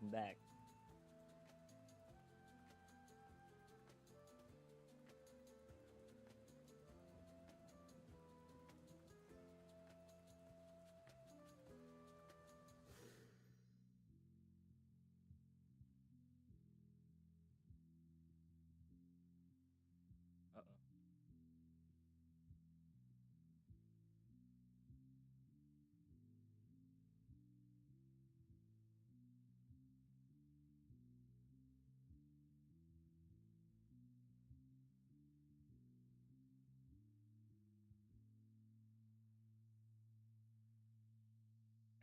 welcome back. Uh-oh.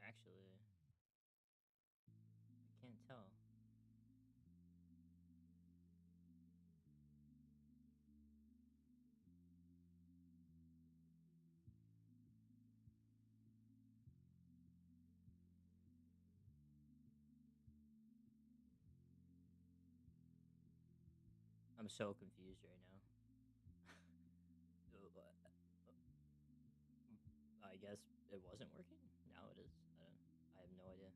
Actually, I can't tell. I'm so confused right now. I guess it wasn't working. Now it is. I have no idea.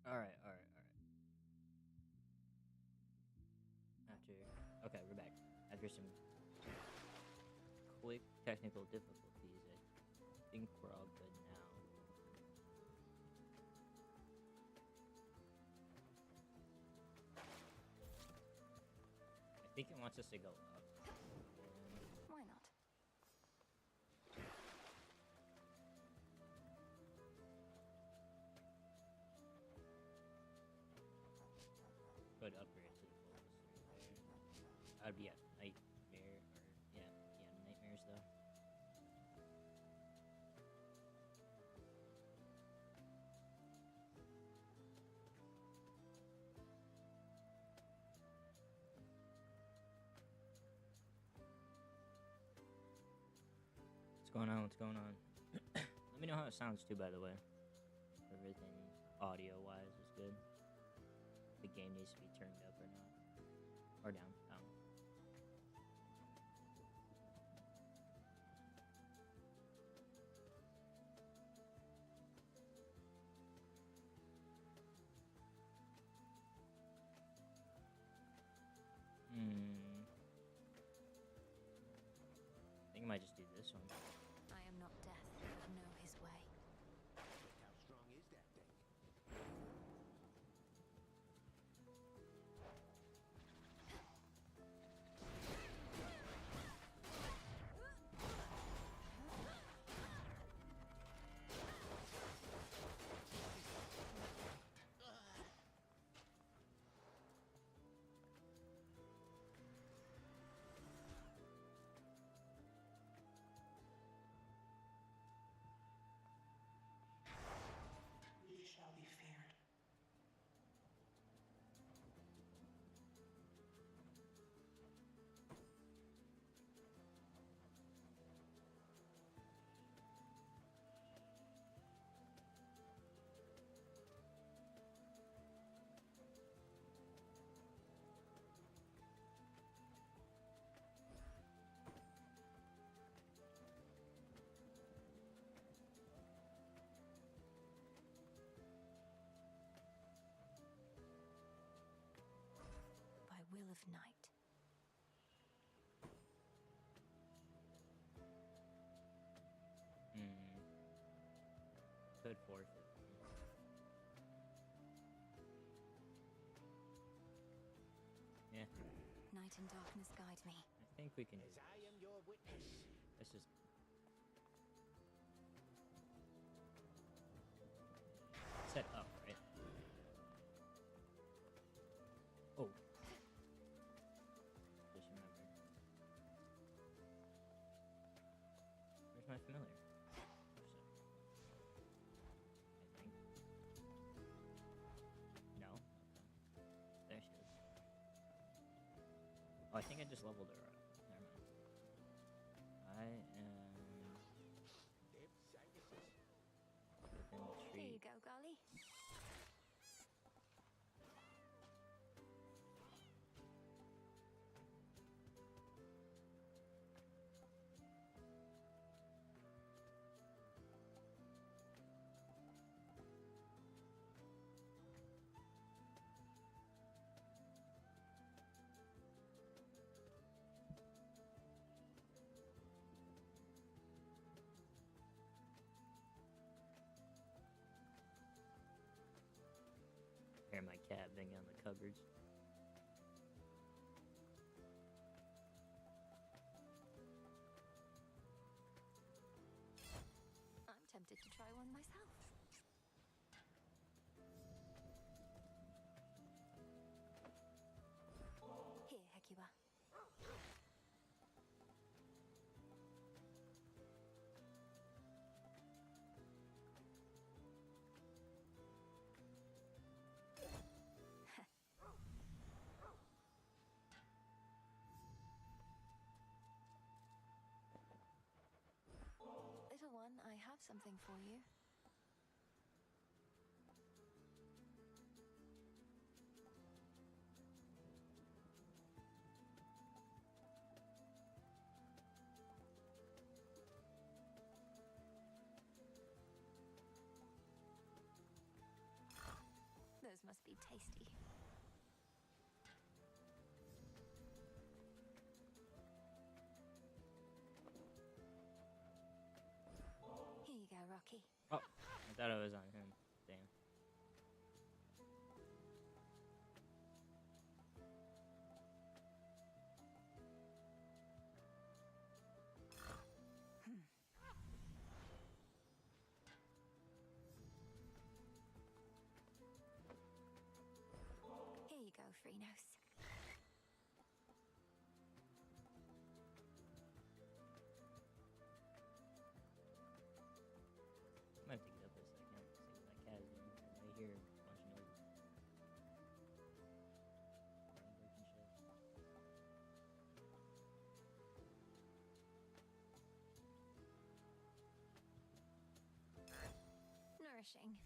All right. All right. All right. All right. Okay, we're back. After some quick technical difficulties, I think we're all good now. I think it wants us to go up. Why not? Could upgrade to the fullest there. I'd be at nightmare, or yeah, nightmares though. What's going on? What's going on? Let me know how it sounds too, by the way. If everything audio-wise is good. The game needs to be turned up or not. Or down. Down. I think I might just do this one. I am not death, but know his way. How strong is that thing? We shall be feared. By will of night. Could forfeit. Yeah. Night and darkness guide me. I think we can do As this. I am your witness. Let's just... set up, right? Oh. Just remember. Where's my familiar? I think. No? Okay. There she is. Oh, I think I just leveled her up. Never mind. I am within the Here tree. you go, Golly. hear my cat banging on the cupboards. I'm tempted to try one myself. Here, Hecuba. Little one, I have something for you. Those must be tasty. Here you go, Rocky. Oh, I thought it was on him. Damn. Here you go, Freenos. I might have to get up a second, see what that cat is doing. I hear a bunch of noises. Breaking shit. Nourishing.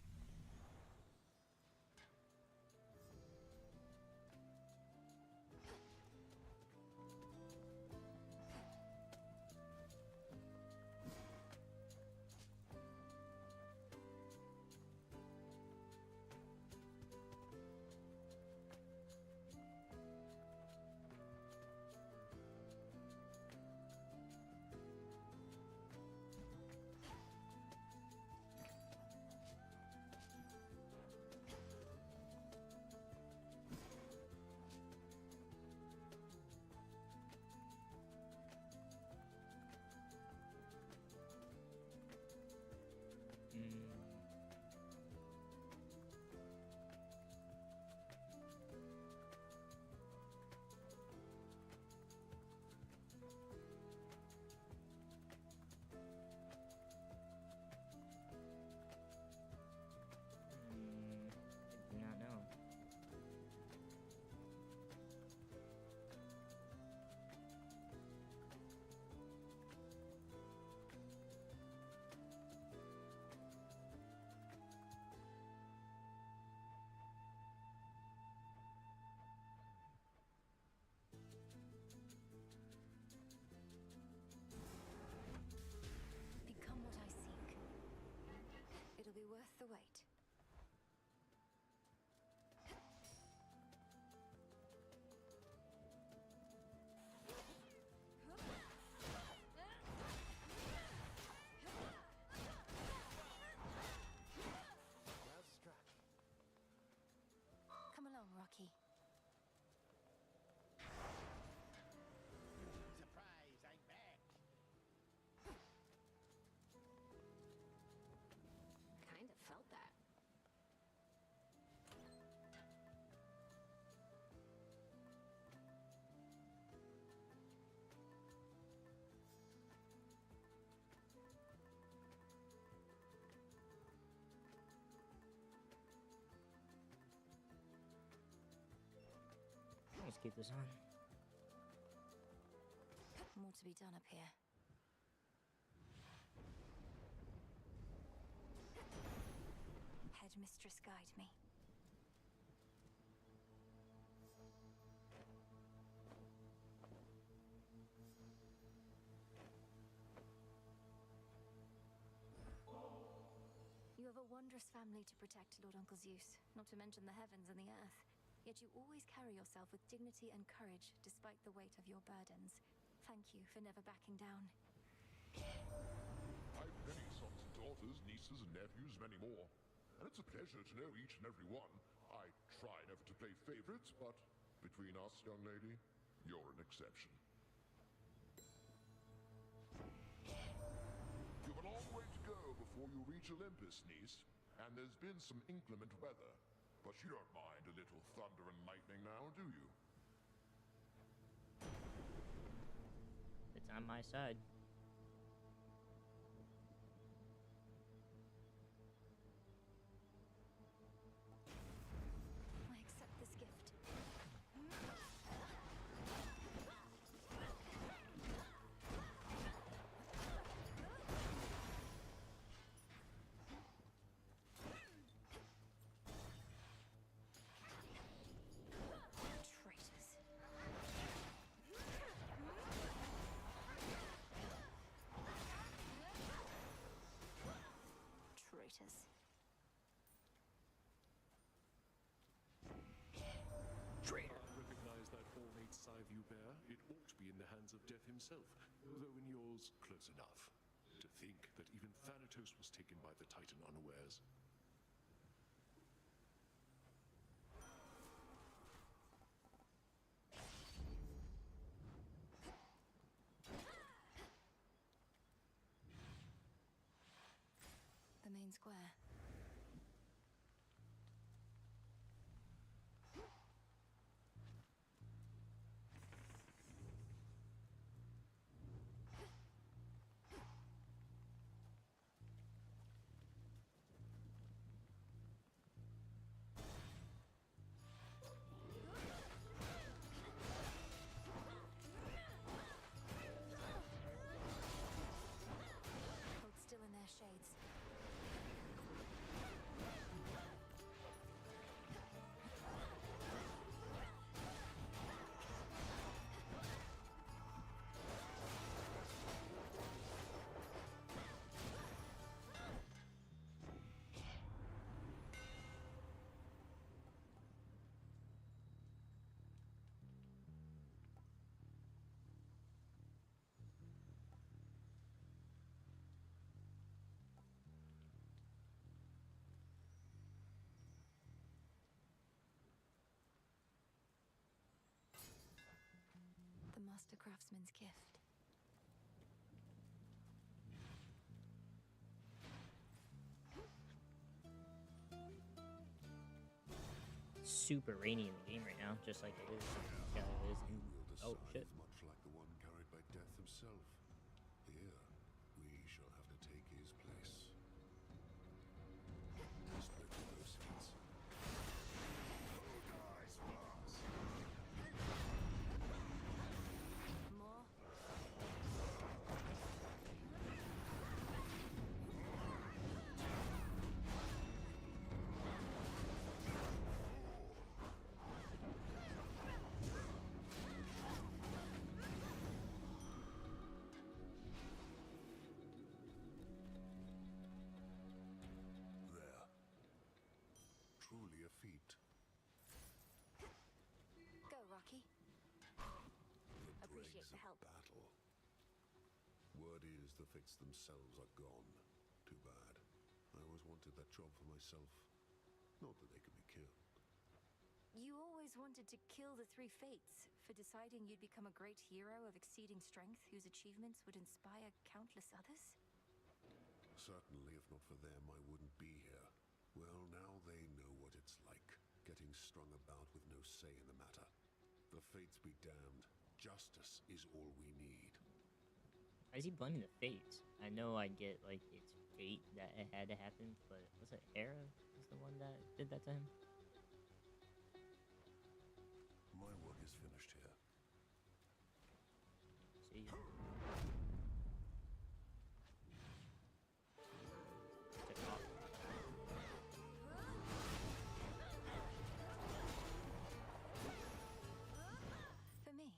I do not know. Become what I seek. It'll be worth the wait. Clouds struck. Come along, Rocky. Surprise, I'm back. Kind of felt that. Let's keep this on. More to be done up here. Headmistress, guide me. You have a wondrous family to protect, Lord Uncle Zeus, not to mention the heavens and the earth. Yet you always carry yourself with dignity and courage, despite the weight of your burdens. Thank you for never backing down. I've many sons and daughters, nieces and nephews, many more. And it's a pleasure to know each and every one. I try never to play favorites, but between us, young lady, you're an exception. You've a long way to go before you reach Olympus, niece, and there's been some inclement weather, but you don't mind a little thunder and lightning now, do you? It's on my side. I accept this gift. Traitors. Traitors. Traitor. I recognize that ornate scythe you bear. It ought to be in the hands of Death himself, though in yours, close enough. To think that even Thanatos was taken by the Titan unawares. The main square. Hold still in their shades. The master craftsman's gift. Super rainy in the game right now, just like it is. Yeah, it is. You wield a Oh scythe shit. much like the one carried by Death himself. Here, we shall have to take his place. Split the proceeds. More. There. Truly a feat. Go, Rocky. The Appreciate dregs the of help. battle. Word is the fates themselves are gone. Too bad. I always wanted that job for myself. Not that they could be killed. You always wanted to kill the three fates for deciding you'd become a great hero of exceeding strength whose achievements would inspire countless others? Certainly, if not for them, I wouldn't be here. Well, now they know what it's like, getting strung about with no say in the matter. The fates be damned. Justice is all we need. Why is he blaming the fates? I know I get like it's fate that it had to happen, but was it Hera was the one that did that to him? My work is finished here. See. Took off. For me.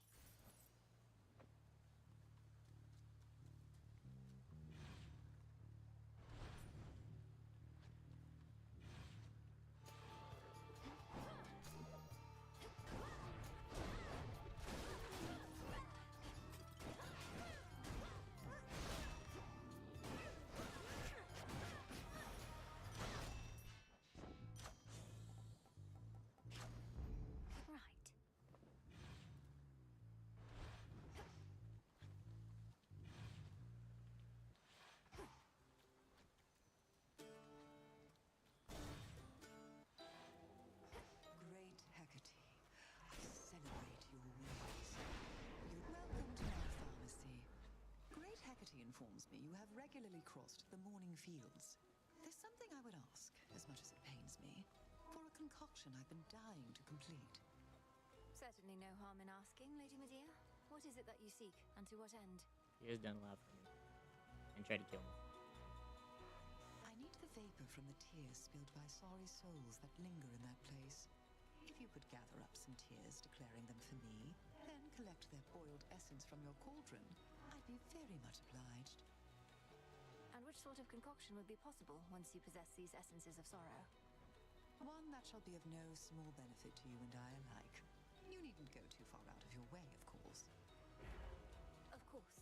informs me you have regularly crossed the morning fields. There's something I would ask, as much as it pains me, for a concoction I've been dying to complete. Certainly no harm in asking, Lady Medea. What is it that you seek, and to what end? He has done a lot for me. And tried to kill me. I need the vapor from the tears spilled by sorry souls that linger in that place. If you could gather up some tears declaring them for me, then collect their boiled essence from your cauldron, I'd be very much obliged. And which sort of concoction would be possible once you possess these essences of sorrow? One that shall be of no small benefit to you and I alike. You needn't go too far out of your way, of course. Of course.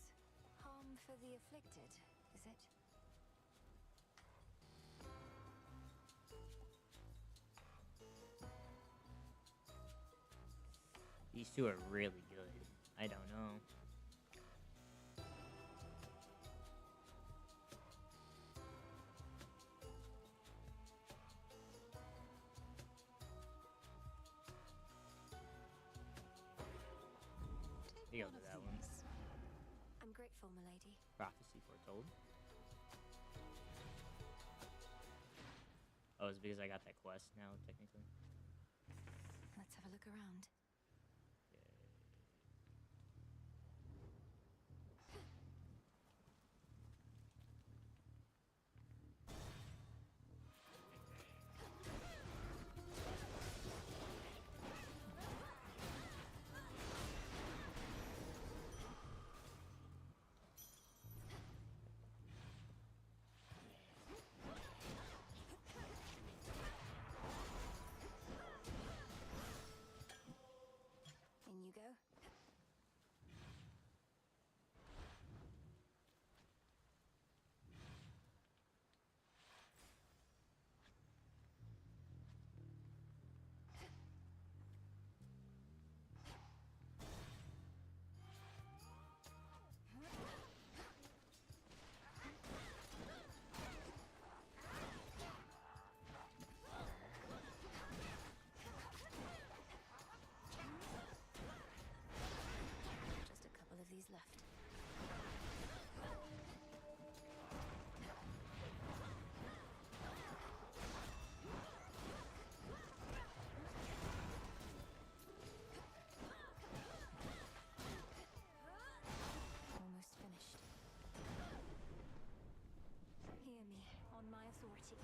Harm for the afflicted, is it? These two are really good. I don't know. You go to that one. I'm grateful, milady. Prophecy foretold. Oh, it's because I got that quest now, technically. Let's have a look around. In you go. Just a couple of these left. Almost finished. Hear me, on my authority.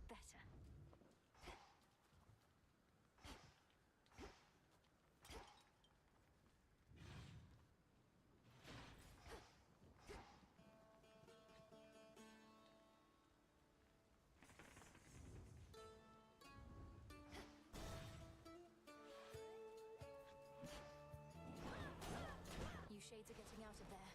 Better. You shades are getting out of there.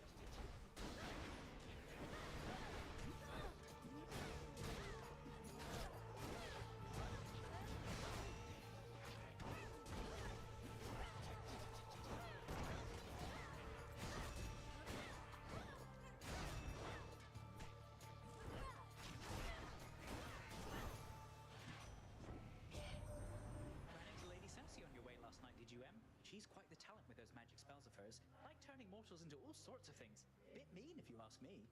Ran into Lady Cersei on your way last night, did you, Em? She's quite the talent with those magic spells of hers. Like turning mortals into all sorts of things. Bit mean, if you ask me.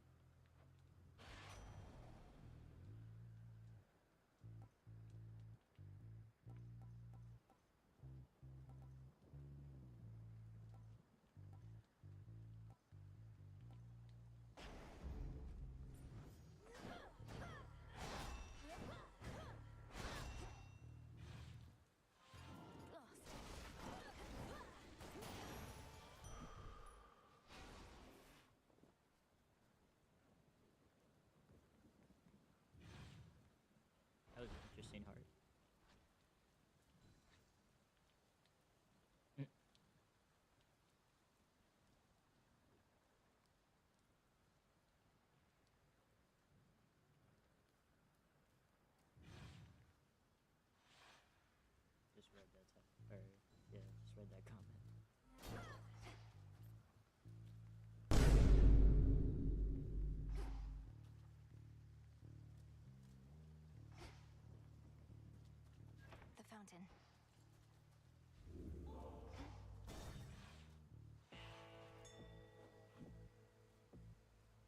fountain.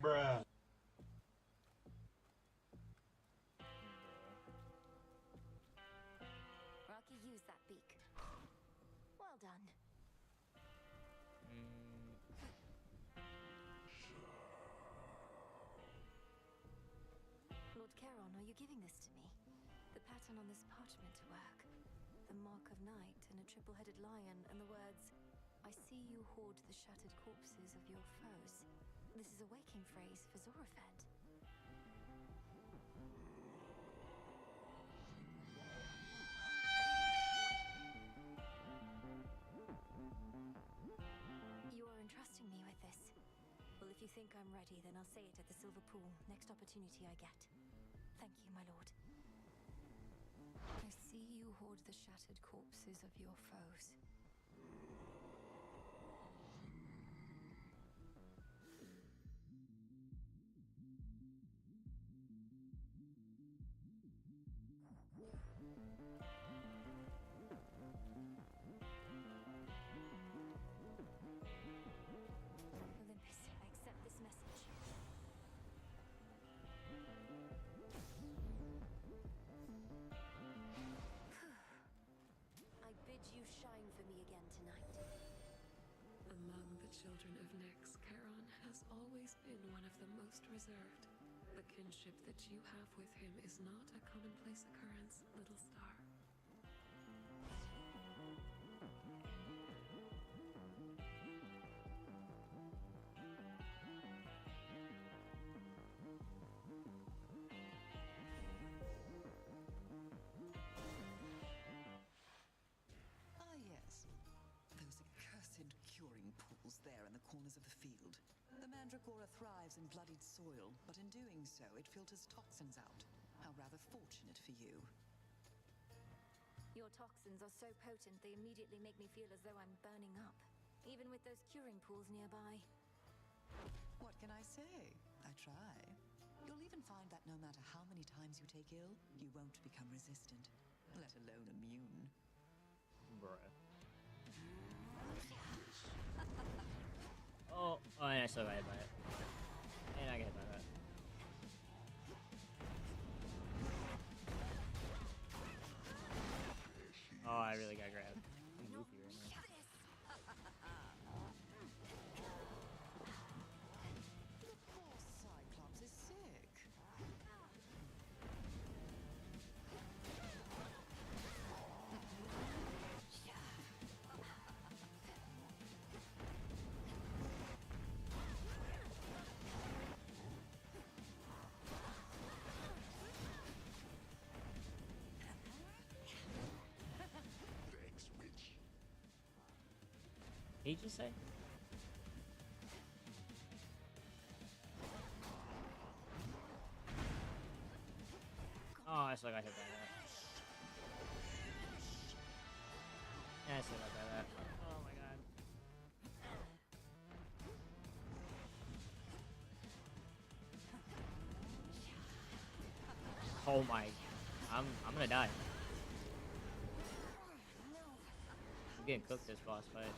Bruh. Rocky, use that beak. Well done. Lord Charon, are you giving this to me? The pattern on this parchment work. The mark of night and a triple-headed lion and the words, I see you hoard the shattered corpses of your foes. This is a waking phrase for Zorafed. You are entrusting me with this. Well, if you think I'm ready, then I'll say it at the Silver Pool, next opportunity I get. Thank you, my lord. I see you hoard the shattered corpses of your foes. Olympus, I accept this message. I bid you shine for me again tonight. Among the children of Nyx, Charon has always been one of the most reserved. The kinship that you have with him is not a commonplace occurrence, little star. Ah, yes. Those accursed curing pools there in the corners of the field. The mandragora thrives in bloodied soil, but in doing so, it filters toxins out. How rather fortunate for you. Your toxins are so potent they immediately make me feel as though I'm burning up, even with those curing pools nearby. What can I say? I try. You'll even find that no matter how many times you take ill, you won't become resistant, let alone immune. Bruh. Oh, and I still got hit by it. And I got hit by that. Oh, I really got grabbed. I'm goofy right now. The poor Cyclops is sick. Thanks, witch. Did he just say? Oh, I still got hit by that. Yeah, I still got by that. Oh my god. Oh my. I'm gonna die. I'm getting cooked this boss fight.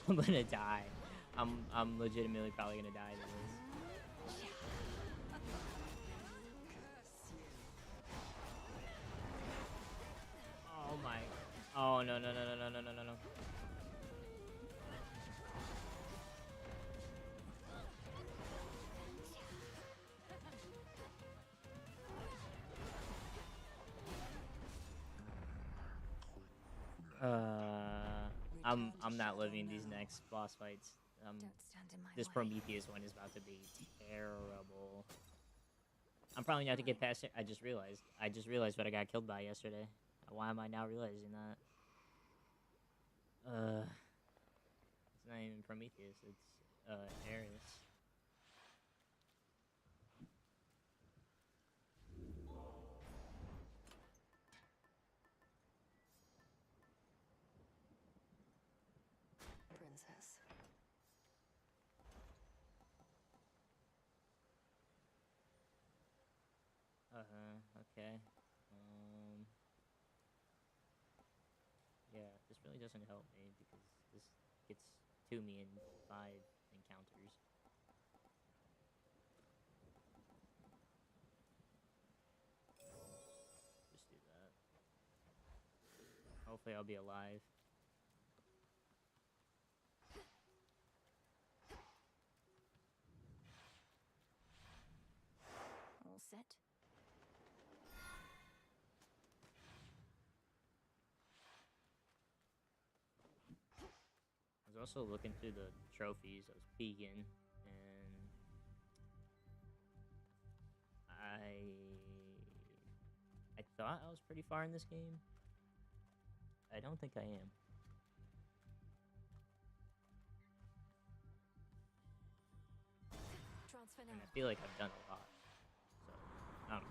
I'm gonna die. I'm legitimately probably gonna die to this. Oh my. Oh no no no no no no no no no. I'm not living these next boss fights. Don't stand in my This way. Prometheus one is about to be terrible. I'm probably not to get past it. I just realized what I got killed by yesterday. Why am I now realizing that? It's not even Prometheus. It's Ares. Princess. Okay. Yeah, this really doesn't help me because this gets to me in 5 encounters. Just do that. Hopefully I'll be alive. All set. I was also looking through the trophies. I was peeking, and I thought I was pretty far in this game. I don't think I am. Transfer And now. I feel like I've done a lot. So, I don't know.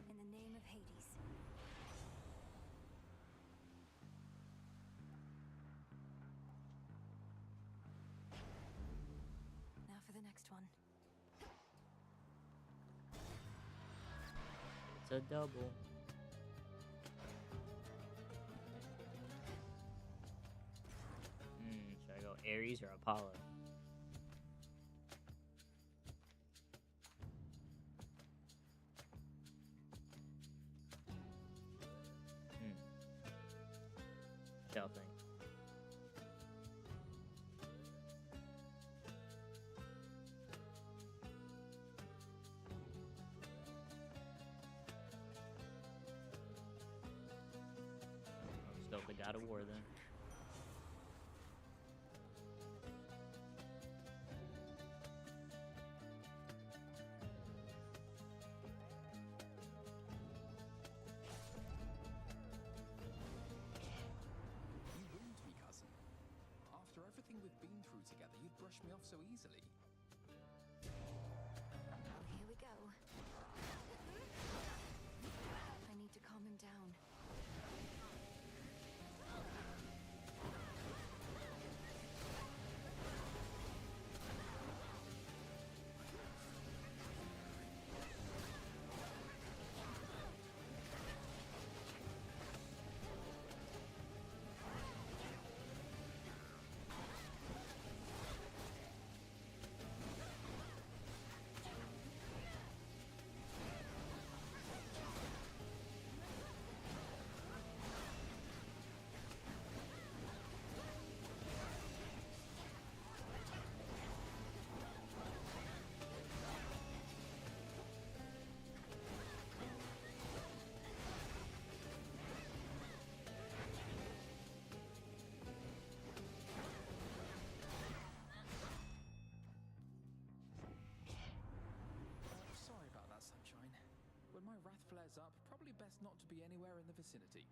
In the name of Hades. Now for the next one. It's a double. Should I go Ares or Apollo? Shell thing. Still the God of War then. You wound me, cousin. After everything we've been through together, you'd brush me off so easily. Oh, here we go. I need to calm him down. Sorry about that, Sunshine. When my wrath flares up, probably best not to be anywhere in the vicinity.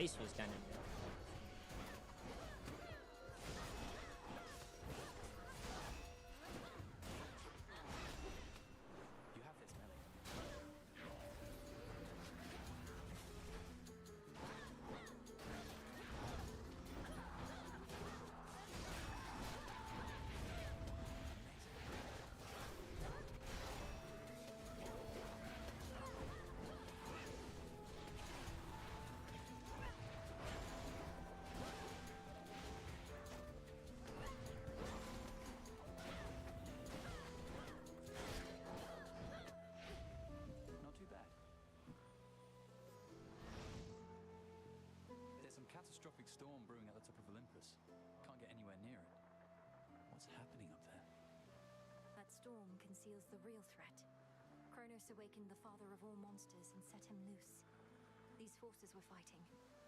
face was kind of. You have this, Melly. Not too bad. There's some catastrophic storm brewing at the top of Olympus. Can't get anywhere near it. What's happening up there? That storm conceals the real threat. Kronos awakened the father of all monsters and set him loose. These forces we're fighting,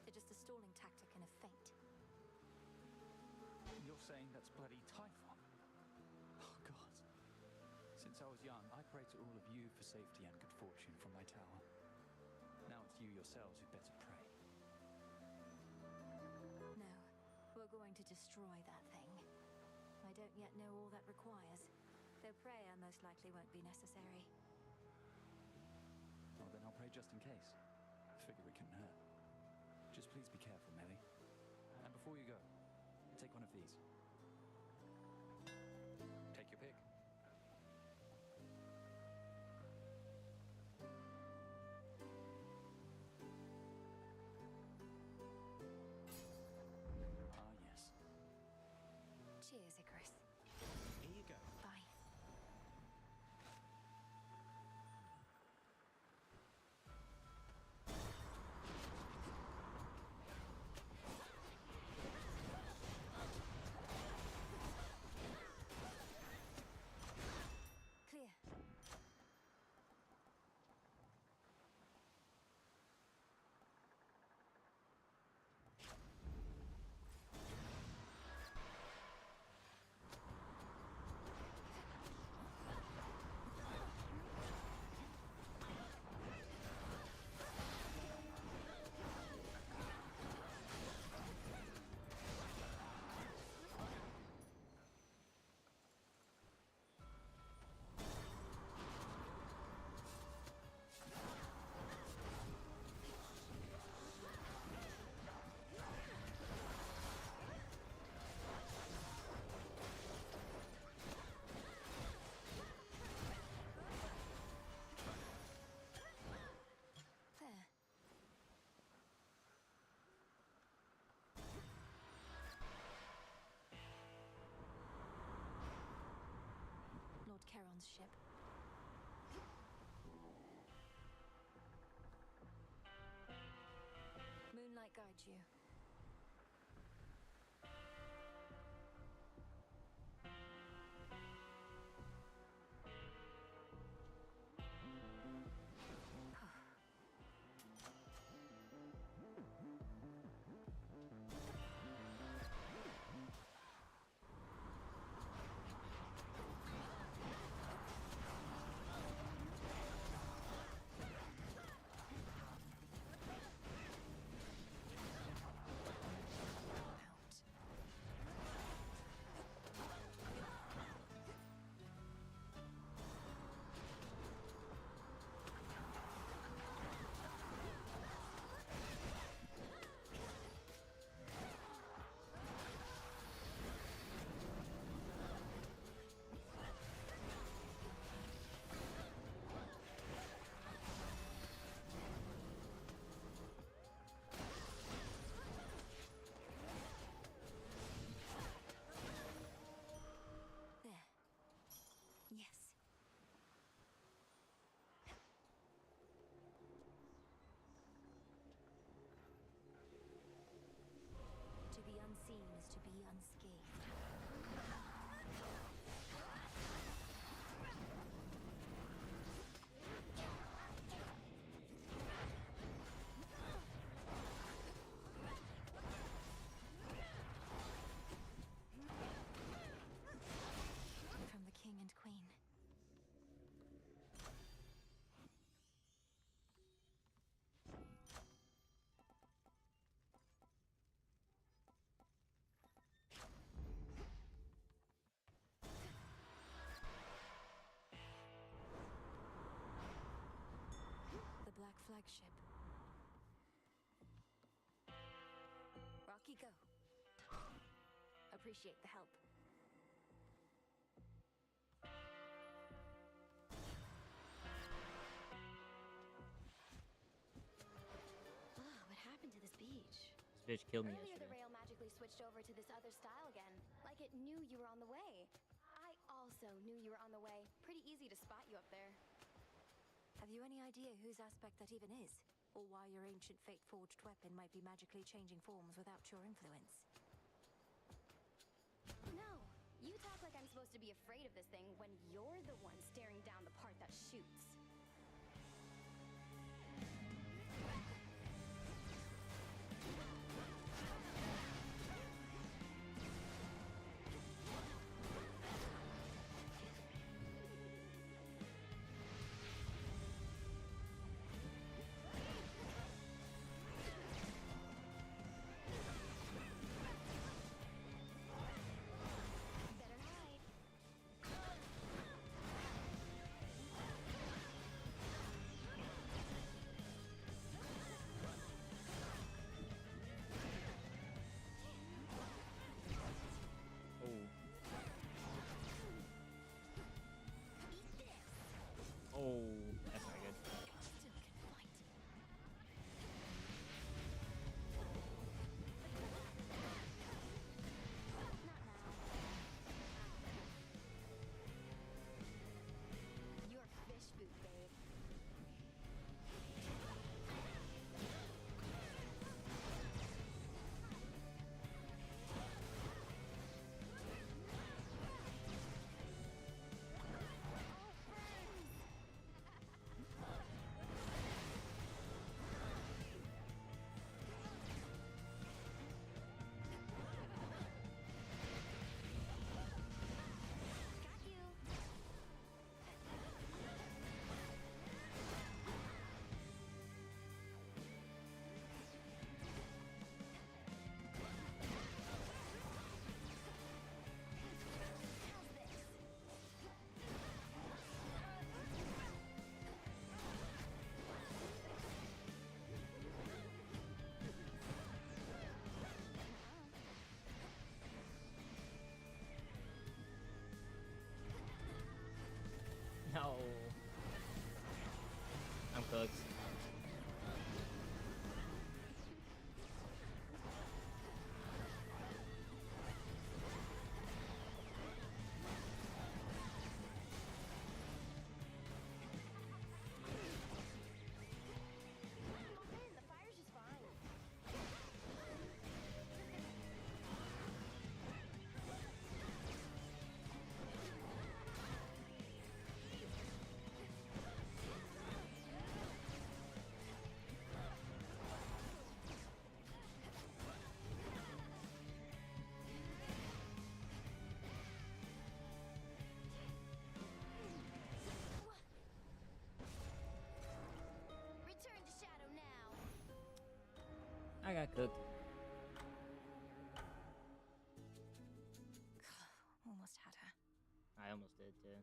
they're just a stalling tactic and a feint. You're saying that's bloody Typhon? Oh, God. Since I was young, I prayed to all of you for safety and good fortune from my tower. Now it's you yourselves who'd better pray. No, we're going to destroy that thing. I don't yet know all that requires, though prayer most likely won't be necessary. Well, then I'll pray just in case. Figure it couldn't hurt. Just please be careful, Melly. And before you go, take one of these. Take your pick. Ah, yes. Cheers, Icarus. Here you go. Bye. Clear. There. Lord Charon's ship. Moonlight guides you. flagship. Rocky, go. Appreciate the help. What happened to this beach? This bitch killed me Earlier, the yesterday. rail magically switched over to this other style again, like it knew you were on the way. I also knew you were on the way. Pretty easy to spot you up there. Have you any idea whose aspect that even is? Or why your ancient fate-forged weapon might be magically changing forms without your influence? No, you talk like I'm supposed to be afraid of this thing when you're the one staring down the part that shoots. Oh, that's not good. Your fish food, babe. No. I'm cooked. The fire's just fine. Return to shadow now. I got cooked. Almost had her. I almost did too.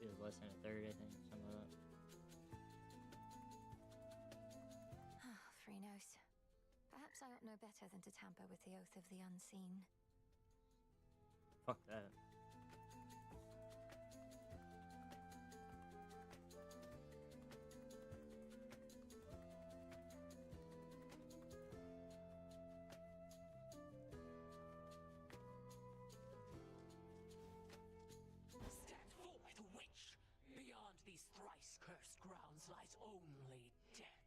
It was less than a third, I think, something like that. Free nose. Perhaps I ought know better than to tamper with the oath of the unseen. Fuck that. Stand forth, witch! Beyond these thrice cursed grounds lies only death.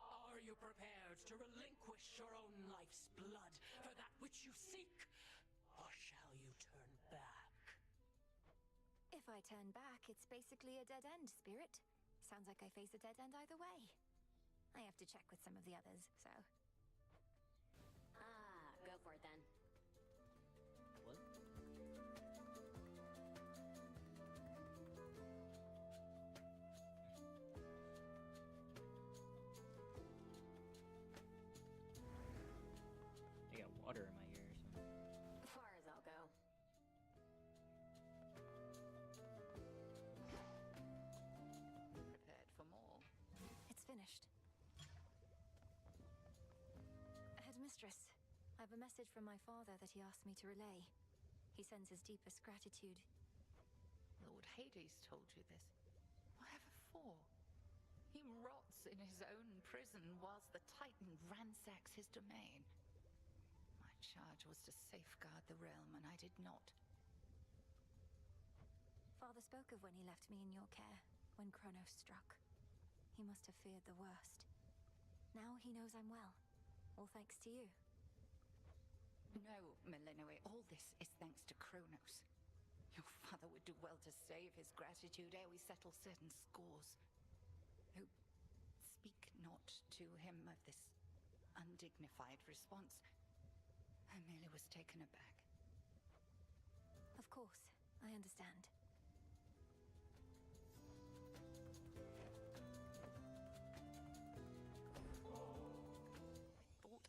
Are you prepared to relinquish your own life's blood for that which you seek? Or shall you turn back? If I turn back, it's basically a dead end, spirit. Sounds like I face a dead end either way. I have to check with some of the others, so... go for it then. What? I got water in my ear or something. Far as I'll go. Headmistress. I have a message from my father that he asked me to relay. He sends his deepest gratitude. Lord Hades told you this. Whatever for? He rots in his own prison whilst the Titan ransacks his domain. My charge was to safeguard the realm, and I did not. Father spoke of when he left me in your care, when Kronos struck. He must have feared the worst. Now he knows I'm well, all thanks to you. No, Melinoe, all this is thanks to Kronos. Your father would do well to save his gratitude ere we settle certain scores. Though, speak not to him of this undignified response. I merely was taken aback. Of course, I understand.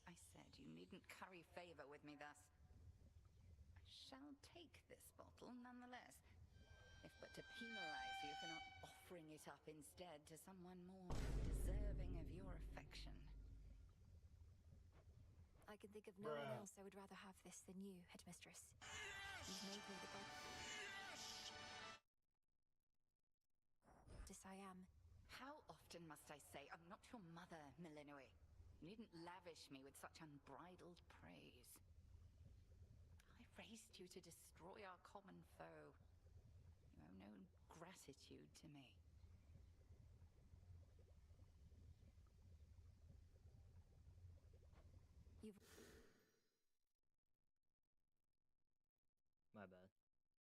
I said you needn't curry favor with me thus. I shall take this bottle nonetheless, if but to penalize you for not offering it up instead to someone more deserving of your affection. I can think of no one else I would rather have this than you, Headmistress. You've made me the goddess I am. How often must I say I'm not your mother, Melinoe? You needn't lavish me with such unbridled praise. I raised you to destroy our common foe. You owe no gratitude to me. My bad. Just realized that.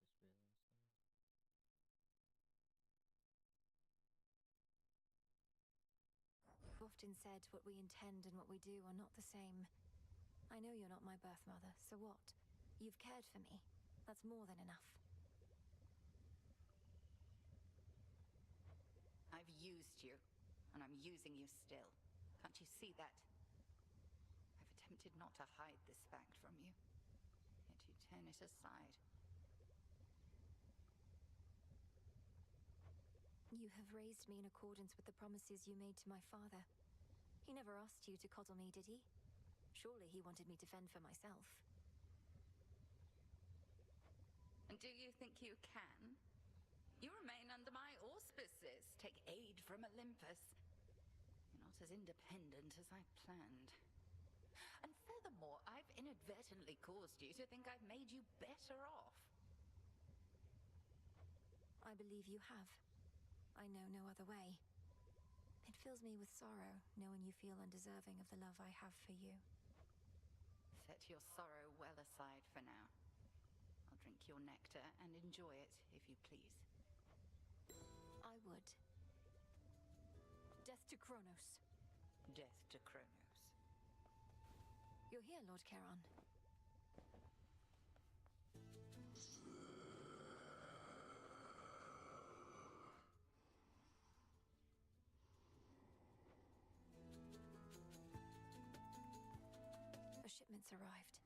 You've often said what we intend and what we do are not the same. I know you're not my birth mother, so what? You've cared for me. That's more than enough. I've used you, and I'm using you still. Can't you see that? I've attempted not to hide this fact from you, yet you turn it aside. You have raised me in accordance with the promises you made to my father. He never asked you to coddle me, did he? Surely he wanted me to fend for myself. And do you think you can? You remain under my auspices, take aid from Olympus. You're not as independent as I planned. And furthermore, I've inadvertently caused you to think I've made you better off. I believe you have. I know no other way. It fills me with sorrow, knowing you feel undeserving of the love I have for you. Set your sorrow well aside for now. I'll drink your nectar and enjoy it, if you please. I would. Death to Kronos. Death to Kronos. You're here, Lord Charon. A shipment's arrived.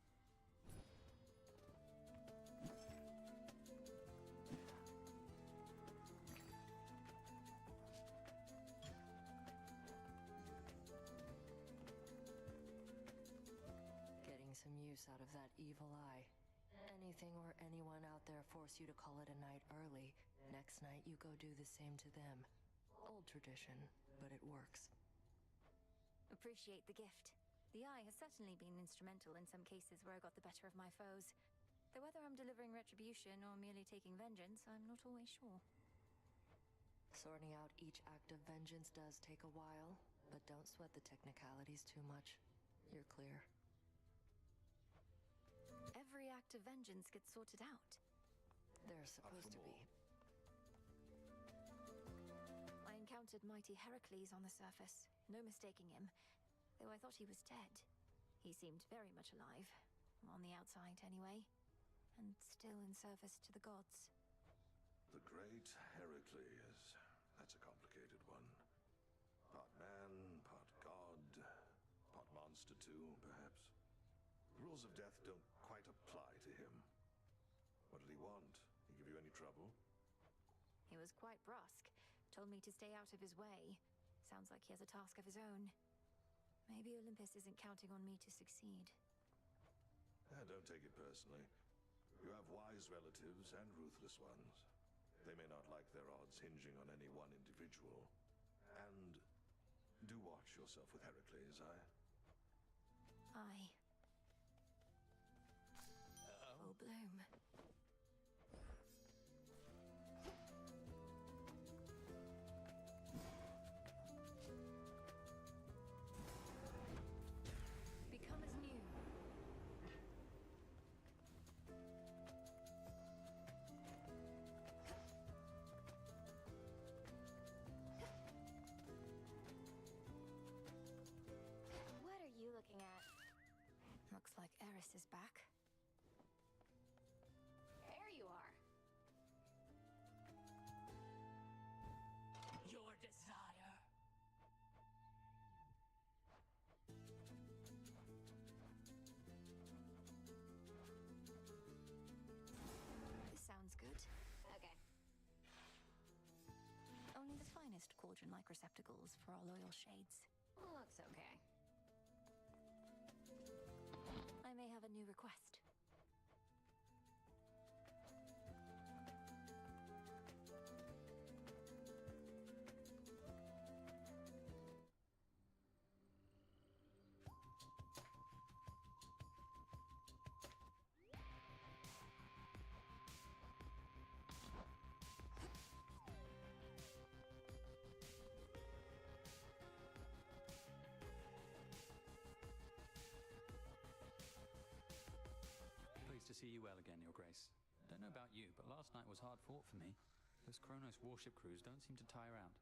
Some use out of that evil eye. Anything or anyone out there force you to call it a night early, next night you go do the same to them. Old tradition, but it works. Appreciate the gift. The eye has certainly been instrumental in some cases where I got the better of my foes. Though whether I'm delivering retribution or merely taking vengeance, I'm not always sure. Sorting out each act of vengeance does take a while, but don't sweat the technicalities too much. You're clear. Every act of vengeance gets sorted out. They're supposed to be. I encountered mighty Heracles on the surface, no mistaking him, though I thought he was dead. He seemed very much alive, on the outside anyway, and still in service to the gods. The great Heracles. That's a complicated one. Part man, part god, part monster too, perhaps. The rules of death don't quite apply to him. What did he want? He give you any trouble? He was quite brusque. Told me to stay out of his way. Sounds like he has a task of his own. Maybe Olympus isn't counting on me to succeed. Don't take it personally. You have wise relatives and ruthless ones. They may not like their odds hinging on any one individual. And do watch yourself with Heracles, Aye. Full bloom. Become as new. What are you looking at? Looks like Eris is back. There you are. Your desire. This sounds good. Okay. Only the finest cauldron-like receptacles for our loyal shades. Looks okay. I may have a new request. Pleased to see you well again, Your Grace. Don't know about you, but last night was hard fought for me. Those Kronos warship crews don't seem to tire out.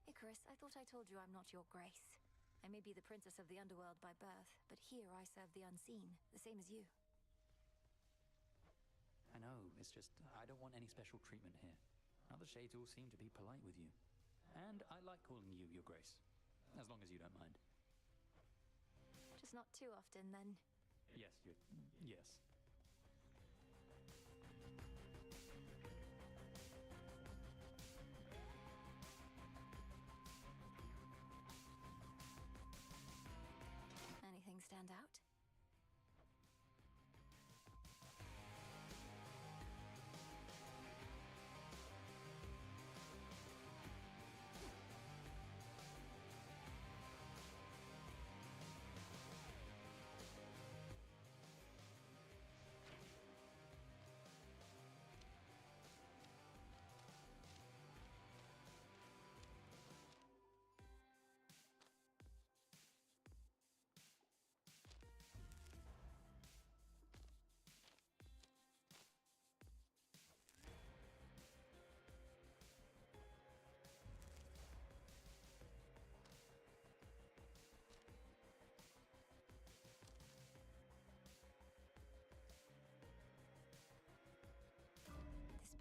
Icarus, I thought I told you I'm not your grace. I may be the princess of the underworld by birth, but here I serve the unseen, the same as you. I know, it's just, I don't want any special treatment here. Other shades all seem to be polite with you. And I like calling you Your Grace, as long as you don't mind. Just not too often, then. Yes, yes. Anything stand out?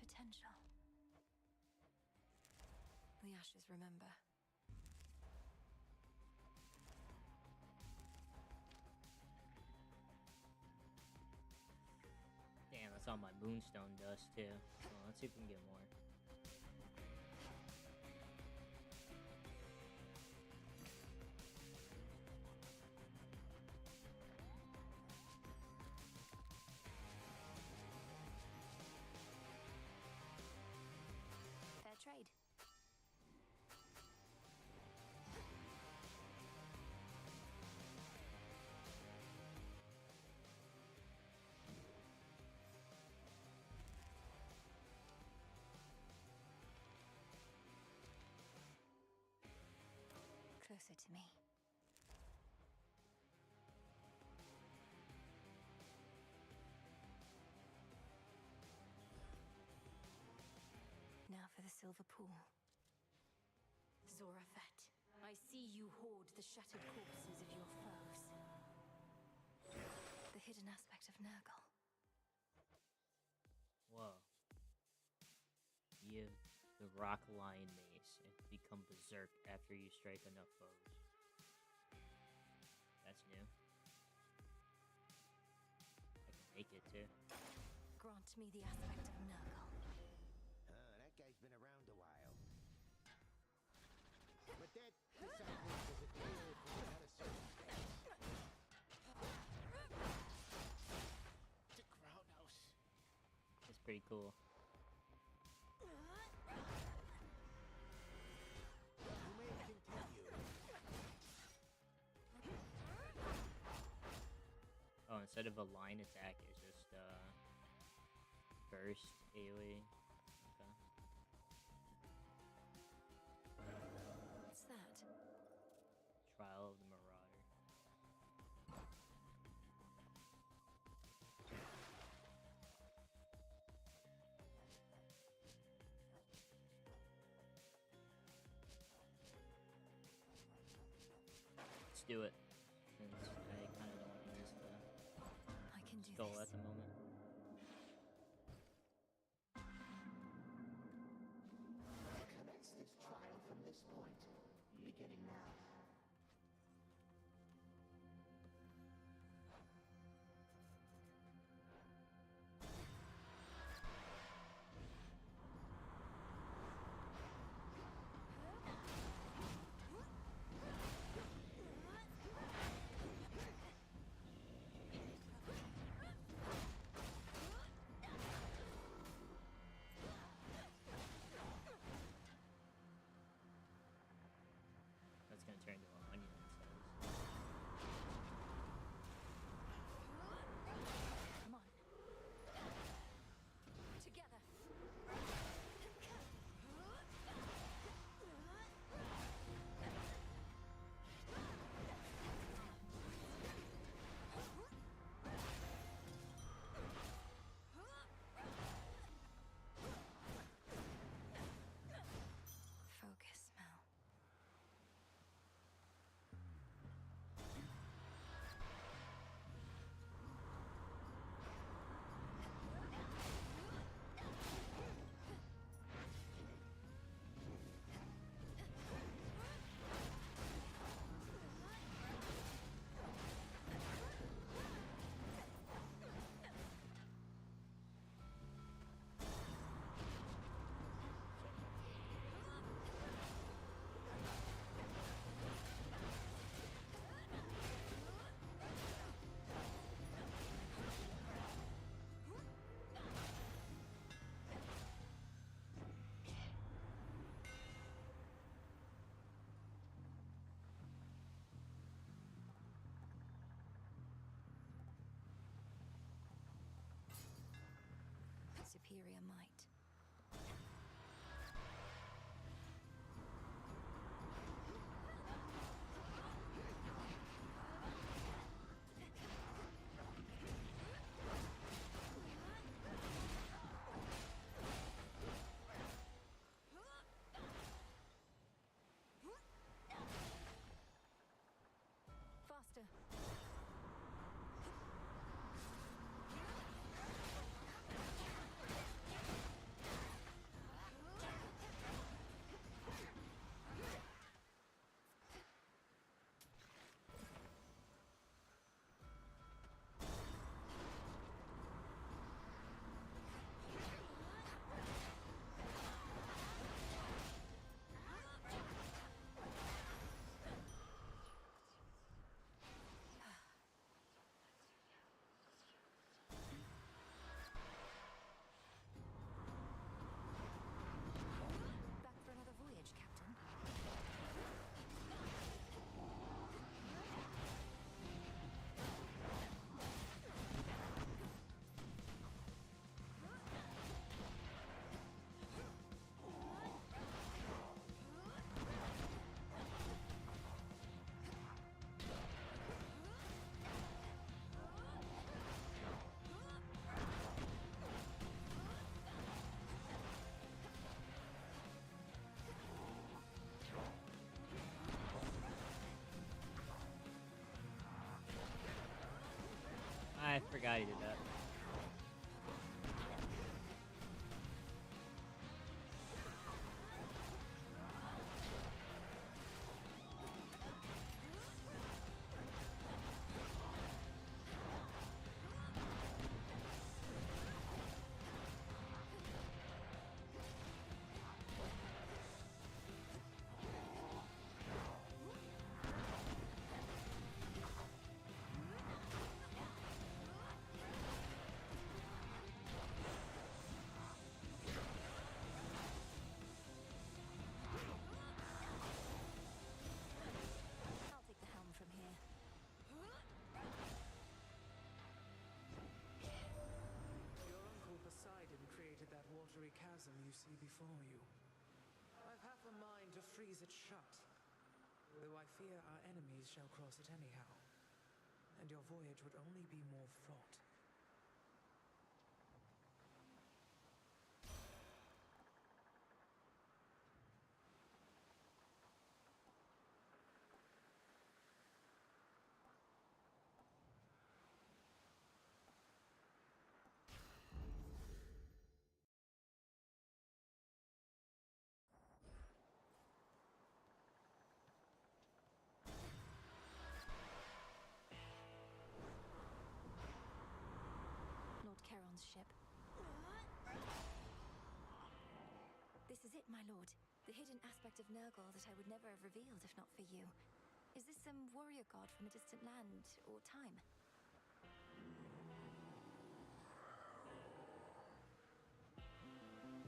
Potential. The ashes remember. Damn, that's all my moonstone dust too. Well, let's see if we can get more. Fair trade. Closer to me. Now for the silver pool. Zorafet, I see you hoard the shattered corpses of your foes. The hidden aspect of Nurgle. Whoa. Give the rock lion mace and become berserk after you strike enough foes. That's new. I can make it too. Grant me the aspect of Nurgle. That guy's been around a while. But that, besides, doesn't pretty cool. You may continue. Oh, instead of a line attack, it's just burst AoE. Okay. What's that? Trial of the Marauder. Let's do it. Since I kind of don't want to use the I can do skull this. at the moment. Commence this trial from this point, beginning now. That's gonna turn into an onion, it says. Come on. Together. Focus, Mel. Superior might. Faster. Back for another voyage, Captain. I forgot he did that. chasm you see before you. I've half a mind to freeze it shut, though I fear our enemies shall cross it anyhow, and your voyage would only be more fraught. Ship. This is it, my lord. The hidden aspect of Nurgle that I would never have revealed if not for you. Is this some warrior god from a distant land or time?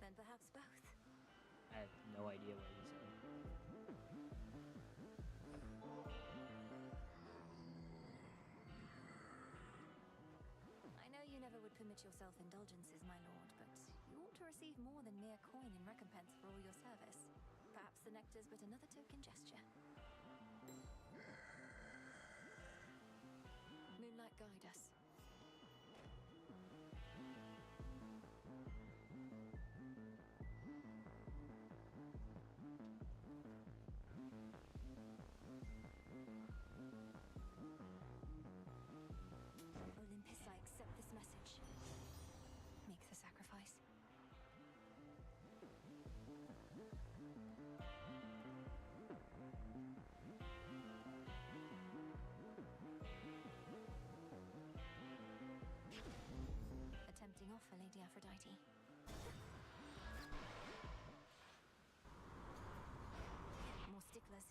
Then perhaps both. I have no idea what he said. You never would permit yourself indulgences, my lord, but you ought to receive more than mere coin in recompense for all your service. Perhaps the nectar's but another token gesture. Moonlight, guide us. Make the sacrifice. A tempting offer, Lady Aphrodite. More sticklers.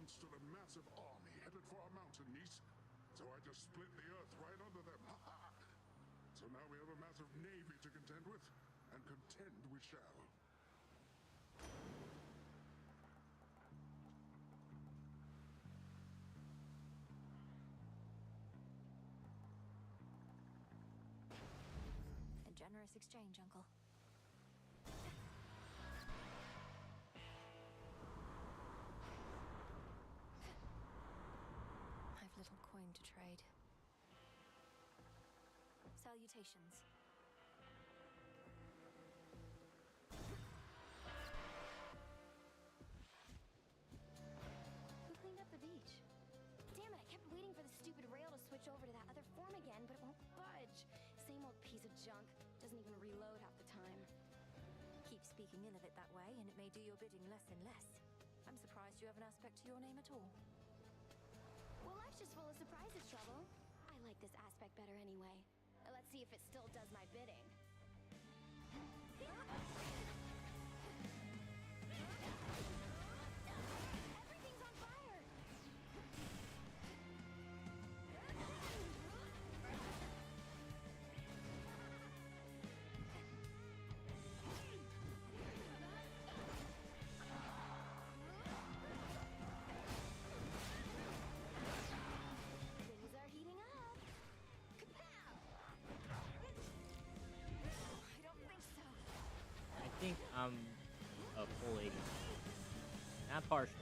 Stood a massive army headed for our mountain, niece. So I just split the earth right under them. So now we have a massive navy to contend with, and contend we shall. A generous exchange, Uncle. Little coin to trade. Salutations. Who cleaned up the beach? Damn it, I kept waiting for the stupid rail to switch over to that other form again, but it won't budge. Same old piece of junk. Doesn't even reload half the time. Keep speaking ill of it that way, and it may do your bidding less and less. I'm surprised you have an aspect to your name at all. Well, life's just full of surprises, Trouble. I like this aspect better anyway. Let's see if it still does my bidding. Everything's on fire! Things are heating up. Kapow! I don't think so. I think I'm a full 80. Not partial.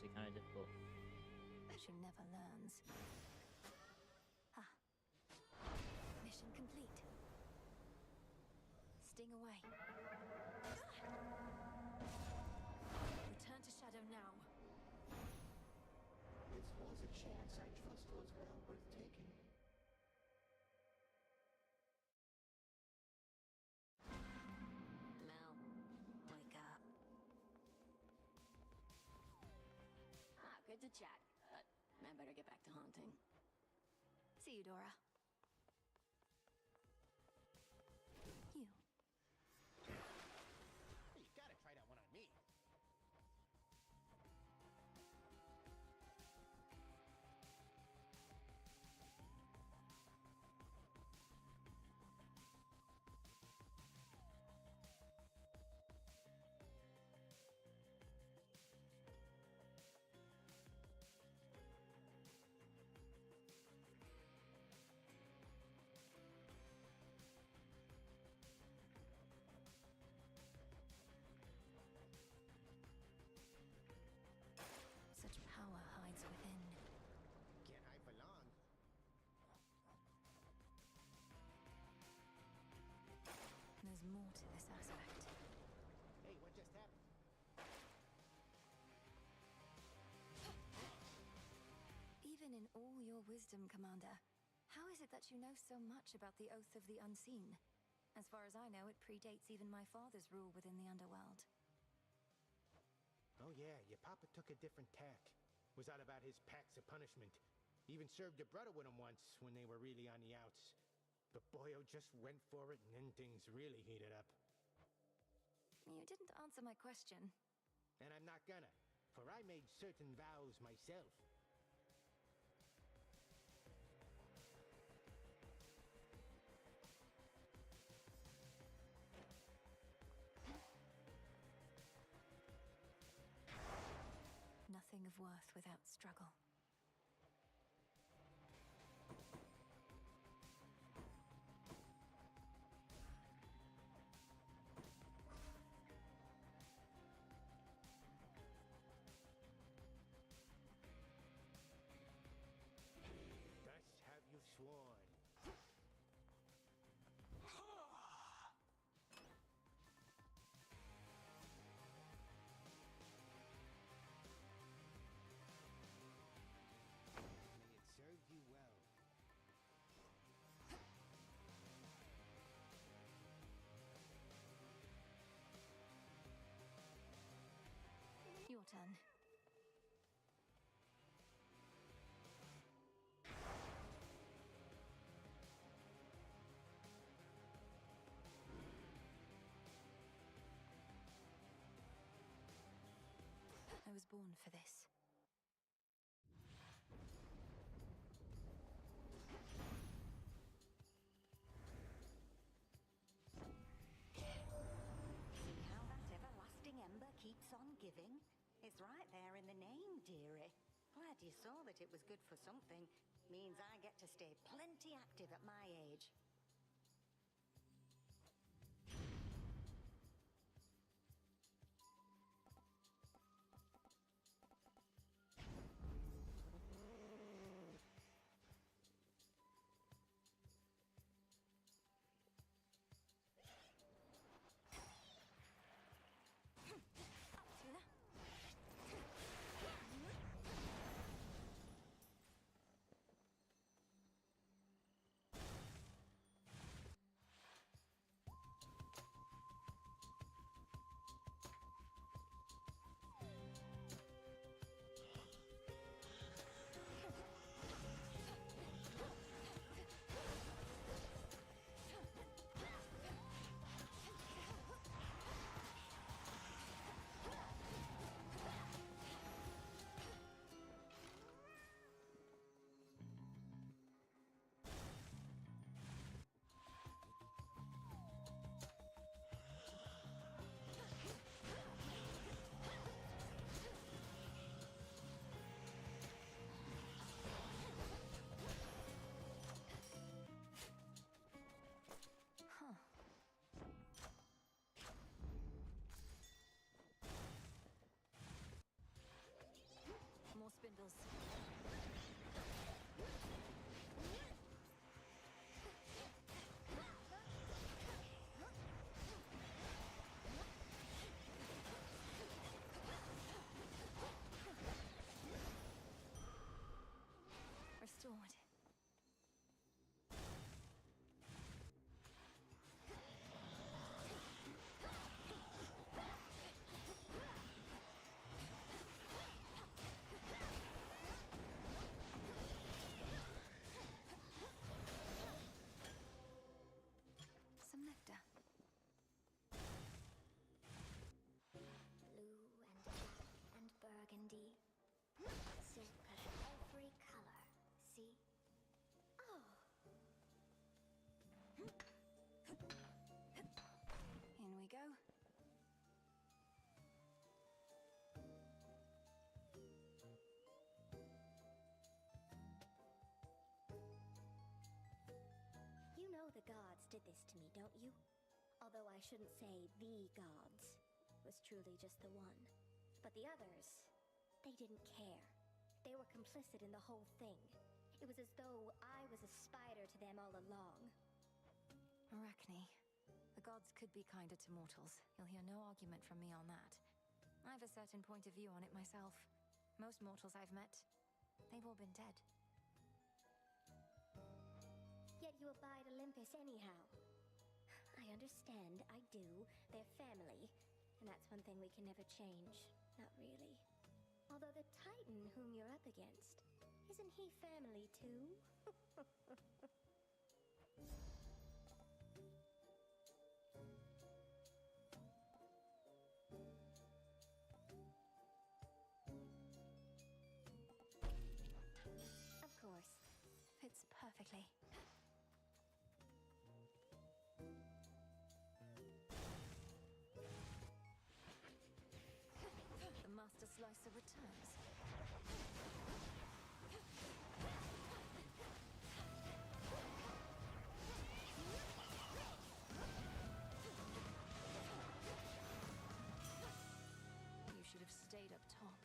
it kind of difficult. She never learns. Mission complete. Sting away. Return to Shadow now. This was a chance I trust was well worth taking. Mel, wake up. Good to chat, but I better get back to haunting. See you, Dora. You. Hey, you gotta try that one on me. Such power hides within. Can't hide for long. There's more to this aspect. Hey, what just happened? Even in all your wisdom, Commander, how is it that you know so much about the Oath of the Unseen? As far as I know, it predates even my father's rule within the underworld. Oh yeah, your papa took a different tack. Was all about his packs of punishment. Even served your brother with him once when they were really on the outs. But Boyo just went for it and then things really heated up. You didn't answer my question. And I'm not gonna, for I made certain vows myself. Nothing of worth without struggle. Thus have you sworn. May it serve you well. Your turn. I was born for this. See how that everlasting ember keeps on giving? It's right there in the name, dearie. Glad you saw that it was good for something. Means I get to stay plenty active at my age. rivals. Restored. Some nectar. Blue and black and burgundy. Silk of every color. See? Oh. In we go. You know the gods did this to me, don't you? Although I shouldn't say the gods. It was truly just the one. But the others, they didn't care. They were complicit in the whole thing. It was as though I was a spider to them all along. Arachne. The gods could be kinder to mortals. You'll hear no argument from me on that. I have a certain point of view on it myself. Most mortals I've met, they've all been dead. Yet you abide Olympus anyhow. I understand, I do. They're family. And that's one thing we can never change. Not really. Although the Titan whom you're up against, isn't he family too? Of course. Fits perfectly. The Master Slicer returns. You should have stayed up top.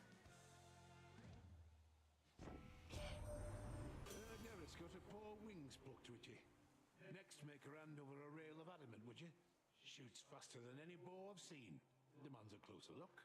Never's got a poor wings plucked with you. Next, make a hand over a rail of adamant, would you? Shoots faster than any bow I've seen. Demands a closer look.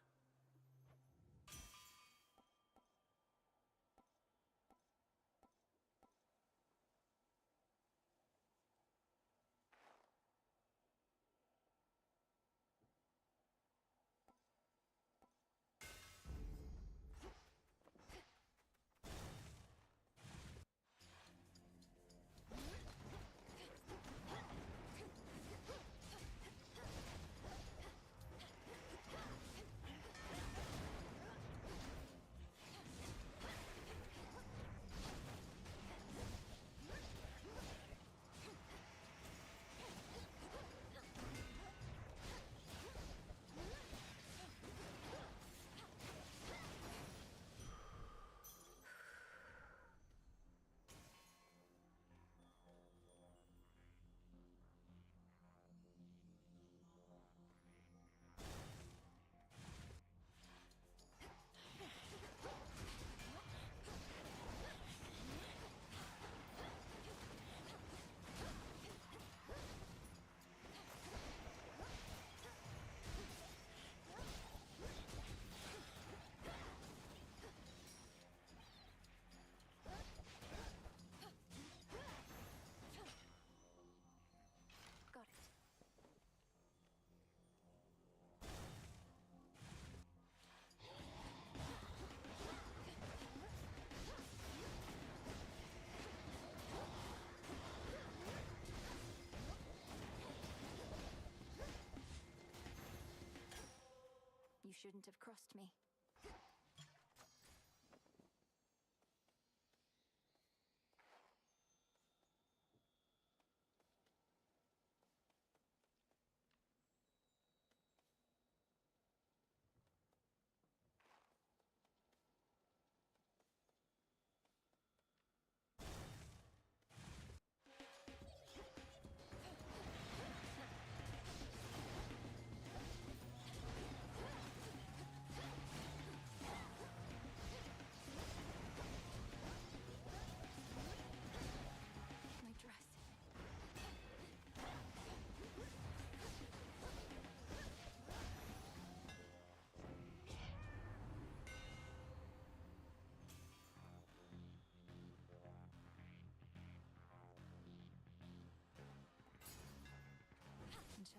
You shouldn't have crossed me.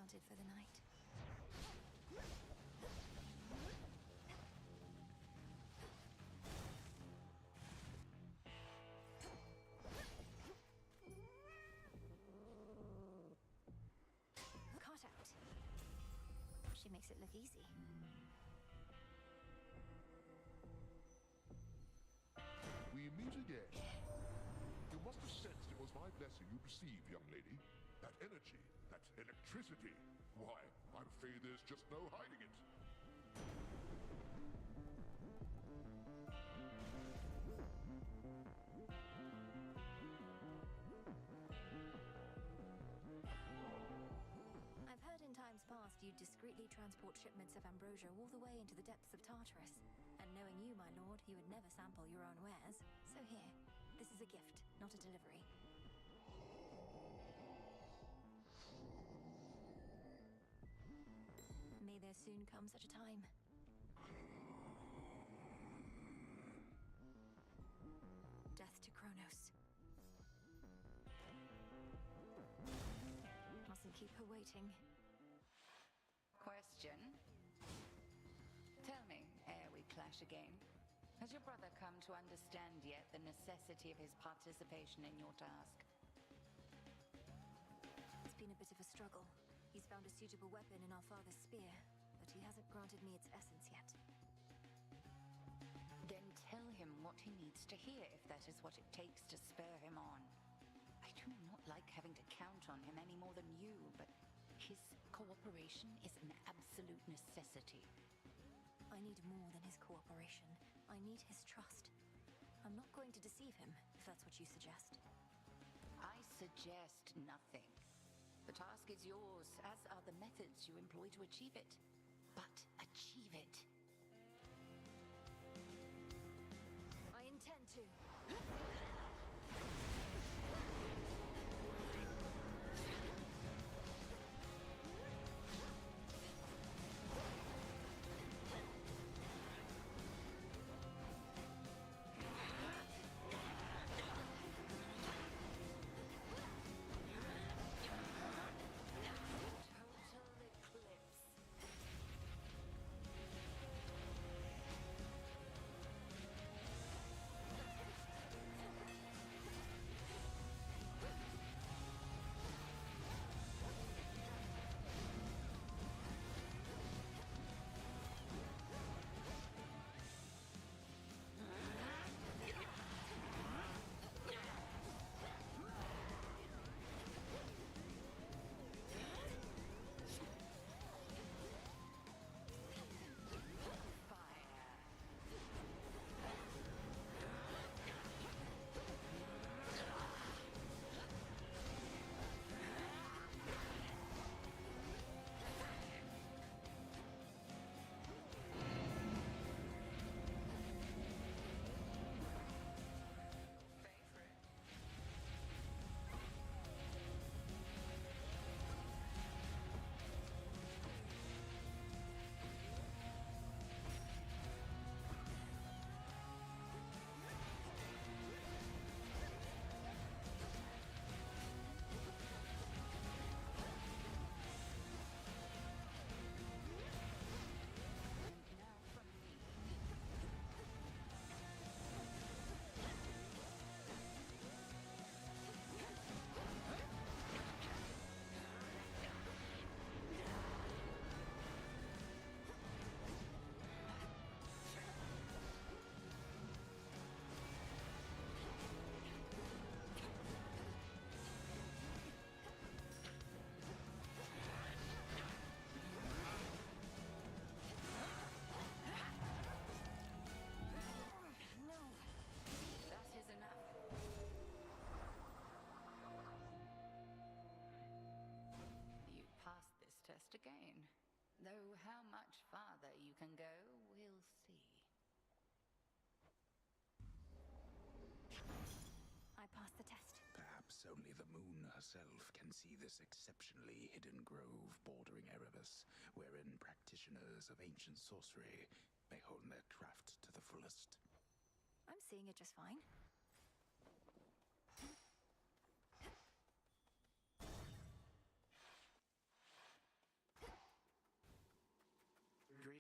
dismounted for the night. Caught out. She makes it look easy. We meet again. You must have sensed it was my blessing you received, young lady. That energy, that electricity. Why, I'm afraid there's just no hiding it. I've heard in times past you discreetly transport shipments of ambrosia all the way into the depths of Tartarus. And knowing you, my lord, you would never sample your own wares. So here, this is a gift, not a delivery. May there soon come such a time. Death to Kronos. Mustn't keep her waiting. Question. Tell me, ere we clash again, has your brother come to understand yet the necessity of his participation in your task? It's been a bit of a struggle. He's found a suitable weapon in our father's spear, but he hasn't granted me its essence yet. Then tell him what he needs to hear, if that is what it takes to spur him on. I do not like having to count on him any more than you, but his cooperation is an absolute necessity. I need more than his cooperation. I need his trust. I'm not going to deceive him, if that's what you suggest. I suggest nothing. The task is yours, as are the methods you employ to achieve it. But achieve it. I intend to. Again. Though how much farther you can go, we'll see. I passed the test. Perhaps only the moon herself can see this exceptionally hidden grove bordering Erebus, wherein practitioners of ancient sorcery may hone their craft to the fullest. I'm seeing it just fine.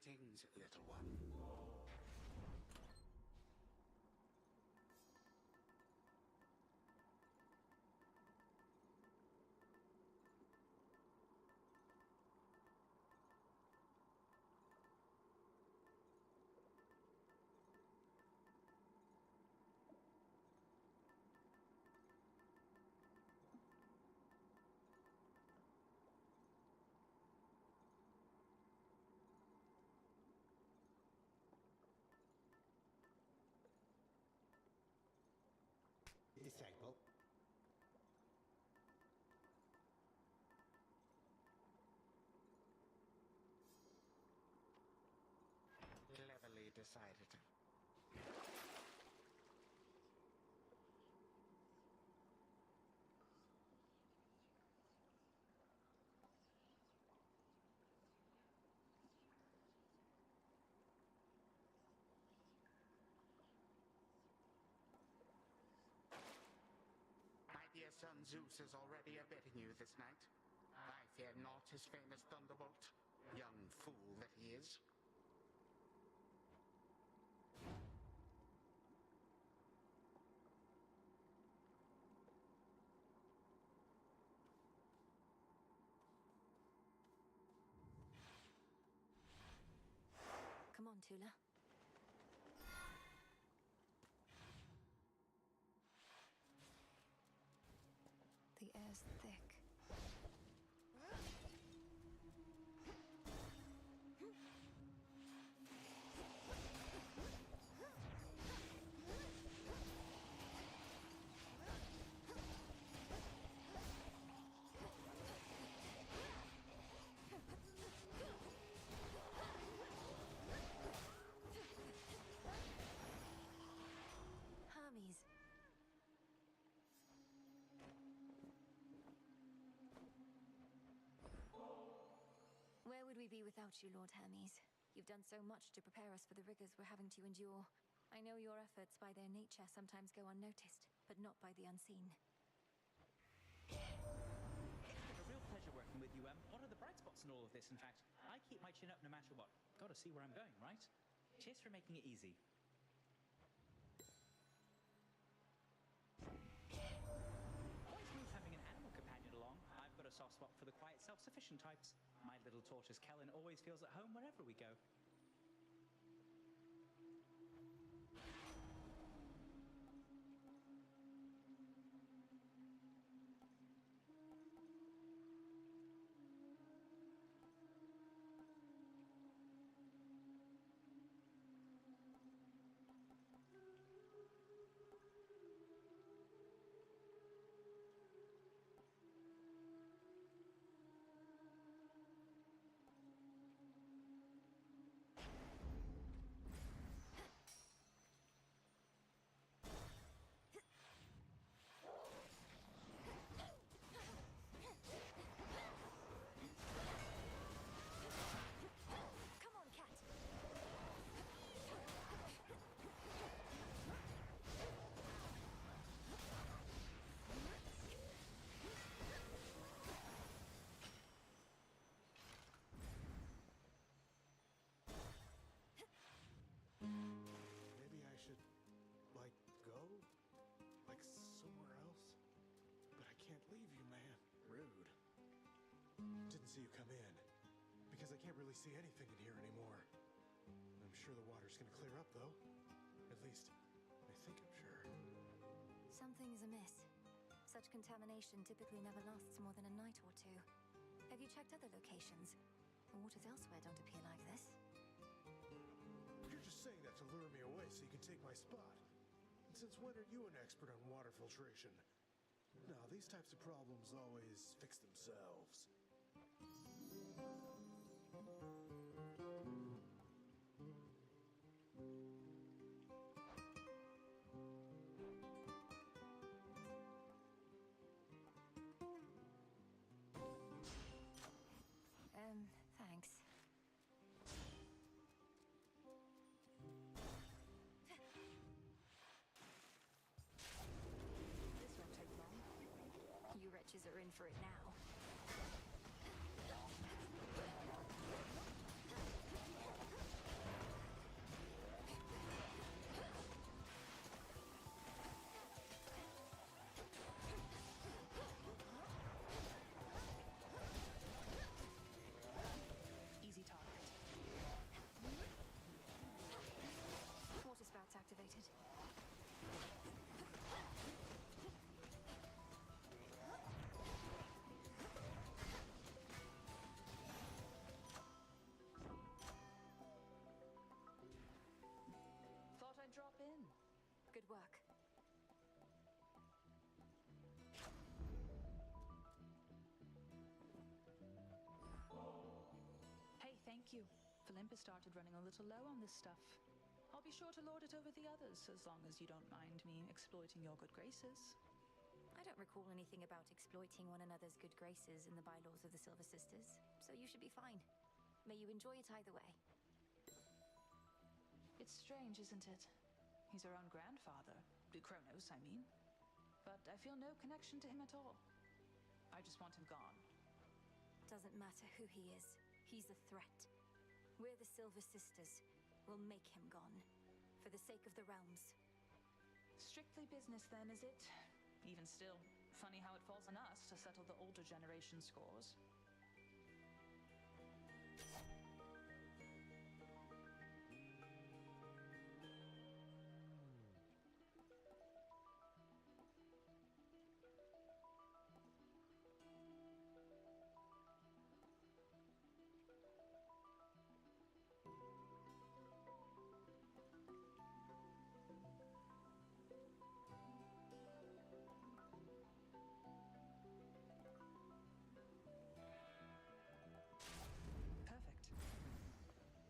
Greetings, little one. Disciple. Cleverly decided. My dear son Zeus is already abetting you this night. I fear not his famous thunderbolt, young fool that he is. Come on, Tula. The air's thick. Hermes. Where would we be without you, Lord Hermes? You've done so much to prepare us for the rigors we're having to endure. I know your efforts, by their nature, sometimes go unnoticed, but not by the unseen. It's been a real pleasure working with you, Em. What are the bright spots in all of this, in fact? I keep my chin up no matter what. Gotta see where I'm going, right? Cheers for making it easy. Always smooth having an animal companion along. I've got a soft spot for the quiet, self-sufficient types. My little tortoise Kellen always feels at home wherever we go. Maybe I should, go? Like somewhere else? But I can't leave you, man. Rude. Didn't see you come in. Because I can't really see anything in here anymore. I'm sure the water's gonna clear up, though. At least, I think I'm sure. Something's amiss. Such contamination typically never lasts more than a night or two. Have you checked other locations? The waters elsewhere don't appear like this. You're just saying that to lure me away so you can take my spot. And since when are you an expert on water filtration? No, these types of problems always fix themselves. Thanks. This won't take long. You wretches are in for it now. Good work. Hey, thank you. Olympus started running a little low on this stuff. I'll be sure to lord it over the others, as long as you don't mind me exploiting your good graces. I don't recall anything about exploiting one another's good graces in the bylaws of the Silver Sisters, so you should be fine. May you enjoy it either way. It's strange, isn't it? He's our own grandfather. Kronos, I mean. But I feel no connection to him at all. I just want him gone. Doesn't matter who he is. He's a threat. We're the Silver Sisters. We'll make him gone. For the sake of the realms. Strictly business then, is it? Even still, funny how it falls on us to settle the older generation scores.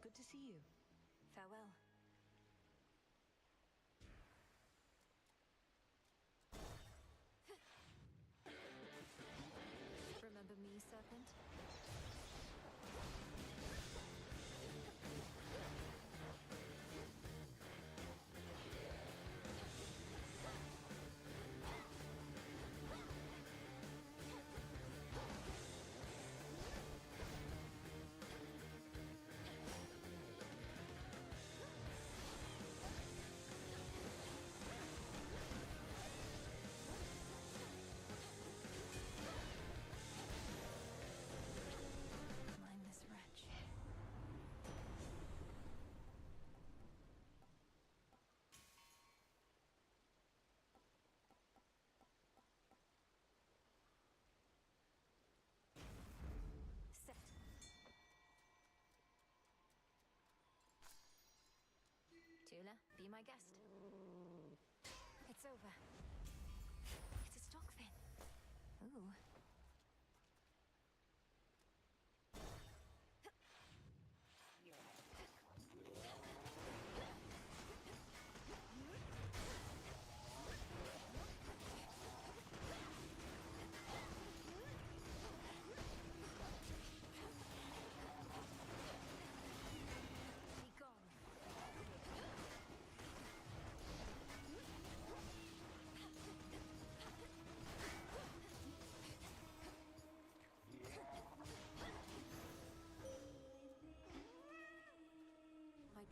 Good to see you. Farewell. Remember me, Serpent? Tula, be my guest. It's over. It's a stockfin. Ooh.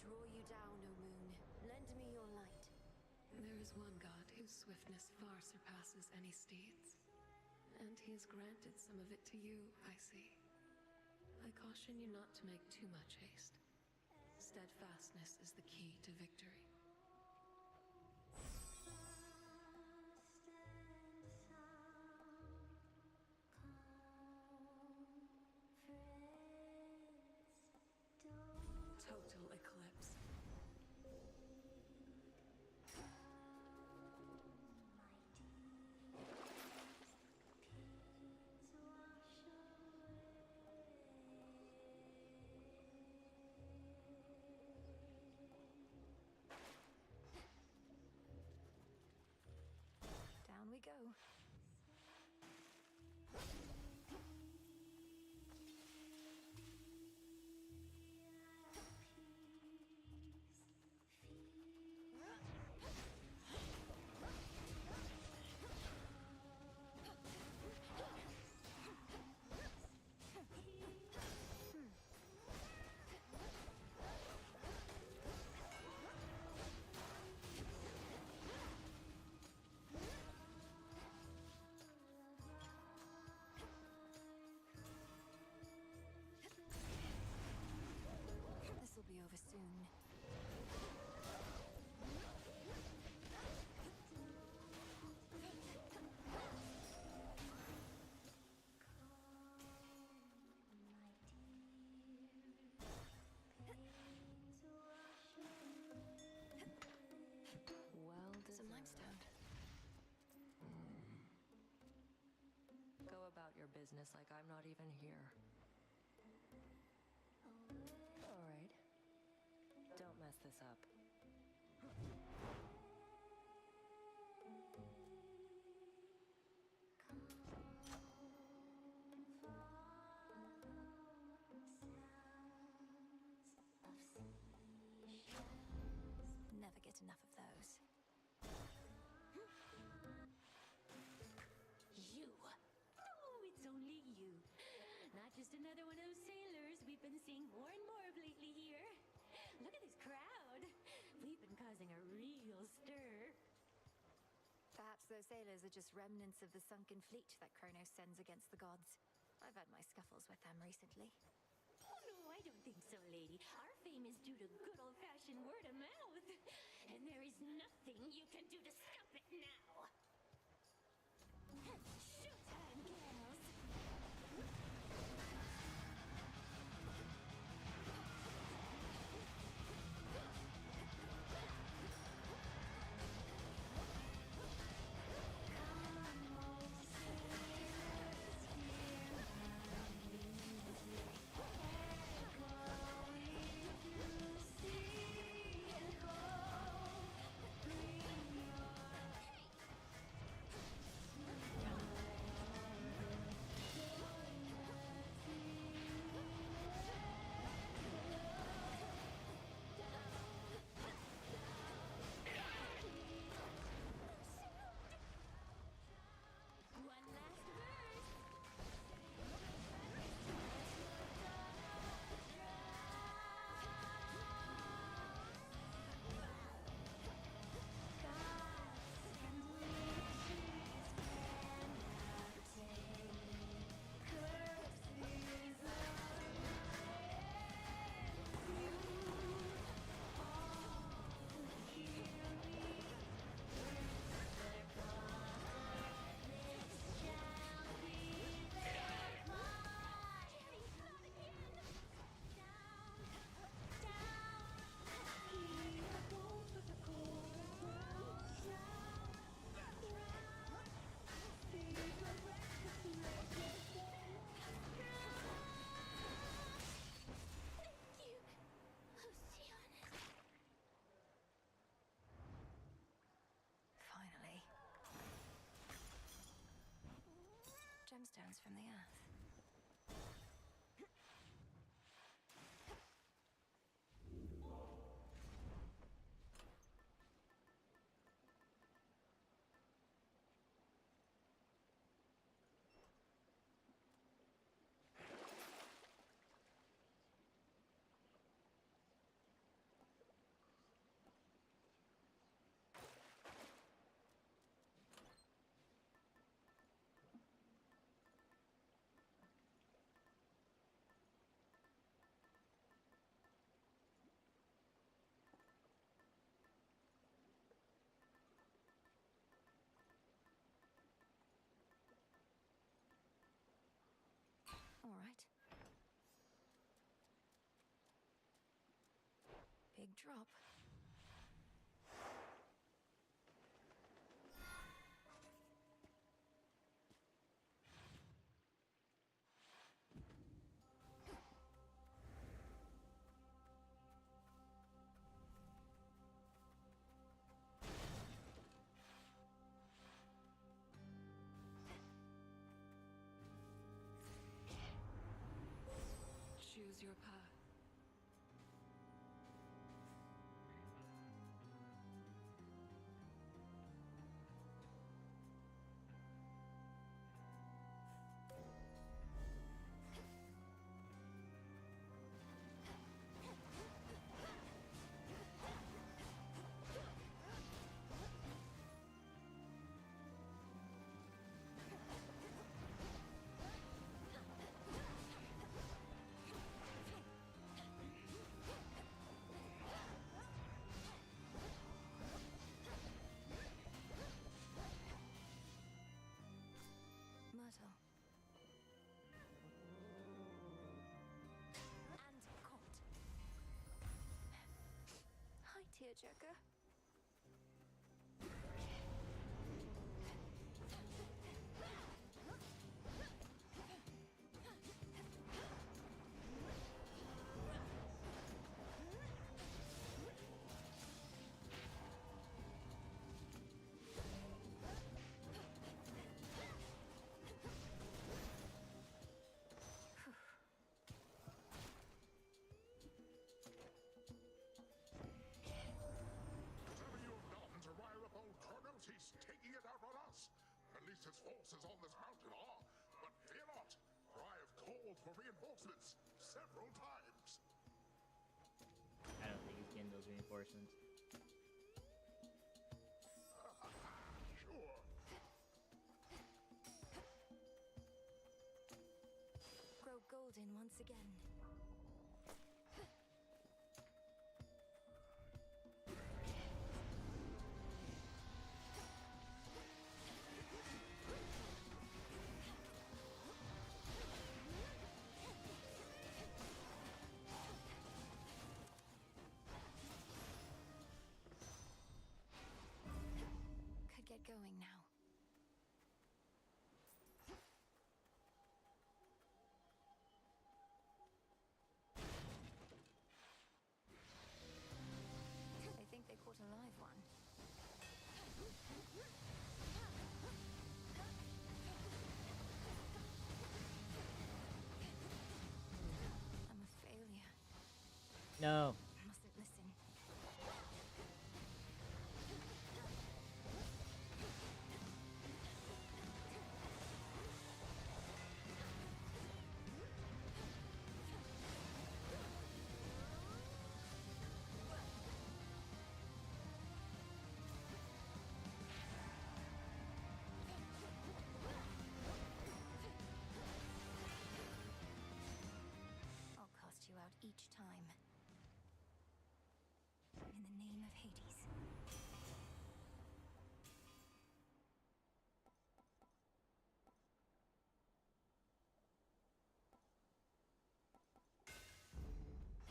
Draw you down, O moon. Lend me your light. There is one god whose swiftness far surpasses any steed's. And he has granted some of it to you, I see. I caution you not to make too much haste. Steadfastness is the key to victory. Total eclipse. Down we go. business like I'm not even here. Alright. Don't mess this up. Never get enough of those. You! Oh, it's only you. Not just another one of those sailors we've been seeing more and more of lately here. Look at this crowd. We've been causing a real stir. Perhaps those sailors are just remnants of the sunken fleet that Kronos sends against the gods. I've had my scuffles with them recently. Oh no, I don't think so, lady. Our fame is due to good old-fashioned word of mouth. And there is nothing you can do to stop it now. Showtime, gals! Finally. Gemstones from the earth. All right. Big drop. Choose your path. Myrtle. And caught. Hi, tearjerker. Hades' forces on this mountain are, but fear not, for I have called for reinforcements several times. I don't think he's getting those reinforcements. Sure. Grow golden once again. Could get going now. They think they caught a live one. I'm a failure. No. Mustn't listen. I'll cast you out each time. In the name of Hades.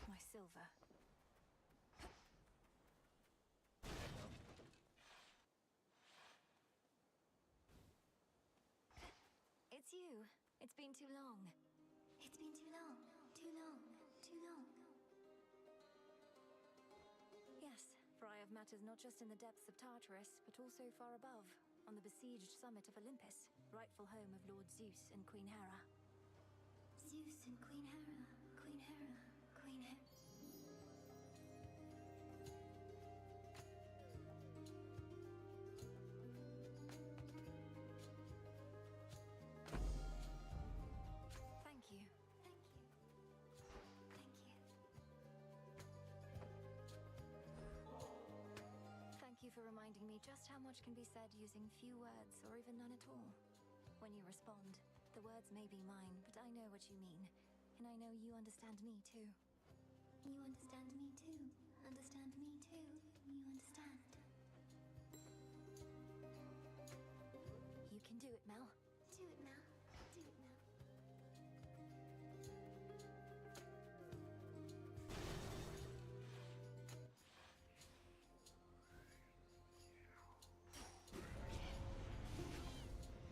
My silver. It's you. It's been too long. It's been too long. Too long. Too long. Yes, for I have matters not just in the depths of Tartarus, but also far above, on the besieged summit of Olympus, rightful home of Lord Zeus and Queen Hera. Zeus and Queen Hera. Queen Hera. Queen Hera. Thank you. Thank you. Thank you. Thank you for reminding me just how much can be said using few words or even none at all. When you respond, the words may be mine, but I know what you mean. And I know you understand me too. You understand me too. Understand me too. You understand. You can do it, Mel. Do it, Mel. Do it, Mel.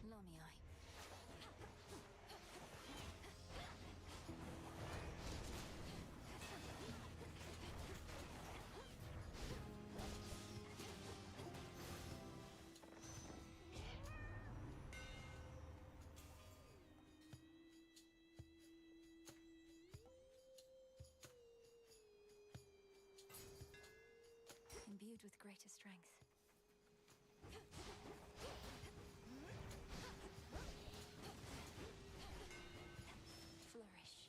Lamii. Imbued with greater strength. Flourish.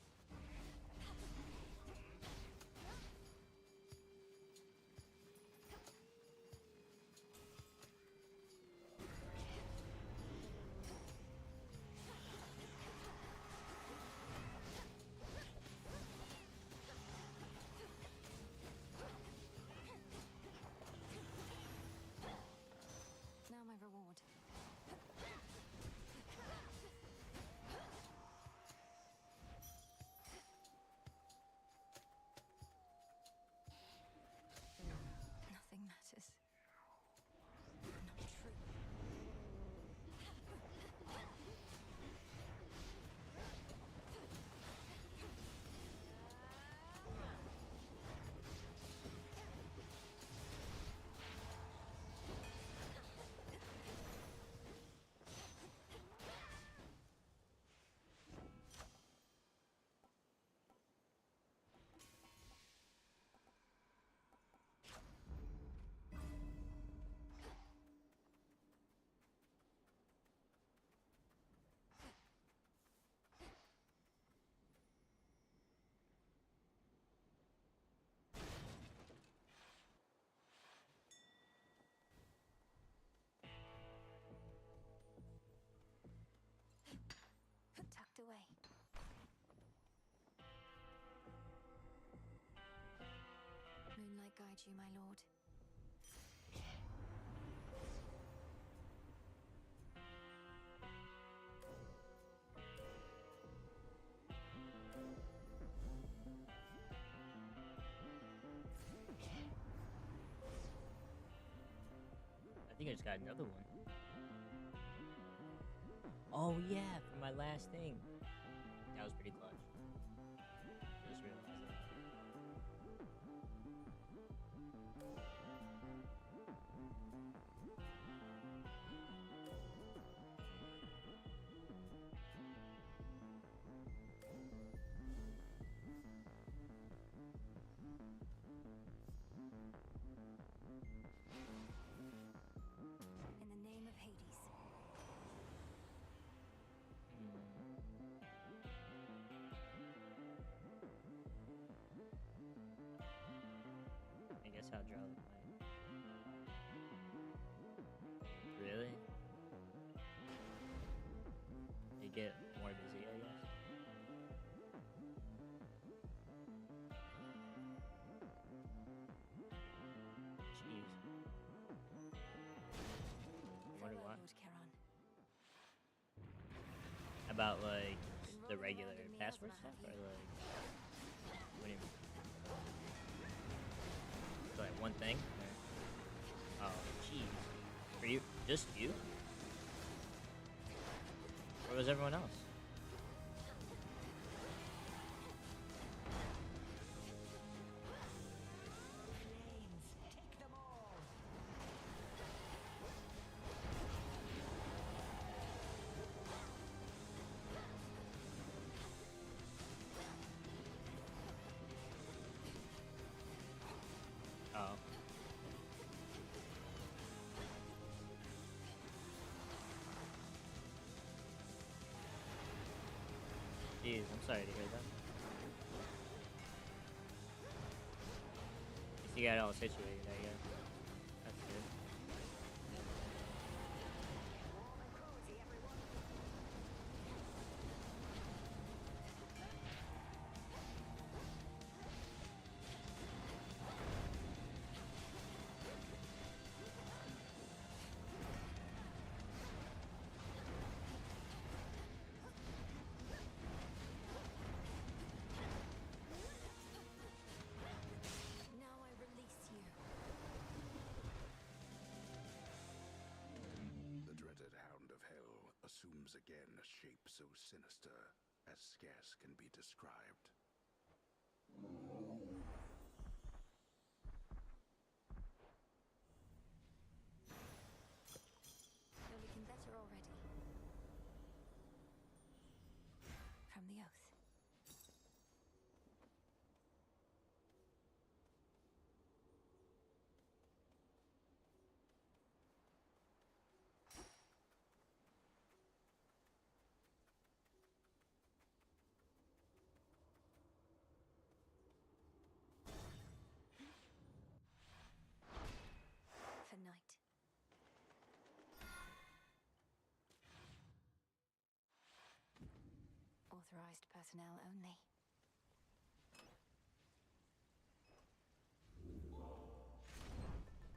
guide you, my lord. I think I just got another one. Oh yeah, for my last thing. That was pretty clutch. Just realized that. In the name of Hades. I guess hydraulic might. Really? You get more busy, I guess. Jeez. I wonder why. Lord Charon. About like the regular password stuff, or like what do you mean? Like one thing? Or, oh, jeez. For you? Just you? Where was everyone else? Oh. Jeez, I'm sorry to hear that. At least you got it all situated, I guess. That's good. Now I release you. The dreaded Hound of Hell assumes again a shape so sinister as scarce can be described. You're looking better already. From the oath. For night. Authorized personnel only.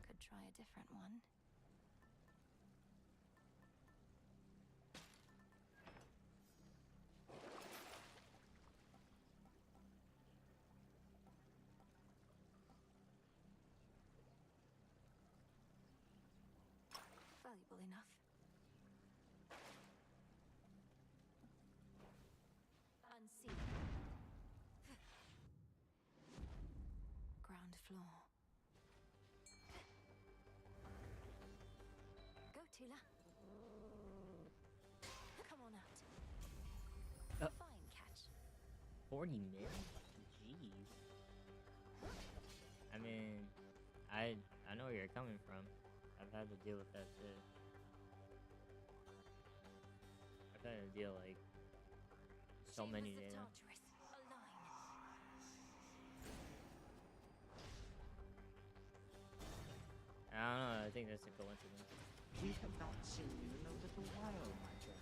Could try a different one. Valuable enough. Unseen. Ground floor. Go, Tila. Come on out. Fine catch. 40 minutes? Jeez. I mean, I know where you're coming from. I've had to deal with that too. I've had to deal like so many days. I don't know, I think that's a coincidence. We have not seen you in a little while, my dear.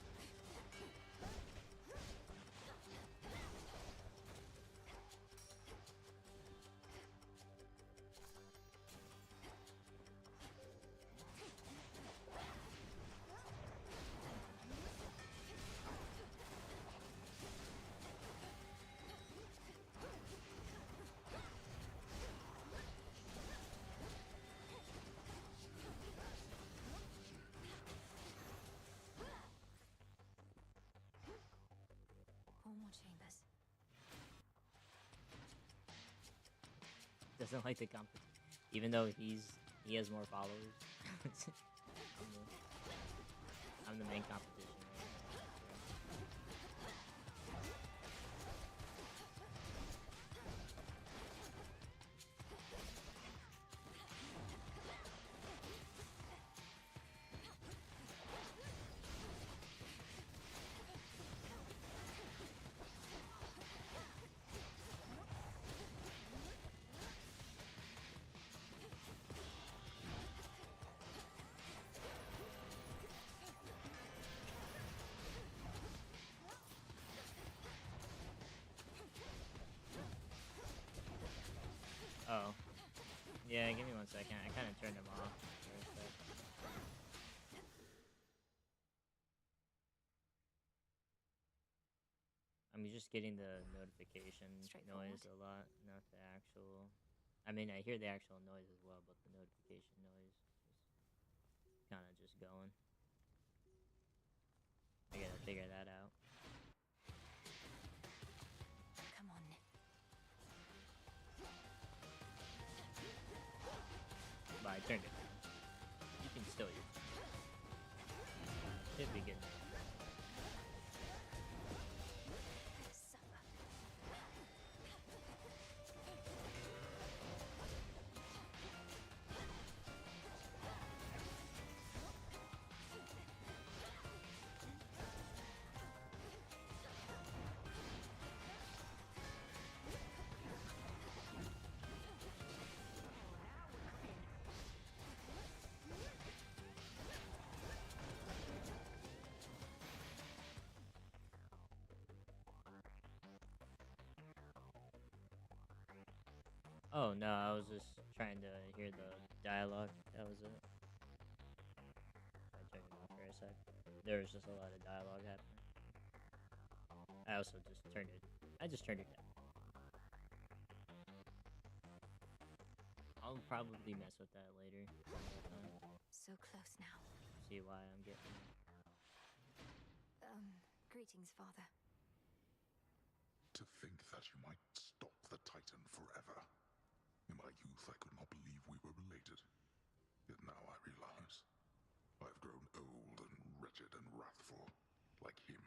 doesn't like the competition, even though he has more followers. I'm the main competition right now. Oh. Yeah, give me 1 second. I kind of turned him off for a sec. I'm just getting the notification noise a lot, not the actual... I mean, I hear the actual noise as well, but the notification noise is kind of just going. I gotta figure that out. Come on. But I turned it. You can still use it. Should be good. Oh no, I was just trying to hear the dialogue. That was it. I turned it off for a sec. There was just a lot of dialogue happening. I also just turned it. I just turned it down. I'll probably mess with that later. So close now. See why I'm getting. Greetings, Father. To think that you might stop the Titan forever. In my youth, I could not believe we were related. Yet now I realize I've grown old and wretched and wrathful, like him.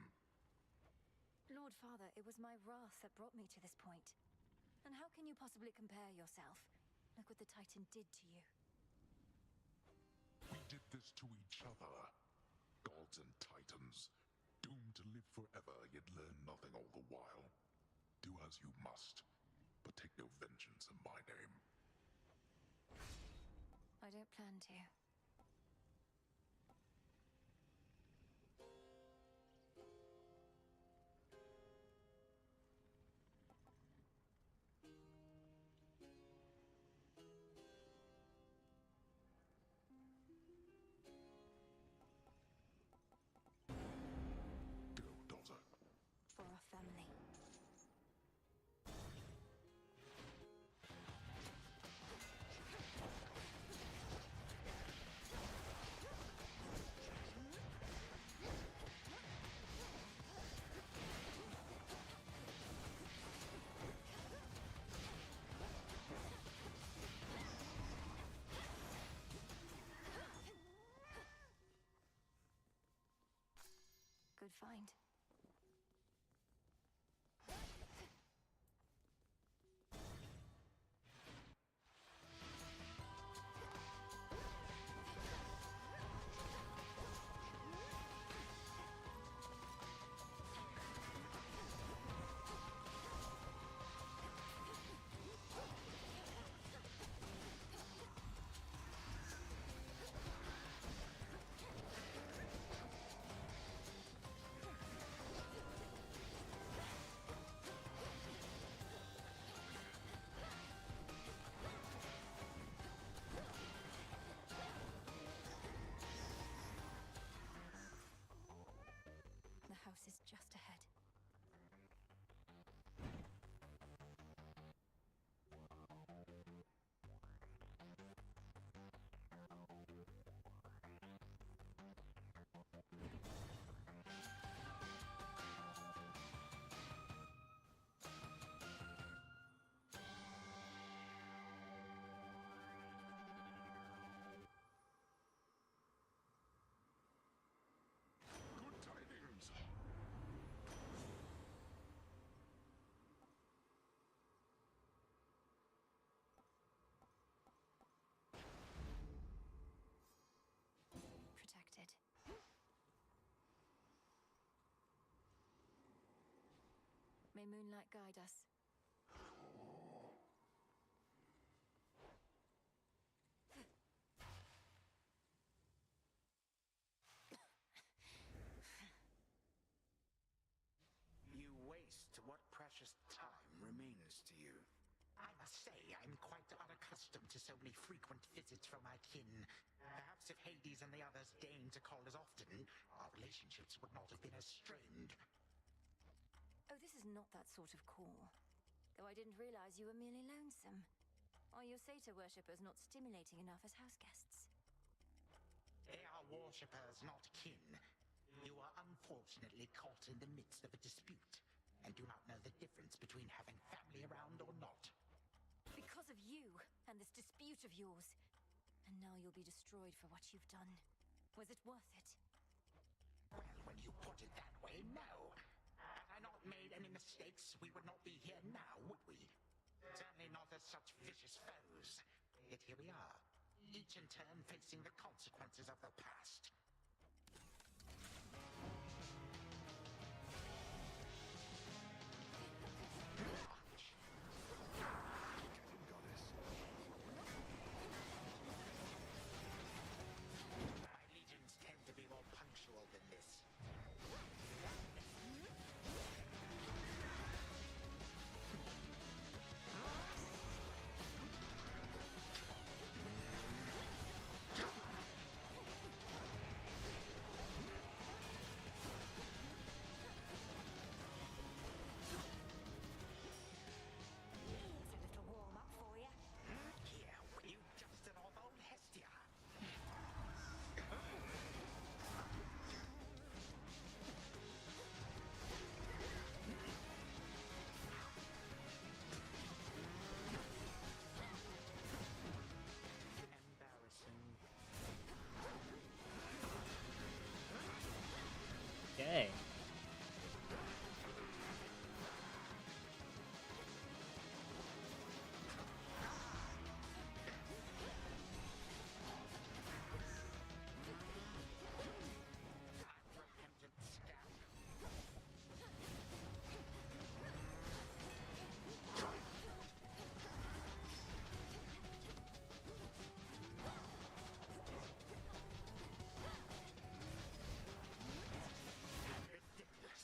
Lord Father, it was my wrath that brought me to this point. And how can you possibly compare yourself? Look what the Titan did to you. We did this to each other. Gods and Titans, doomed to live forever, yet learn nothing all the while. Do as you must, but take no vengeance in my name. I don't plan to. Go, daughter. For our family. Good find. May moonlight guide us. You waste what precious time remains to you. I must say, I'm quite unaccustomed to so many frequent visits from my kin. Perhaps if Hades and the others deigned to call as often, our relationships would not have been as strained. Oh, this is not that sort of call. Though I didn't realize you were merely lonesome. Are your satyr worshippers not stimulating enough as house guests? They are worshippers, not kin. You are unfortunately caught in the midst of a dispute, and do not know the difference between having family around or not. Because of you, and this dispute of yours. And now you'll be destroyed for what you've done. Was it worth it? Well, when you put it that way, no. Had I not made any mistakes, we would not be here now, would we? Certainly not as such vicious foes. Yet here we are, each in turn facing the consequences of the past. My legions tend to be more punctual than this. Here's a little warm-up for you. Here, will you just of old Hestia? Embarrassing. Okay. Unrepentant scamp. Ridiculous.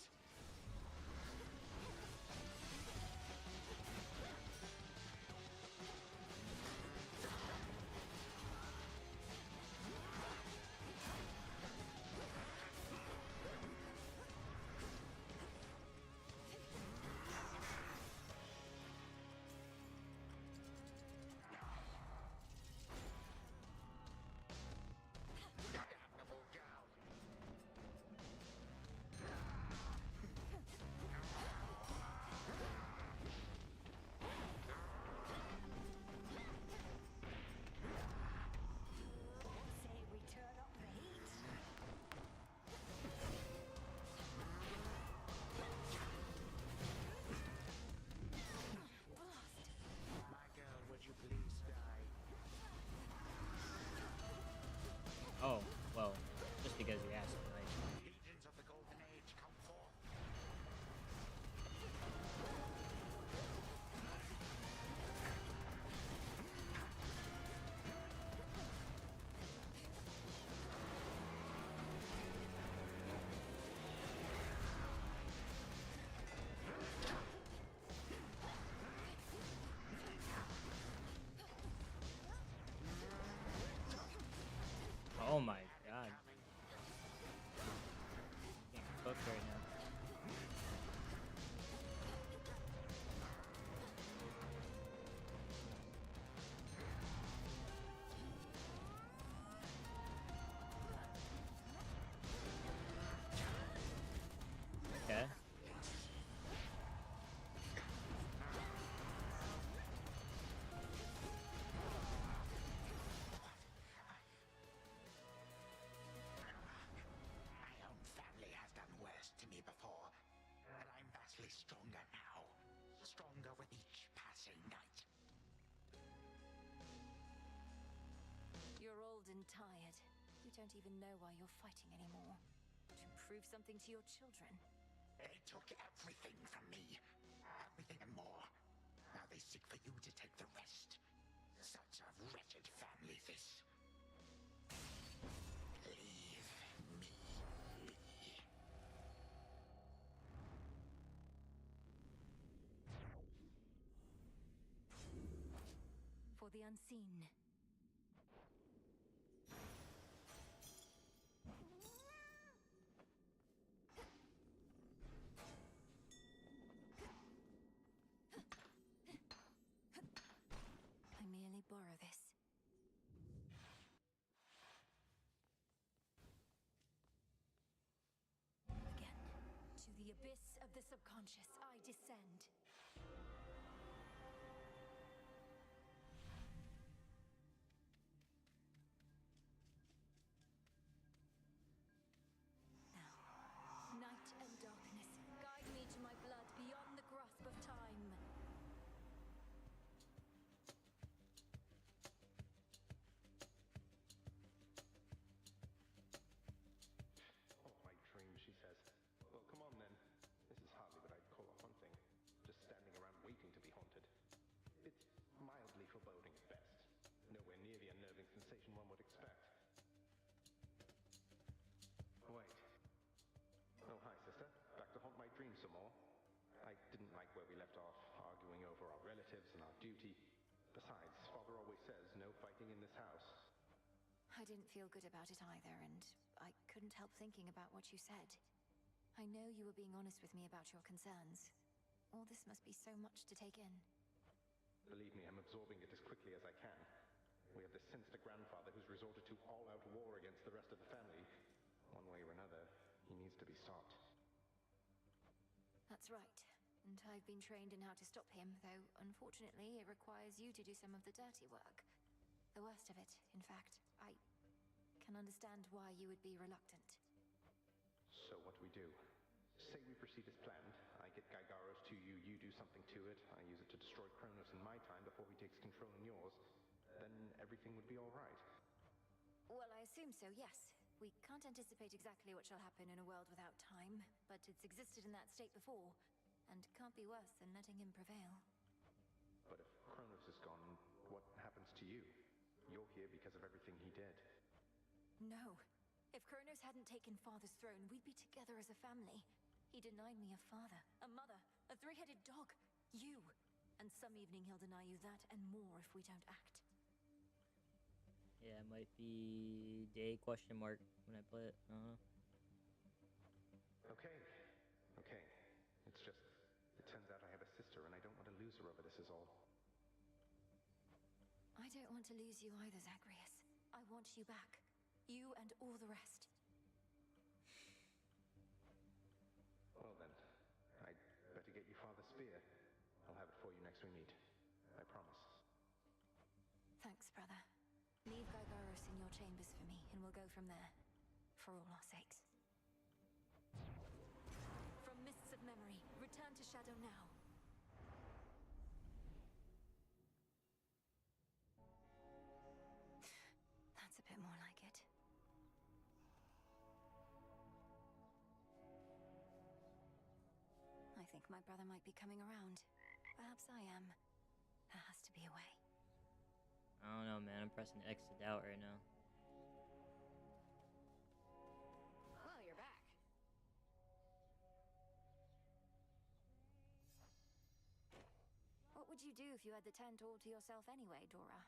Damnable gal. Say we turn up the heat. My girl, would you please die? Oh, well, just because you asked me, right? Legions of the Golden Age, come forth. Oh my god. Getting cooked right now. Okay. My own family has done worse to me before, and I'm vastly stronger now. Stronger with each passing night. You're old and tired. You don't even know why you're fighting anymore. To prove something to your children. They took everything from me. Everything and more. Now they seek for you to take the rest. Such a wretched family, this. Leave me be. For the unseen. I merely borrow this. Again, to the abyss of the subconscious, I descend. Now, night and darkness, guide me to my blood beyond the grasp of time. Oh, my dream, she says. Well, come on then. This is hardly what I'd call a haunting. Just standing around waiting to be haunted. It's mildly foreboding at best. Nowhere near the unnerving sensation one would expect. Wait. Oh, hi, sister. Back to haunt my dreams some more. I didn't like where we left off, arguing over our relatives and our duty. Besides, Father always says no fighting in this house. I didn't feel good about it either, and I couldn't help thinking about what you said. I know you were being honest with me about your concerns. All this must be so much to take in. Believe me, I'm absorbing it as quickly as I can. We have this sinister grandfather who's resorted to all-out war against the rest of the family. One way or another, he needs to be stopped. That's right. And I've been trained in how to stop him, though unfortunately it requires you to do some of the dirty work. The worst of it, in fact. I can understand why you would be reluctant. So what do we do? Say we proceed as planned. I get Gygaros to you, you do something to it. I use it to destroy Kronos in my time before he takes control in yours. Then everything would be all right. Well, I assume so, yes. We can't anticipate exactly what shall happen in a world without time, but it's existed in that state before, and can't be worse than letting him prevail. But if Kronos is gone, what happens to you? You're here because of everything he did. No. If Kronos hadn't taken Father's throne, we'd be together as a family. He denied me a father, a mother, a three-headed dog, you. And some evening he'll deny you that and more if we don't act. Yeah, it might be day question mark when I play it. Okay. It's just, it turns out I have a sister and I don't want to lose her over this is all. I don't want to lose you either, Zagreus. I want you back. You and all the rest. Well then, I'd better get you Father's spear. I'll have it for you next we meet. I promise. Thanks, brother. Leave Gygaros in your chambers for me, and we'll go from there. For all our sakes. From mists of memory, return to Shadow now. That's a bit more like it. I think my brother might be coming around. Perhaps I am. There has to be a way. I don't know, man. I'm pressing X to doubt right now. Well, you're back. What would you do if you had the tent all to yourself anyway, Dora?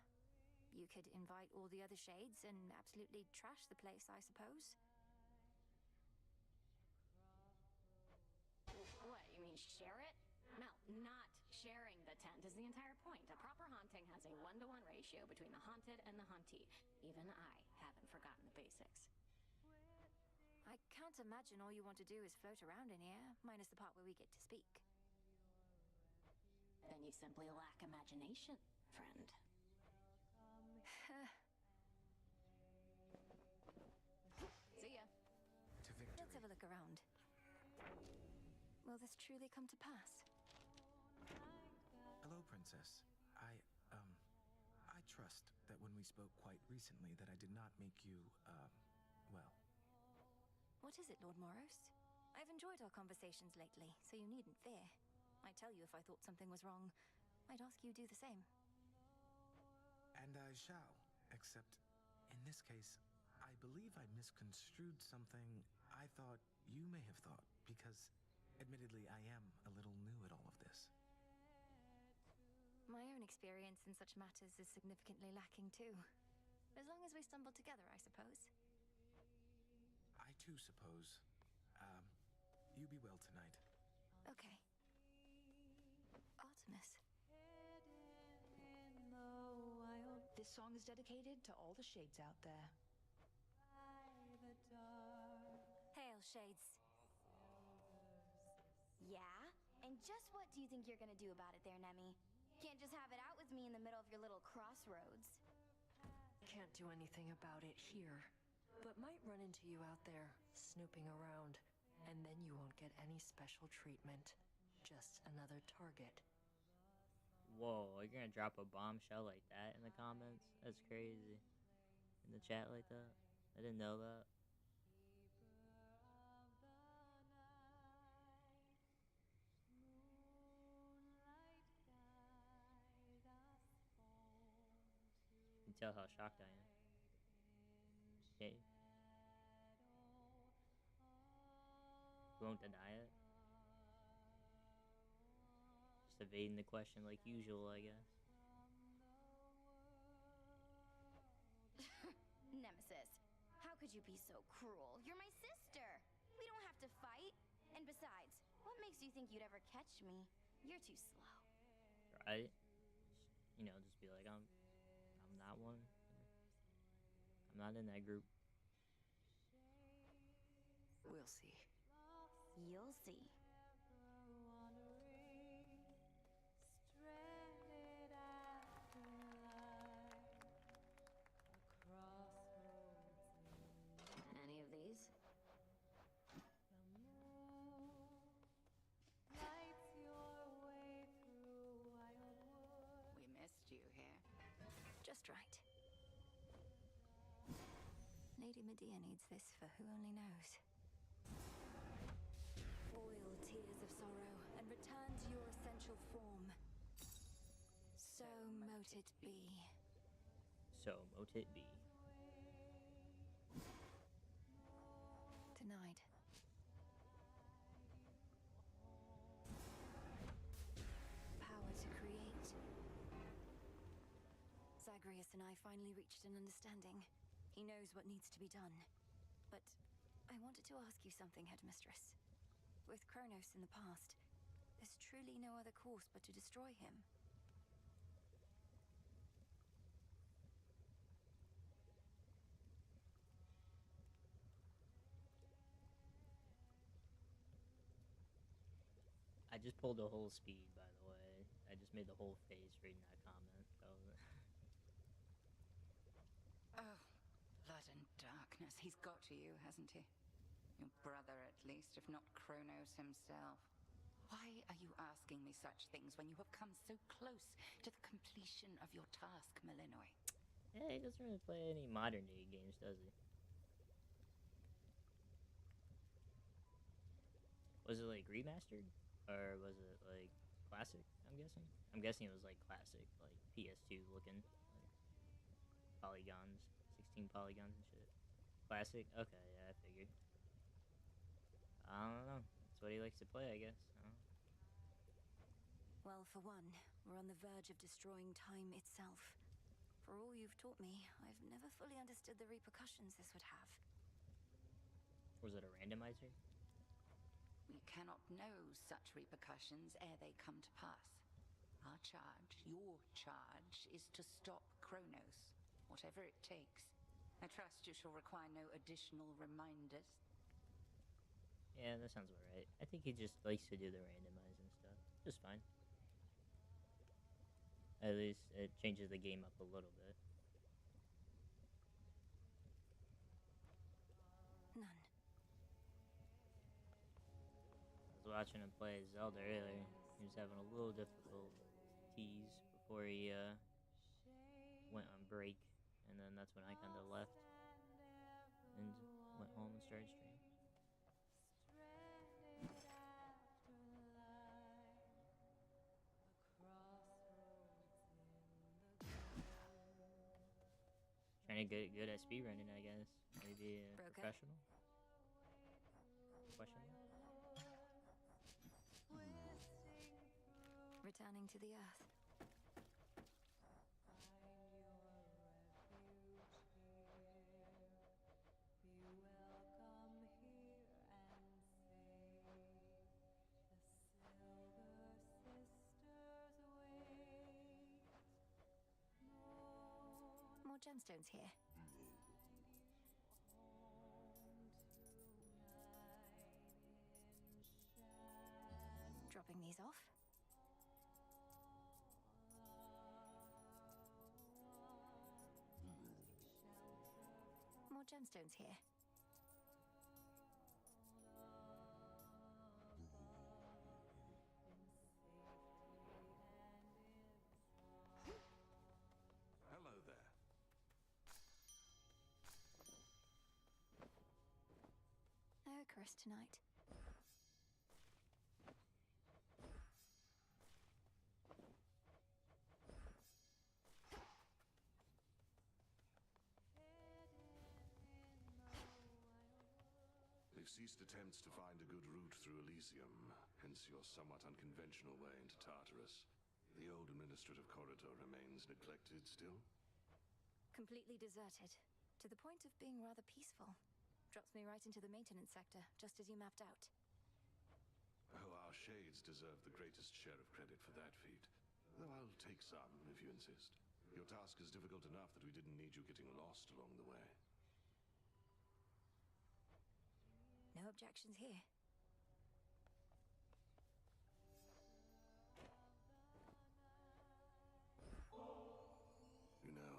You could invite all the other shades and absolutely trash the place, I suppose. What, you mean share it? Mel, not sharing the tent is the entire point. A proper haunting has a 1-to-1 ratio between the haunted and the hauntee. Even I haven't forgotten the basics. I can't imagine all you want to do is float around in here, minus the part where we get to speak. Then you simply lack imagination, friend. See ya. To victory. Let's have a look around. Will this truly come to pass? Hello, Princess. I trust that when we spoke quite recently that I did not make you, well. What is it, Lord Moros? I've enjoyed our conversations lately, so you needn't fear. I'd tell you if I thought something was wrong. I'd ask you do the same. And I shall, except in this case, I believe I misconstrued something I thought you may have thought, because admittedly I am a little new at all of this. My own experience in such matters is significantly lacking too. As long as we stumble together, I suppose. I too suppose. You be well tonight. Okay. Artemis. This song is dedicated to all the shades out there. Hail, Shades. Yeah? And just what do you think you're gonna do about it there, Nemi? Can't just have it out with me in the middle of your little crossroads. Can't do anything about it here, but might run into you out there, snooping around. And then you won't get any special treatment. Just another target. Whoa, you're gonna drop a bombshell like that in the comments? That's crazy. In the chat like that? I didn't know that. You can tell how shocked I am. Okay. You won't deny it? Just evading the question like usual, I guess. Nemesis, how could you be so cruel? You're my sister. We don't have to fight. And besides, what makes you think you'd ever catch me? You're too slow. Right? You know, just be like, I'm not one. I'm not in that group. We'll see. You'll see. Any of these? We missed you here. Just right. Lady Medea needs this for who only knows. Boil tears of sorrow and return to your essential form. So mote it be. So mote it be. Denied. Power to create. Zagreus and I finally reached an understanding. He knows what needs to be done. But I wanted to ask you something, Headmistress. With Kronos in the past, there's truly no other course but to destroy him. I just pulled the whole speed, by the way. I just made the whole face reading that comment. That was it. Oh, blood and darkness. He's got to you, hasn't he? Your brother, at least, if not Kronos himself. Why are you asking me such things when you have come so close to the completion of your task, Malinois? Yeah, he doesn't really play any modern day games, does he? Was it like remastered? Or was it like classic, I'm guessing? I'm guessing it was like classic, like PS2 looking, like polygons, 16 polygons and shit. Classic? Okay, yeah, I figured. I don't know. That's what he likes to play, I guess. I don't know. Well, for one, we're on the verge of destroying time itself. For all you've taught me, I've never fully understood the repercussions this would have. Was it a randomizer? We cannot know such repercussions ere they come to pass. Our charge, your charge, is to stop Kronos, whatever it takes. I trust you shall require no additional reminders. Yeah, that sounds about right. I think he just likes to do the randomizing stuff. Just fine. At least it changes the game up a little bit. None. I was watching him play Zelda earlier. He was having a little difficulties before he went on break, and then that's when I kind of left and went home and started streaming. trying to get good at speedrunning, I guess. Maybe a Broker? professional? Question mark? Returning to the earth. More gemstones here. Dropping these off. More gemstones here. Hello there. Icarus tonight. They've ceased attempts to find a good route through Elysium, hence your somewhat unconventional way into Tartarus. The old administrative corridor remains neglected still? Completely deserted, to the point of being rather peaceful. Drops me right into the maintenance sector, just as you mapped out. Oh, our shades deserve the greatest share of credit for that feat. Though I'll take some, if you insist. Your task is difficult enough that we didn't need you getting lost along the way. No objections here. You know,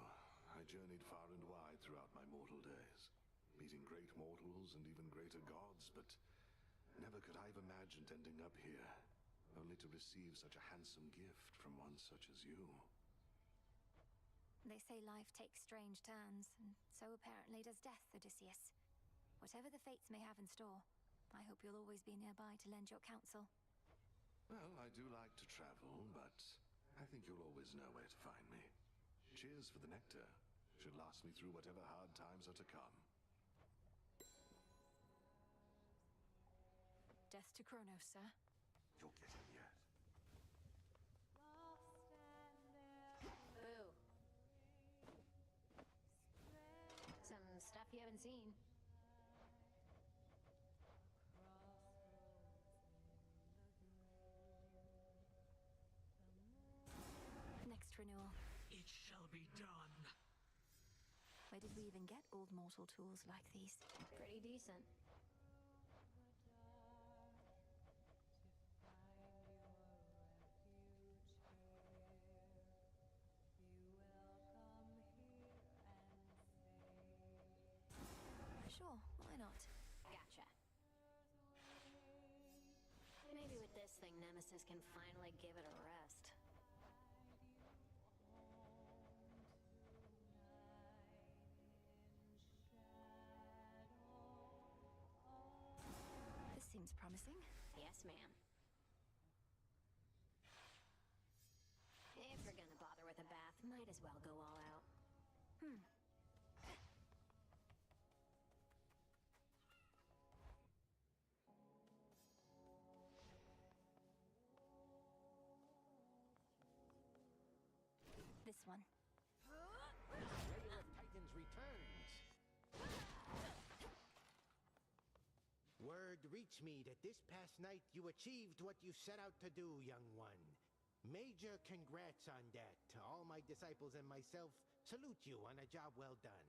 I journeyed far and wide throughout my mortal days, meeting great mortals and even greater gods, but never could I have imagined ending up here, only to receive such a handsome gift from one such as you. They say life takes strange turns, and so apparently does death, Odysseus. Whatever the fates may have in store, I hope you'll always be nearby to lend your counsel. Well, I do like to travel, but I think you'll always know where to find me. Cheers for the nectar. Should last me through whatever hard times are to come. Death to Kronos, sir. You'll get him yet. Boo. Some stuff you haven't seen. Next renewal. It shall be done. Where did we even get old mortal tools like these? Pretty decent. Sure, why not? Gotcha. Maybe with this thing, Nemesis can finally give it a rest. This seems promising. Yes, ma'am. If you're gonna bother with a bath, might as well go all out. This one. Slayer of Titans returns. Word reached me that this past night you achieved what you set out to do, young one. Major congrats on that. All my disciples and myself salute you on a job well done.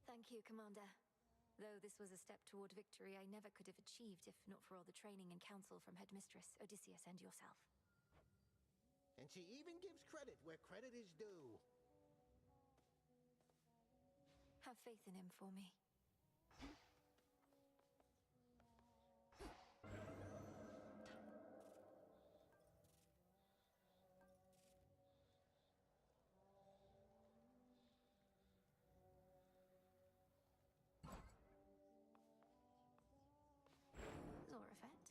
Thank you, Commander. Though this was a step toward victory I never could have achieved if not for all the training and counsel from Headmistress, Odysseus, and yourself. And she even gives credit where credit is due. Have faith in him for me. Zorafet.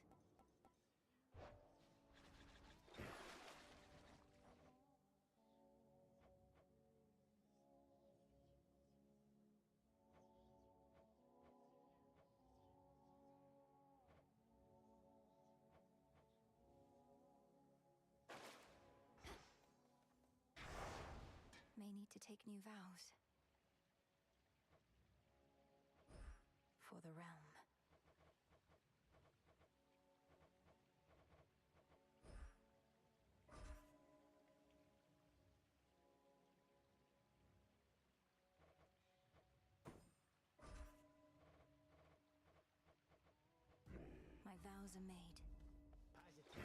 need to take new vows. For the realm. My vows are made. Positive.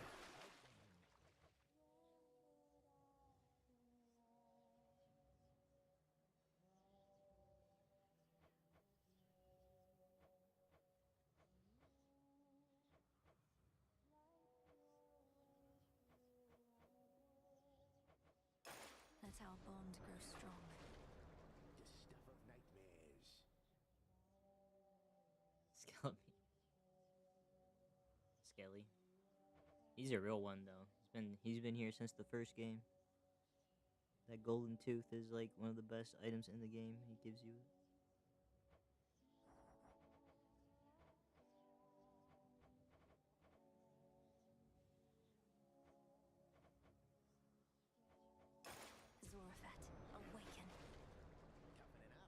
Let our bond grow strong. The stuff of nightmares. Skelly. Skelly. He's a real one though. He's been here since the first game. That golden tooth is like one of the best items in the game. He gives you. Zorafet, awaken. Toughening up.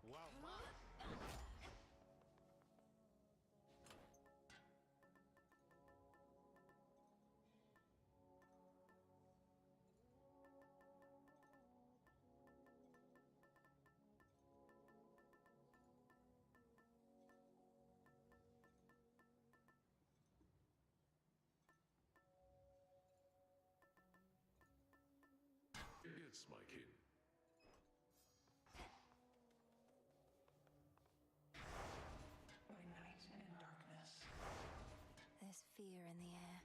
Wow, wow. Yes, my kin. By night and in darkness. There's fear in the air.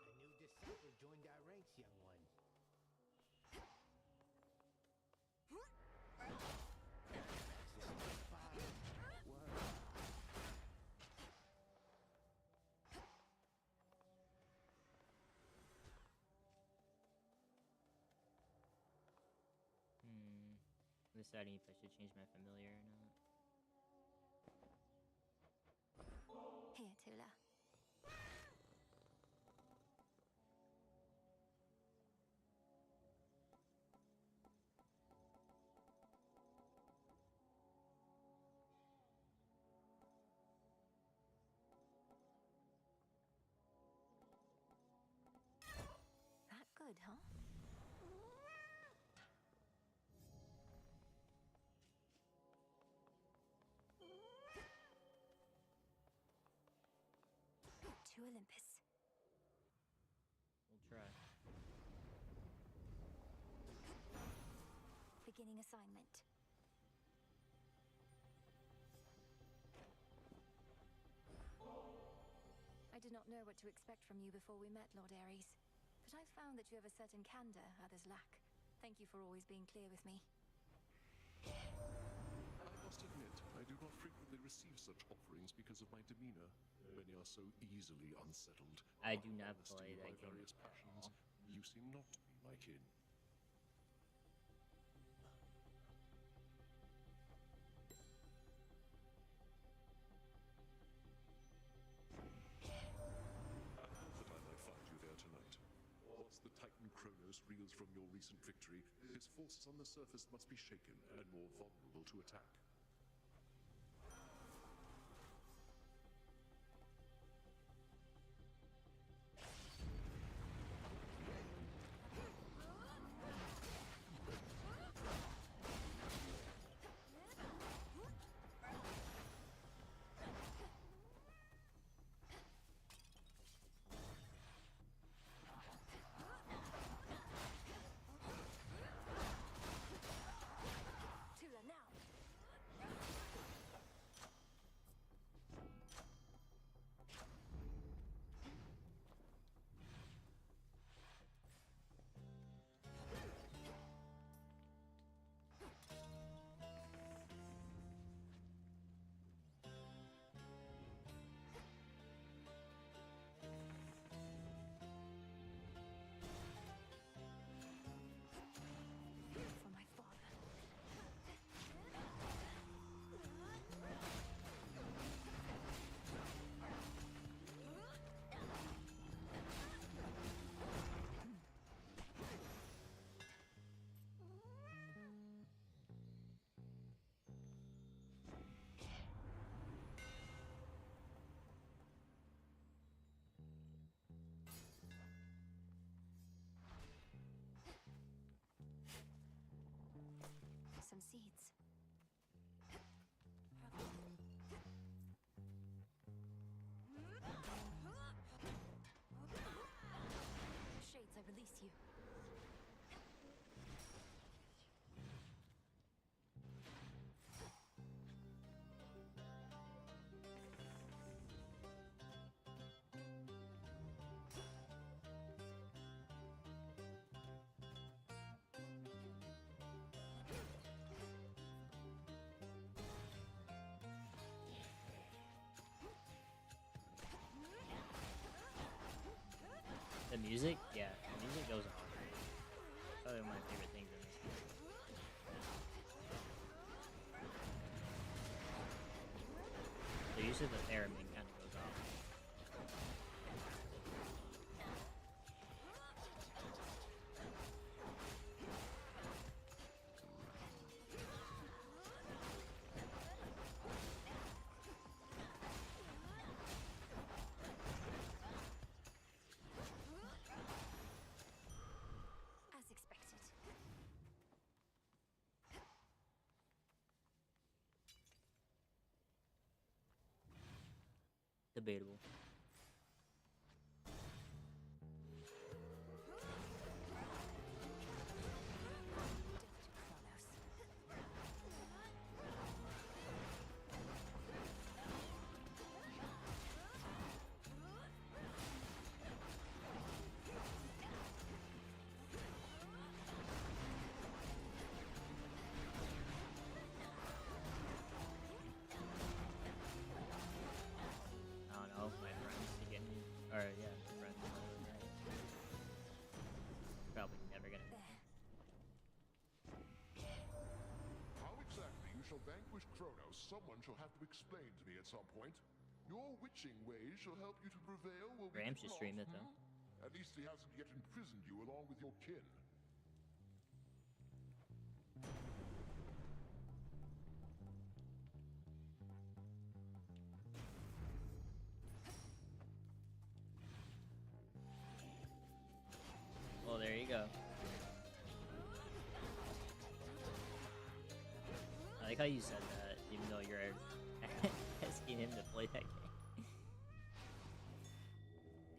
A new disciple joined our ranks, young one. Deciding if I should change my familiar or not. Here, Tula. That good, huh? To Olympus. We'll try. Beginning assignment. I did not know what to expect from you before we met, Lord Ares. But I've found that you have a certain candor others lack. Thank you for always being clear with me. I must admit, I do not frequently receive such offerings because of my demeanor. Many are so easily unsettled. I do not Honesty play in that my game various at passions. all. You seem not to be my kin. I thought that I might find you there tonight. Whilst the Titan Kronos reels from your recent victory, his forces on the surface must be shaken and more vulnerable to attack. Tula, now! seeds. Shades, I release you. The music? Yeah, the music goes off. Probably one of my favorite things in this game. The use of the theremin kind of goes off. As expected. Debatable. I don't know, my friends to get me, or yeah, my friends are right. Probably never gonna happen. How exactly you shall vanquish Kronos, someone shall have to explain to me at some point. Your witching ways shall help you to prevail where we Ram do should not, stream it though. At least he hasn't yet imprisoned you along with your kin. Well, there you go. I like how you said that, even though you're asking him to play that game.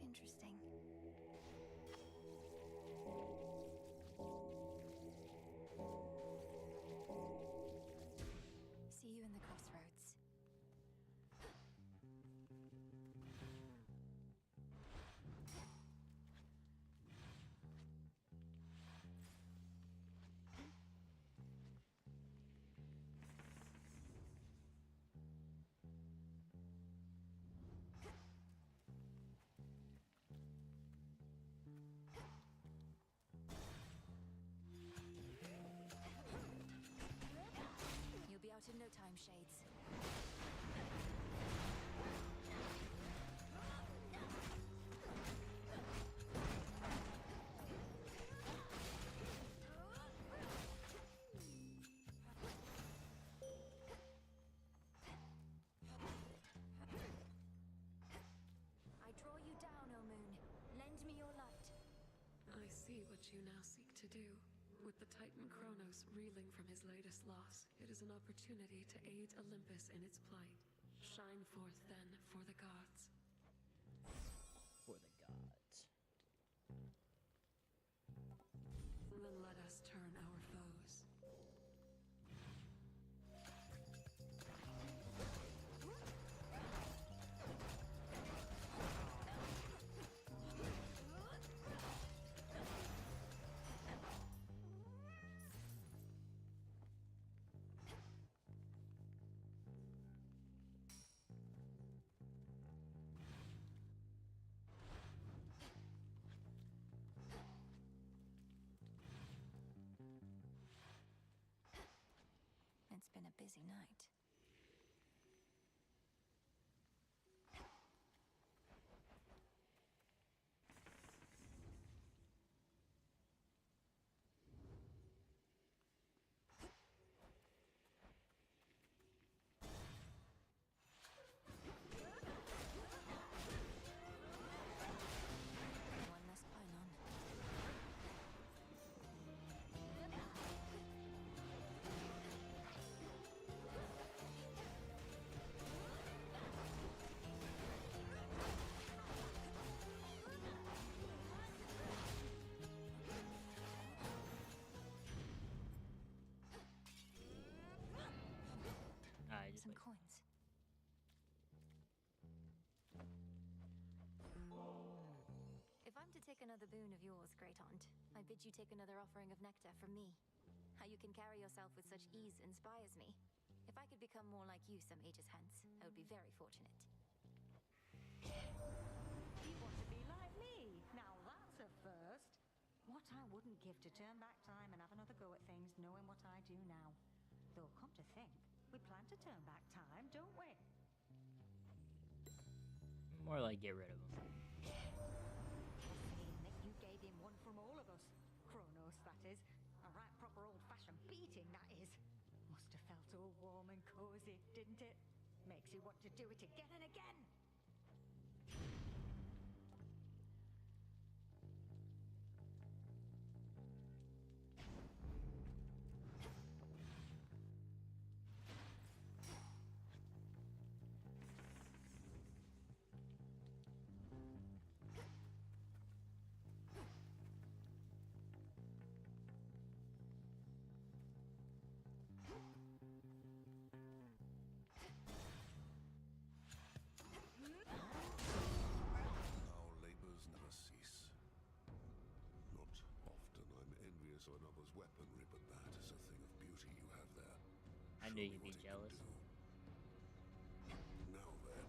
Interesting. See you in the crossroads. You'll be out in no time, Shades. I draw you down, O moon. Lend me your light. I see what you now seek to do. With the Titan Kronos reeling from his latest loss, it is an opportunity to aid Olympus in its plight. Shine forth then for the gods. For the gods. Then let us turn our foes. It's been a busy night. One less pylon. golden coins. If I'm to take another boon of yours, Great Aunt, I bid you take another offering of nectar from me. How you can carry yourself with such ease inspires me. If I could become more like you some ages hence, I would be very fortunate. You want to be like me? Now that's a first. What I wouldn't give to turn back time and have another go at things knowing what I do now. Though, come to think, we plan to turn back time, don't we? More like get rid of him. Saying that you gave him one from all of us. Kronos, that is. A right proper old-fashioned beating, that is. Must have felt all warm and cozy, didn't it? Makes you want to do it again and again. Our labors never cease. Not often I'm envious of another's weaponry, but that is a thing of beauty you have there. I knew you'd be jealous. Now then.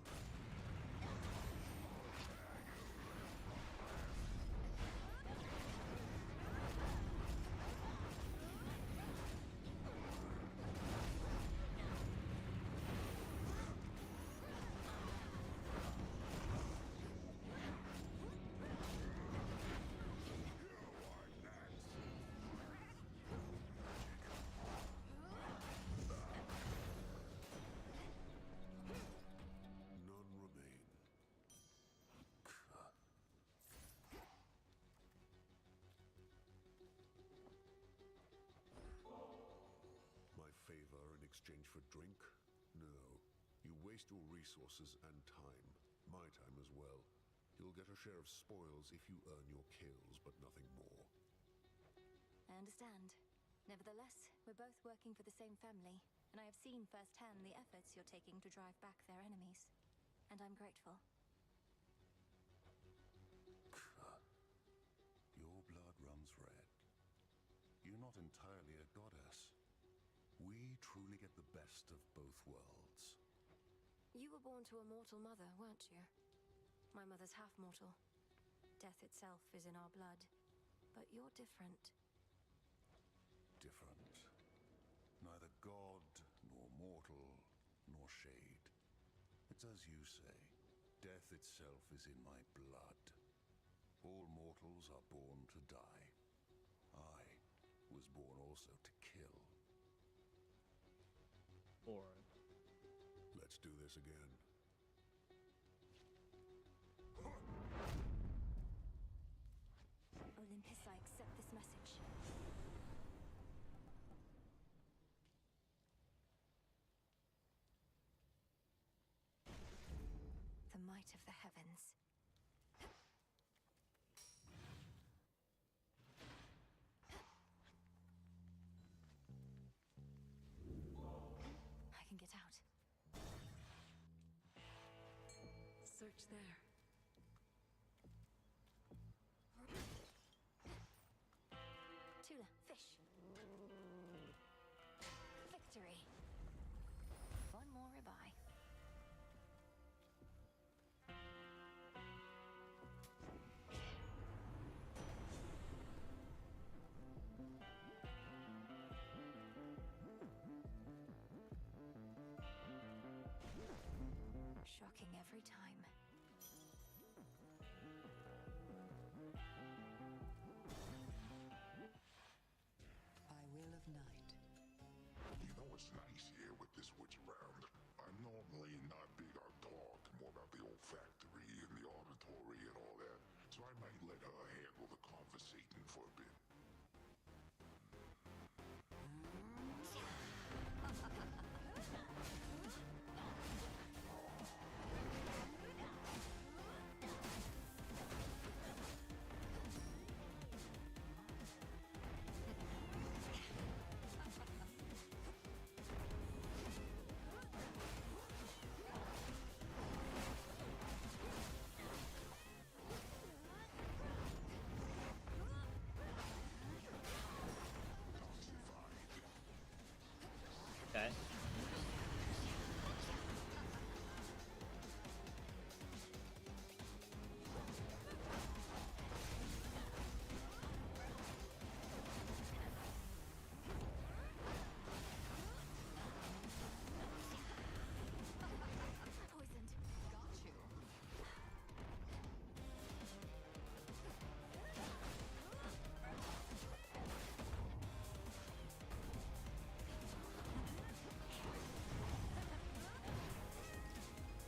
None remain. My favor in exchange for drink? No. You waste your resources and time. My time as well. You'll get a share of spoils if you earn your kills, but nothing more. I understand. Nevertheless, we're both working for the same family, and I have seen firsthand the efforts you're taking to drive back their enemies. And I'm grateful. Your blood runs red. You're not entirely a goddess. We truly get the best of both worlds. You were born to a mortal mother, weren't you? My mother's half-mortal. Death itself is in our blood. But you're different. Different. Neither god, nor mortal, nor shade. It's as you say. Death itself is in my blood. All mortals are born to die. I was born also to kill. Or let's do this again. Olympus, I accept this message. The might of the heavens. I can get out. Search there. Tula, fish. Victory. One more ribeye. Shocking every time. By will of night. You know it's nice here with this witch around. I'm normally not big on talk, more about the olfactory and the auditory and all that. So I might let her handle the conversating for a bit.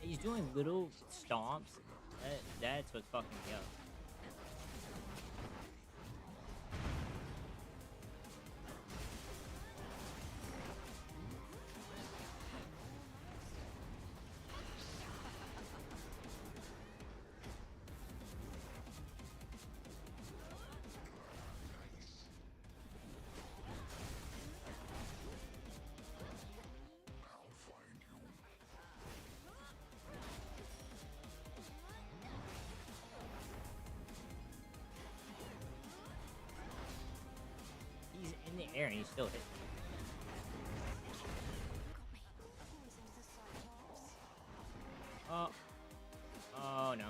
He's doing little stomps. That's what's fucking me up. He's in the air and he's still hitting. Oh. Oh no.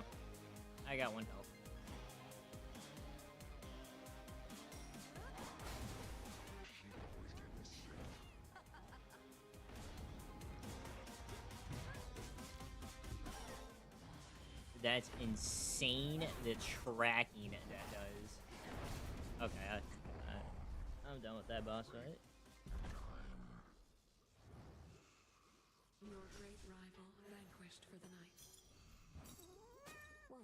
I got one health. That's insane, the tracking that does. Okay, I'm done with that boss fight. Your great rival vanquished for the night. Whoa.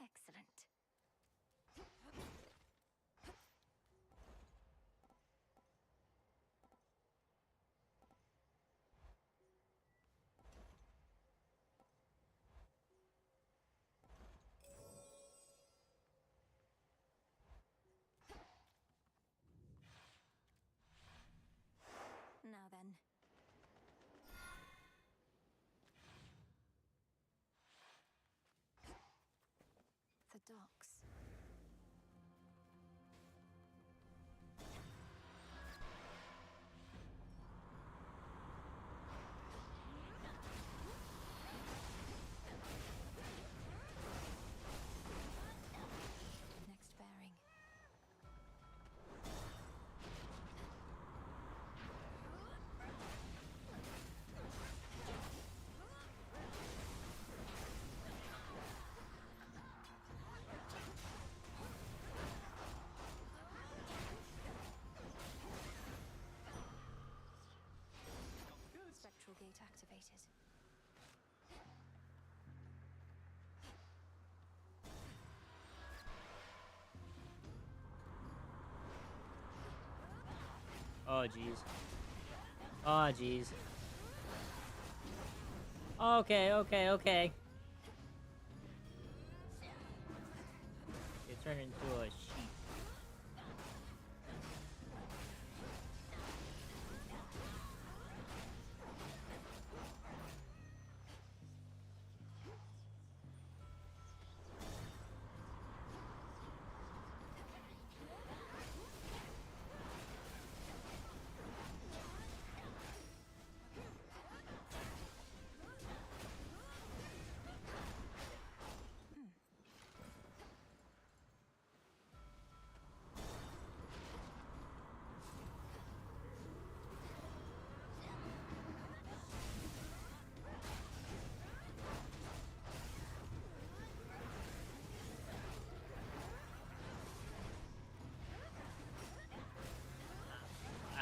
Excellent. Now then. The docks. Next bearing. Spectral gate activated. Oh jeez. Oh jeez. Okay. It turned into a sheep.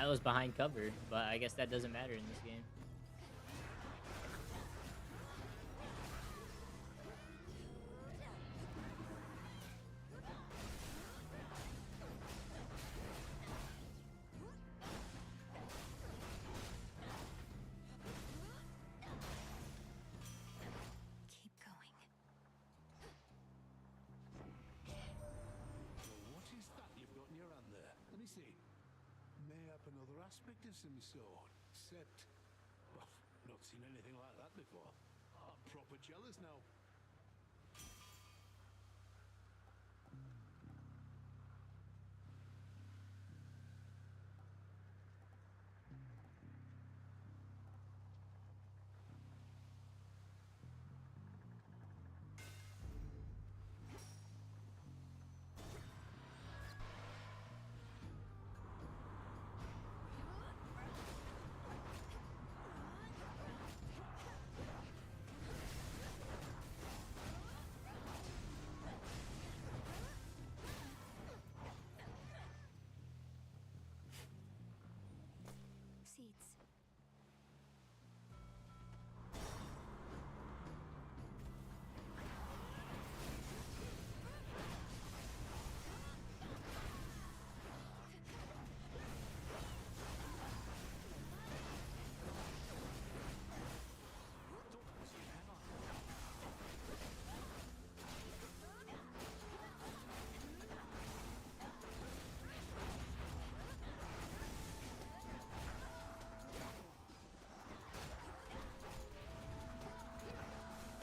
I was behind cover, but I guess that doesn't matter in this game. Keep going. What is that you've got in your hand there? Let me see. Mayhap another aspect of some sort. Except, well, not seen anything like that before. I'm proper jealous now.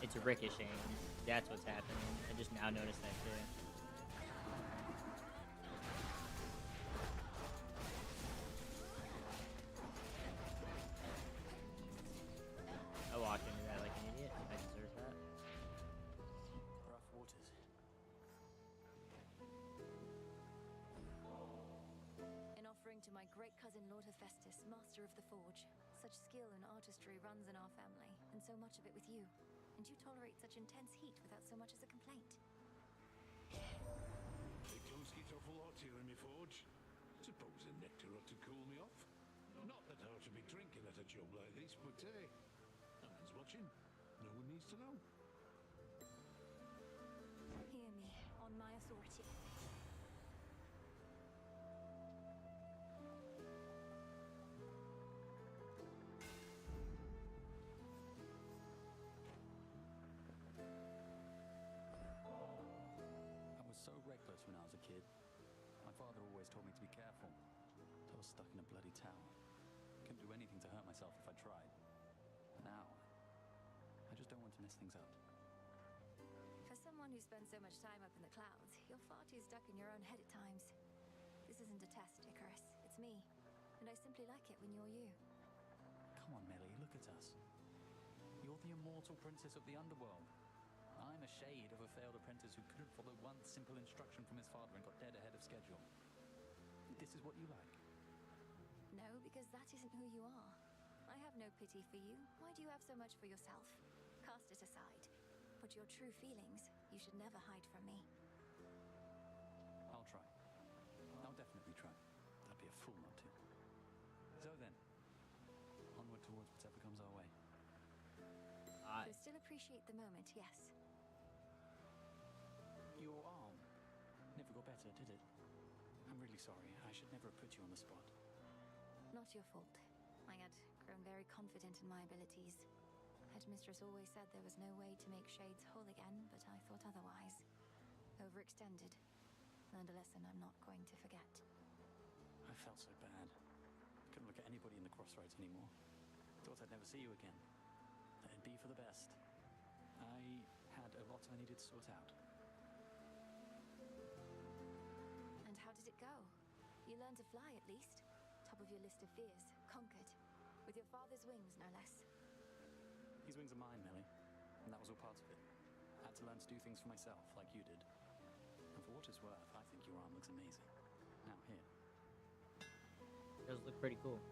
it's ricocheting. That's what's happening. I just now noticed that too. I walked into that like an idiot. I deserve that. Rough waters. In offering to my great cousin Lord Hephaestus, master of the forge, such skill and artistry runs in our family, and so much of it with you. And you tolerate such intense heat without so much as a complaint. The Klunskis awful hot here in my forge. Suppose a nectar ought to cool me off. Not that I ought to be drinking at a job like this, but hey, no one's watching. No one needs to know. Hear me, on my authority. I was so reckless when I was a kid. My father always told me to be careful. I was stuck in a bloody tower. Couldn't do anything to hurt myself if I tried. Now, I just don't want to mess things up. For someone who spends so much time up in the clouds, you're far too stuck in your own head at times. This isn't a test, Icarus. It's me. And I simply like it when you're you. Come on, Melly, look at us. You're the immortal princess of the underworld. I'm a shade of a failed apprentice who couldn't follow one simple instruction from his father and got dead ahead of schedule. This is what you like. No, because that isn't who you are. I have no pity for you. Why do you have so much for yourself? Cast it aside. But your true feelings, you should never hide from me. I'll try. I'll definitely try. I'd be a fool not to. So then, onward towards whatever comes our way. I still appreciate the moment, yes. Your arm never got better, did it? I'm really sorry. I should never have put you on the spot. Not your fault. I had grown very confident in my abilities. Headmistress always said there was no way to make shades whole again, but I thought otherwise. Overextended. Learned a lesson I'm not going to forget. I felt so bad. Couldn't look at anybody in the crossroads anymore. Thought I'd never see you again. That it'd be for the best. I had a lot I needed to sort out. And how did it go? You learned to fly, at least. Top of your list of fears. Conquered. With your father's wings, no less. These wings are mine, Millie. And that was all part of it. I had to learn to do things for myself, like you did. And for what it's worth, I think your arm looks amazing. Now, here. It does look pretty cool.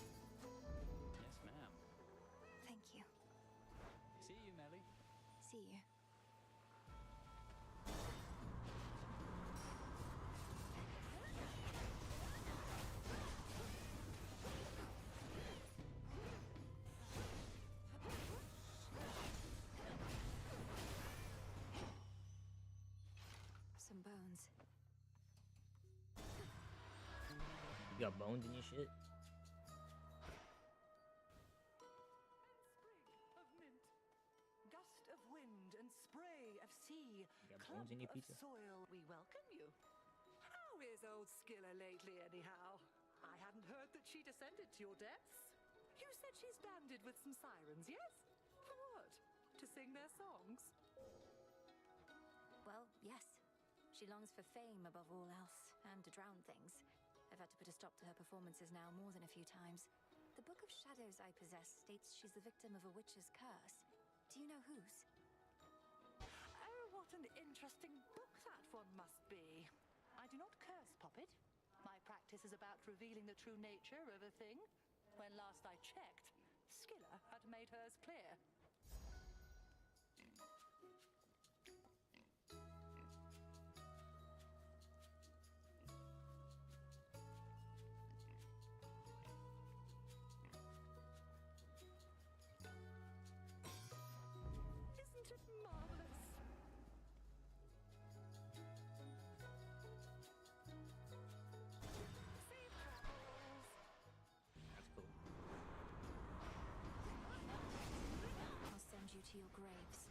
Yes, ma'am. Thank you. See you, Melly. See you. Some bones. You got bones in your shit? Of mint, gust of wind and spray of sea, You got clump bones in your of pizza? soil. We welcome you. How is old Skilla lately, anyhow? I hadn't heard that she descended to your depths. You said she's banded with some sirens, yes? For what? To sing their songs? Well, yes. She longs for fame above all else, and to drown things. I've had to put a stop to her performances now more than a few times. The Book of Shadows I possess states she's the victim of a witch's curse. Do you know whose? Oh, what an interesting book that one must be. I do not curse, Poppet. My practice is about revealing the true nature of a thing. When last I checked, Skilla had made hers clear. Isn't it marvelous? Safe travels. That's cool. I'll send you to your graves.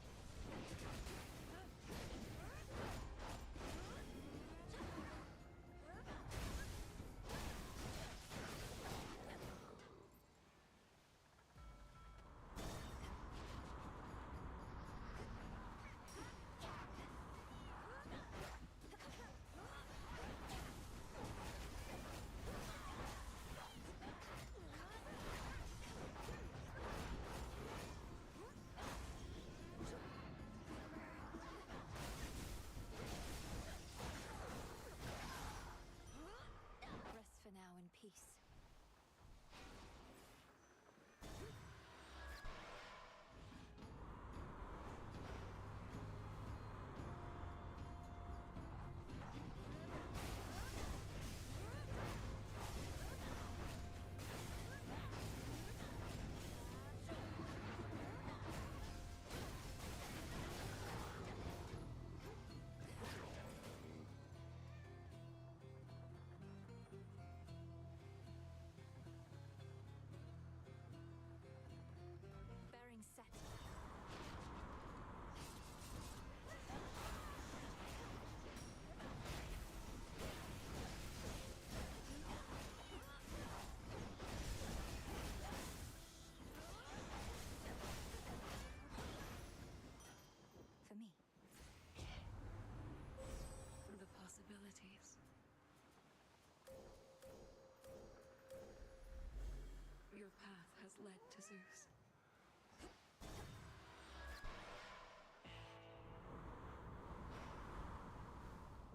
Zeus.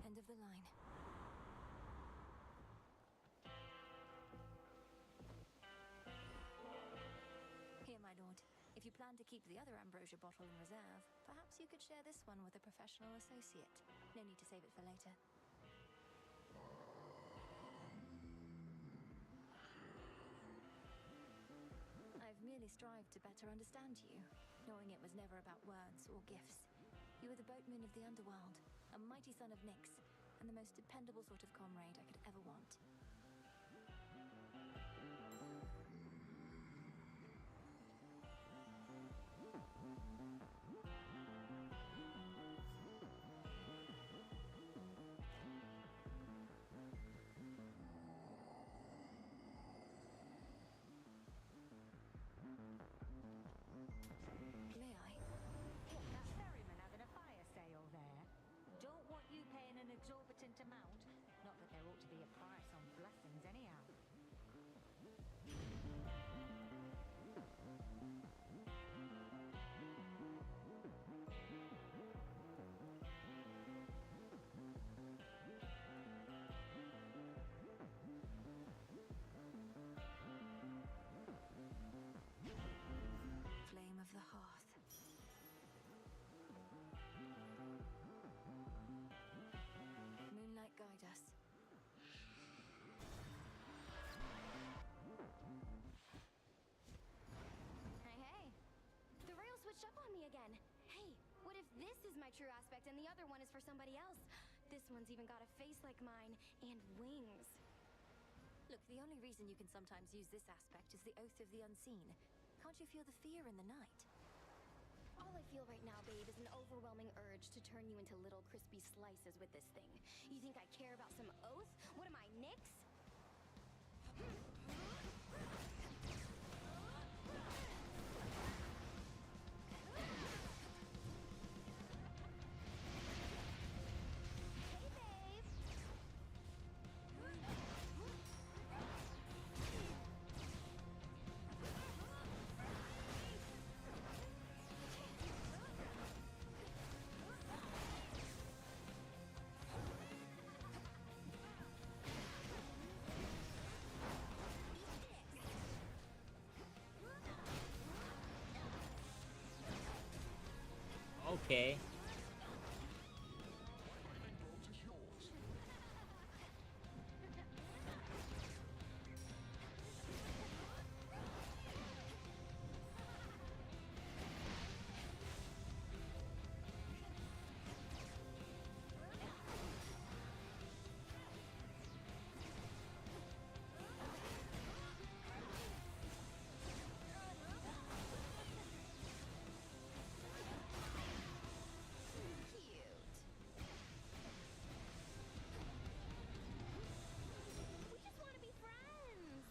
End of the line. Here, my lord. If you plan to keep the other ambrosia bottle in reserve, perhaps you could share this one with a professional associate. No need to save it for later. I've merely strived to better understand you, knowing it was never about words or gifts. You were the boatman of the underworld, a mighty son of Nyx, and the most dependable sort of comrade I could ever want. May I? That ferryman having a fire sale there. Don't want you paying an exorbitant amount. Not that there ought to be a price on blessings anyhow. Flame of the hearth. Moonlight guide us. Hey, hey. The rail switched up on me again. Hey, what if this is my true aspect and the other one is for somebody else? This one's even got a face like mine and wings. Look, the only reason you can sometimes use this aspect is the oath of the unseen. Can't you feel the fear in the night? All I feel right now, babe, is an overwhelming urge to turn you into little crispy slices with this thing. You think I care about some oath? What am I, Nyx? Hey, babe. Okay. We just want to be friends.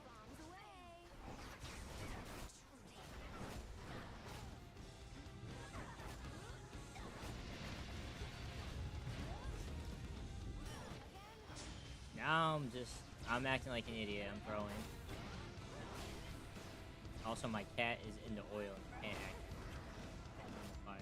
Bombs away. Now I'm acting like an idiot. I'm throwing. Also, my cat is in the oil and can't act on the fire.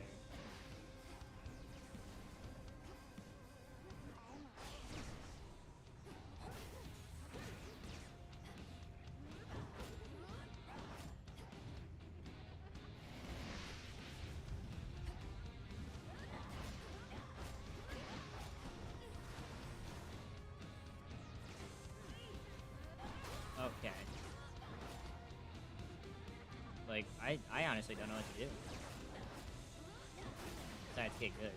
Okay. Like, I honestly don't know what to do. Besides get good.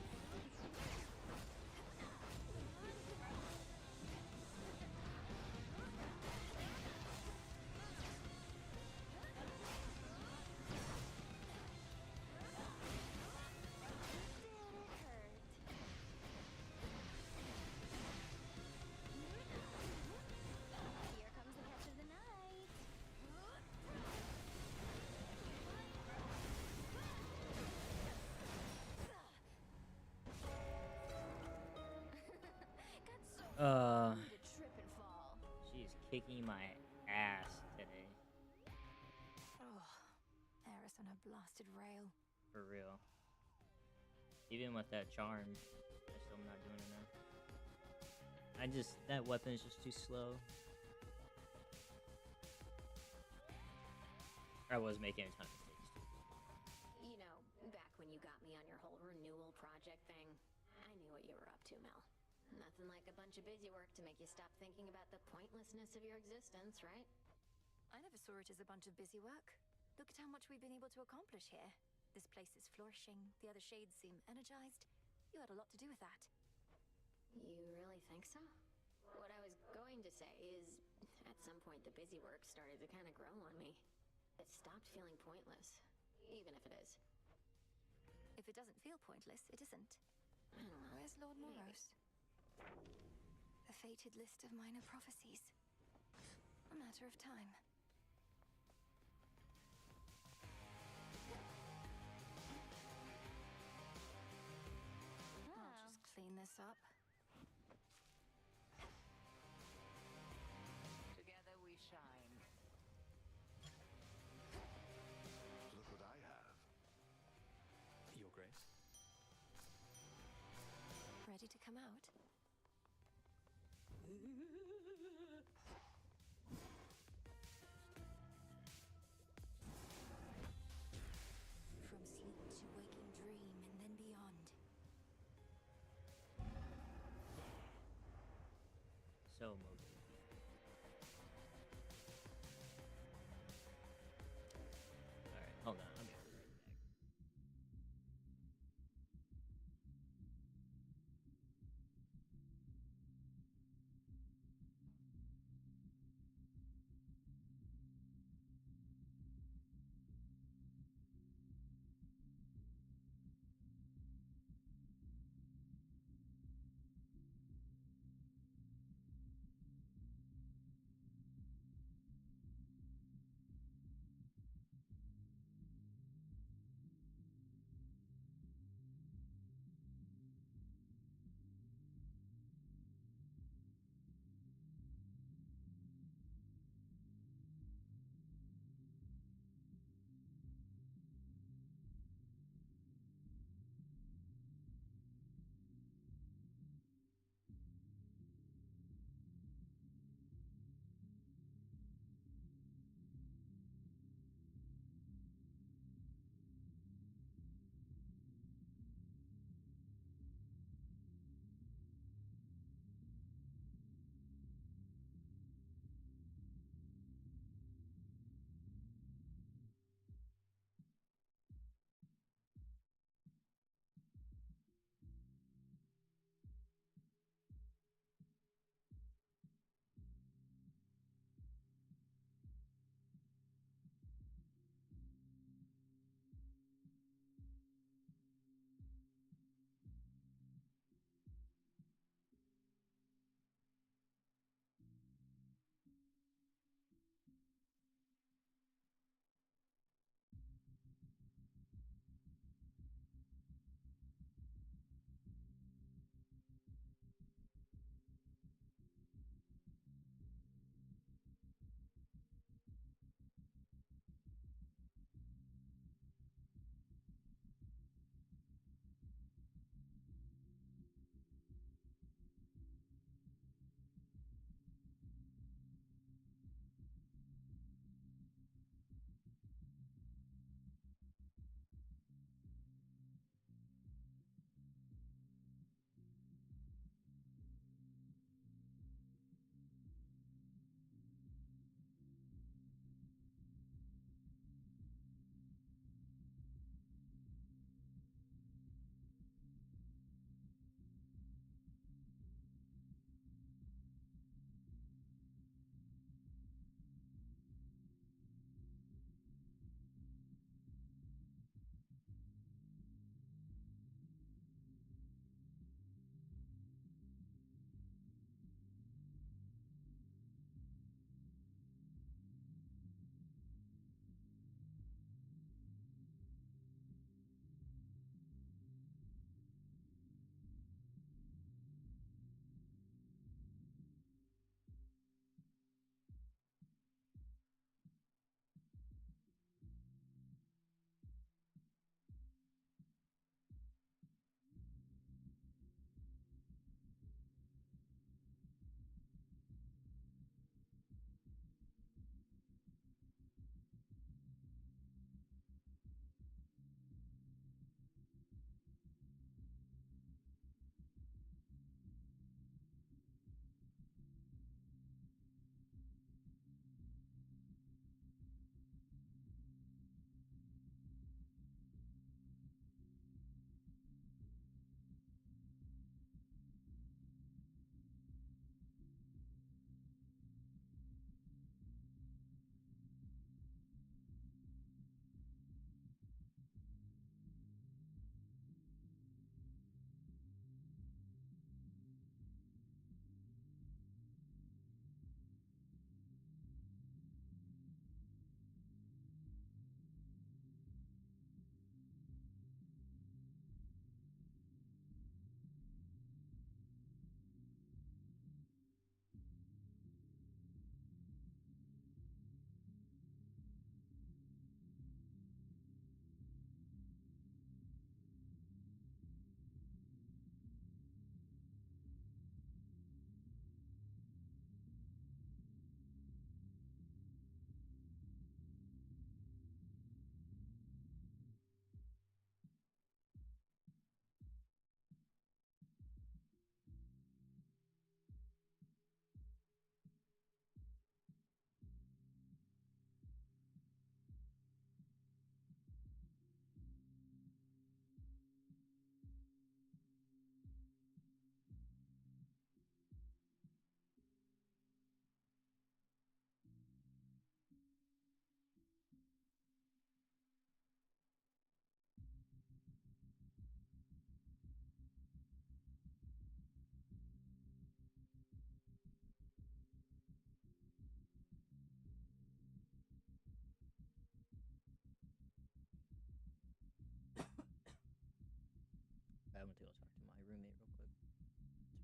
Here comes the catch of the night. Need to trip and fall. She's kicking my ass today. Oh, Eris on a blasted rail. For real. Even with that charm, I still am not doing enough. That weapon is just too slow. I was making a ton of mistakes too. You know, back when you got me on your whole renewal project thing, I knew what you were up to, Mel. Nothing like a bunch of busy work to make you stop thinking about the pointlessness of your existence, right? I never saw it as a bunch of busy work. Look at how much we've been able to accomplish here. This place is flourishing, the other shades seem energized. You had a lot to do with that. You really think so? What I was going to say is, at some point the busy work started to kind of grow on me. It stopped feeling pointless, even if it is. If it doesn't feel pointless, it isn't. I don't know. Where's Lord Moros? A fated list of minor prophecies. A matter of time. I'll just clean this up. Together we shine. Look what I have. Your Grace? Ready to come out? From sleep to waking dream and then beyond. So motivated. Alright, hold on. I'll be right back.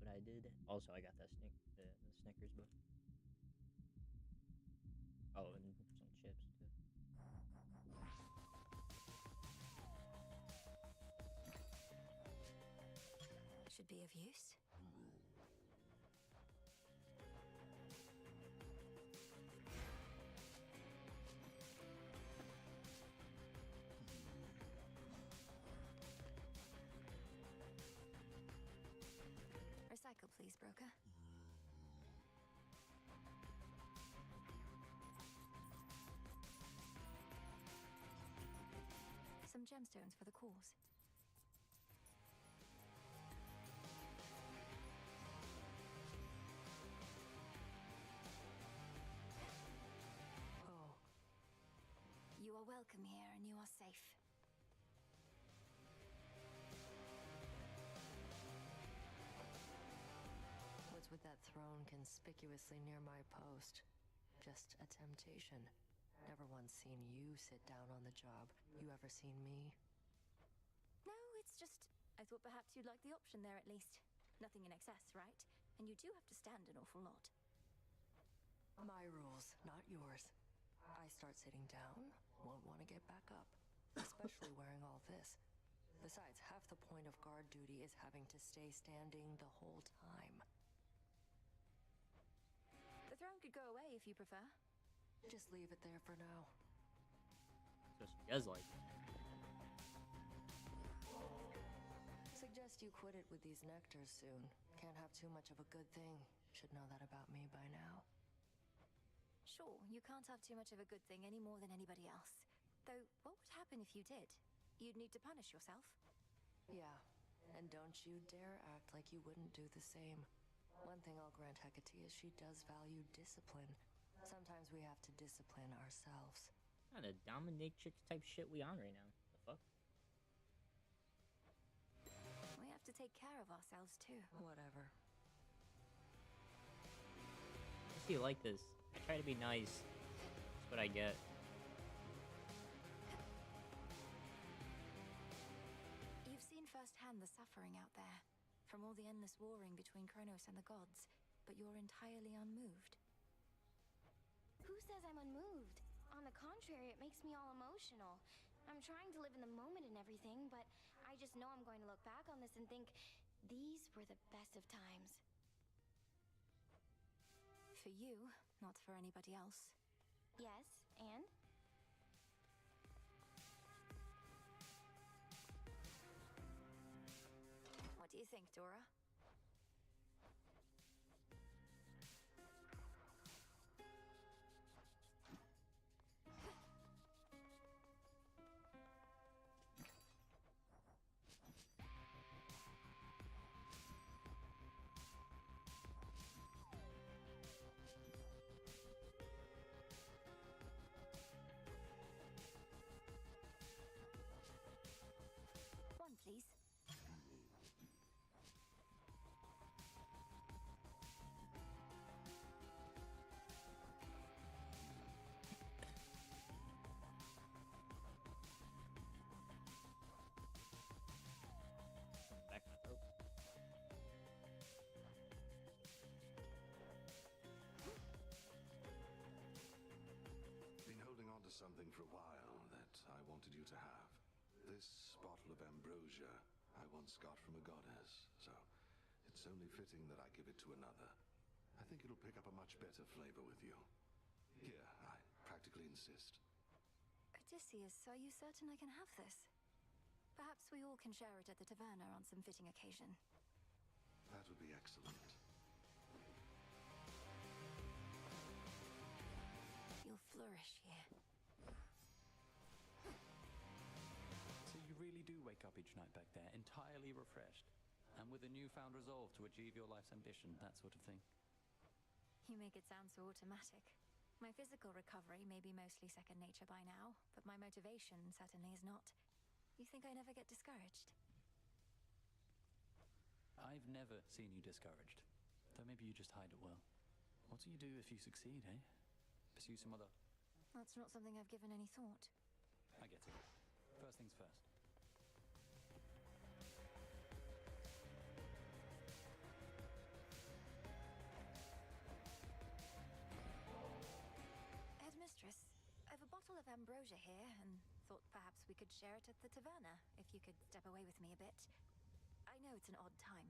what I did. Also, I got that the Snickers book. Oh, and some chips too. Should be of use. Recycle, please, broker. Some gemstones for the cause. Oh. You are welcome here, and you are safe. What's with that throne conspicuously near my post? Just a temptation. Never once seen you sit down on the job. You ever seen me? No, it's just... I thought perhaps you'd like the option there at least. Nothing in excess, right? And you do have to stand an awful lot. My rules, not yours. I start sitting down, won't want to get back up. Especially wearing all this. Besides, half the point of guard duty is having to stay standing the whole time. The throne could go away if you prefer. Just leave it there for now. So she does like it. Suggest you quit it with these nectars soon. Can't have too much of a good thing. Should know that about me by now. Sure, you can't have too much of a good thing any more than anybody else. Though, what would happen if you did? You'd need to punish yourself. Yeah, and don't you dare act like you wouldn't do the same. One thing I'll grant Hecate is she does value discipline. Sometimes we have to discipline ourselves. Not a dominatrix type shit we on right now. The fuck? We have to take care of ourselves too. Whatever. I see you like this. I try to be nice. That's what I get. You've seen firsthand the suffering out there. From all the endless warring between Kronos and the gods. But you're entirely unmoved. Who says I'm unmoved? On the contrary, it makes me all emotional. I'm trying to live in the moment and everything, but I just know I'm going to look back on this and think, these were the best of times. For you, not for anybody else. Yes, and? What do you think, Dora? One, please. Back my throat. Been holding on to something for a while that I wanted you to have. This bottle of ambrosia I once got from a goddess, so it's only fitting that I give it to another. I think it'll pick up a much better flavor with you. Here, I practically insist. Odysseus, are you certain I can have this? Perhaps we all can share it at the taverna on some fitting occasion. That would be excellent. You'll flourish here. So you really do wake up each night back there, entirely refreshed, and with a newfound resolve to achieve your life's ambition, that sort of thing. You make it sound so automatic. My physical recovery may be mostly second nature by now, but my motivation certainly is not. You think I never get discouraged? I've never seen you discouraged. Though maybe you just hide it well. What do you do if you succeed, eh? Pursue some other... That's not something I've given any thought. I get it. First things first. ambrosia here, and thought perhaps we could share it at the taverna, if you could step away with me a bit. I know it's an odd time.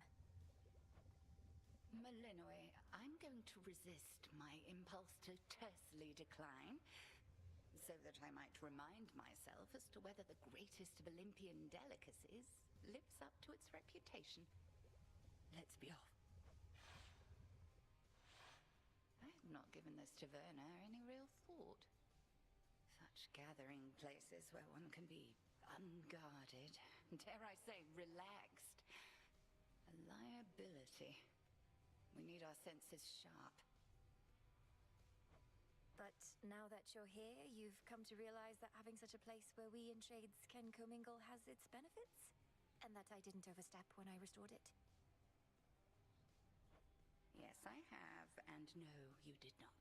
Malinois, I'm going to resist my impulse to tersely decline, so that I might remind myself as to whether the greatest of Olympian delicacies lives up to its reputation. Let's be off. I have not given this taverna any real thought. Such gathering places where one can be unguarded, dare I say, relaxed. A liability. We need our senses sharp. But now that you're here, you've come to realize that having such a place where we and Shades can commingle has its benefits? And that I didn't overstep when I restored it? Yes, I have, and no, you did not.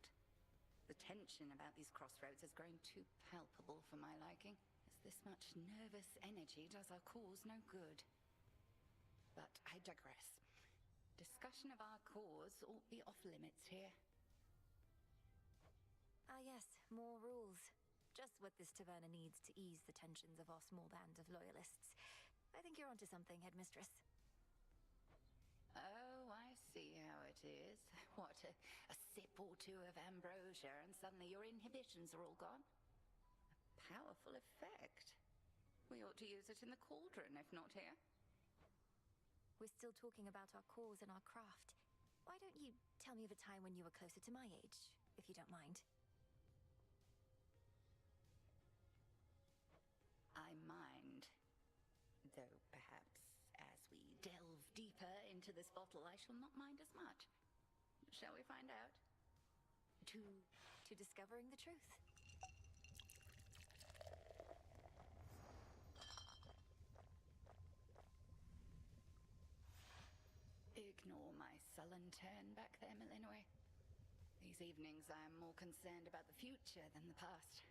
The tension about these crossroads has grown too palpable for my liking, as this much nervous energy does our cause no good. But I digress. Discussion of our cause ought be off limits here. Ah yes, more rules. Just what this taverna needs to ease the tensions of our small band of loyalists. I think you're onto something, Headmistress. Oh, I see how it is. What, a sip or two of ambrosia and suddenly your inhibitions are all gone? A powerful effect. We ought to use it in the cauldron, if not here. We're still talking about our cause and our craft. Why don't you tell me of a time when you were closer to my age, if you don't mind? I mind. Though perhaps as we delve deeper into this bottle, I shall not mind as much. Shall we find out? To discovering the truth. Ignore my sullen turn back there, Malinois. These evenings I am more concerned about the future than the past.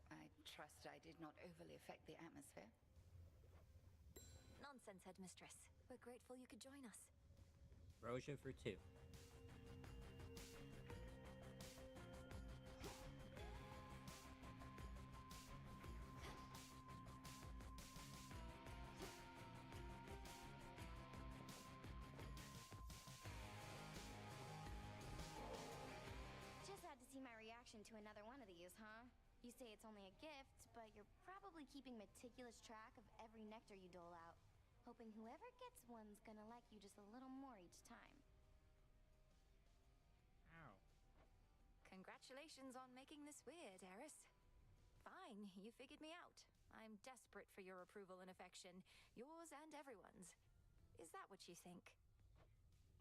I trust I did not overly affect the atmosphere. Nonsense, Headmistress. We're grateful you could join us. Ambrosia for 2. Just had to see my reaction to another one of these, huh? You say it's only a gift, but you're probably keeping meticulous track of every nectar you dole out, hoping whoever gets one's gonna like you just a little more each time. Ow. Congratulations on making this weird, Eris. Fine, you figured me out. I'm desperate for your approval and affection, yours and everyone's. Is that what you think?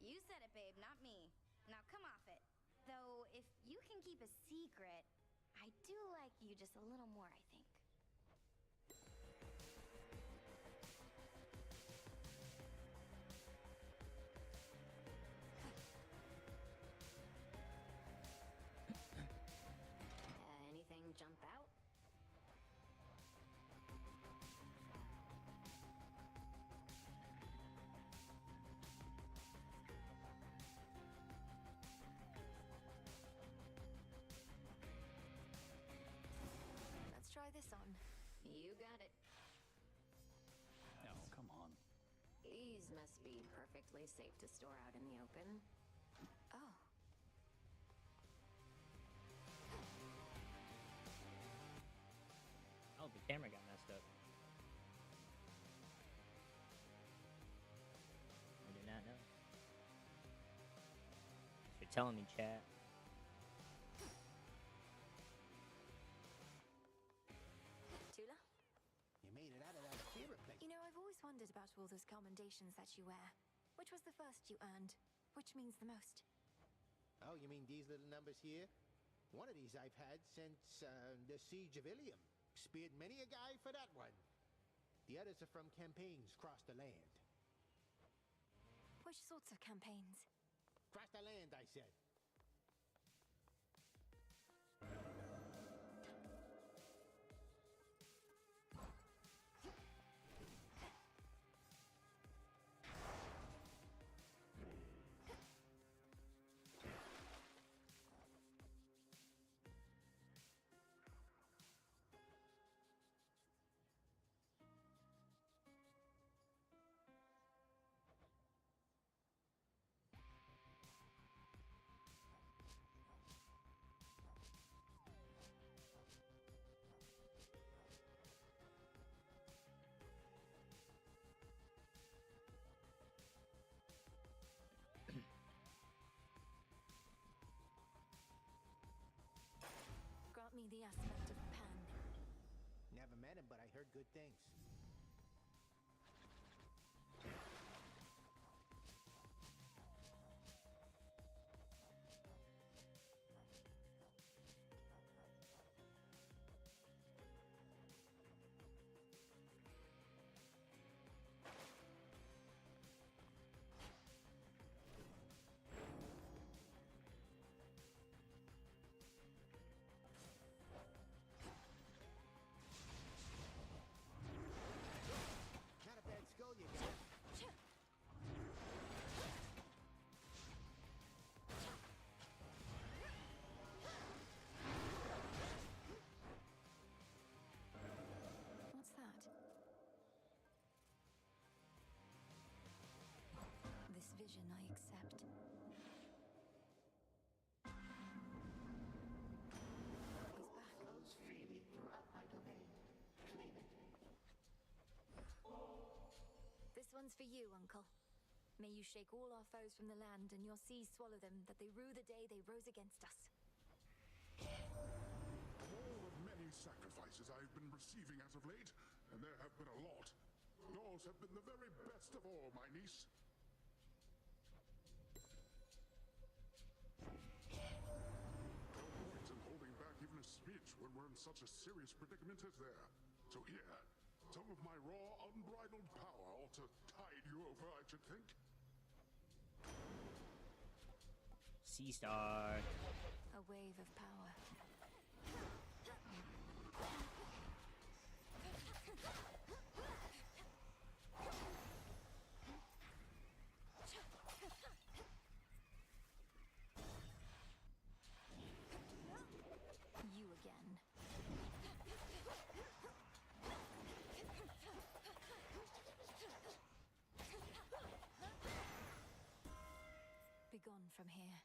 You said it, babe, not me. Now come off it. Though, if you can keep a secret, I do like you just a little more, I think. Anything jump out? Let's try this on. You got it. Oh, come on. These must be perfectly safe to store out in the open. Oh. Oh, the camera got messed up. I did not know. You're telling me, chat. Tula? You made it out of that favorite place. You know, I've always wondered about all those commendations that you wear. Which was the first you earned? Which means the most? Oh, you mean these little numbers here? One of these I've had since the Siege of Ilium. Speared many a guy for that one. The others are from campaigns across the land. Which sorts of campaigns? Across the land, I said. aspect of Pan. Never met him, but I heard good things. Not a bad skull you got. What's that? This vision I accept. He's back. Flows freely throughout my domain. Claim it. This one's for you, Uncle. May you shake all our foes from the land, and your seas swallow them, that they rue the day they rose against us. All the many sacrifices I've been receiving as of late, and there have been a lot. Yours have been the very best of all, my niece. No point in holding back even a smidge when we're in such a serious predicament as there. So here, some of my raw, unbridled power ought to tide you over, I should think. Sea Star. A wave of power. You again. Begone from here.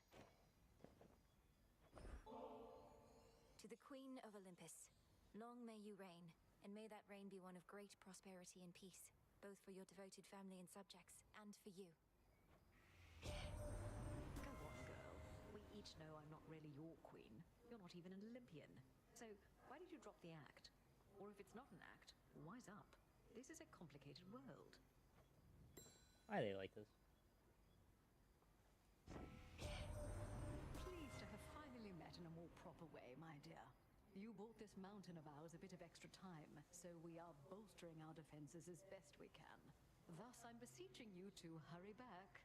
To the Queen of Olympus, long may you reign, and may that reign be one of great prosperity and peace, both for your devoted family and subjects, and for you. Go on, girl. We each know I'm not really your queen. You're not even an Olympian. So why did you drop the act? Or if it's not an act, wise up. This is a complicated world. Why they like this? Pleased to have finally met in a more proper way, my dear. You bought this mountain of ours a bit of extra time, so we are bolstering our defenses as best we can. Thus, I'm beseeching you to hurry back.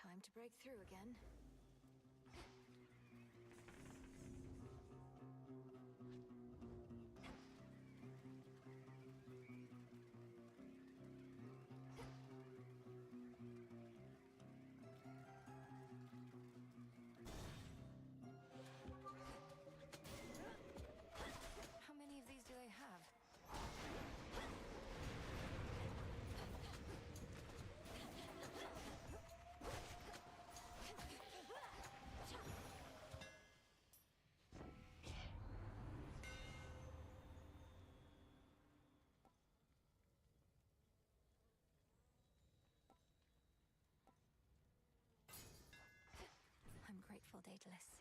Time to break through again. How many of these do they have? I'm grateful, Daedalus.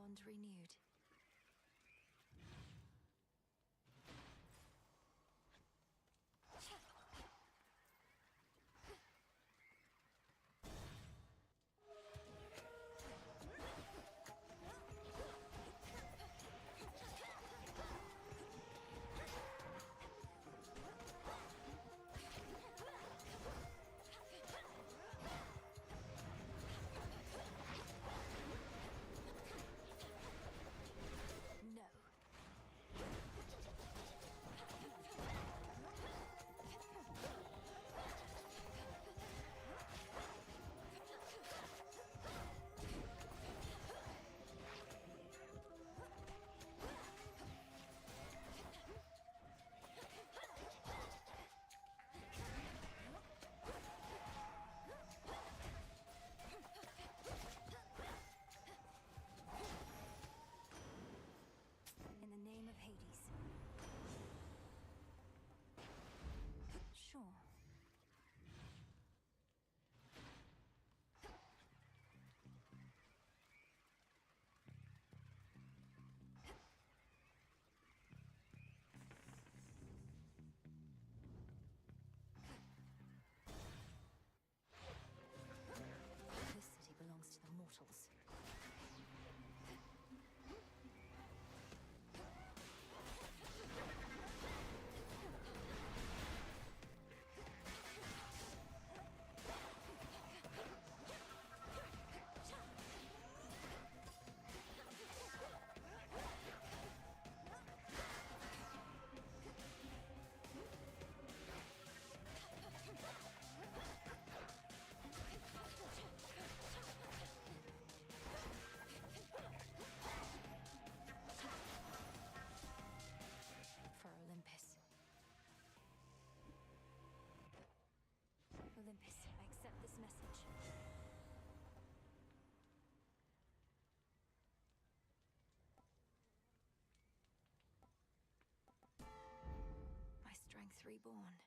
bond renewed. In the name of Hades. Sure. This city belongs to the mortals. For Olympus. Olympus, I accept this message. My strength reborn.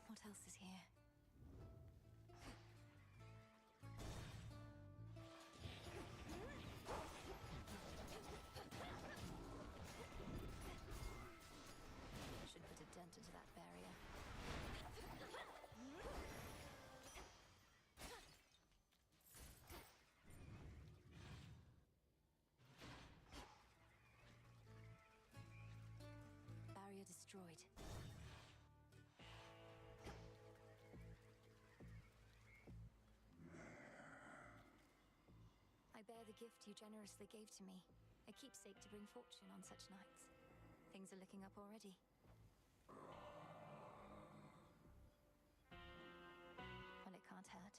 What else is here? I should put a dent into that barrier. Barrier destroyed. I bear the gift you generously gave to me, a keepsake to bring fortune on such nights. Things are looking up already. Well, it can't hurt.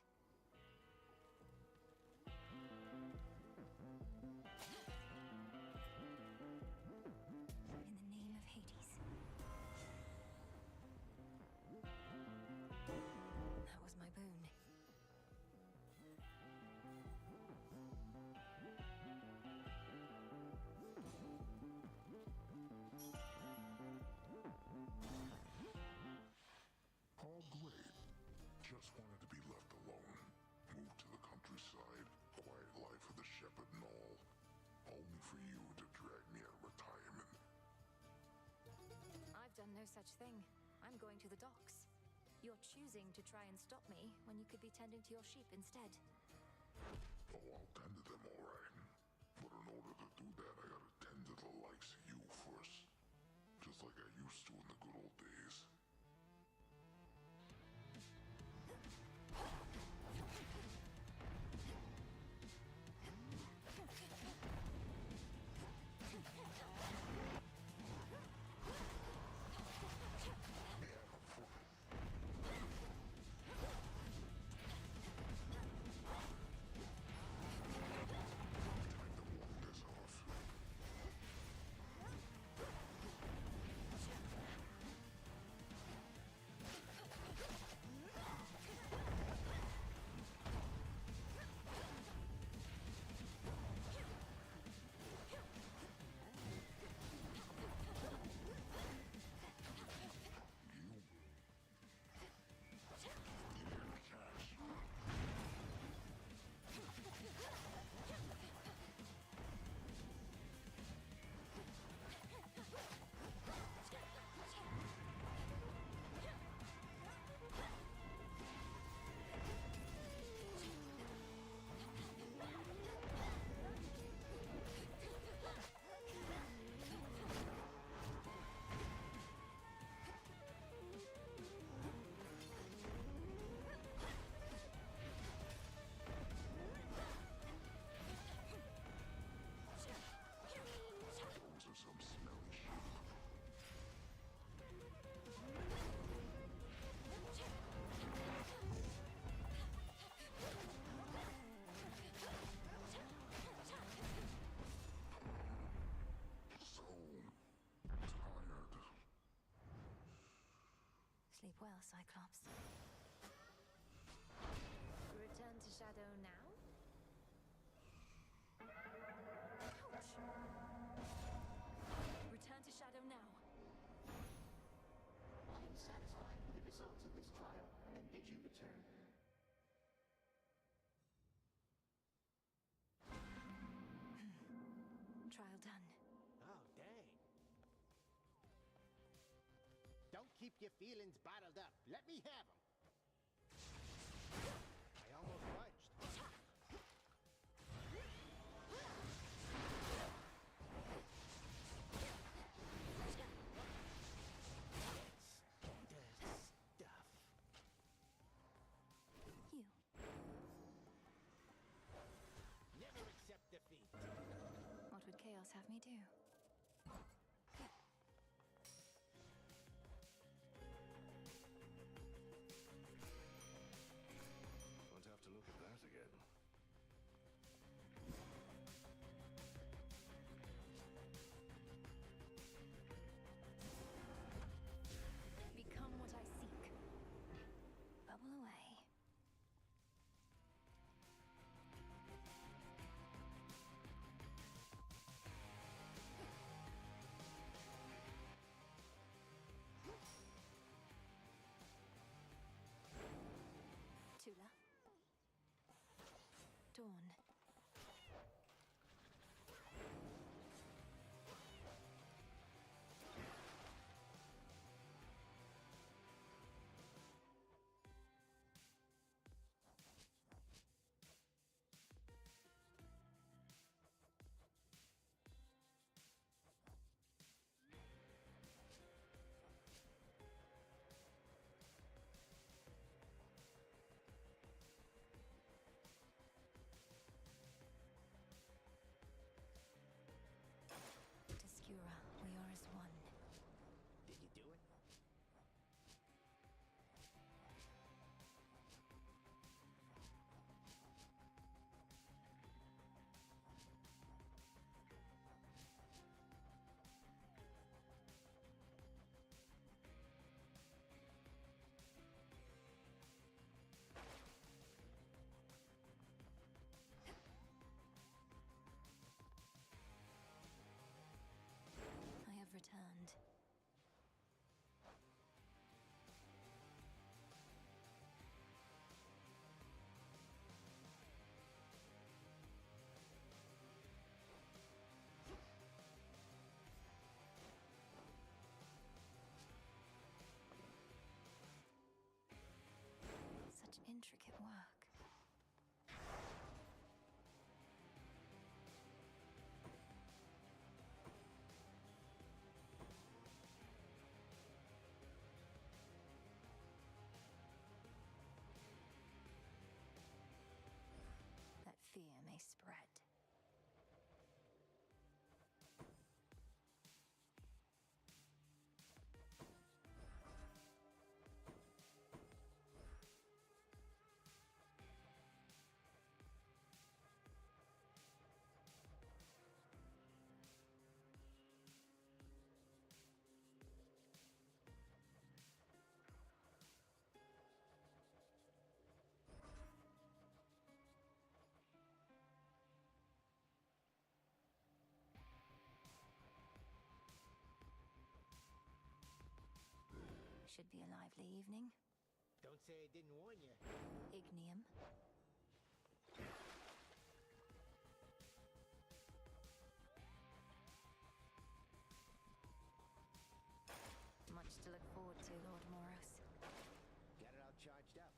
In the name of Hades. That was my boon. All great. Just wanted to be left alone. Moved to the countryside, quiet life of the shepherd and all. Only for you to drag me out of retirement. I've done no such thing. I'm going to the docks. You're choosing to try and stop me when you could be tending to your sheep instead. Oh, I'll tend to them all right. But in order to do that, I gotta tend to the likes of you first. Just like I used to in the good old days. Cyclops. Return to Shadow now? Ouch! Return to Shadow now. I am satisfied with the results of this trial and bid you return. Trial done. Oh, dang. Don't keep your feelings bottled up. Let me have them. I almost fudged. Stuff. You. Never accept defeat. What would Chaos have me do? Won't have to look at that again. Become what I seek. Bubble away. Tula. Dawn. Skura, we are as one. Did you do it? I have returned. Such intricate work. That fear may spread. Should be a lively evening. Don't say I didn't warn you. Ignium. Much to look forward to, Lord Moros. Got it all charged up.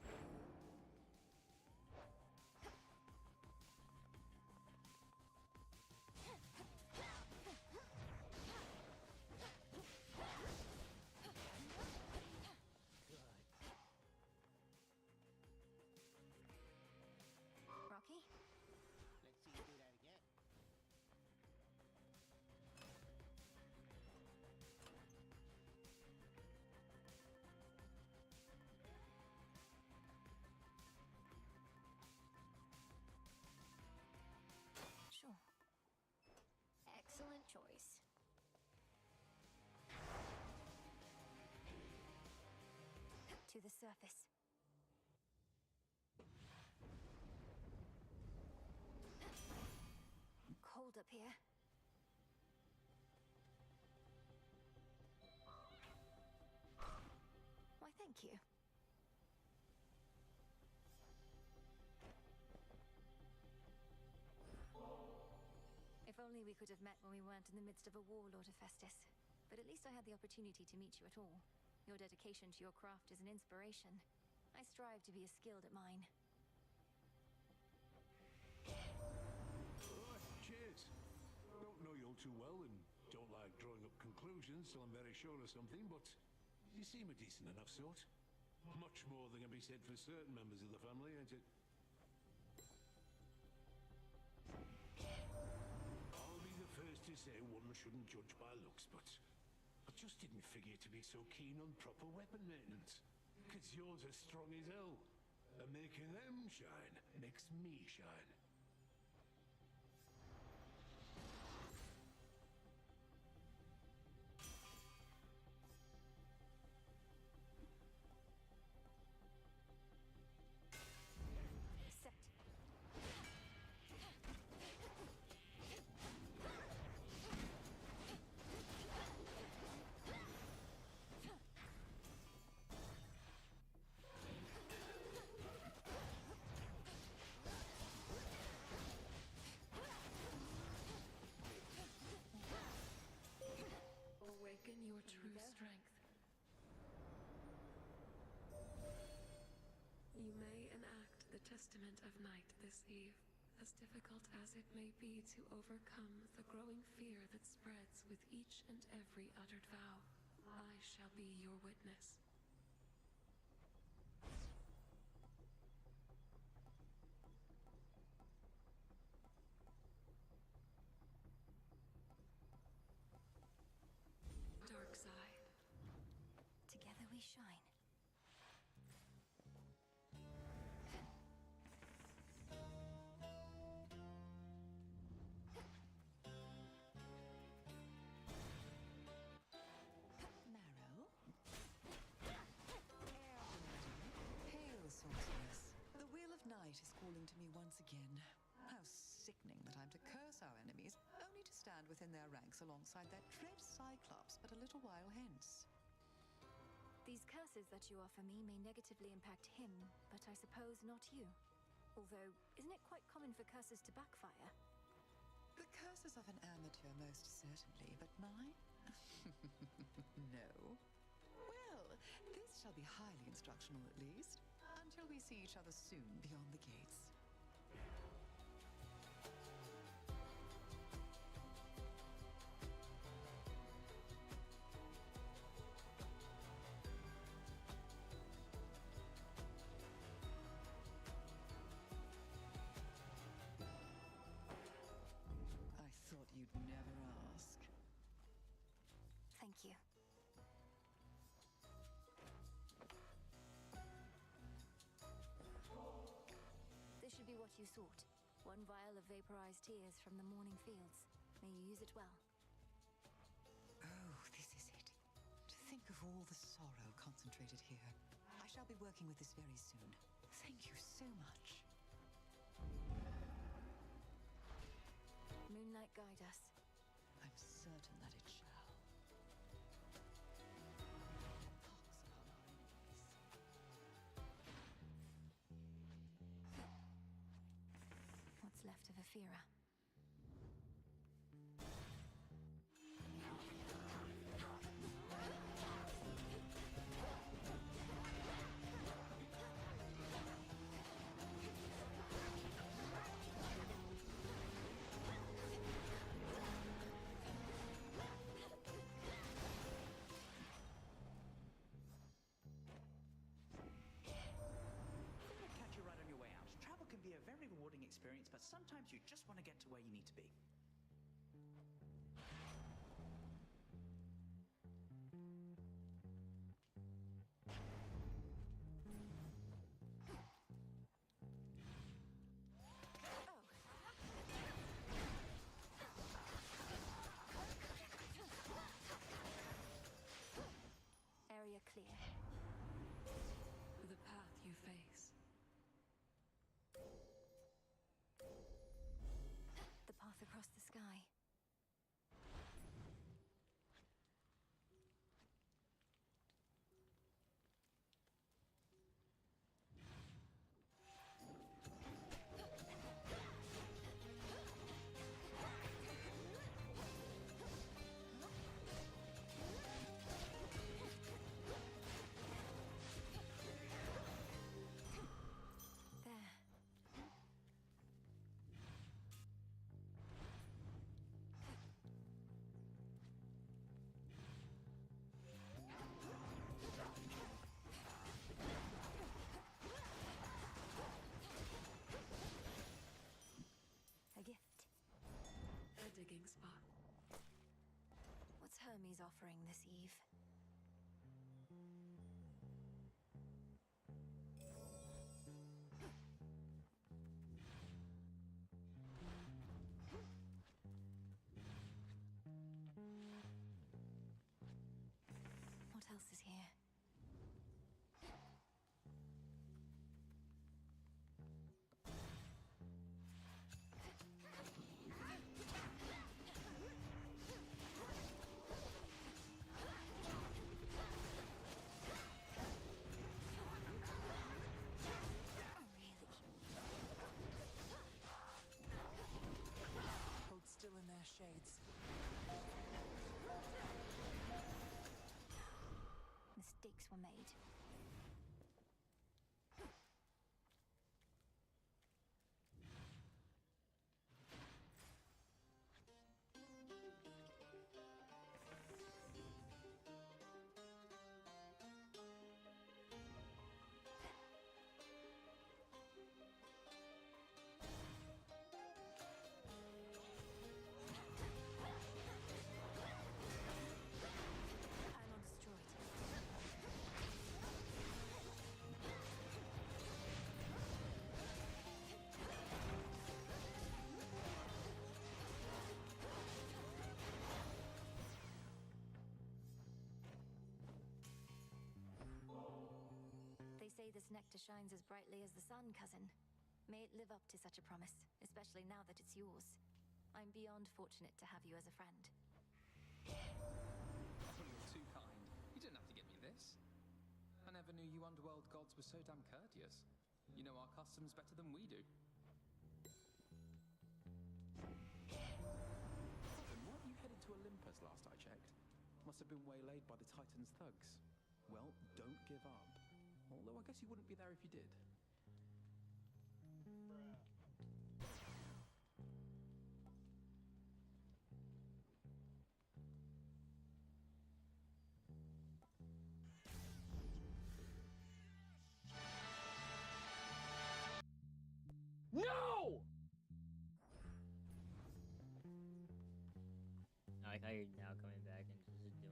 Good. To the surface. Cold up here. Why, thank you. If only we could have met when we weren't in the midst of a war, Lord Hephaestus. But at least I had the opportunity to meet you at all. Your dedication to your craft is an inspiration. I strive to be as skilled at mine. Cheers. Don't know you all too well and don't like drawing up conclusions till I'm very sure of something, but you seem a decent enough sort. Much more than can be said for certain members of the family, ain't it? I'll be the first to say one shouldn't judge by looks, but I just didn't figure to be so keen on proper weapon maintenance. Because yours are strong as hell. And making them shine makes me shine. Awaken your true strength. You may enact the Testament of Night this eve, as difficult as it may be to overcome the growing fear that spreads with each and every uttered vow. I shall be your witness. Dark side. Together we shine. Marrow? Hail, sorceress. The Wheel of Night is calling to me once again. How sickening that I'm to curse our enemies, only to stand within their ranks alongside their dread Cyclops but a little while hence. These curses that you offer me may negatively impact him, but I suppose not you. Although, isn't it quite common for curses to backfire? The curses of an amateur, most certainly, but mine? No. Well, this shall be highly instructional at least, until we see each other soon beyond the gates. I thought you'd never ask. Thank you. This should be what you sought. One vial of vaporized tears from the morning fields. May you use it well. Oh, this is it. To think of all the sorrow concentrated here. I shall be working with this very soon. Thank you so much. Moonlight guide us. I'm certain that it shall. What's left of Aphira? Catch you right on your way out. Travel can be a very rewarding experience, but sometimes you just want to get to where you need to be. Area clear. Hermes offering this eve? What else is here? Hold still in their shades. Mistakes were made. Pylon destroyed. They say this nectar shines as brightly as the sun, cousin. May it live up to such a promise, especially now that it's yours. I'm beyond fortunate to have you as a friend. Oh, you're too kind. You didn't have to get me this. I never knew you underworld gods were so damn courteous. You know our customs better than we do. Then weren't you headed to Olympus last I checked? Must have been waylaid by the Titan's thugs. Well, don't give up. Although I guess you wouldn't be there if you did. No! I like how you're now coming back and just doing all.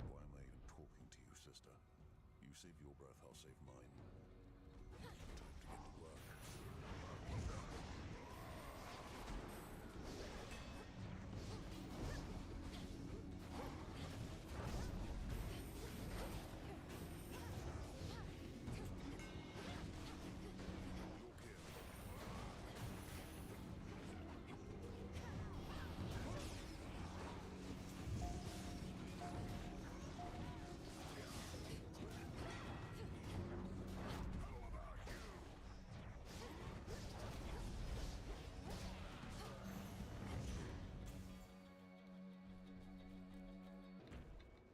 Why am I even talking to you, sister? You save your breath, I'll save mine. Time to get to work.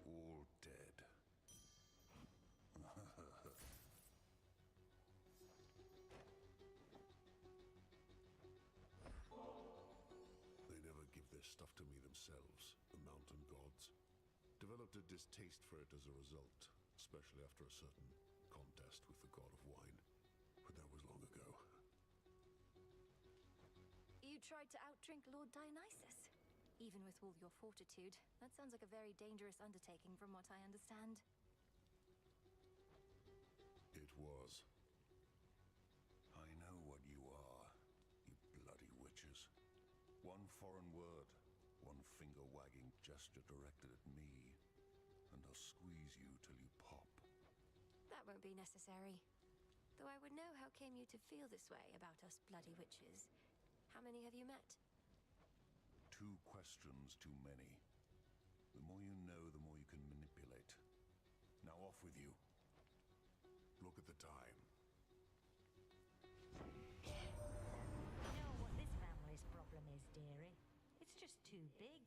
All dead. They never give their stuff to me themselves, the mountain gods. Developed a distaste for it as a result, especially after a certain contest with the god of wine. But that was long ago. You tried to outdrink Lord Dionysus. Even with all your fortitude, that sounds like a very dangerous undertaking from what I understand. It was. I know what you are, you bloody witches. One foreign word, one finger-wagging gesture directed at me, and I'll squeeze you till you pop. That won't be necessary. Though I would know how came you to feel this way about us bloody witches. How many have you met? 2 questions too many. The more you know, the more you can manipulate. Now with you. Look at the time. You know what this family's problem is, dearie? It's just too big.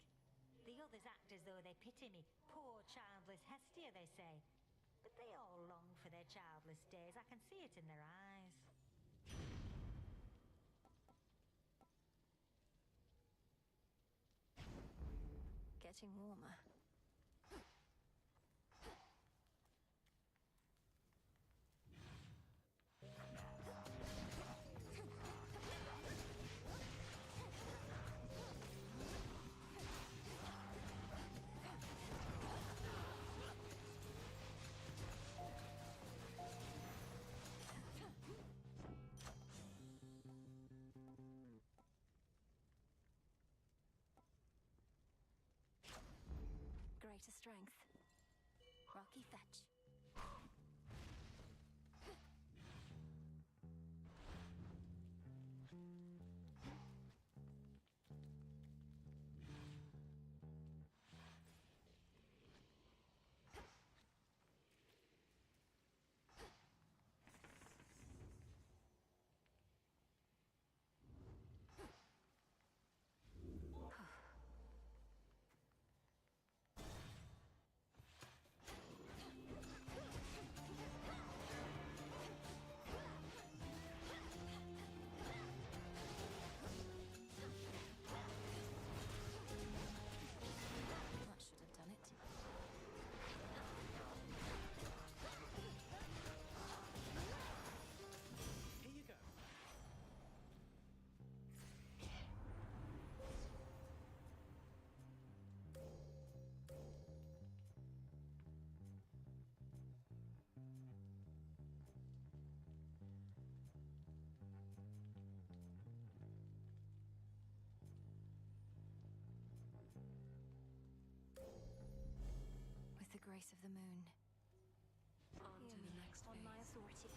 The others act as though they pity me. Poor childless Hestia, they say. But they all long for their childless days. I can see it in their eyes. Getting warmer. Greater strength. Rocky fetch. With the grace of the moon. On to the next on phase. my authority.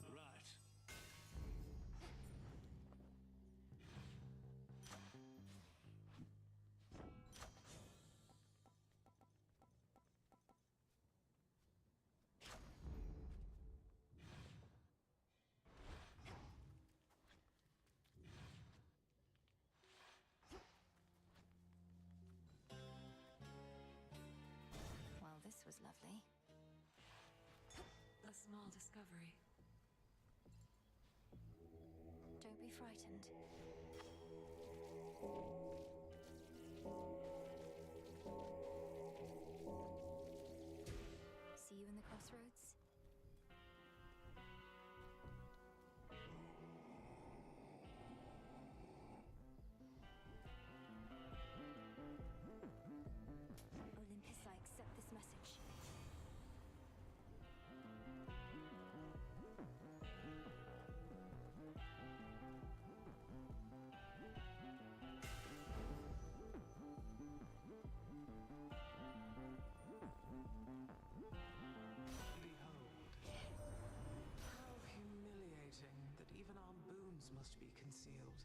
Right. Well, this was lovely. A small discovery. Don't be frightened. See you in the crossroads? Olympus, I accept this message. How humiliating that even our boons must be concealed,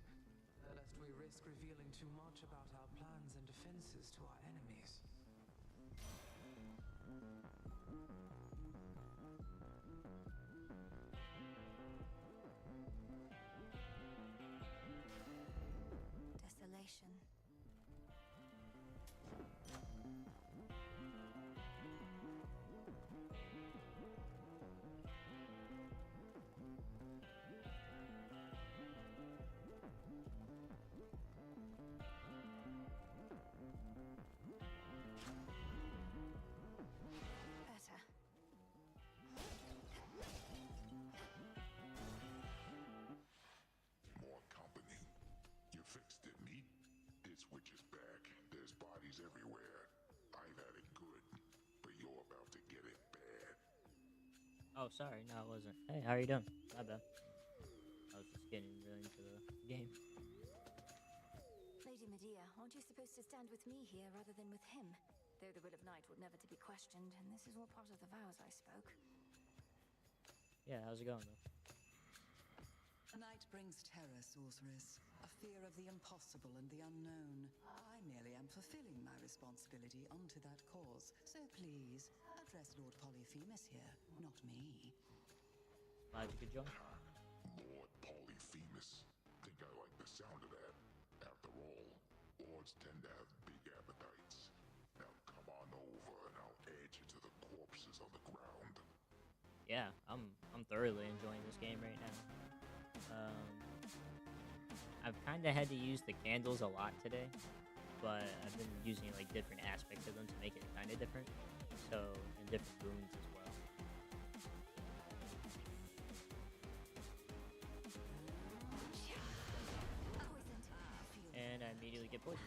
lest we risk revealing too much about our plans and defenses to our enemies. Desolation. Better. More company. You fixed it, meat. This witch is back. There's bodies everywhere. I've had it good, but you're about to get it bad. Oh, sorry. No, it wasn't. Hey, how are you doing? My bad. I was just getting really into the game. Lady Medea, aren't you supposed to stand with me here rather than with him? Though the will of Night would never to be questioned, and this is all part of the vows I spoke. Yeah, how's it going, though? The night brings terror, sorceress. A fear of the impossible and the unknown. I merely am fulfilling my responsibility unto that cause. So please, address Lord Polyphemus here, not me. Glad you could join. Lord Polyphemus. Think I like the sound of that. After all, lords tend to have big appetites. Now come on over and I'll add you to the corpses on the ground. Yeah, I'm thoroughly enjoying this game right now. I've kind of had to use the candles a lot today, but I've been using like different aspects of them to make it kind of different. So, and different boons as well. And I immediately get poisoned.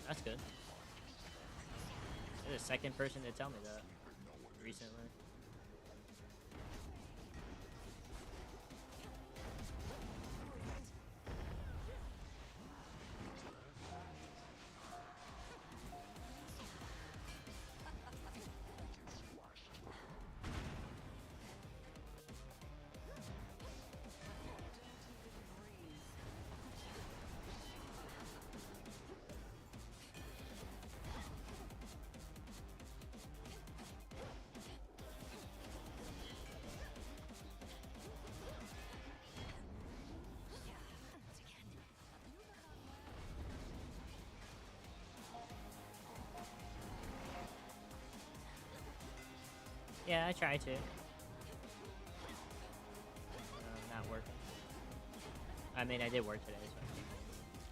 That's good. You're the second person to tell me that recently. Yeah, I tried to. Not working. I mean, I did work today, so.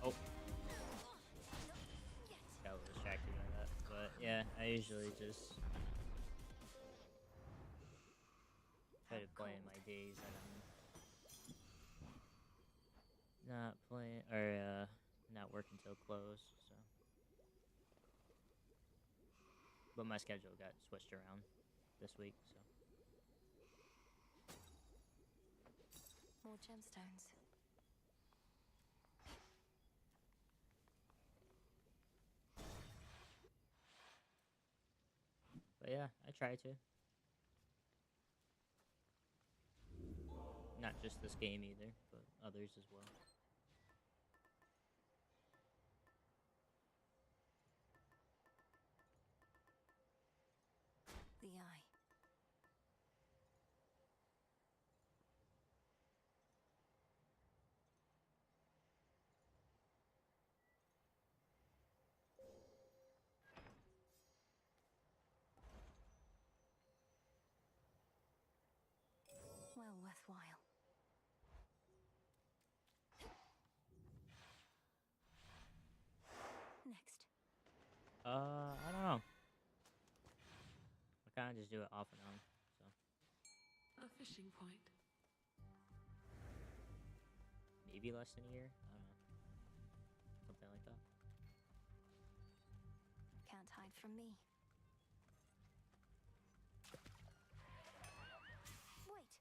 Oh. Got a little distracted by that. But yeah, I usually just try to play in my days that I'm not playing, or not working till close, so. But my schedule got switched around this week, so. More gemstones. But yeah, I try to. Not just this game either, but others as well. The eye. Well worthwhile. Next. I don't know. I kind of just do it off and on, so. A fishing point. Maybe less than a year? I don't know. Something like that. Can't hide from me. Wait.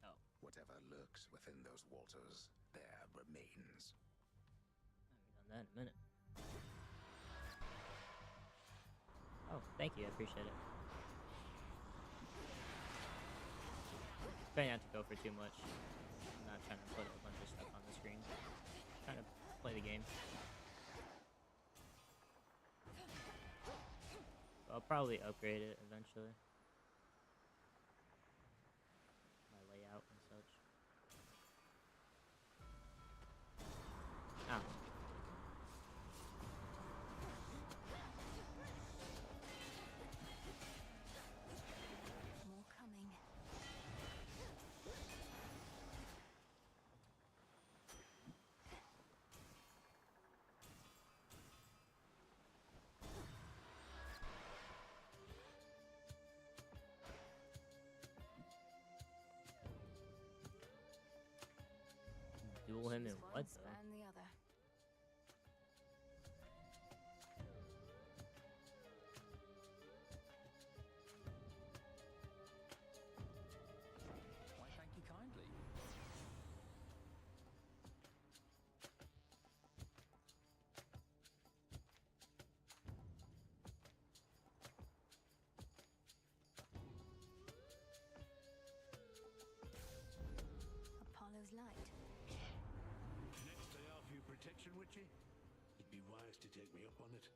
Oh. Whatever lurks within those waters, there remains. I haven't done that in a minute. Oh, thank you. I appreciate it. Try not to go for too much. I'm not trying to put a bunch of stuff on the screen. Trying to play the game. So I'll probably upgrade it eventually. My layout and such. Ah. More coming. Duel him in Choose what one, though? spurn the other. Why, thank you kindly. suggestion, Witchy? You'd be wise to take me up on it.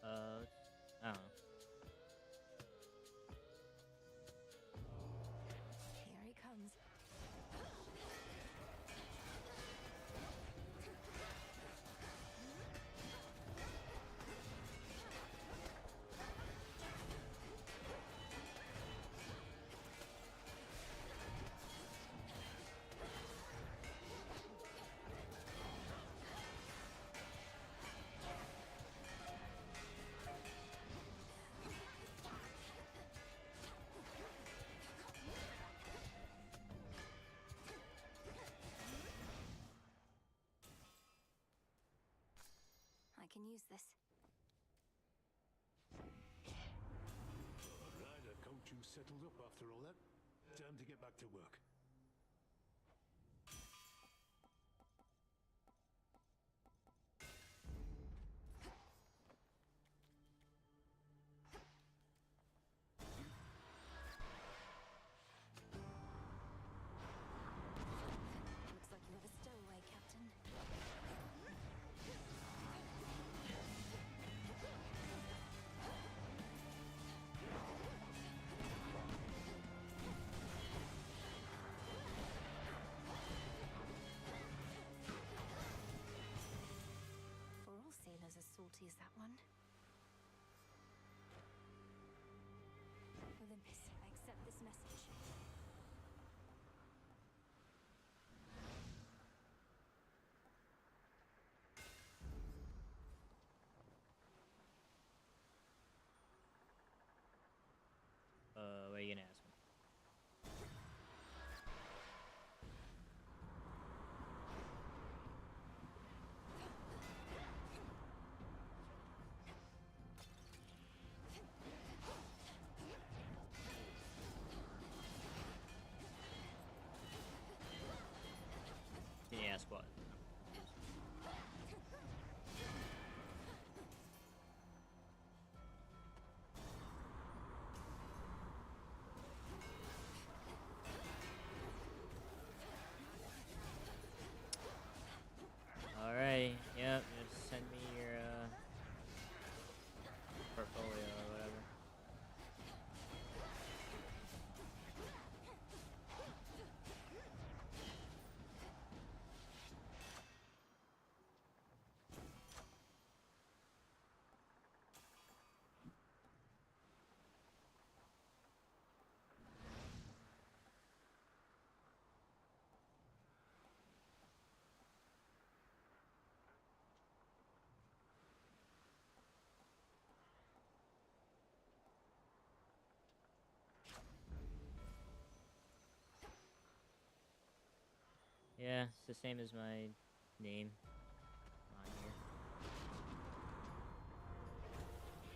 I don't know. Here he comes. I can use this. Right, I've got you settled up after all that. Time to get back to work. Looks like you have a stowaway, Captain. For all sailors as salty as that one. Olympus, I accept this message. What are you gonna ask me? Can you ask what? Alright, yep, just send me your portfolio or whatever. Yeah, it's the same as my name on here.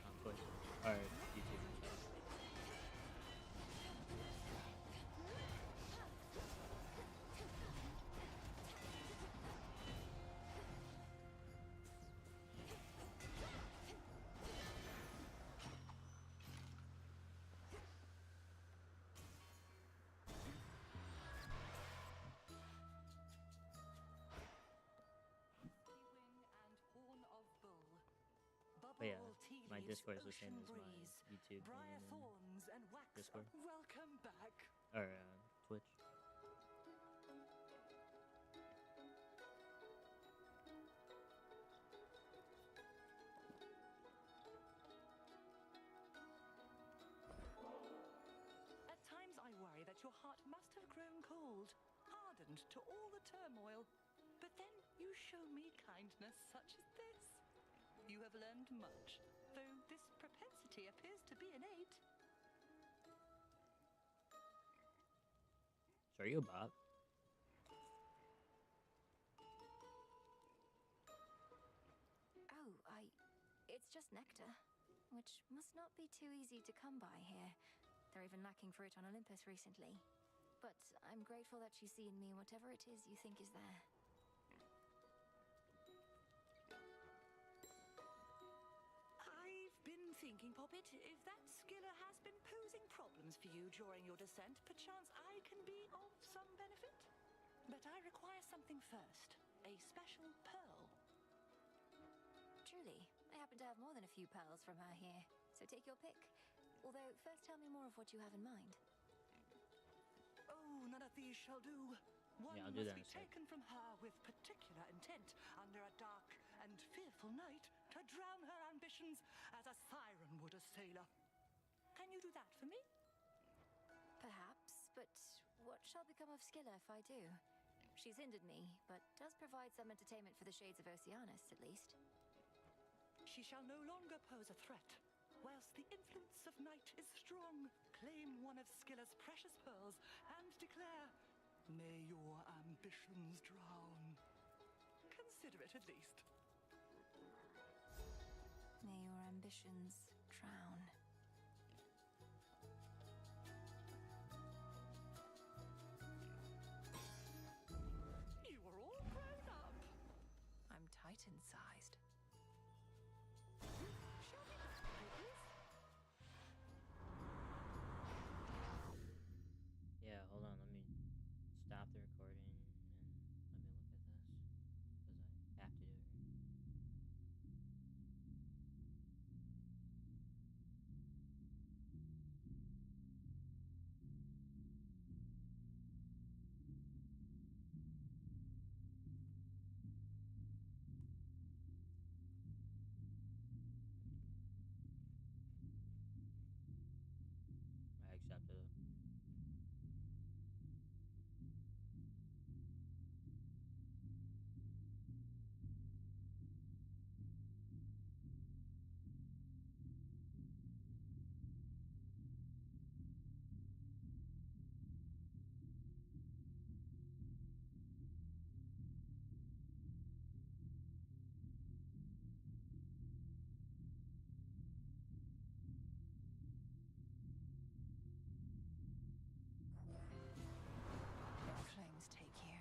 On Twitch. Or YouTube. But yeah, my Discord is the same as my YouTube name and Discord. Welcome back. Or Twitch. At times I worry that your heart must have grown cold, hardened to all the turmoil. But then you show me kindness such as this. You have learned much, though this propensity appears to be innate. So are you a bot? Oh, it's just nectar, which must not be too easy to come by here. They're even lacking for it on Olympus recently. But I'm grateful that you see in me whatever it is you think is there. I've been thinking, Poppet, if that skiller has been posing problems for you during your descent, perchance I can be of some benefit. But I require something first. a special pearl. Truly, I happen to have more than a few pearls from her here, so take your pick. Although, first tell me more of what you have in mind. Oh, none of these shall do. One Yeah, I'll do must that be in a sec. taken from her with particular intent under a dark and fearful night to drown her ambitions as a siren would a sailor. Can you do that for me? Perhaps, but what shall become of Scylla if I do? She's hindered me, but does provide some entertainment for the shades of Oceanus, at least. She shall no longer pose a threat. Whilst the influence of night is strong, claim one of Scylla's precious pearls and declare, may your ambitions drown. Consider it at least. May your ambitions drown. You are all grown up. I'm Titan-sized. Shall we go, ladies? Yeah, hold on. Let me stop the recording and let me look at this because I have to do it right now. I accepted it. Flames take you.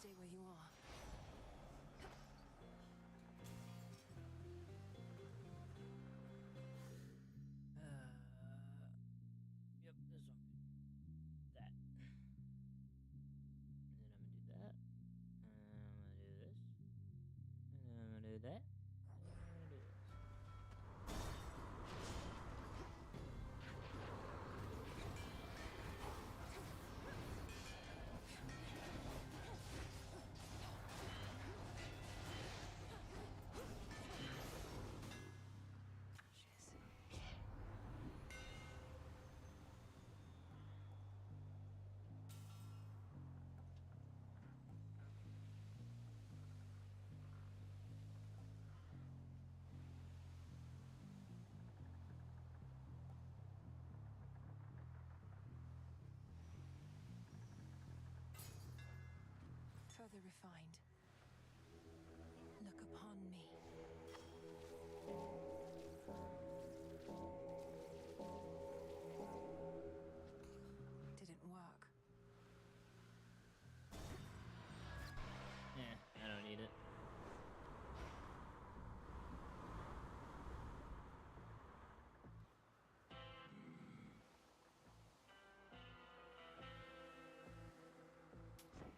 Stay where you are. Yep, this one. That. And then I'm gonna do that. And I'm gonna do this. And then I'm gonna do that. And then I'm gonna do this. Further refined. Look upon me. Didn't work. Yeah, I don't need it.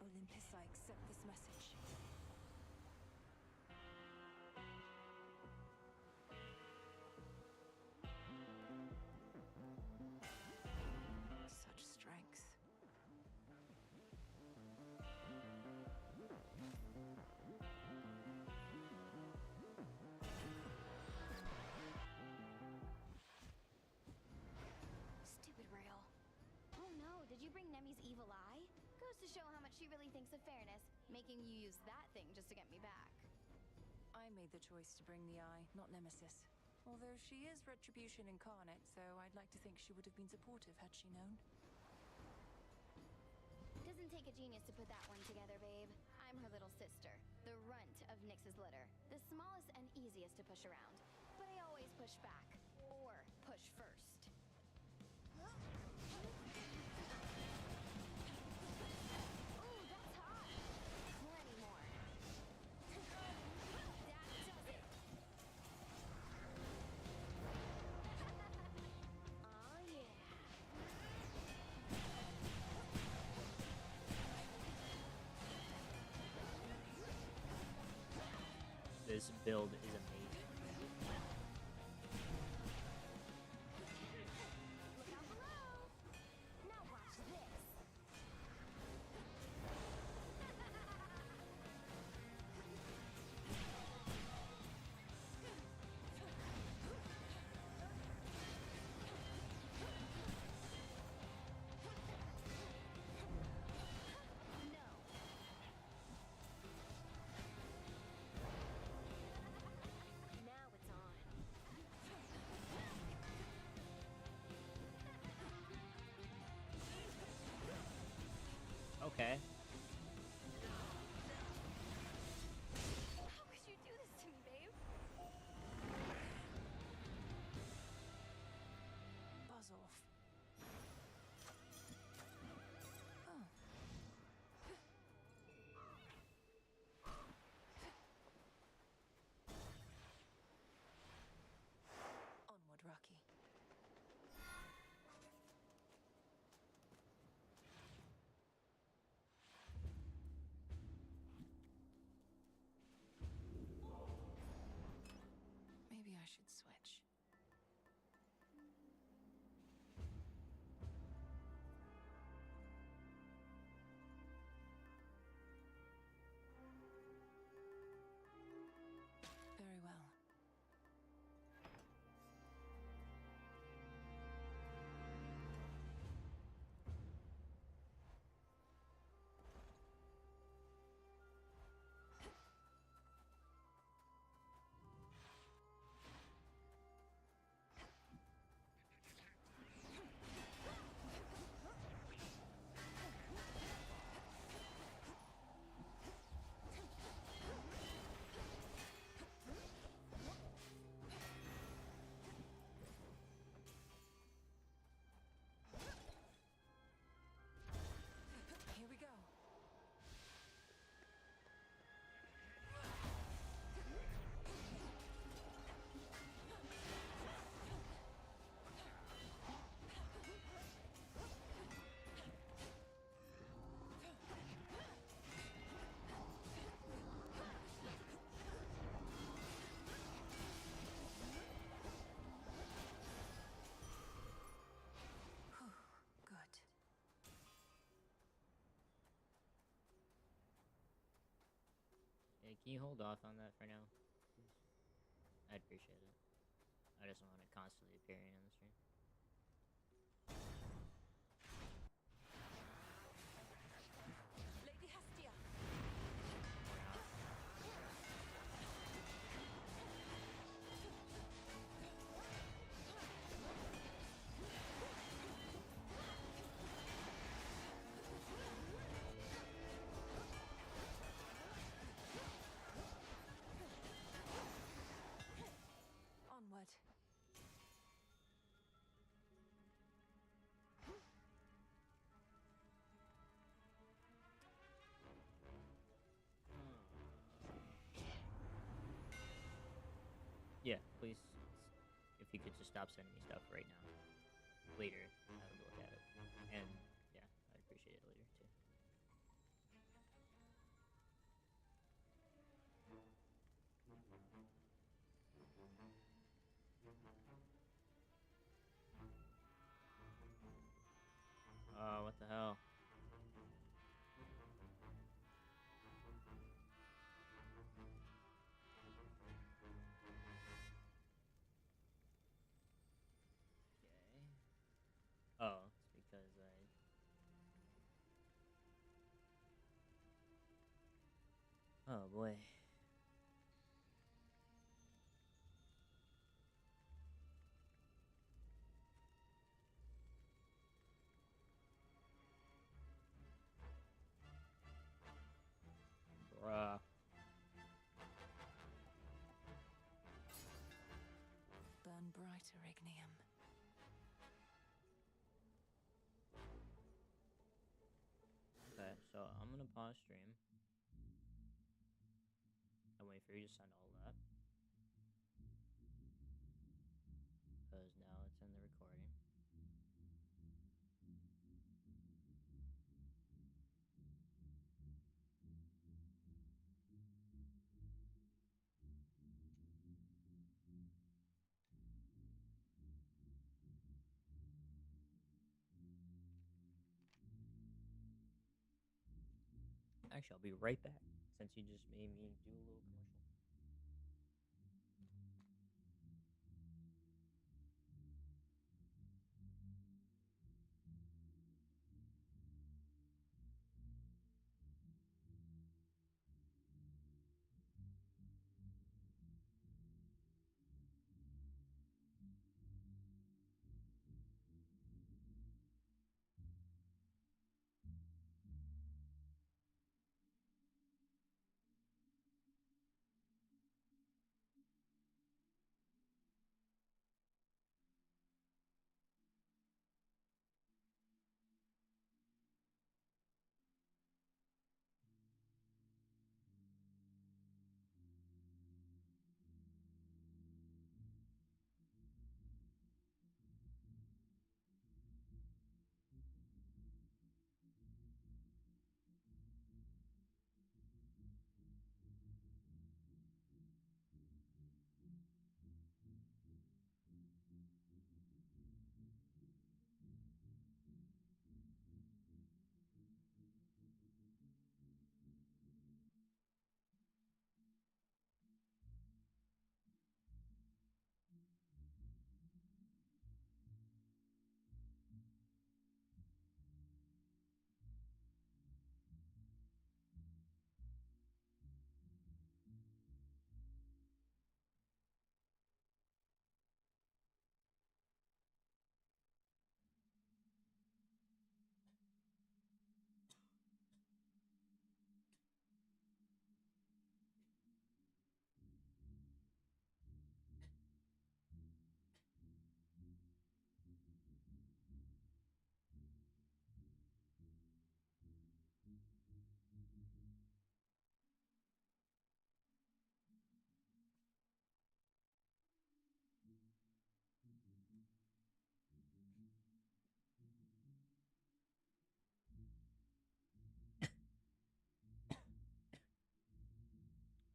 Olympus, I accept this message. Such strength. Stupid rail. Oh no, did you bring Nemi's evil eye? Goes to show how much she really thinks of fairness, making you use that thing just to get me back. I made the choice to bring the eye, not Nemesis. Although she is retribution incarnate, so I'd like to think she would have been supportive had she known. Doesn't take a genius to put that one together, babe. I'm her little sister, the runt of Nyx's litter, the smallest and easiest to push around. But I always push back, or push first. Ooh, that's hot! Plenty more. That does it! Aw, yeah. this build is amazing. Look out below! Now watch this! Now it's on. Okay. How could you do this to me, babe? Buzz off. Oh. Onward, Rocky. Maybe I should switch. Very well. Here we go. Good. Yeah, can you hold off on that for now? Please? I'd appreciate it. I just don't want it constantly appearing on the screen. Lady Hestia. Onward. Yeah, please. If you could just stop sending me stuff right now. Later, I would look at it. And yeah, I'd appreciate it later too. Oh, what the hell? Okay. Oh, it's because I. Oh boy. Bruh. Burn brighter, Ignium. Okay, so I'm gonna pause stream. And wait for you to send all that. Because now it's in the recording. I shall be right back, since you just made me do a little commercial.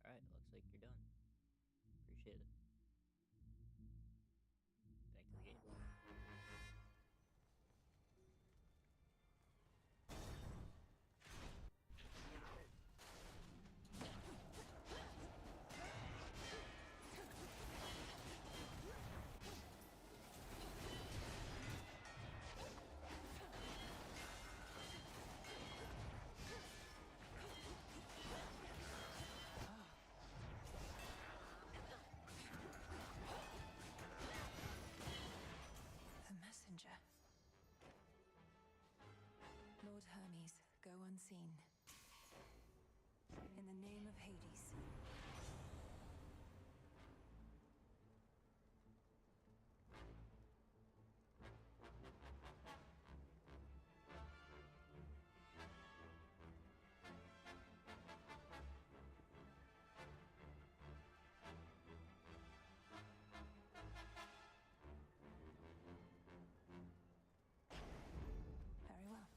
Alright, looks like you're done. Appreciate it. Back to the game. The messenger. Lord Hermes, go unseen. In the name of Hades. Very well.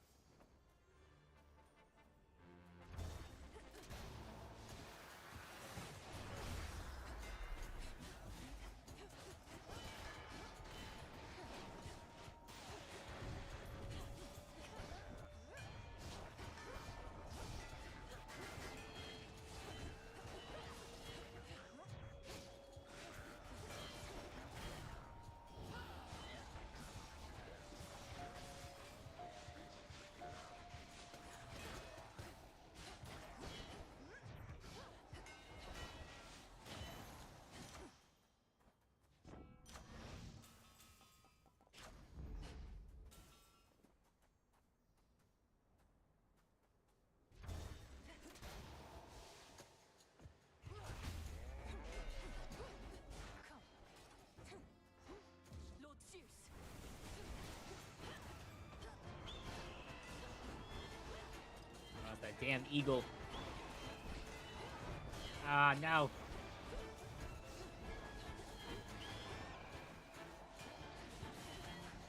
Lord Zeus! Oh, that damn eagle. Ah, no.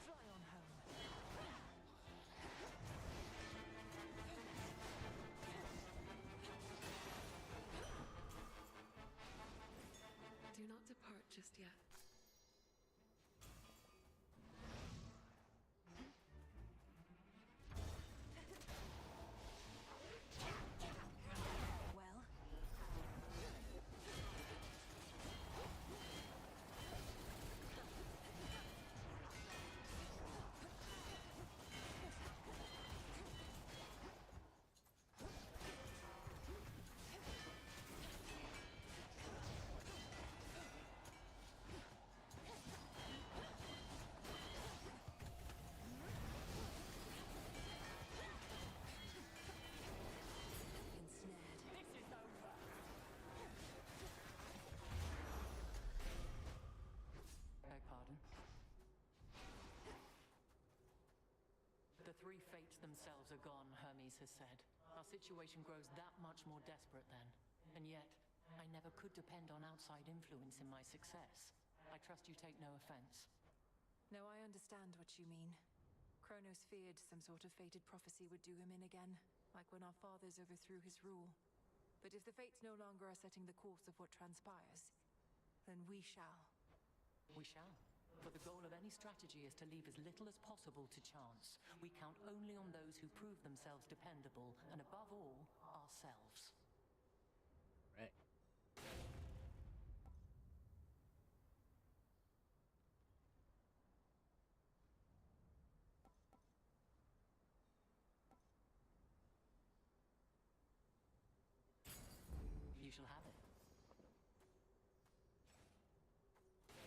Fly on home. Do not depart just yet. selves are gone, Hermes has said. Our situation grows that much more desperate then. And yet, I never could depend on outside influence in my success. I trust you take no offense. No, I understand what you mean. Kronos feared some sort of fated prophecy would do him in again, like when our fathers overthrew his rule. But if the fates no longer are setting the course of what transpires, then we shall. We shall. For the goal of any strategy is to leave as little as possible to chance. We count only on those who prove themselves dependable, and above all, ourselves. Right. You shall have it.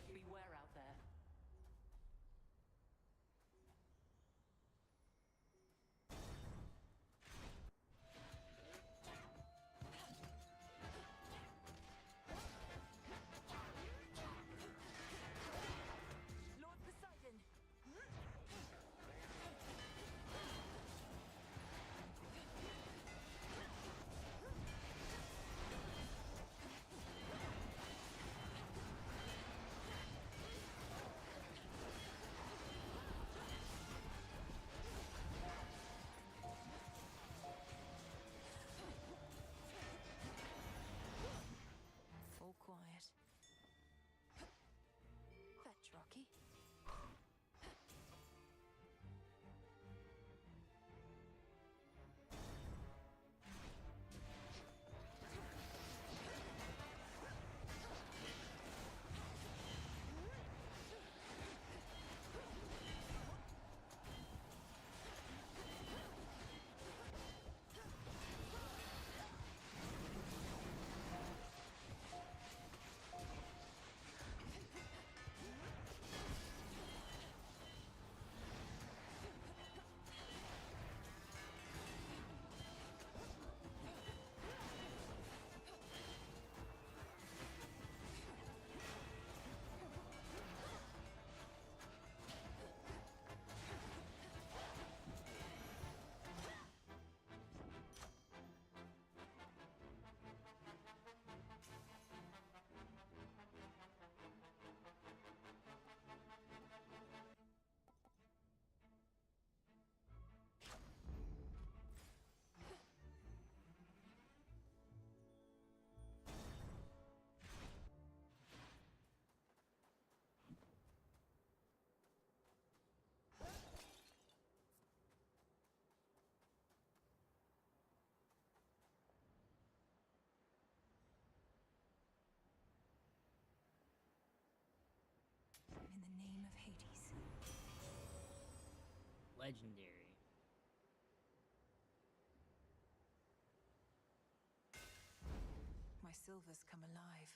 Beware out there. Lord Poseidon! All quiet. Fetch, Rocky. In the name of Hades. Legendary. My silver's come alive.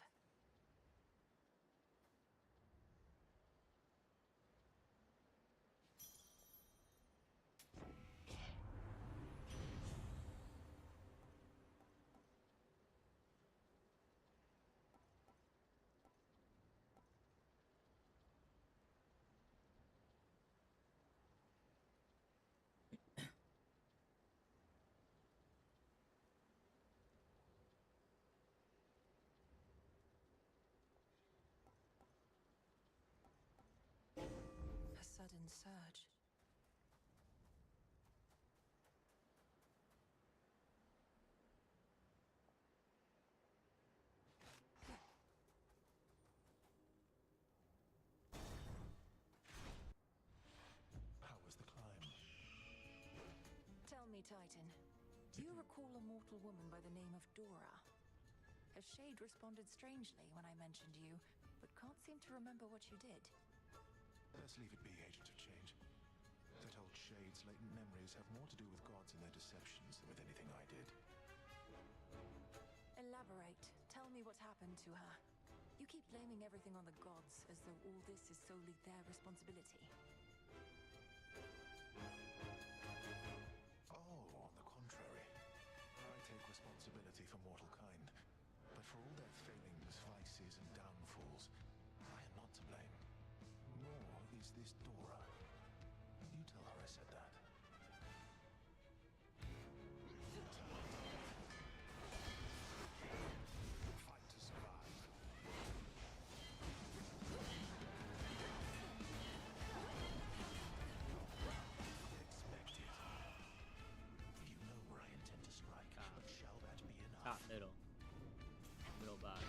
A sudden surge. How was the climb? Tell me, Titan, do you recall a mortal woman by the name of Dora? A shade responded strangely when I mentioned you, but can't seem to remember what you did. Let's leave it be, Agent of Change. That old shade's latent memories have more to do with gods and their deceptions than with anything I did. Elaborate. Tell me what happened to her. You keep blaming everything on the gods, as though all this is solely their responsibility. Oh, on the contrary. I take responsibility for mortal kind. But for all their failings, vices, and downfalls, I am not to blame. Nor is this Dora. You tell her I said that. top, middle, middle bottom.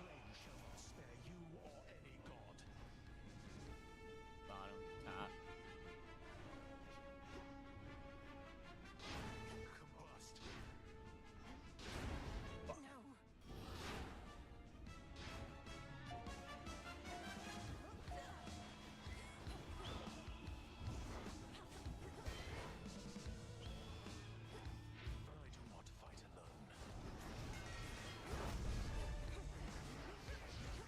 Flame shall not spare you or any god. Bottom, top. Combust. No. I do not fight alone. The flames that you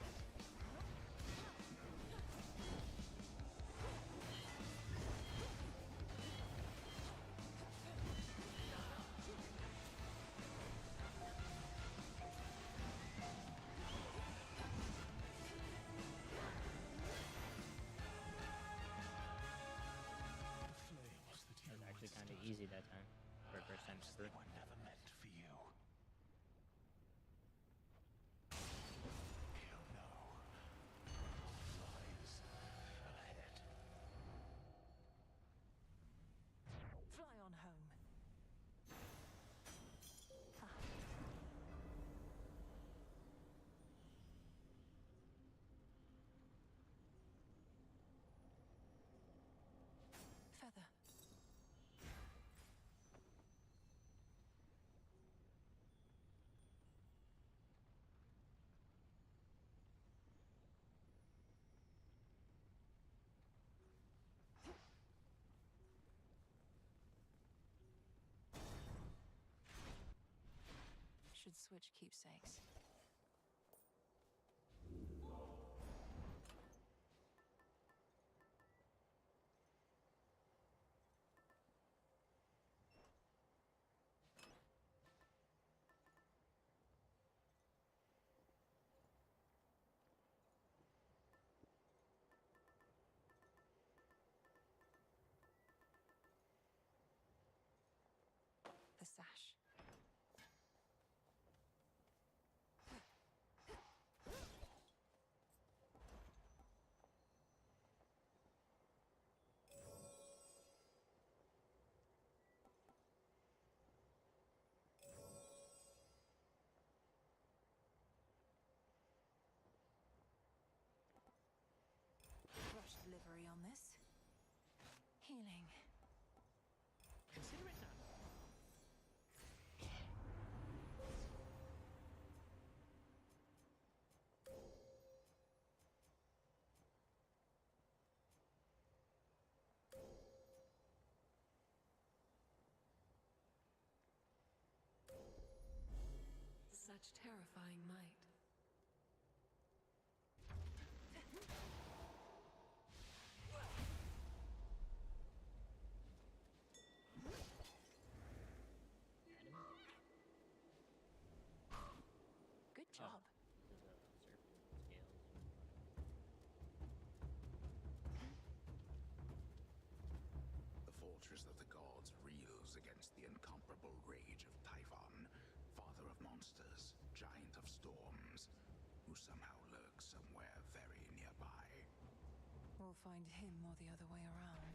That was actually kind of withstood, easy that time. For the first time perhaps ever. they were never meant for you. You know, lies ahead. Fly on home. Feather. Should switch keepsakes. The sash. Rush delivery on this. Healing. Consider it done. Such terrifying might. Good job. This is a serpent scales. The fortress of the gods reels against the incomparable rage of Typhon, father of monsters, giant of storms, who somehow lurks somewhere very nearby. We'll find him or the other way around.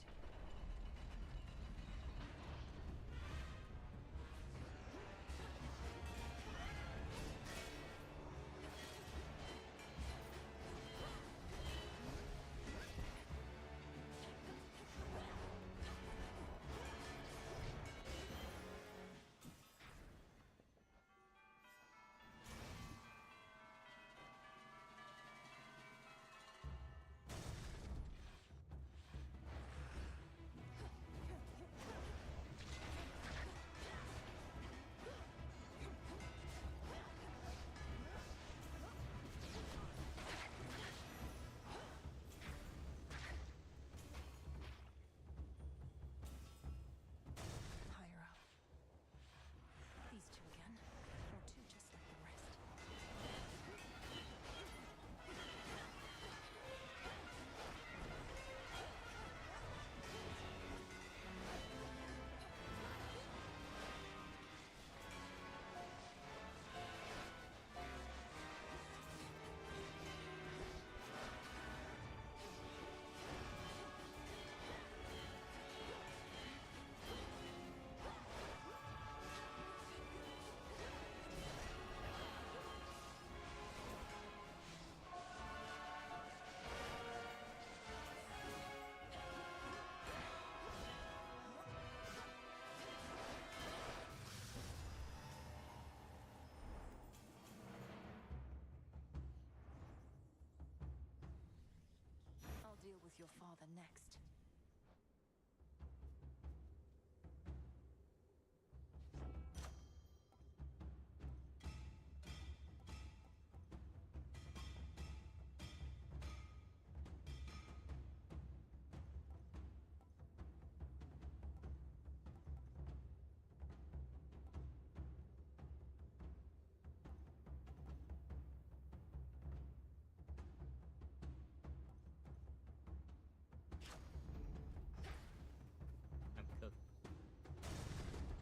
your father next.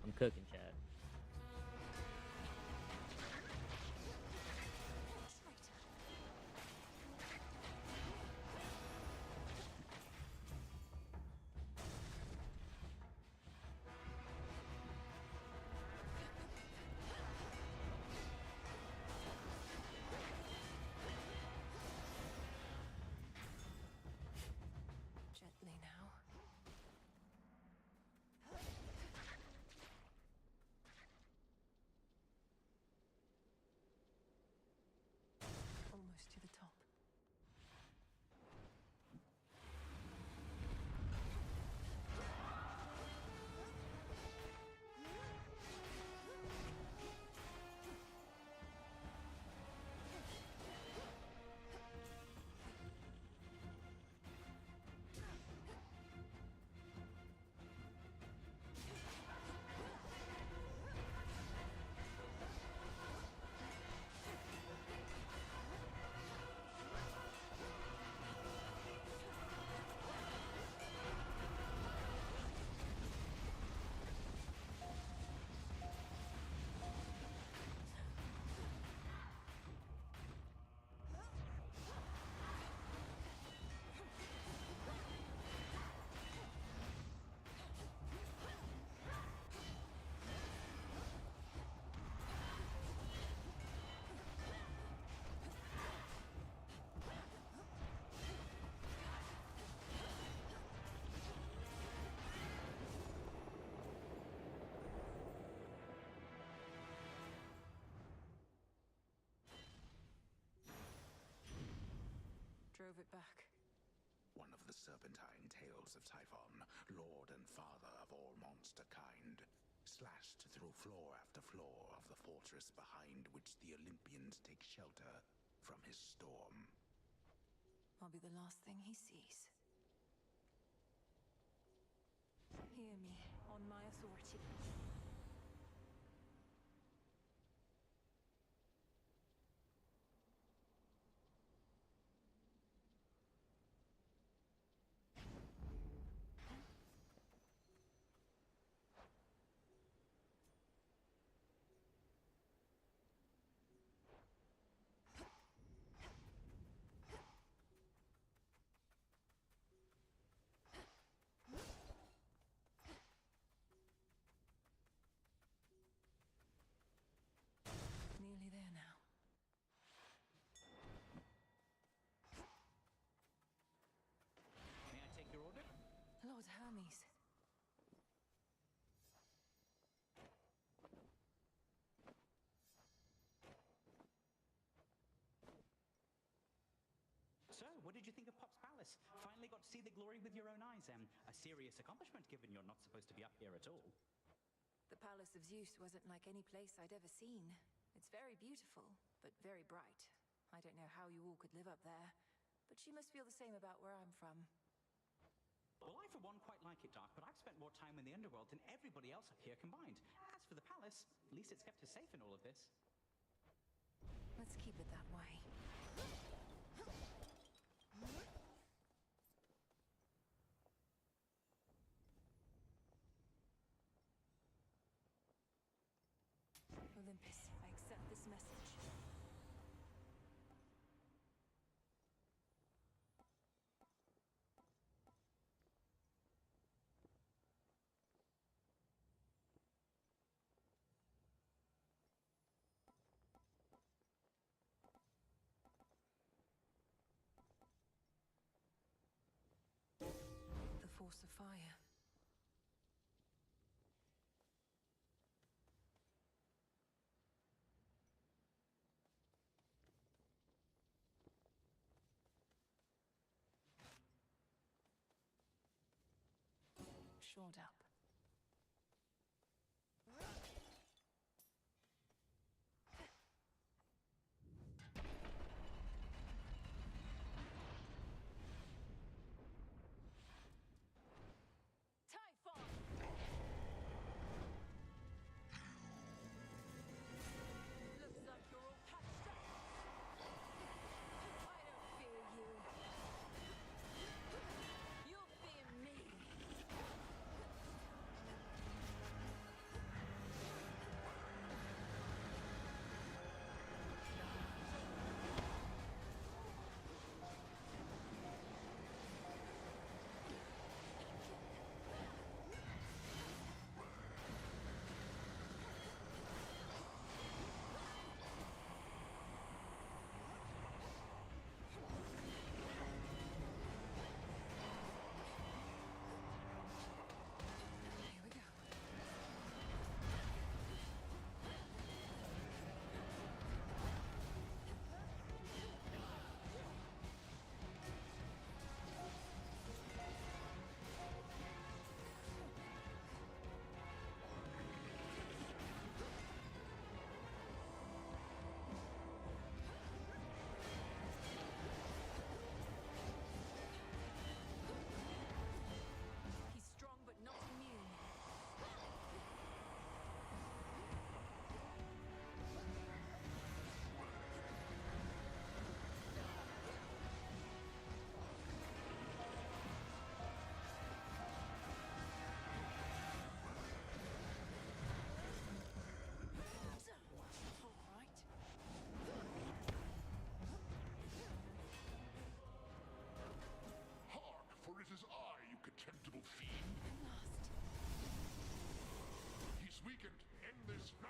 I'm cooking, Chad. Gently now. Almost to the top. Drove it back. One of the serpentine tales of Typhon, lord and father of all monster kind, slashed through floor after floor of the fortress behind which the Olympians take shelter from his storm. I'll be the last thing he sees. Hear me, on my authority. Nearly there now. May I take your order? Lord Hermes. So, what did you think of Pop's Palace? Finally got to see the glory with your own eyes, a serious accomplishment given you're not supposed to be up here at all. The Palace of Zeus wasn't like any place I'd ever seen. It's very beautiful, but very bright. I don't know how you all could live up there, but you must feel the same about where I'm from. Well, I for one quite like it, Doc, but I've spent more time in the underworld than everybody else up here combined. As for the palace, at least it's kept us safe in all of this. Let's keep it that way. Olympus, I accept this message. The force of fire. shored up. Looks like you're all patched up. I don't fear you. You'll fear me. Here we go. He's strong but not immune. All right. Hark, for it is I, you contemptible fiend. He's weakened. End this now.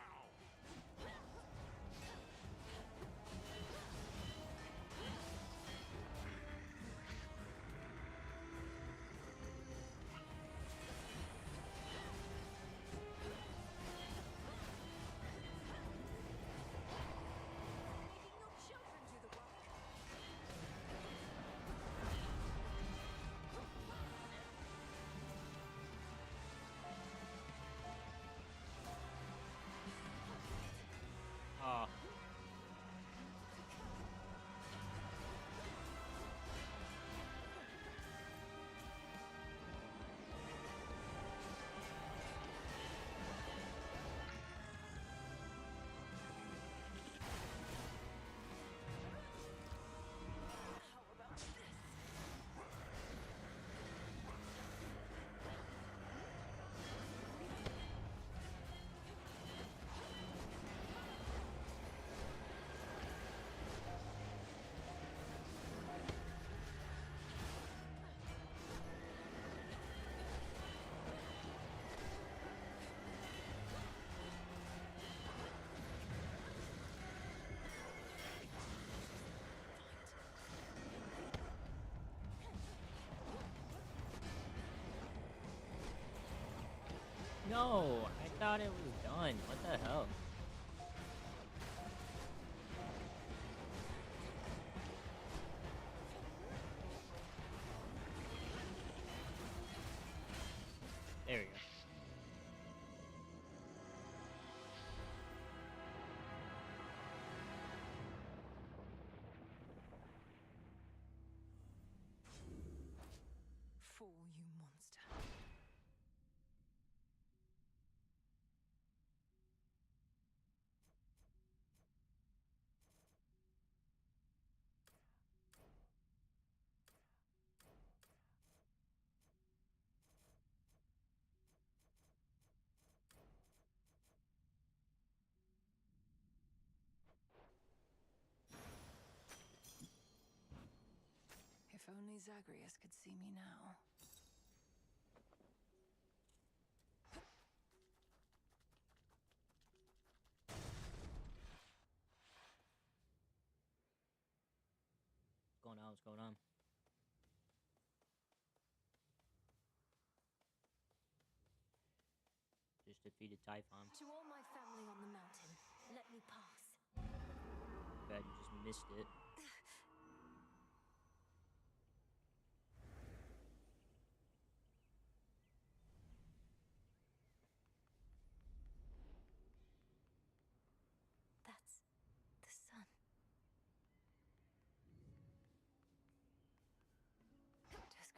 Making your children do the work. Oh. How about this? No, I thought it was done. What the hell? There we go. Fool, you monster. If only Zagreus could see me now. What's going on? What's going on? Just defeated Typhon. To all my family on the mountain, let me pass. Bad you just missed it.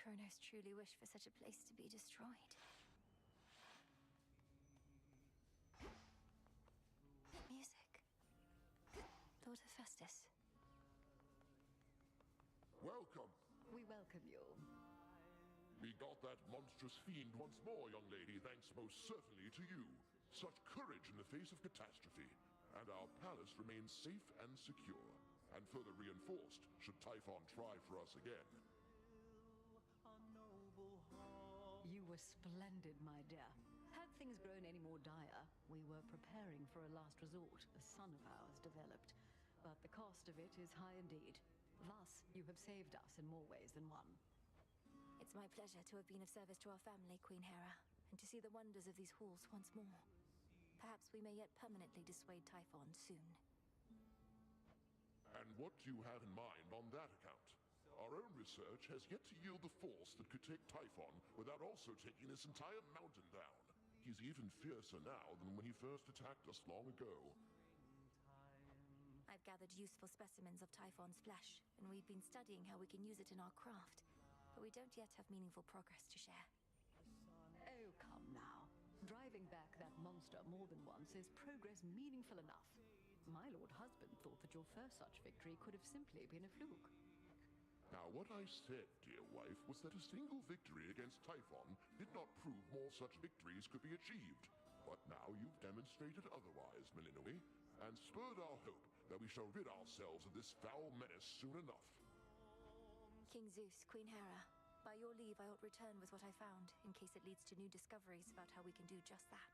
Kronos truly wish for such a place to be destroyed? Music. Lord Hephaestus. Welcome. We welcome you. We got that monstrous fiend once more, young lady, thanks most certainly to you. Such courage in the face of catastrophe. And our palace remains safe and secure. And further reinforced, should Typhon try for us again. You were splendid, my dear. Had things grown any more dire, we were preparing for a last resort a son of ours developed. But the cost of it is high indeed. Thus, you have saved us in more ways than one. It's my pleasure to have been of service to our family, Queen Hera, and to see the wonders of these halls once more. Perhaps we may yet permanently dissuade Typhon soon. And what do you have in mind on that account? Our own research has yet to yield the force that could take Typhon without also taking this entire mountain down. He's even fiercer now than when he first attacked us long ago. I've gathered useful specimens of Typhon's flesh, and we've been studying how we can use it in our craft. But we don't yet have meaningful progress to share. Oh, come now. Driving back that monster more than once is progress meaningful enough. My lord husband thought that your first such victory could have simply been a fluke. Now, what I said, dear wife, was that a single victory against Typhon did not prove more such victories could be achieved. But now you've demonstrated otherwise, Melinoe, and spurred our hope that we shall rid ourselves of this foul menace soon enough. King Zeus, Queen Hera, by your leave I ought return with what I found, in case it leads to new discoveries about how we can do just that.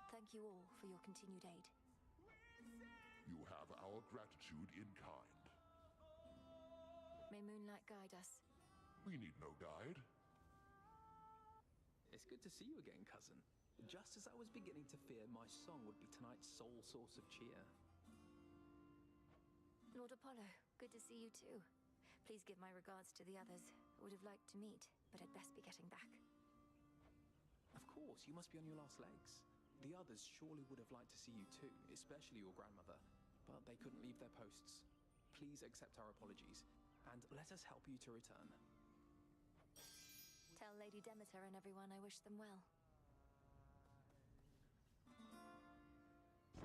Thank you all for your continued aid. You have our gratitude in kind. May moonlight guide us. We need no guide. It's good to see you again, cousin. Just as I was beginning to fear my song would be tonight's sole source of cheer. Lord Apollo, good to see you too. Please give my regards to the others. I would have liked to meet, but I'd best be getting back. Of course, you must be on your last legs. The others surely would have liked to see you too, especially your grandmother, but they couldn't leave their posts. Please accept our apologies, and let us help you to return. Tell Lady Demeter and everyone I wish them well.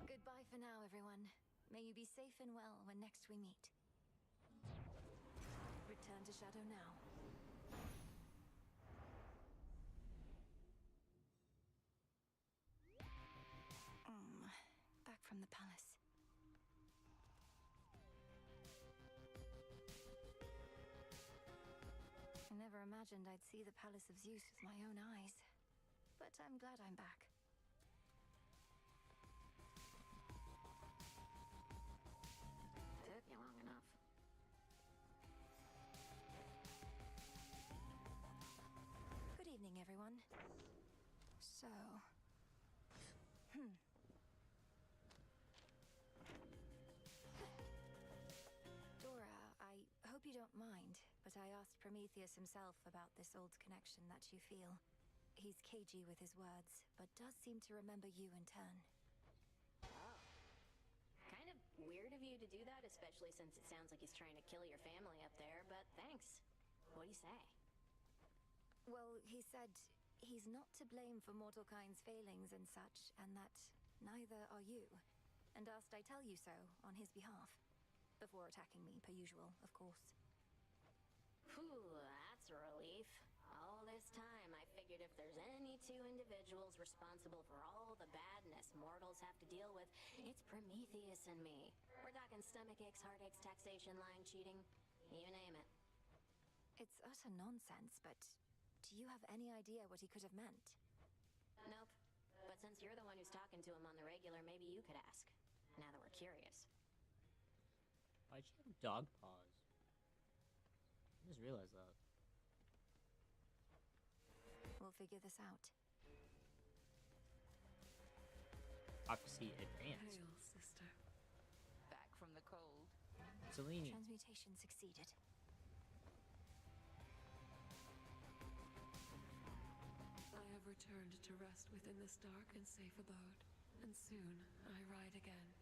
Goodbye for now, everyone. May you be safe and well when next we meet. Return to Shadow now. Back from the palace. I never imagined I'd see the Palace of Zeus with my own eyes. But I'm glad I'm back. Took you long enough. Good evening, everyone. So... Dora, I hope you don't mind, but I asked Prometheus himself about this old connection that you feel. He's cagey with his words, but does seem to remember you in turn. Oh. Kind of weird of you to do that, especially since it sounds like he's trying to kill your family up there, but thanks. What do you say? Well, he said he's not to blame for mortal kind's failings and such, and that neither are you, and asked I tell you so on his behalf. Before attacking me, per usual, of course. Whew, that's a relief. All this time, I figured if there's any two individuals responsible for all the badness mortals have to deal with, it's Prometheus and me. We're talking stomach aches, heartaches, taxation, lying, cheating, you name it. It's utter nonsense, but do you have any idea what he could have meant? Nope. But since you're the one who's talking to him on the regular, maybe you could ask. Now that we're curious. Why'd she have dog paws? I just realized that. We'll figure this out. Prophecy advanced. Hail, sister. Back from the cold. Selene. Transmutation succeeded. I have returned to rest within this dark and safe abode, and soon I ride again.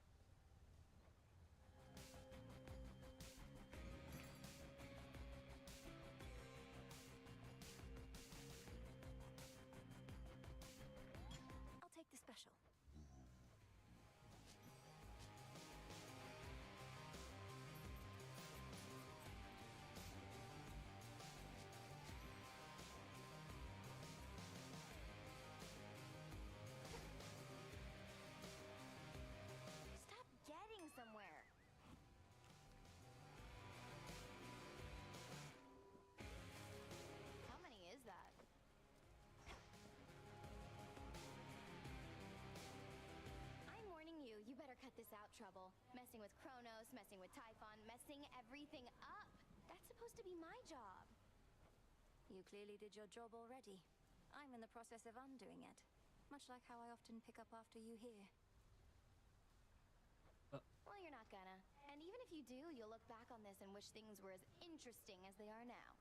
Kronos messing with Typhon, messing everything up. That's supposed to be my job. You clearly did your job already. I'm in the process of undoing it, much like how I often pick up after you here. Well, you're not gonna. And even if you do, you'll look back on this and wish things were as interesting as they are now.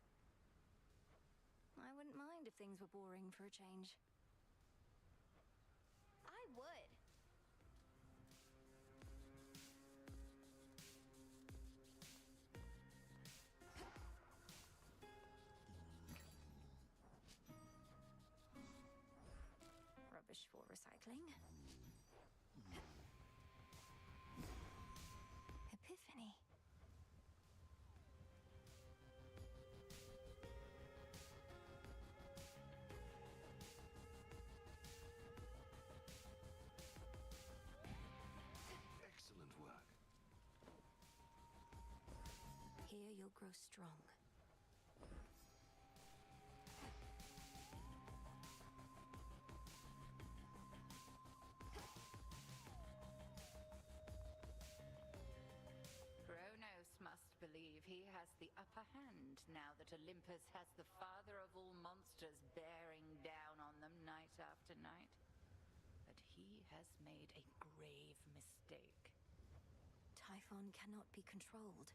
I wouldn't mind if things were boring for a change. I would. Rubbish for recycling. Epiphany. Excellent work. Here you'll grow strong. Kronos must believe he has the upper hand now that Olympus has the father of all monsters bearing down on them night after night. But he has made a grave mistake. Typhon cannot be controlled.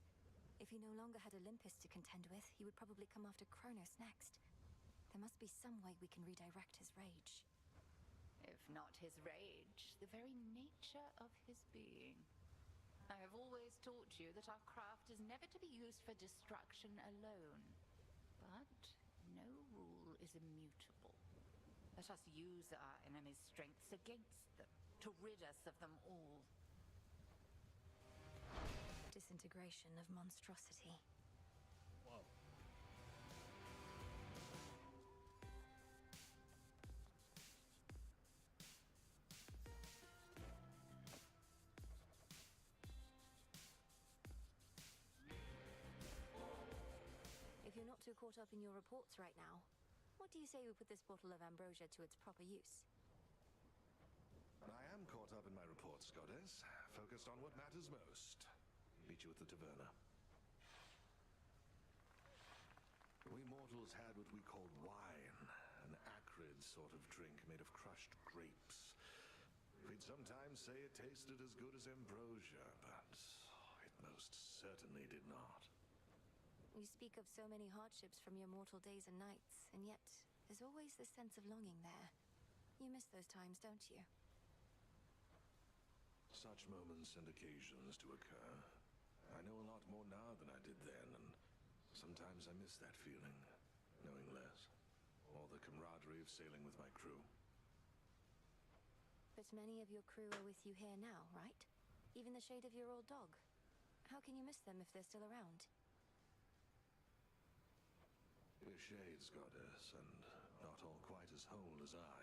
If he no longer had Olympus to contend with, he would probably come after Kronos next. There must be some way we can redirect his rage. If not his rage, the very nature of his being. I have always taught you that our craft is never to be used for destruction alone. But no rule is immutable. Let us use our enemy's strengths against them, to rid us of them all. Disintegration of monstrosity. Whoa. If you're not too caught up in your reports right now, what do you say we put this bottle of ambrosia to its proper use? I am caught up in my reports, Goddess. Focused on what matters most. Meet you at the taverna. We mortals had what we called wine, an acrid sort of drink made of crushed grapes. We'd sometimes say it tasted as good as ambrosia, but it most certainly did not. You speak of so many hardships from your mortal days and nights, and yet there's always this sense of longing there. You miss those times, don't you? Such moments and occasions do occur. I know a lot more now than I did then, and sometimes I miss that feeling, knowing less. Or the camaraderie of sailing with my crew. But many of your crew are with you here now, right? Even the shade of your old dog. How can you miss them if they're still around? We're shades, Goddess, and not all quite as whole as I.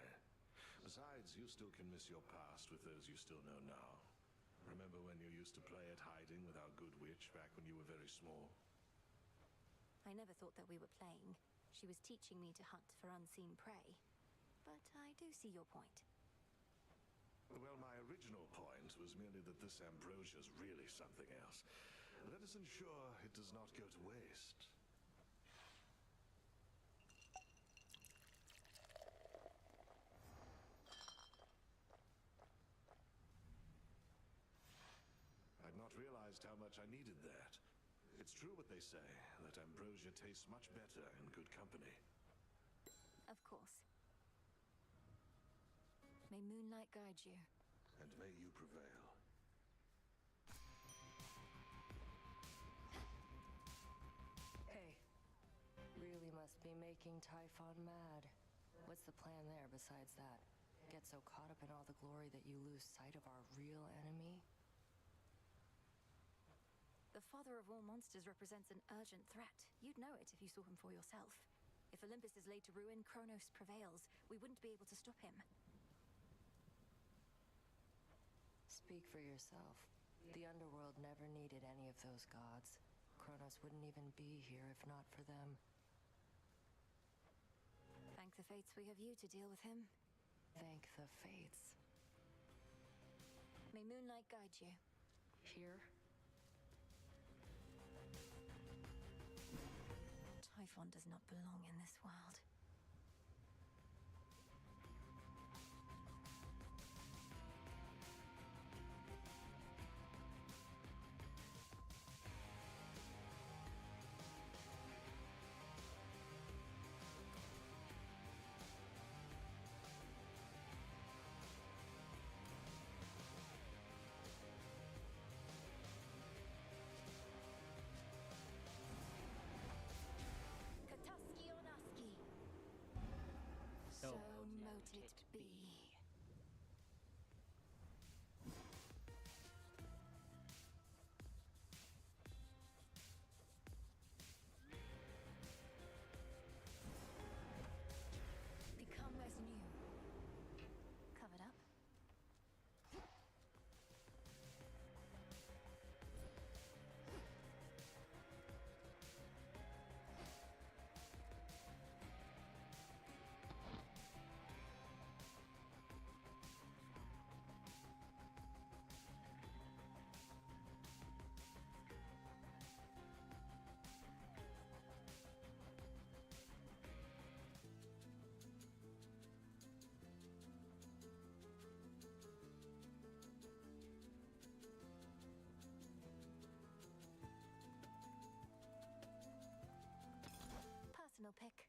Besides, you still can miss your past with those you still know now. Remember when you used to play at hiding with our good witch back when you were very small? I never thought that we were playing. She was teaching me to hunt for unseen prey. But I do see your point. Well, my original point was merely that this ambrosia's really something else. Let us ensure it does not go to waste. I'd not realized how much I needed that. It's true what they say, that ambrosia tastes much better in good company. Of course. May moonlight guide you. And may you prevail. Hey. Really must be making Typhon mad. What's the plan there besides that? Get so caught up in all the glory that you lose sight of our real enemy? The father of all monsters represents an urgent threat. You'd know it if you saw him for yourself. If Olympus is laid to ruin, Kronos prevails. We wouldn't be able to stop him. Speak for yourself. The underworld never needed any of those gods. Kronos wouldn't even be here if not for them. Thank the fates we have you to deal with him. Thank the fates. May moonlight guide you. Here? Typhon does not belong in this world. So mote it be. Become as new. Covered up. Personal pick.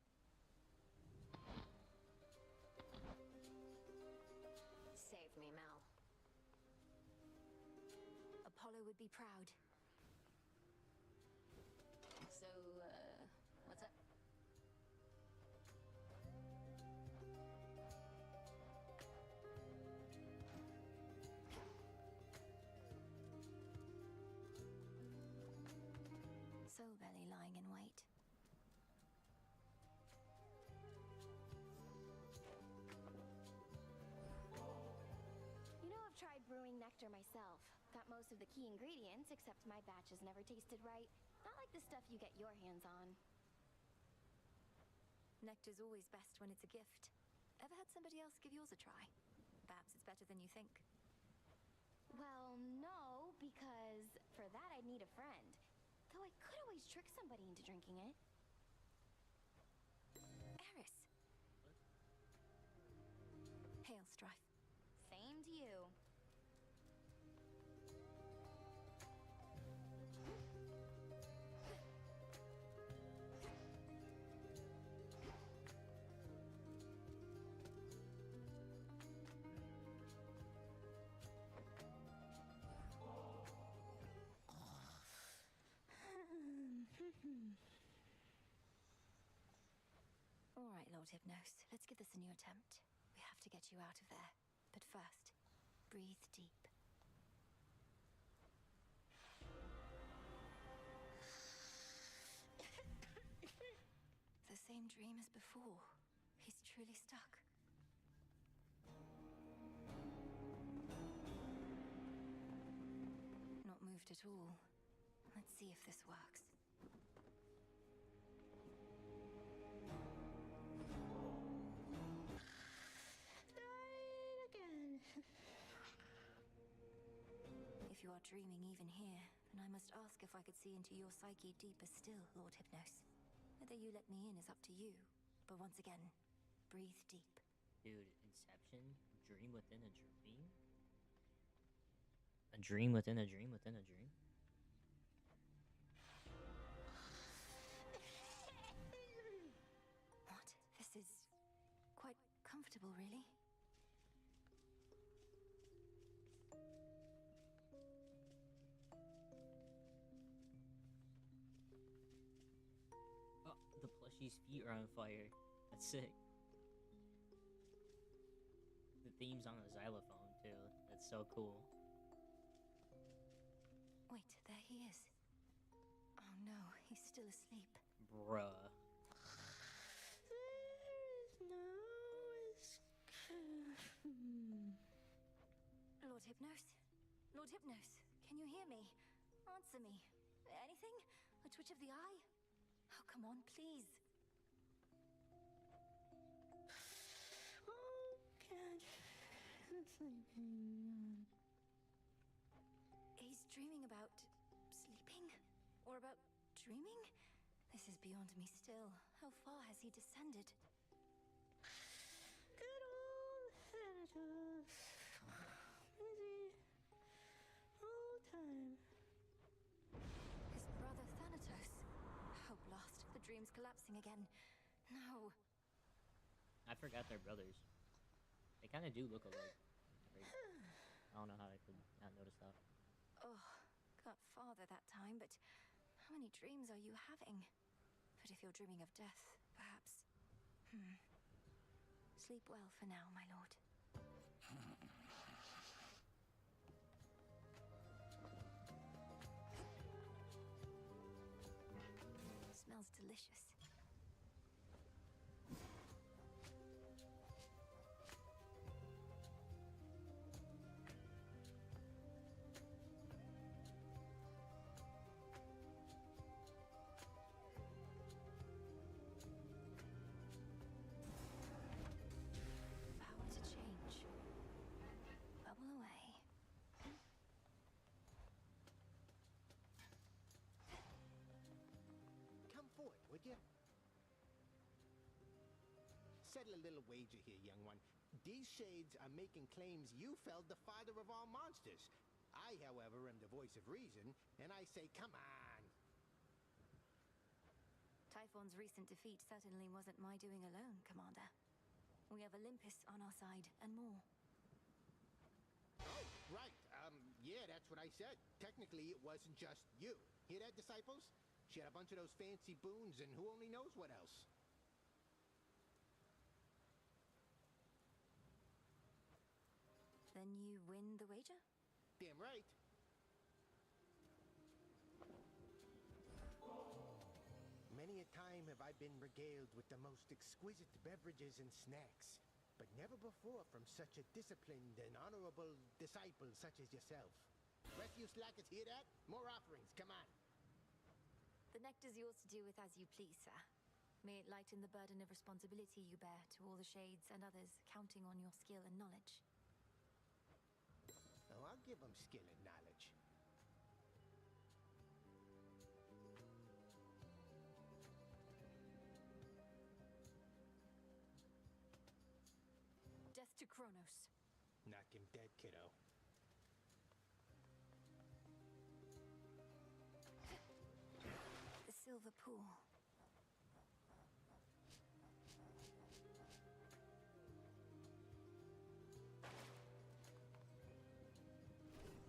Save me, Mel. Apollo would be proud. So, what's up? Soul Belly lying in wait. You know, I've tried brewing nectar myself. Got most of the key ingredients, except my batches never tasted right. Not like the stuff you get your hands on. Nectar's always best when it's a gift. Ever had somebody else give yours a try? Perhaps it's better than you think. Well, no, because for that I'd need a friend. Though I could always trick somebody into drinking it. Eris! Hail, Strife. Same to you. All right, Lord Hypnos, let's give this a new attempt. We have to get you out of there. But first, breathe deep. The same dream as before. He's truly stuck. Not moved at all. Let's see if this works. If you are dreaming even here, then I must ask if I could see into your psyche deeper still, Lord Hypnos. Whether you let me in is up to you, but once again, breathe deep. Dude, Inception? Dream within a dream? A dream within a dream within a dream? What? This is quite comfortable, really. Oh, the plushie's feet are on fire. That's sick. The theme's on a xylophone, too. That's so cool. Wait, there he is. Oh no, he's still asleep. Bruh. Lord Hypnos? Lord Hypnos, can you hear me? Answer me. Anything? A twitch of the eye? Oh, come on, please. He's dreaming about sleeping? Or about dreaming? This This is beyond me still. How far has he descended? Good old Thanatos. Busy all time. His brother Thanatos. Oh, blast. The dream's collapsing again. No. I forgot they're brothers. They kind of do look alike. I don't know how I could not notice that. Oh, got farther that time, but how many dreams are you having? But if you're dreaming of death, perhaps... Sleep well for now, my lord. Smells delicious. Power to change. Bubble away. Come forward, would you? Settle a little wager here, young one. These shades are making claims you felled the father of all monsters. I, however, am the voice of reason, and I say, come on. Typhon's recent defeat certainly wasn't my doing alone, Commander. We have Olympus on our side, and more. Oh, right. Yeah, that's what I said. Technically, it wasn't just you. Hear that, disciples? She had a bunch of those fancy boons, and who only knows what else. Then you win the wager? Damn right. Many a time have I been regaled with the most exquisite beverages and snacks, but never before from such a disciplined and honorable disciple such as yourself. Rest you slackers, hear that? More offerings, come on. The nectar's yours to do with as you please, sir. May it lighten the burden of responsibility you bear to all the shades and others counting on your skill and knowledge. Oh, I'll give them skill and knowledge. Death to Kronos. Knock him dead, kiddo. The silver pool.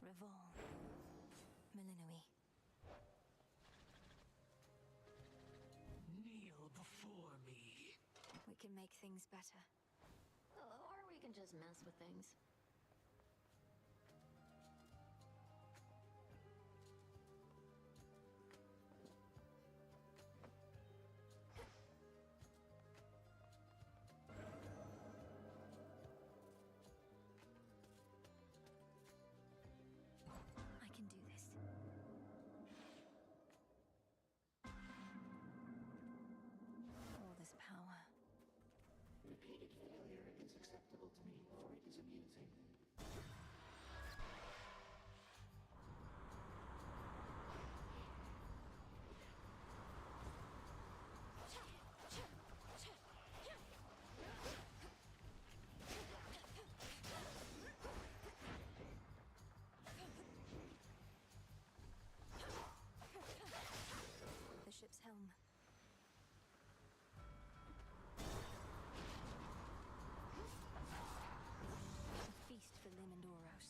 Revol. Milinoe. Kneel before me. We can make things better. Or we can just mess with things. I can do this. All this power. Repeated failure is acceptable to me, for it is amusing. The ship's helm. A feast for Limandoros.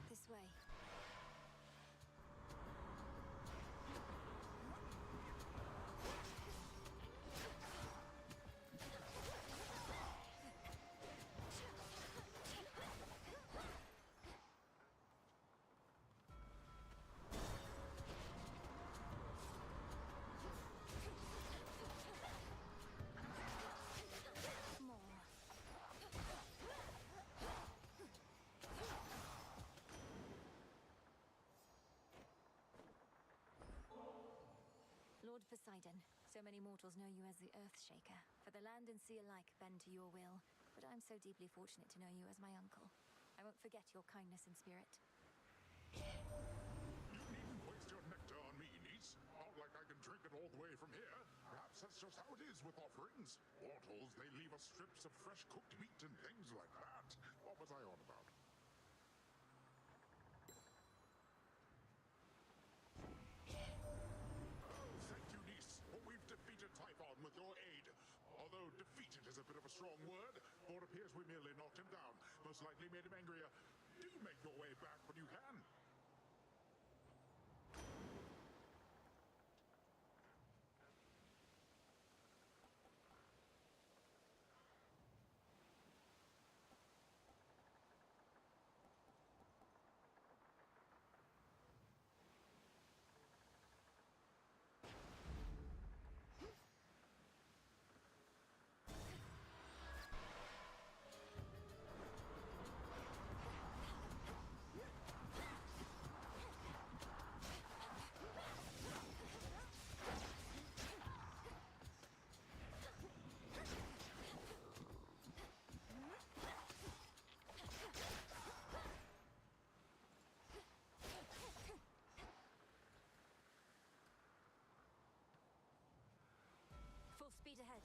This way. Lord Poseidon, so many mortals know you as the Earthshaker, for the land and sea alike bend to your will. but I'm so deeply fortunate to know you as my uncle. I won't forget your kindness and spirit. You needn't waste your nectar on me, niece. Not like I can drink it all the way from here. Perhaps that's just how it is with offerings. Mortals, they leave us strips of fresh cooked meat and things like that. What was I on about? Oh, thank you, niece. We've defeated Typhon with your aid. Although defeated is a bit of a strong word, for it appears we merely knocked him down. Most likely made him angrier. Do make your way back when you can. Full speed ahead.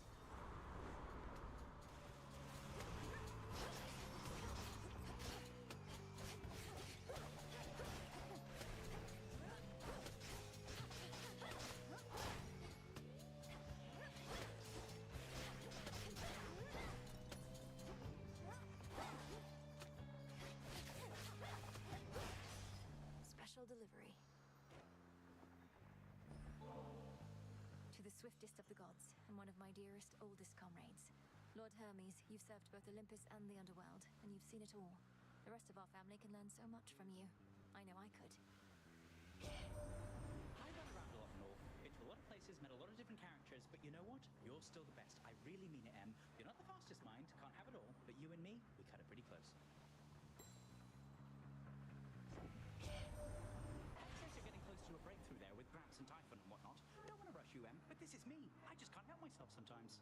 Special delivery. To the swiftest of the gods, and one of my dearest, oldest comrades. Lord Hermes, you've served both Olympus and the underworld, and you've seen it all. The rest of our family can learn so much from you. I know I could. I run around a lot and all. Been to a lot of places, met a lot of different characters, but you know what? You're still the best. I really mean it, Em. You're not the fastest mind, can't have it all, but you and me, we cut it pretty close. Access are getting close to a breakthrough there with Gramps and Typhon and whatnot. Don't want to rush you, Em, but this is me. I just can't help myself sometimes.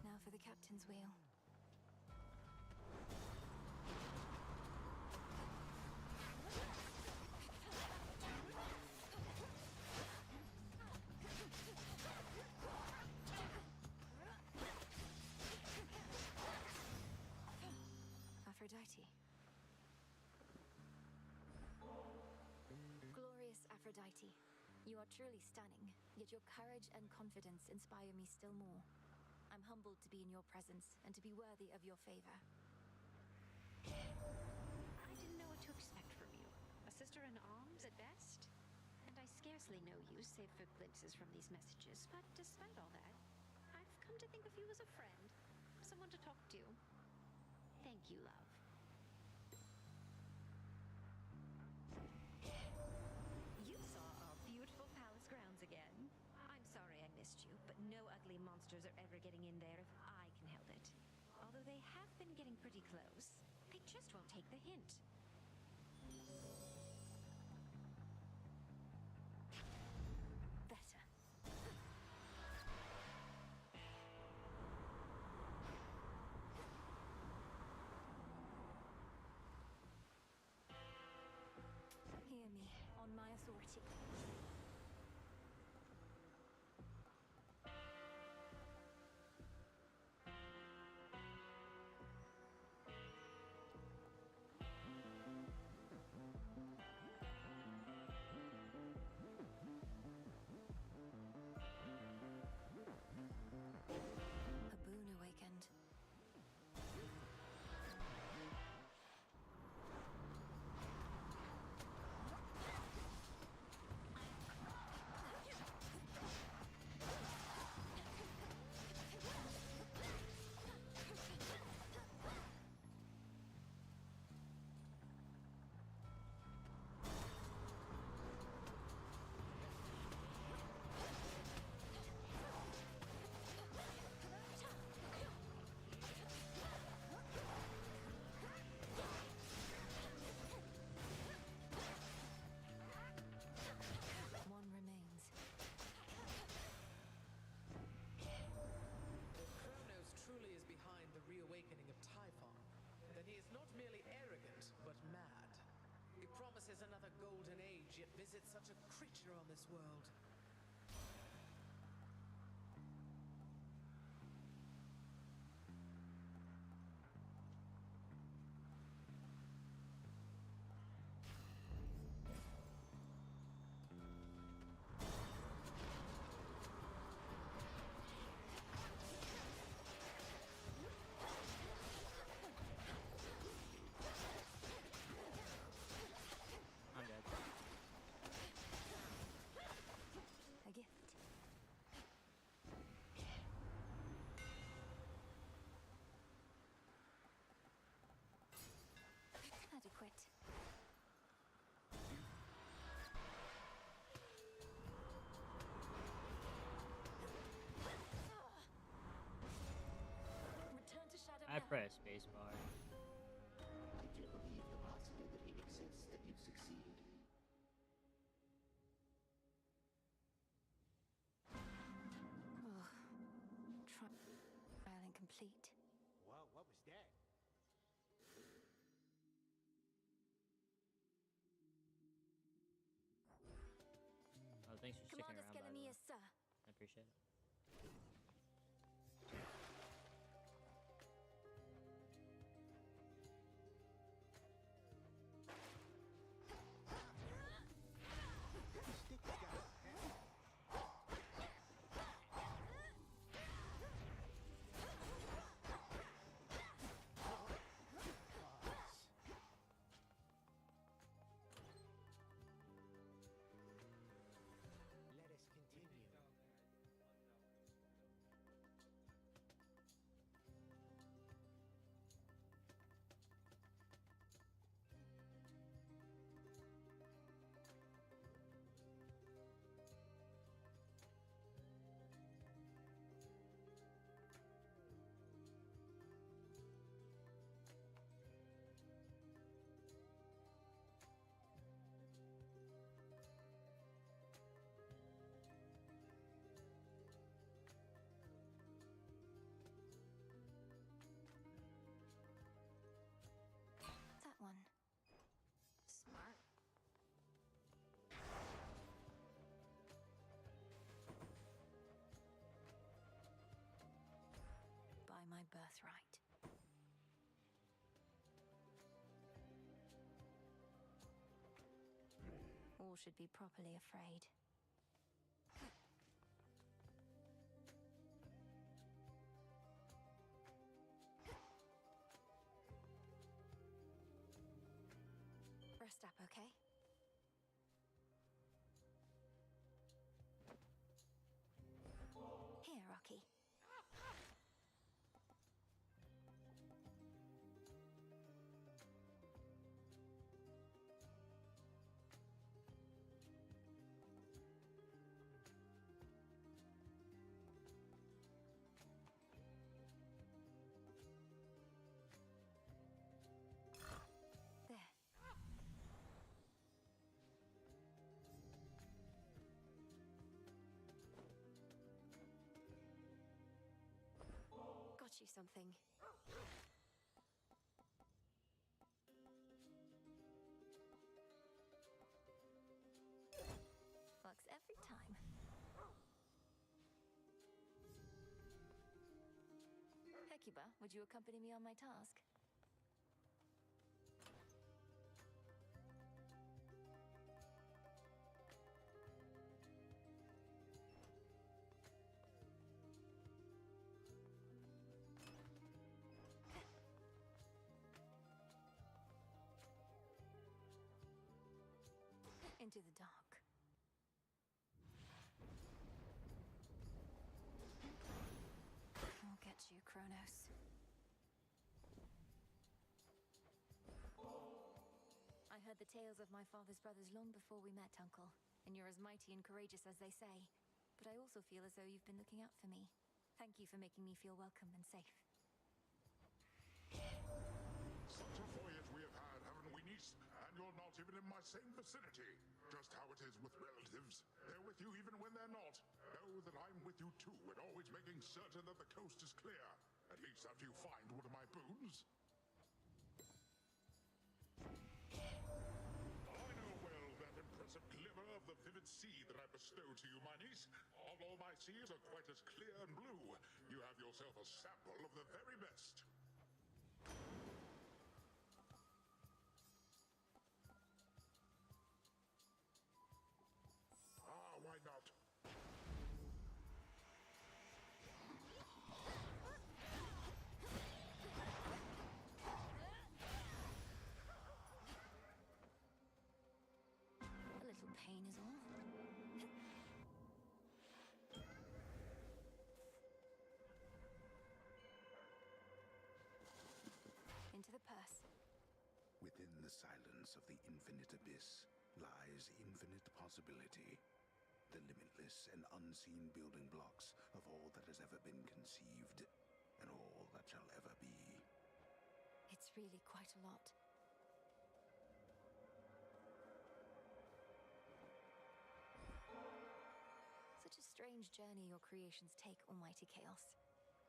Now for the captain's wheel. Aphrodite. Glorious Aphrodite. You are truly stunning, yet your courage and confidence inspire me still more. I'm humbled to be in your presence and to be worthy of your favor. I didn't know what to expect from you. A sister in arms at best? And I scarcely know you, save for glimpses from these messages. But despite all that, I've come to think of you as a friend. Someone to talk to. Thank you, love. You saw our beautiful palace grounds again. I'm sorry I missed you, but no ugly monsters are ever getting in there if I can help it. Although they have been getting pretty close. They just won't take the hint. Better. Hear me, on my authority. A boon awakened. ship visit such a creature on this world? I'm dead. A gift. Adequate. Return to Shadow I now. press spacebar. If you believe the possibility exists that you succeed, Trial incomplete. Whoa, what was that? Oh, thanks for sticking Commander around, by the way. Skelemius, sir. I appreciate it. Stick guy, huh? Let us continue. That one. Smart. By my birthright. All should be properly afraid. Rest up, okay? Here, Rocky. There. Got you something. Works every time. Hecuba, would you accompany me on my task? Into the dark. I'll get you, Kronos. I heard the tales of my father's brothers long before we met, Uncle. And you're as mighty and courageous as they say. But I also feel as though you've been looking out for me. Thank you for making me feel welcome and safe. Such a voyage we have had, haven't we, niece? And you're not even in my same vicinity. Just how it is with relatives. They're with you even when they're not. Know that I'm with you too, and always making certain that the coast is clear. At least after you find one of my boons. I know well that impressive the vivid sea that I bestow to you, my niece. Although my seas are quite as clear and blue, you have yourself a sample of the very best. Ah, why not? A little pain is all. Into the purse. Within the silence of the infinite abyss lies infinite possibility. The limitless and unseen building blocks of all that has ever been conceived, and all that shall ever be. It's really quite a lot. Such a strange journey your creations take, Almighty Chaos.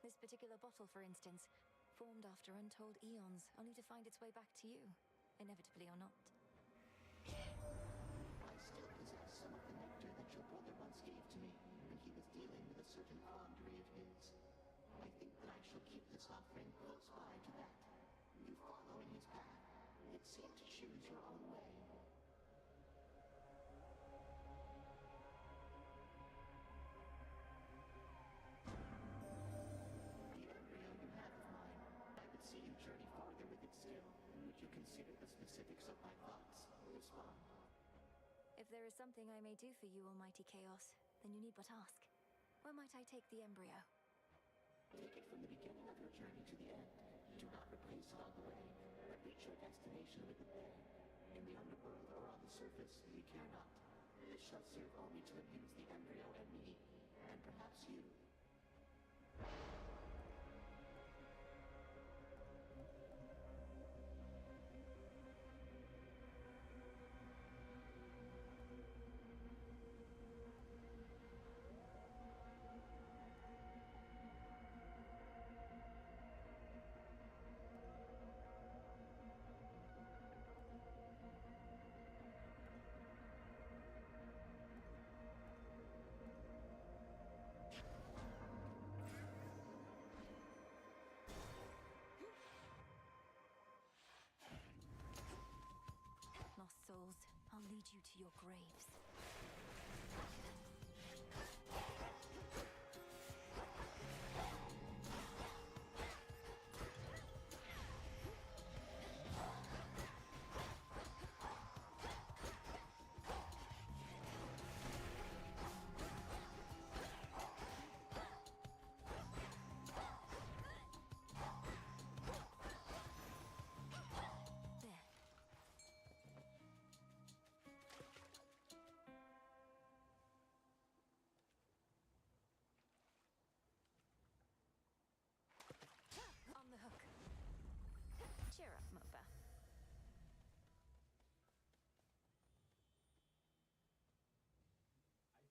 This particular bottle, for instance, formed after untold eons, only to find its way back to you, inevitably or not. I still possess some of the nectar that your brother once gave to me when he was dealing with a certain quandary of his. I think that I shall keep this offering close by to that. You follow in his path, yet seem to choose your own way. The embryo you have of mine, I would see you journey farther with it still. Would you consider the specifics of my thoughts? Respond. If there is something I may do for you, Almighty Chaos, then you need but ask. Where might I take the embryo? Take it from the beginning of your journey to the end. Do not replace it on the way, but reach your destination with it there. In the underworld or on the surface, we care not. This shall serve only to amuse the embryo and me, and perhaps you. Lost souls, I'll lead you to your graves. On the hook. Cheer up, Mopa. I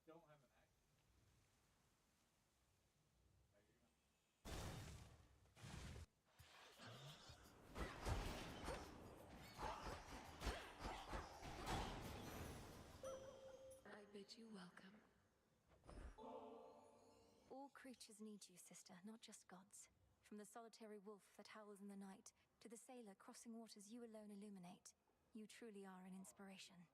don't have an axe. I bid you welcome. All creatures need you, sister, not just gods. From the solitary wolf that howls in the night, to the sailor crossing waters you alone illuminate. You truly are an inspiration.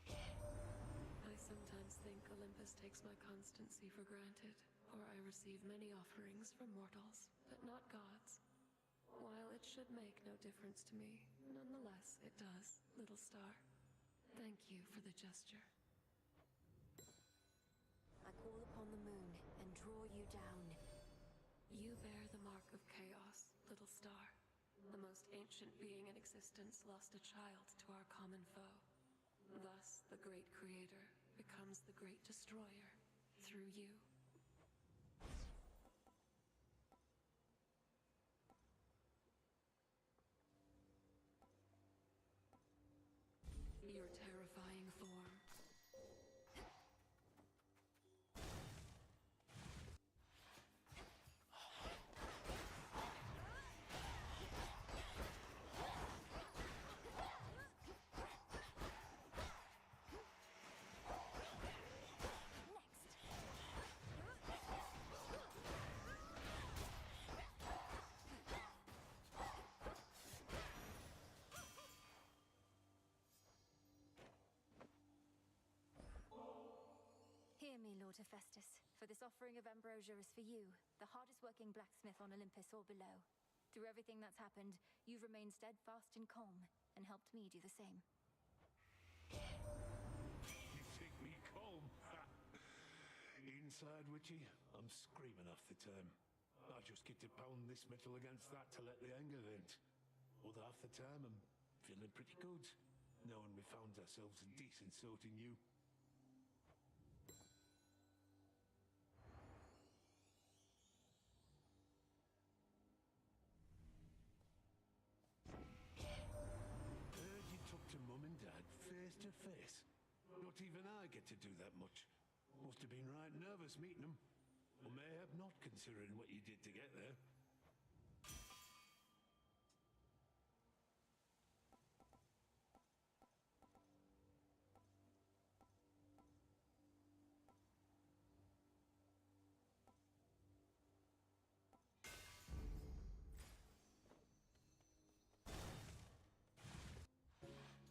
I sometimes think Olympus takes my constancy for granted, or I receive many offerings from mortals, but not gods. While it should make no difference to me, nonetheless it does, little star. Thank you for the gesture. I call upon the moon and draw you down. You bear the mark of chaos, little star. The most ancient being in existence lost a child to our common foe. Thus, the great creator becomes the great destroyer through you. Your terrifying form. daughter Festus, for this offering of ambrosia is for you, the hardest working blacksmith on Olympus or below. Through everything that's happened, you've remained steadfast and calm, and helped me do the same. You think me calm? Inside, Witchy, I'm screaming off the time. I just get to pound this metal against that to let the anger vent. Other half the time, I'm feeling pretty good, knowing we found ourselves a decent sort in you. Heard you talk to Mum and Dad face to face. Not even I get to do that much. Must have been right nervous meeting them. Or mayhap not, considering what you did to get there.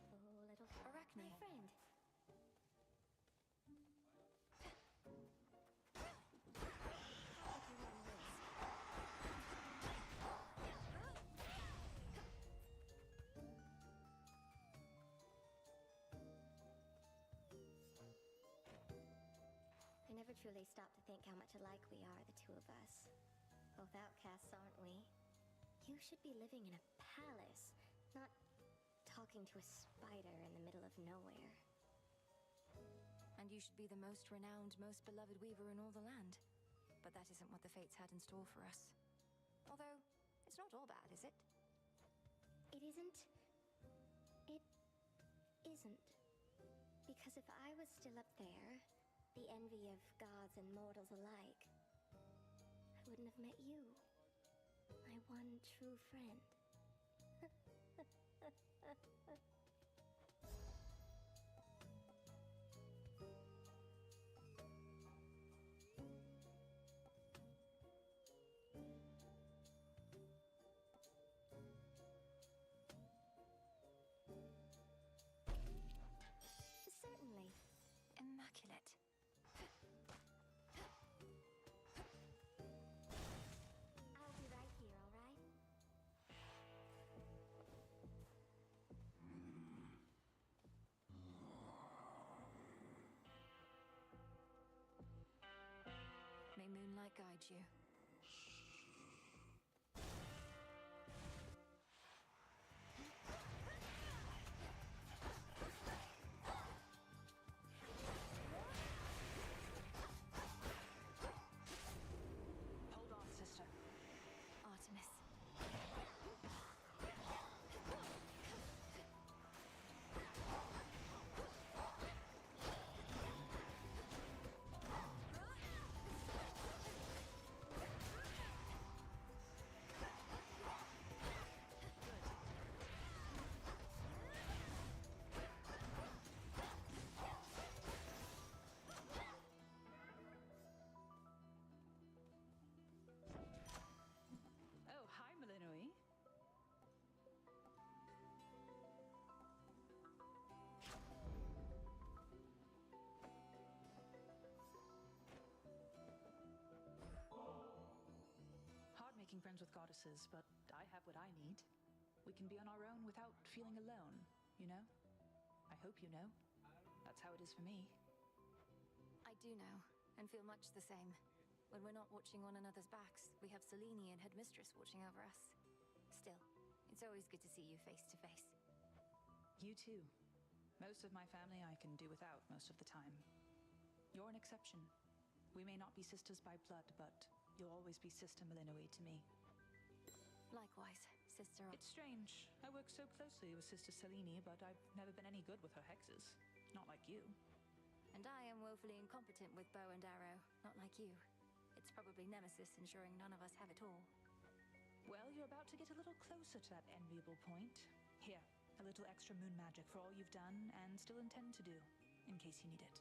Oh, little Arachne. my friend. I never truly stopped to think how much alike we are, the two of us. Both outcasts, aren't we? You should be living in a palace, not talking to a spider in the middle of nowhere. And you should be the most renowned, most beloved weaver in all the land. But that isn't what the fates had in store for us. Although, it's not all bad, is it? It isn't. It isn't. Because if I was still up there, the envy of gods and mortals alike, I wouldn't have met you. My one true friend. Certainly. Immaculate. I'll be right here, all right? May moonlight guide you. Hold on, sister. Artemis. Oh, hi, Malinois. Hard making friends with goddesses, but I have what I need. We can be on our own without feeling alone, you know? I hope you know. That's how it is for me. I do know, and feel much the same. When we're not watching one another's backs, we have Selene and Headmistress watching over us. Still, it's always good to see you face to face. You too. Most of my family I can do without most of the time. You're an exception. We may not be sisters by blood, but you'll always be Sister Malinois to me. Likewise, Sister. It's strange. I work so closely with Sister Selene, but I've never been any good with her hexes. Not like you. And I am woefully incompetent with bow and arrow, not like you. It's probably Nemesis ensuring none of us have it all. Well, you're about to get a little closer to that enviable point. Here, a little extra moon magic for all you've done and still intend to do, in case you need it.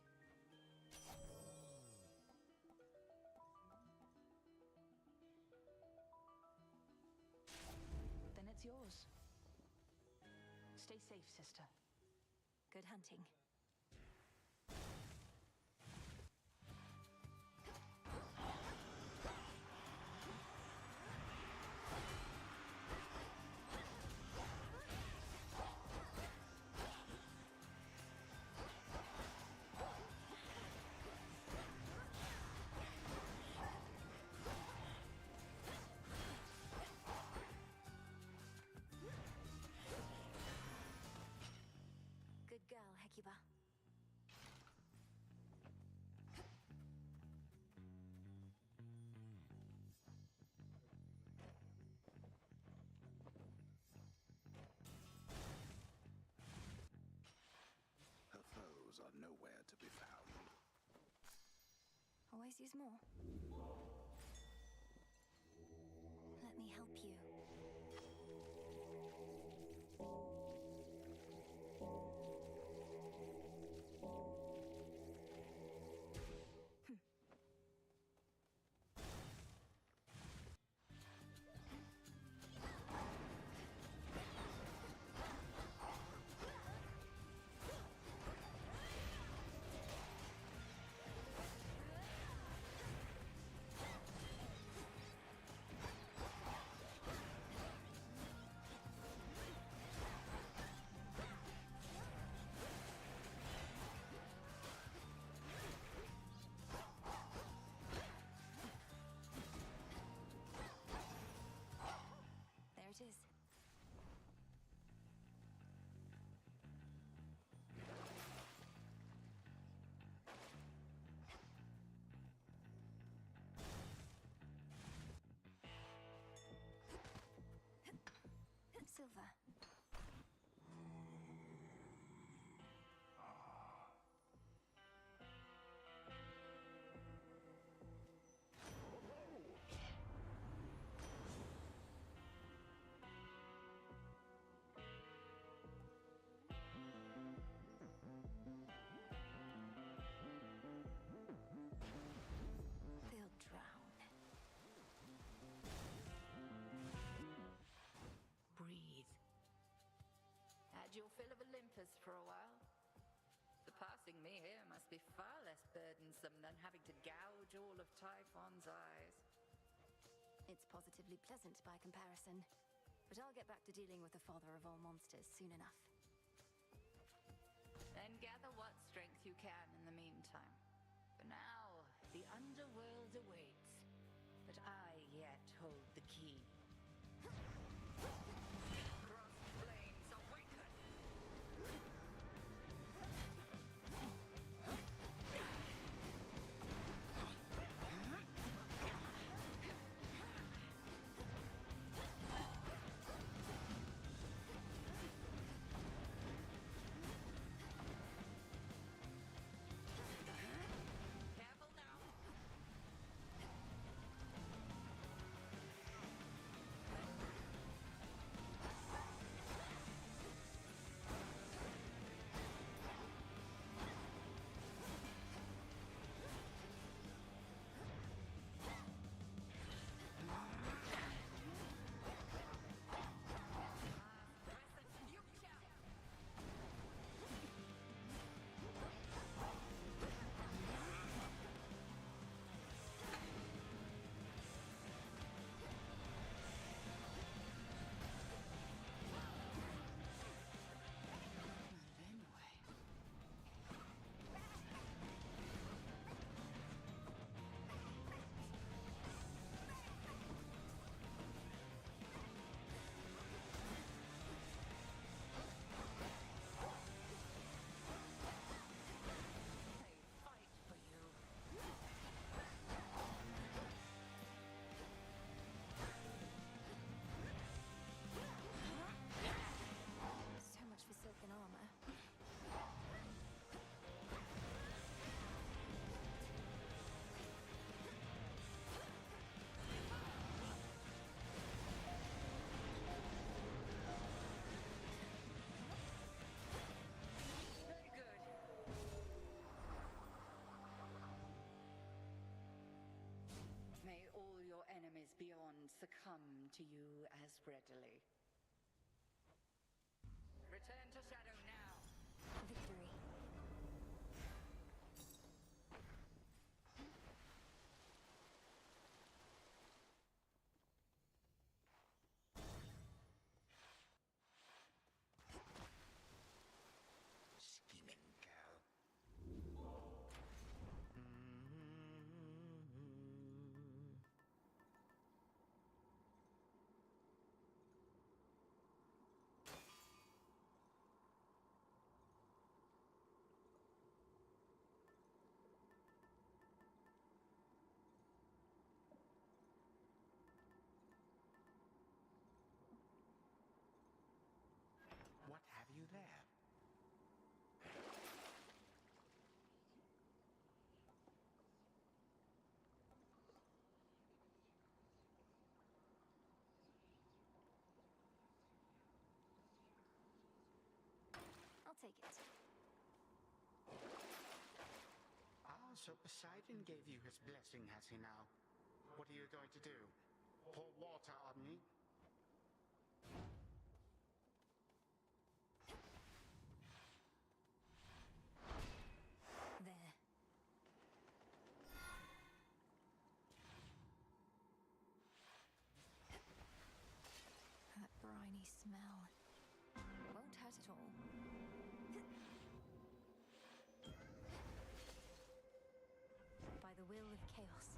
Then it's yours. Stay safe, sister. Good hunting. nowhere to be found. Always use more. Let me help you. There it is. Silver. They'll drown. Breathe. Had your fill of Olympus for a while? Surpassing me here must be far less burdensome than having to gouge all of Typhon's eyes. It's positively pleasant by comparison. But I'll get back to dealing with the father of all monsters soon enough. Then gather what strength you can in the meantime. For now, the underworld awaits. But I yet hold the key. Cross planes awaken! Careful now! So much for silken armor. Very good. May all your enemies beyond succumb to you as readily. Return to Shadow now. Victory. Scheming girl. So Poseidon gave you his blessing, has he now? What are you going to do? Pour water on me? There. That briny smell won't hurt at all. By the will of chaos.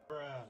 Bruh.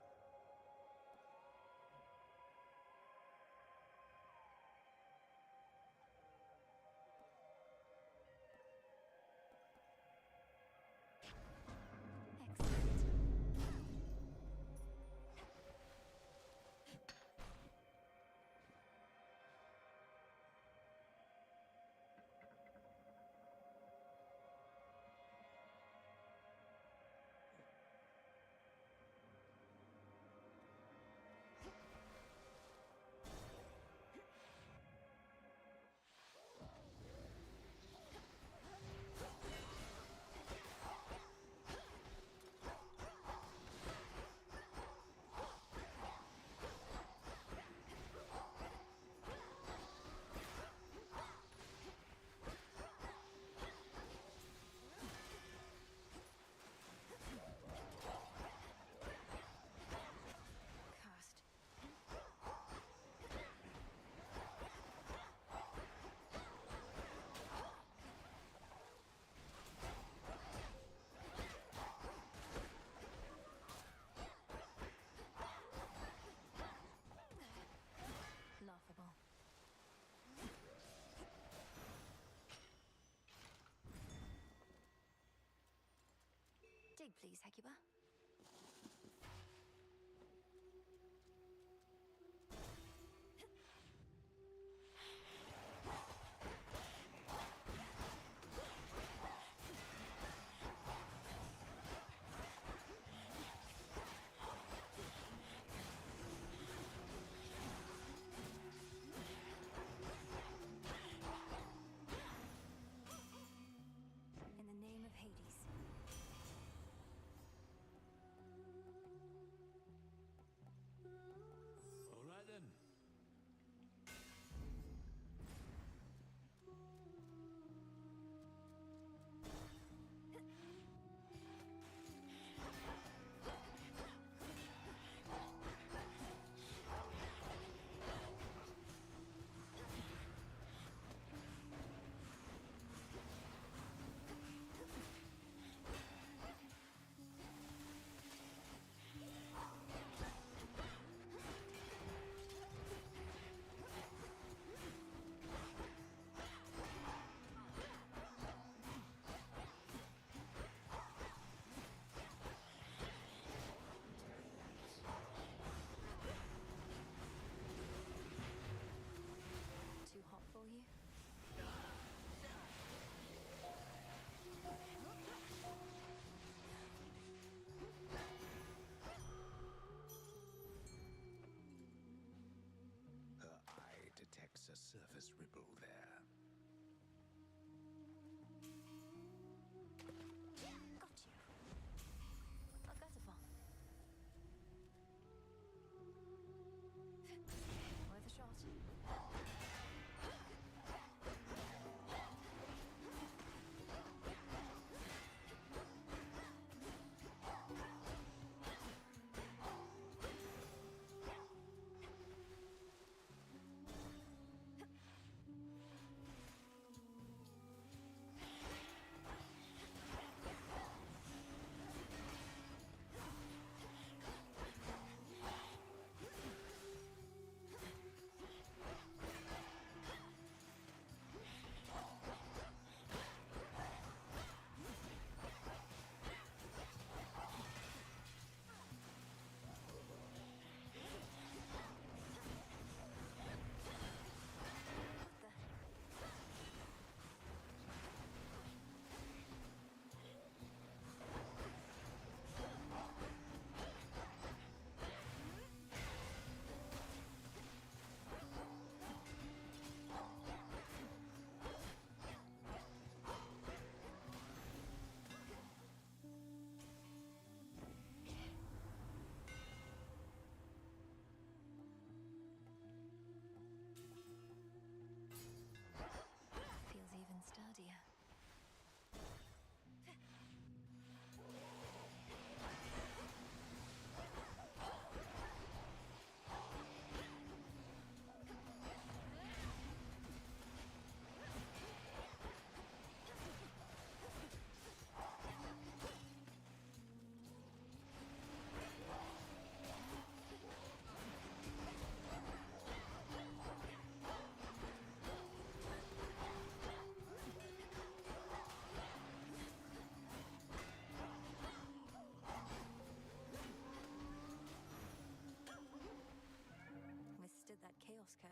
Laughable. Dig, please, Hecuba. In the name of Hades. All right then. Too hot for you? Her eye detects a surface ripple there. Got you. How's that a fun? Worth a shot.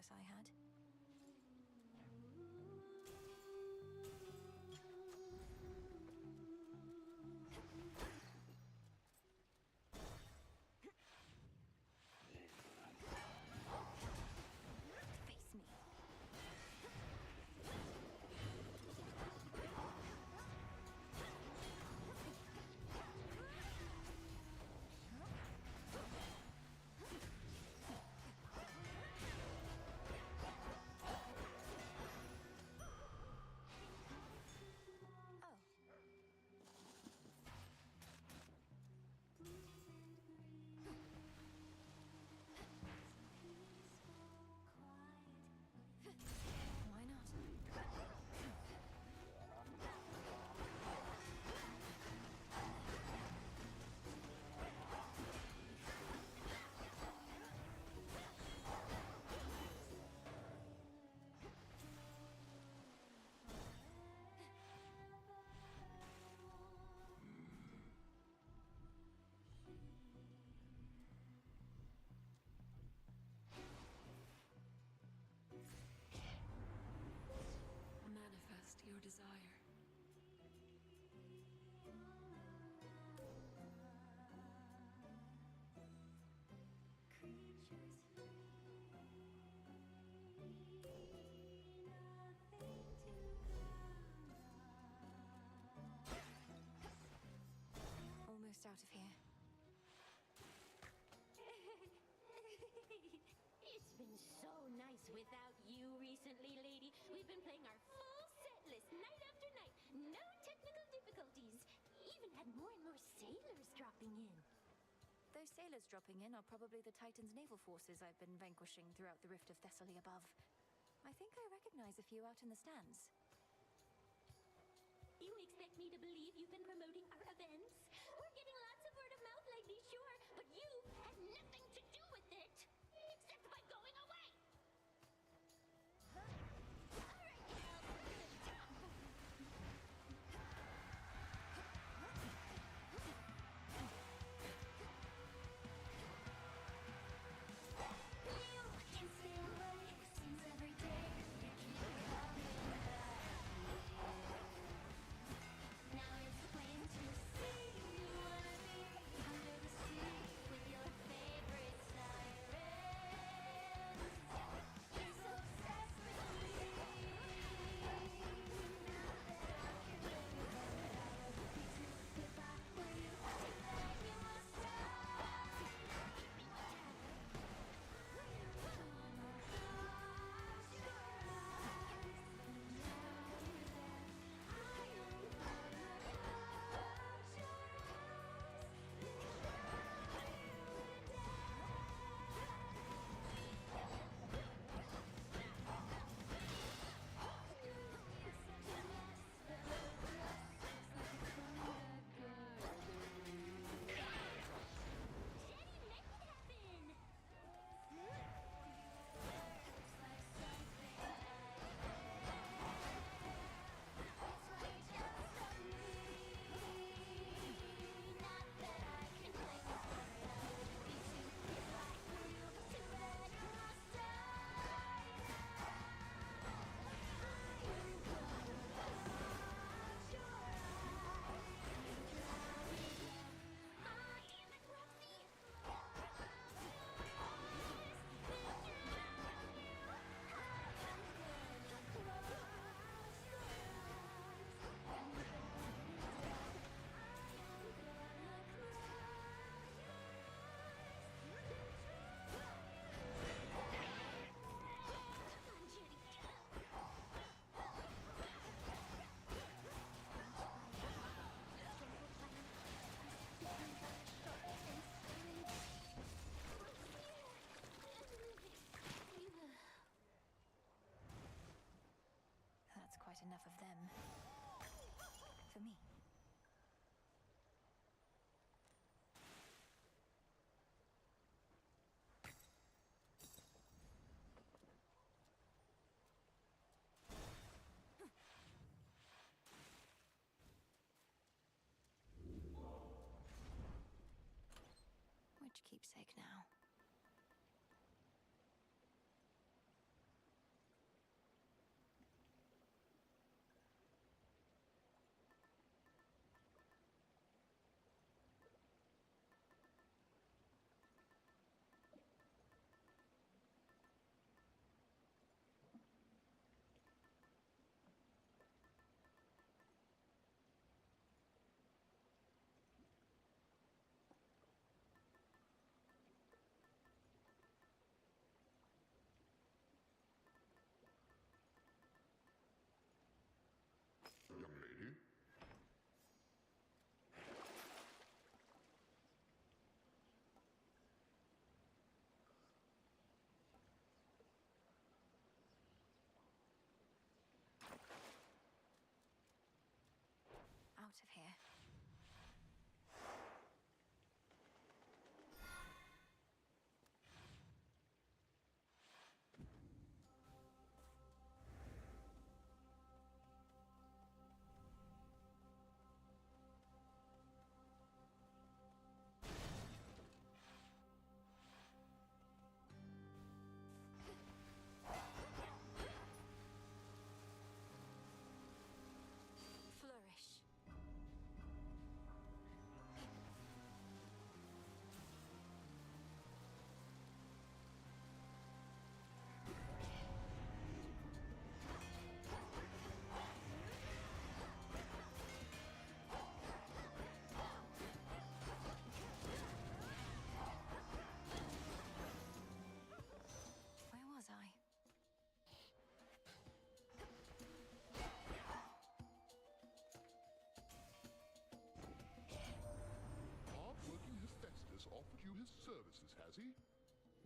curse I had. Face me. Why not? Manifest your desire. Almost out of here. It's been so nice without you recently, lady. We've been playing our full set list night after night. No technical difficulties. Even had more and more sailors dropping in. Those sailors dropping in are probably the Titan's naval forces I've been vanquishing throughout the Rift of Thessaly above. I think I recognize a few out in the stands. You expect me to believe you've been promoting our events? We're getting lots of word of mouth lately, sure, but you had nothing to do with it, except by going away. All right, now for the top. You can stay away, seems every day you keep coming back. Now it's plain to see you wanna be under the sea with your favorite sirens. You're so obsessed with me. Now that I can bring you home, I will be to goodbye. Will you take that? You must die. Give me my time. I am gonna close your eyes. Now you there. I am gonna close your eyes. Jenny, make it happen! Looks like something it's way just of me. Not that I can blame you for it. I would be too if I were you. Too bad you must die now. I am gonna close your eyes and drown you down. Damn it, Roxy! That's quite enough of them. For me. Which keepsake now?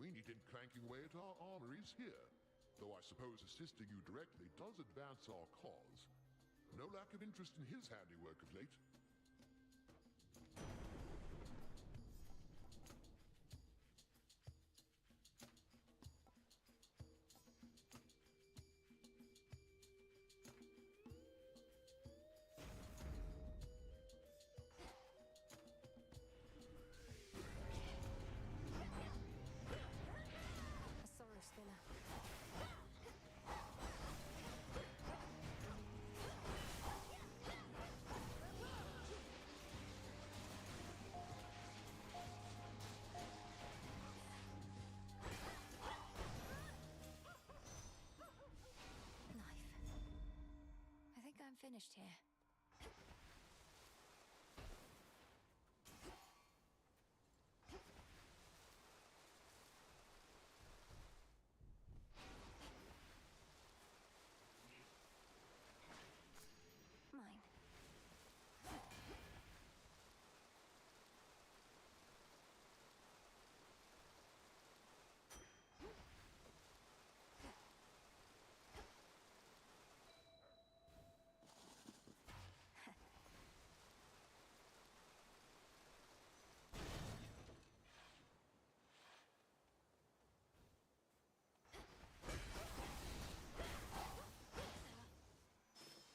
We needn't clanking away at our armories here. Though I suppose assisting you directly does advance our cause. No lack of interest in his handiwork of late. A sorrow spiller. I think I'm finished here. Mine.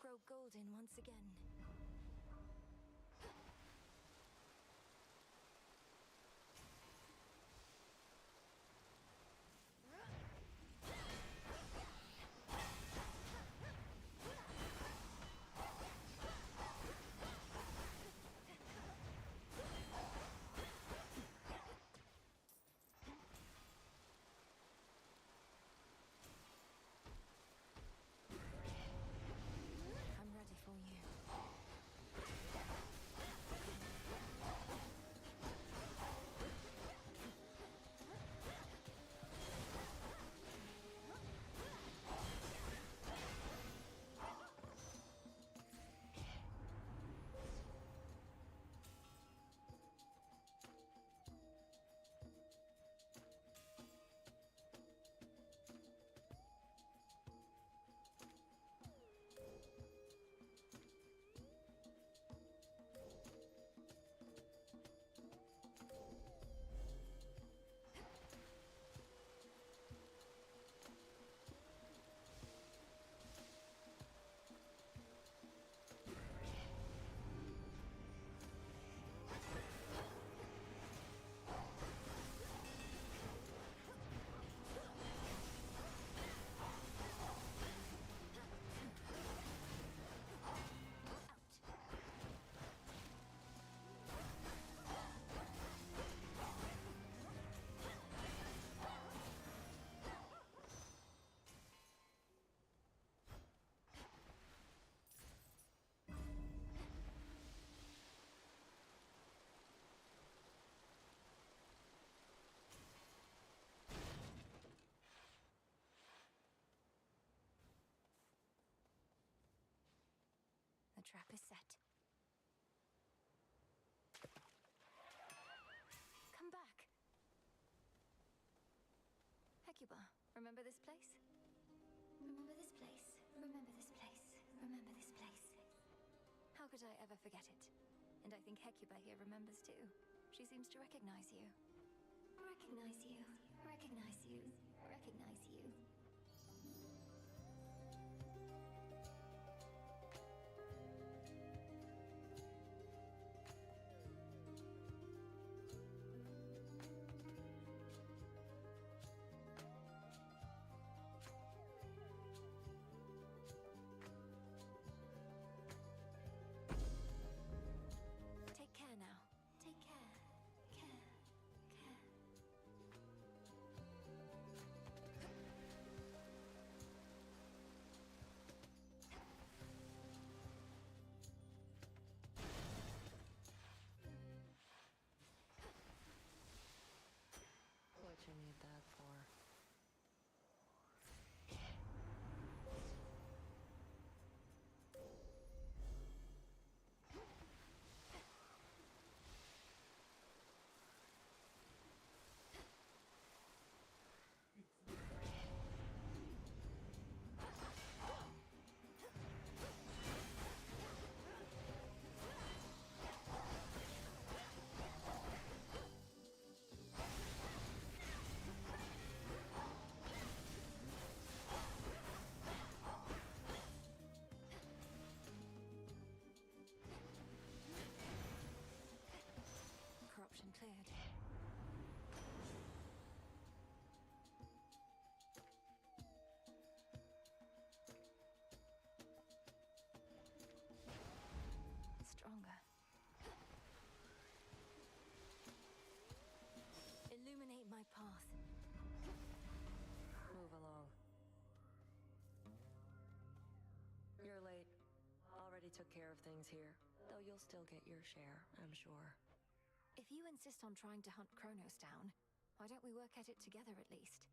Grow golden once again. I'm ready for you. The trap is set. Come back. Hecuba, remember this place? Remember this place? Remember this place? Remember this place? How could I ever forget it? And I think Hecuba here remembers too. She seems to recognize you. Recognize you. Recognize you. Recognize you. Take care now. Take care. Care. Care. What you need that for? already took care of things here, though you'll still get your share, I'm sure. If you insist on trying to hunt Kronos down, why don't we work at it together at least?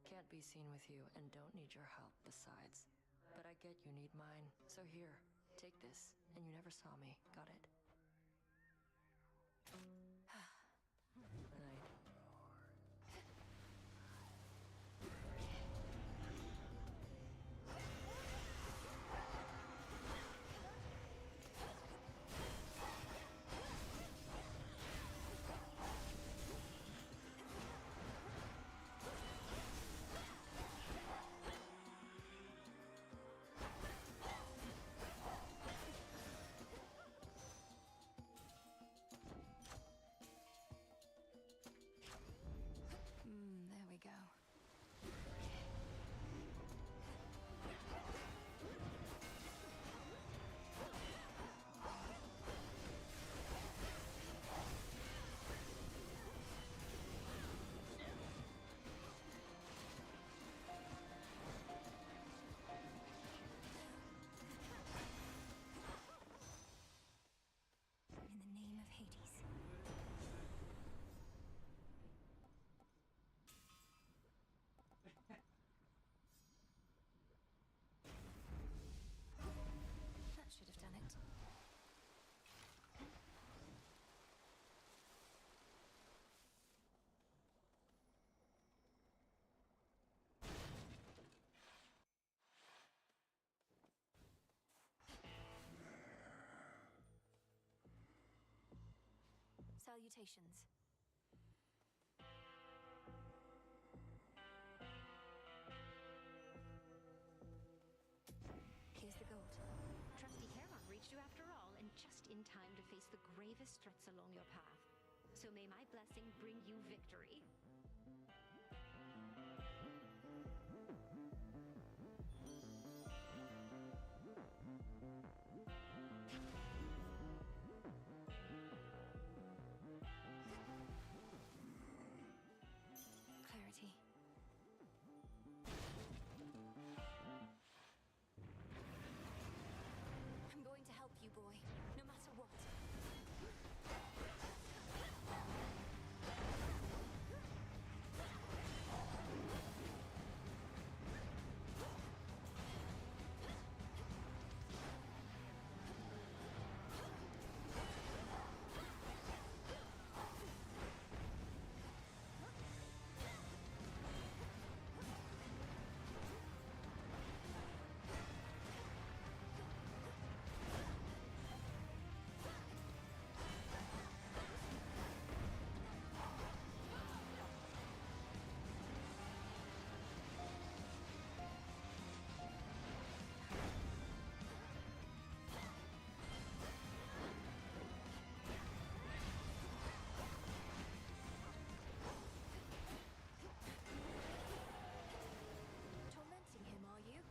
Can't be seen with you and don't need your help besides. But I get you need mine, so here, take this, and you never saw me, got it? Night. There we go. In the name of Hades. That should have done it. Salutations. Here's the gold. Trusty Charon reached you after all, and just in time to face the gravest threats along your path. So may my blessing bring you victory. Clarity. I'm going to help you, boy, no matter what. Tormenting him, are you?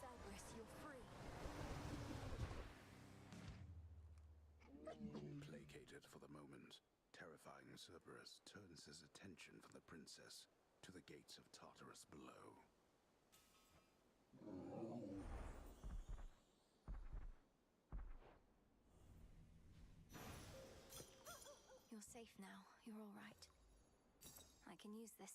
Cerberus, you're free. Placated for the moment, terrifying Cerberus turns his attention from the princess to the gates of Tartarus below. You're safe now. You're all right. I can use this.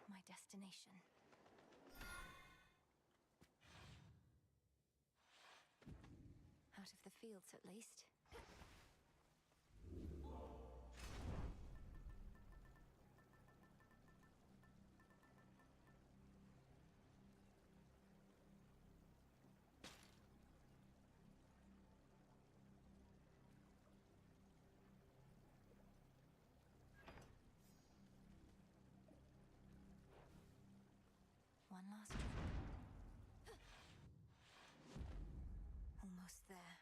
My destination. Out of the fields, at least. One last drop. Almost there.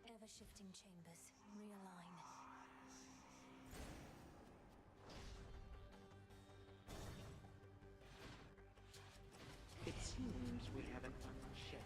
Ever-shifting chambers. Realign. It seems we have an unchecked.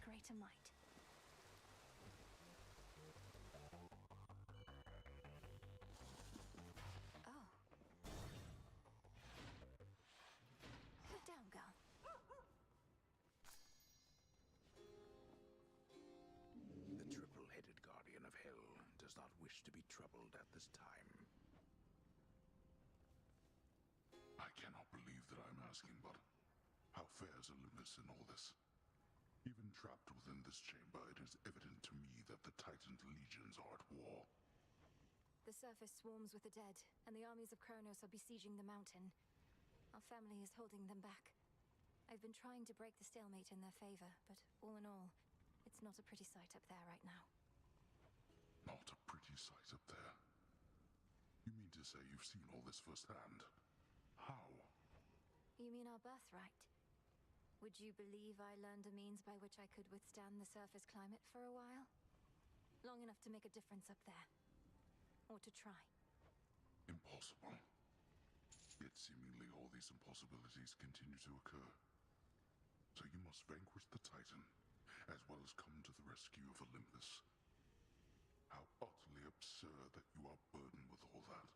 Greater might. Oh. Put down, girl. The triple-headed guardian of hell does not wish to be troubled at this time. I cannot believe that I'm asking, but how fares Olympus in all this? Even trapped within this chamber, it is evident to me that the Titan's legions are at war. The surface swarms with the dead, and the armies of Kronos are besieging the mountain. Our family is holding them back. I've been trying to break the stalemate in their favor, but all in all, it's not a pretty sight up there right now. Not a pretty sight up there. You mean to say you've seen all this firsthand? How? You mean our birthright? Would you believe I learned a means by which I could withstand the surface climate for a while? Long enough to make a difference up there. Or to try. Impossible. Yet seemingly all these impossibilities continue to occur. So you must vanquish the Titan, as well as come to the rescue of Olympus. How utterly absurd that you are burdened with all that.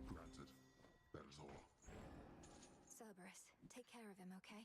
Granted. That is all. Cerberus, take care of him, okay?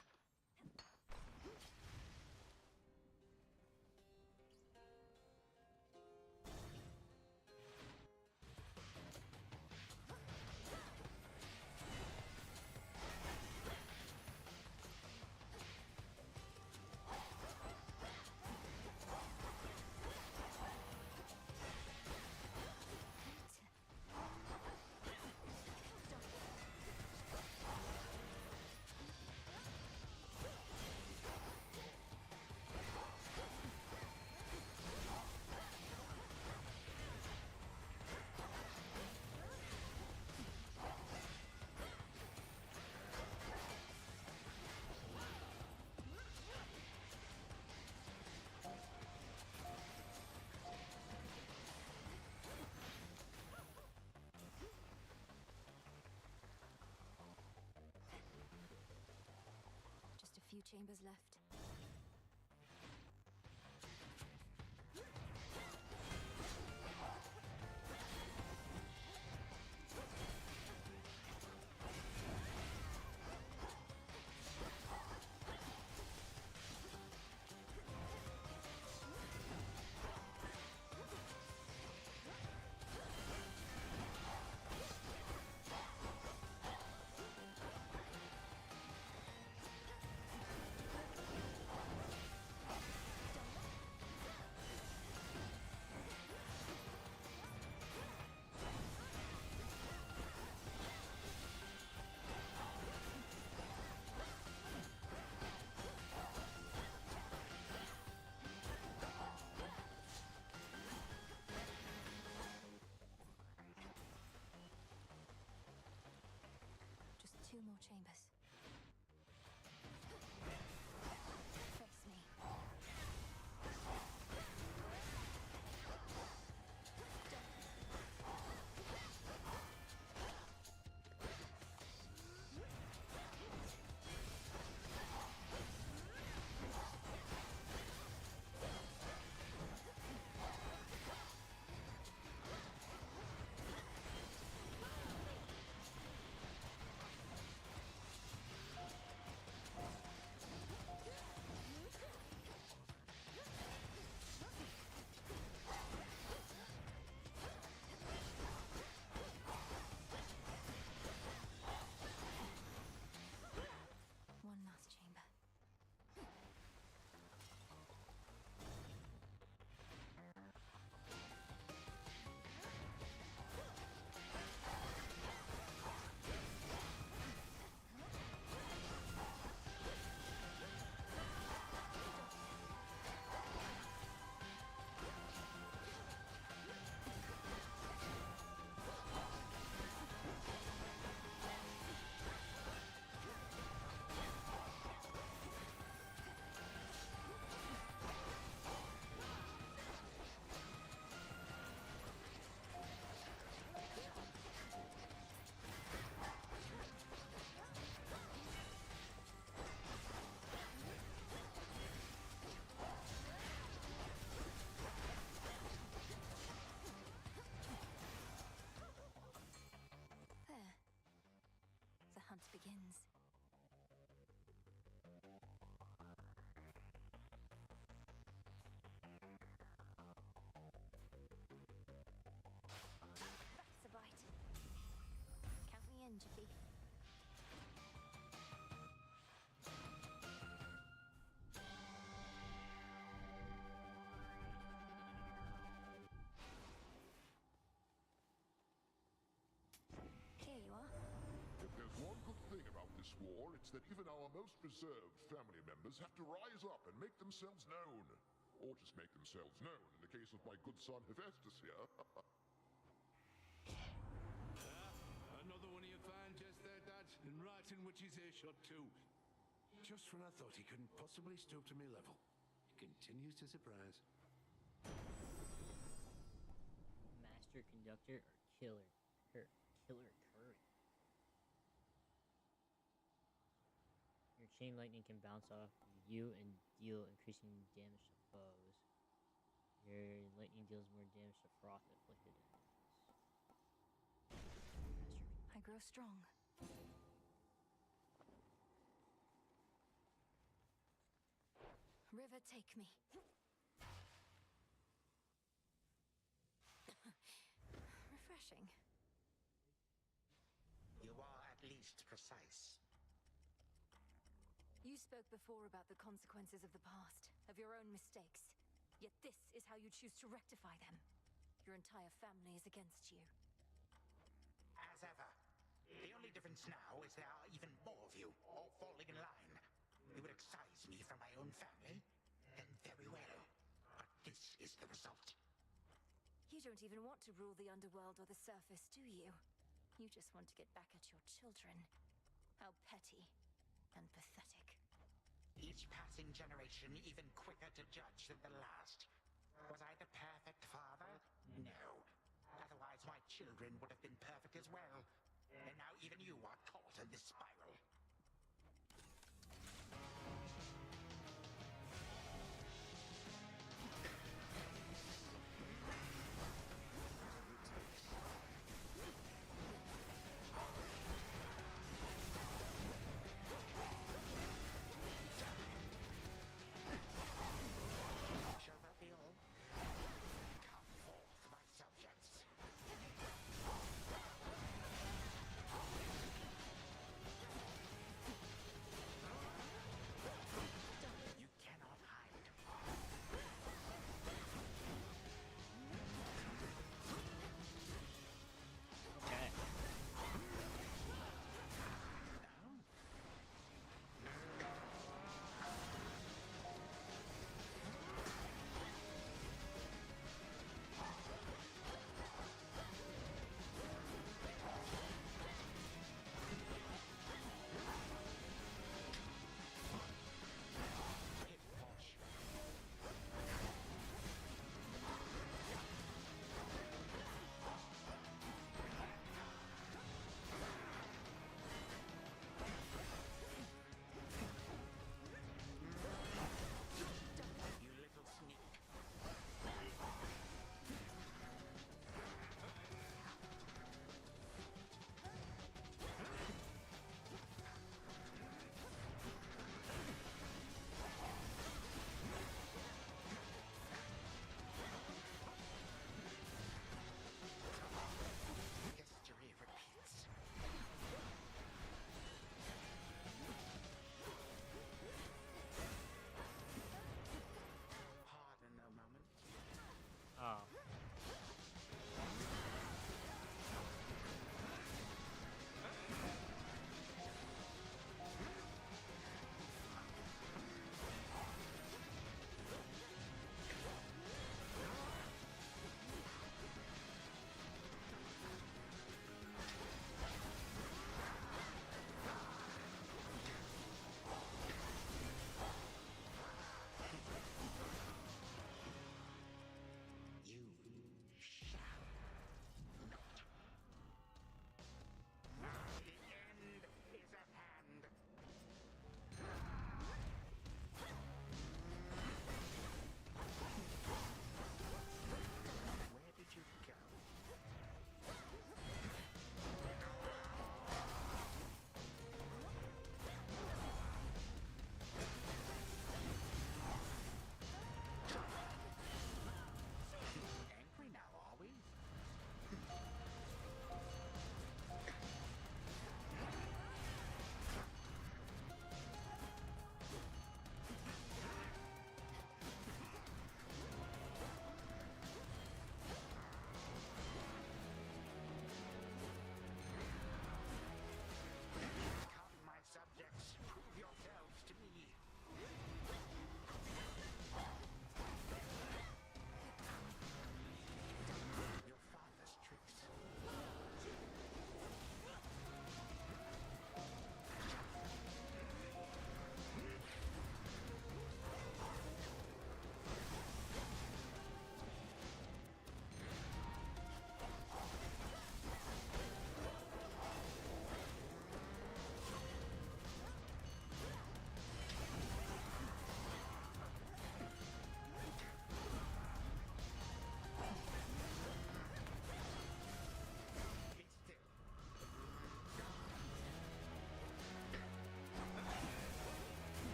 chambers left. Just 2 more chambers. Face me. One last chamber. There. The hunt begins. That's a bite. Count me in, Jiffy. Here you are. If there's one good thing about this war, it's that even our most reserved family members have to rise up and make themselves known. Or just make themselves known, in the case of my good son Hephaestus here. Another one of your fans just there, Dad, and right in which his earshot too. Just when I thought he couldn't possibly stoop to me level, he continues to surprise. Master Conductor or Killer Curry? Your chain lightning can bounce off you and deal increasing damage to foes. Your lightning deals more damage to froth afflicted enemies. I grow strong. River, take me. Refreshing. You are at least precise. You spoke before about the consequences of the past, of your own mistakes. Yet this is how you choose to rectify them. Your entire family is against you. As ever. The only difference now is there are even more of you, all falling in line. You would excise me from my own family? Then very well. But this is the result. You don't even want to rule the underworld or the surface, do you? You just want to get back at your children. How petty and pathetic. Each passing generation even quicker to judge than the last. Was I the perfect father? No. Otherwise my children would have been perfect as well. And now even you are caught in this spiral.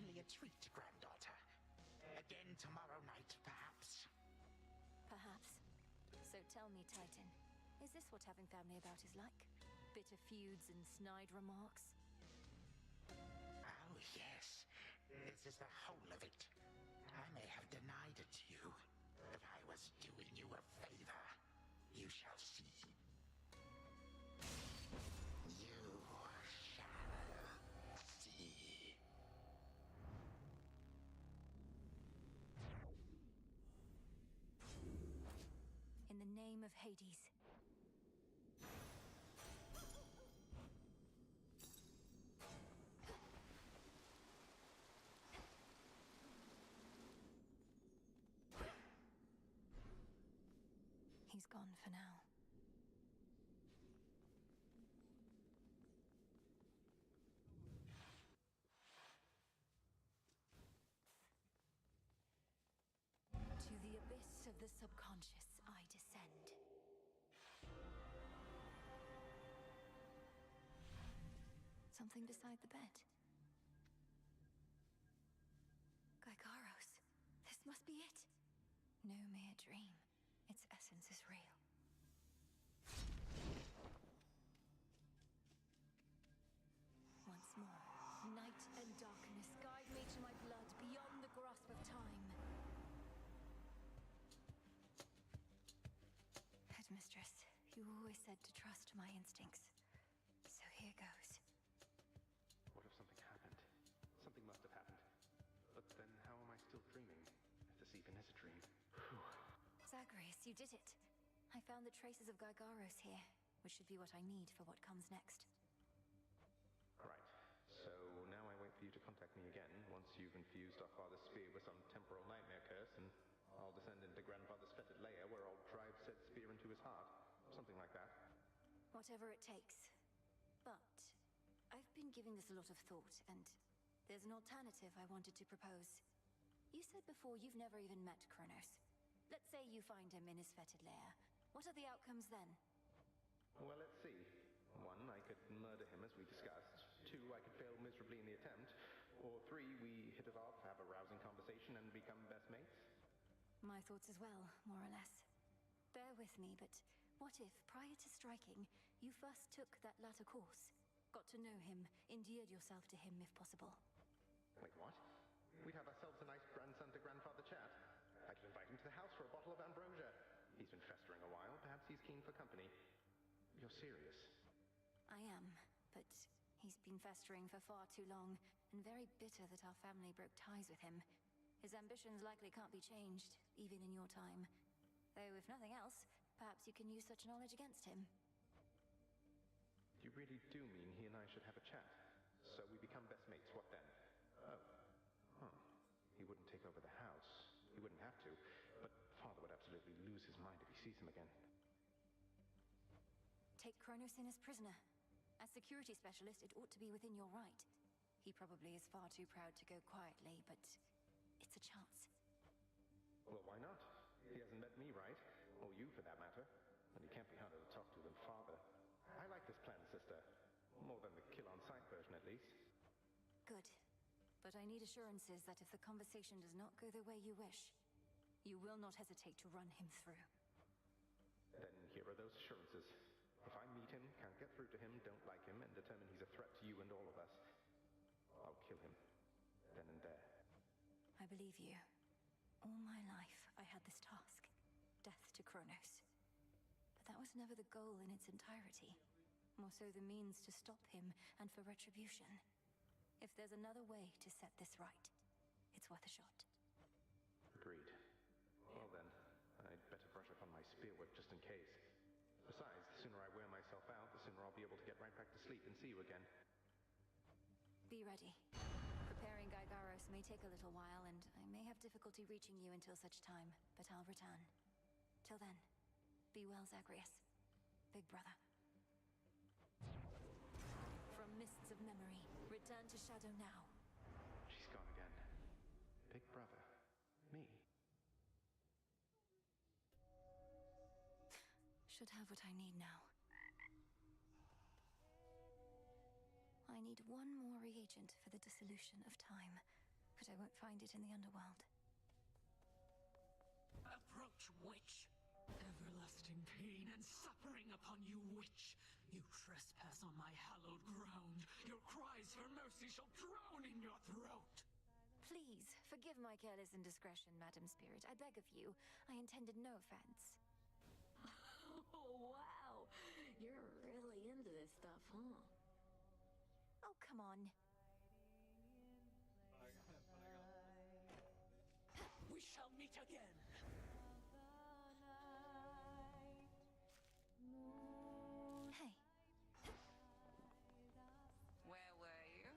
certainly a treat, granddaughter. Again tomorrow night, perhaps? Perhaps. So tell me, Titan, is this what having family about is like? Bitter feuds and snide remarks? Oh, yes. This is the whole of it. I may have denied it to you, but I was doing you a favor. You shall see. You shall see. In the name of Hades. He's gone for now. To the abyss of the subconscious, I descend. Something beside the bed. Gygaros, this must be it. No mere dream. Its essence is real. Once more, night and darkness guide me to my blood beyond the grasp of time. Headmistress, you always said to trust my instincts. So here goes. What if something happened? Something must have happened. But then how am I still dreaming? If this even is a dream. Whew. Zagreus, you did it. I found the traces of Gygaros here, which should be what I need for what comes next. Right. So now I wait for you to contact me again once you've infused our father's spear with some temporal nightmare curse, and I'll descend into grandfather's fetid lair where I'll drive said spear into his heart. Something like that. Whatever it takes. But I've been giving this a lot of thought, and there's an alternative I wanted to propose. You said before you've never even met Kronos. Let's say you find him in his fetid lair. What are the outcomes then? Well, let's see. 1, I could murder him as we discussed. 2, I could fail miserably in the attempt. Or 3, we hit it off, have a rousing conversation, and become best mates. My thoughts as well, more or less. Bear with me, but what if, prior to striking, you first took that latter course? Got to know him, endeared yourself to him if possible. Wait, what? We'd have ourselves a nice grandson-to-grandfather chat. I could invite him to the house for a bottle of ambrosia. He's been festering a while. Perhaps he's keen for company. You're serious? I am, but he's been festering for far too long, and very bitter that our family broke ties with him. His ambitions likely can't be changed, even in your time. Though, if nothing else, perhaps you can use such knowledge against him. You really do mean he and I should have a chat? So we become best mates, what then? Oh. Huh. He wouldn't take over the house. He wouldn't have to. But father would absolutely lose his mind if he sees him again. Take Kronos in as prisoner. As security specialist, it ought to be within your right. He probably is far too proud to go quietly, but it's a chance. Well, why not? He hasn't met me, right? Or you, for that matter. And he can't be harder to talk to than father. I like this plan, sister. More than the kill-on-sight version, at least. Good. But I need assurances that if the conversation does not go the way you wish, you will not hesitate to run him through. Then here are those assurances. If I meet him, can't get through to him, don't like him, and determine he's a threat to you and all of us, I'll kill him. Then and there. I believe you. All my life, I had this task. Death to Kronos. But that was never the goal in its entirety. More so the means to stop him and for retribution. If there's another way to set this right, it's worth a shot. Agreed. Well then, I'd better brush up on my spearwork just in case. Besides, the sooner I wear myself out, the sooner I'll be able to get right back to sleep and see you again. Be ready. Preparing Gygaros may take a little while, and I may have difficulty reaching you until such time, but I'll return. Till then, be well, Zagreus. Big brother. From mists of memory, return to shadow now. She's gone again. Big brother. Me. Should have what I need now. I need one more reagent for the dissolution of time. but I won't find it in the underworld. Approach, witch! Everlasting pain and suffering upon you, witch! You trespass on my hallowed ground. Your cries for mercy shall drown in your throat! Please, forgive my careless indiscretion, Madam Spirit. I beg of you. I intended no offense. Oh, wow. You're really into this stuff, huh? Oh, come on. We shall meet again! Hey. Where were you?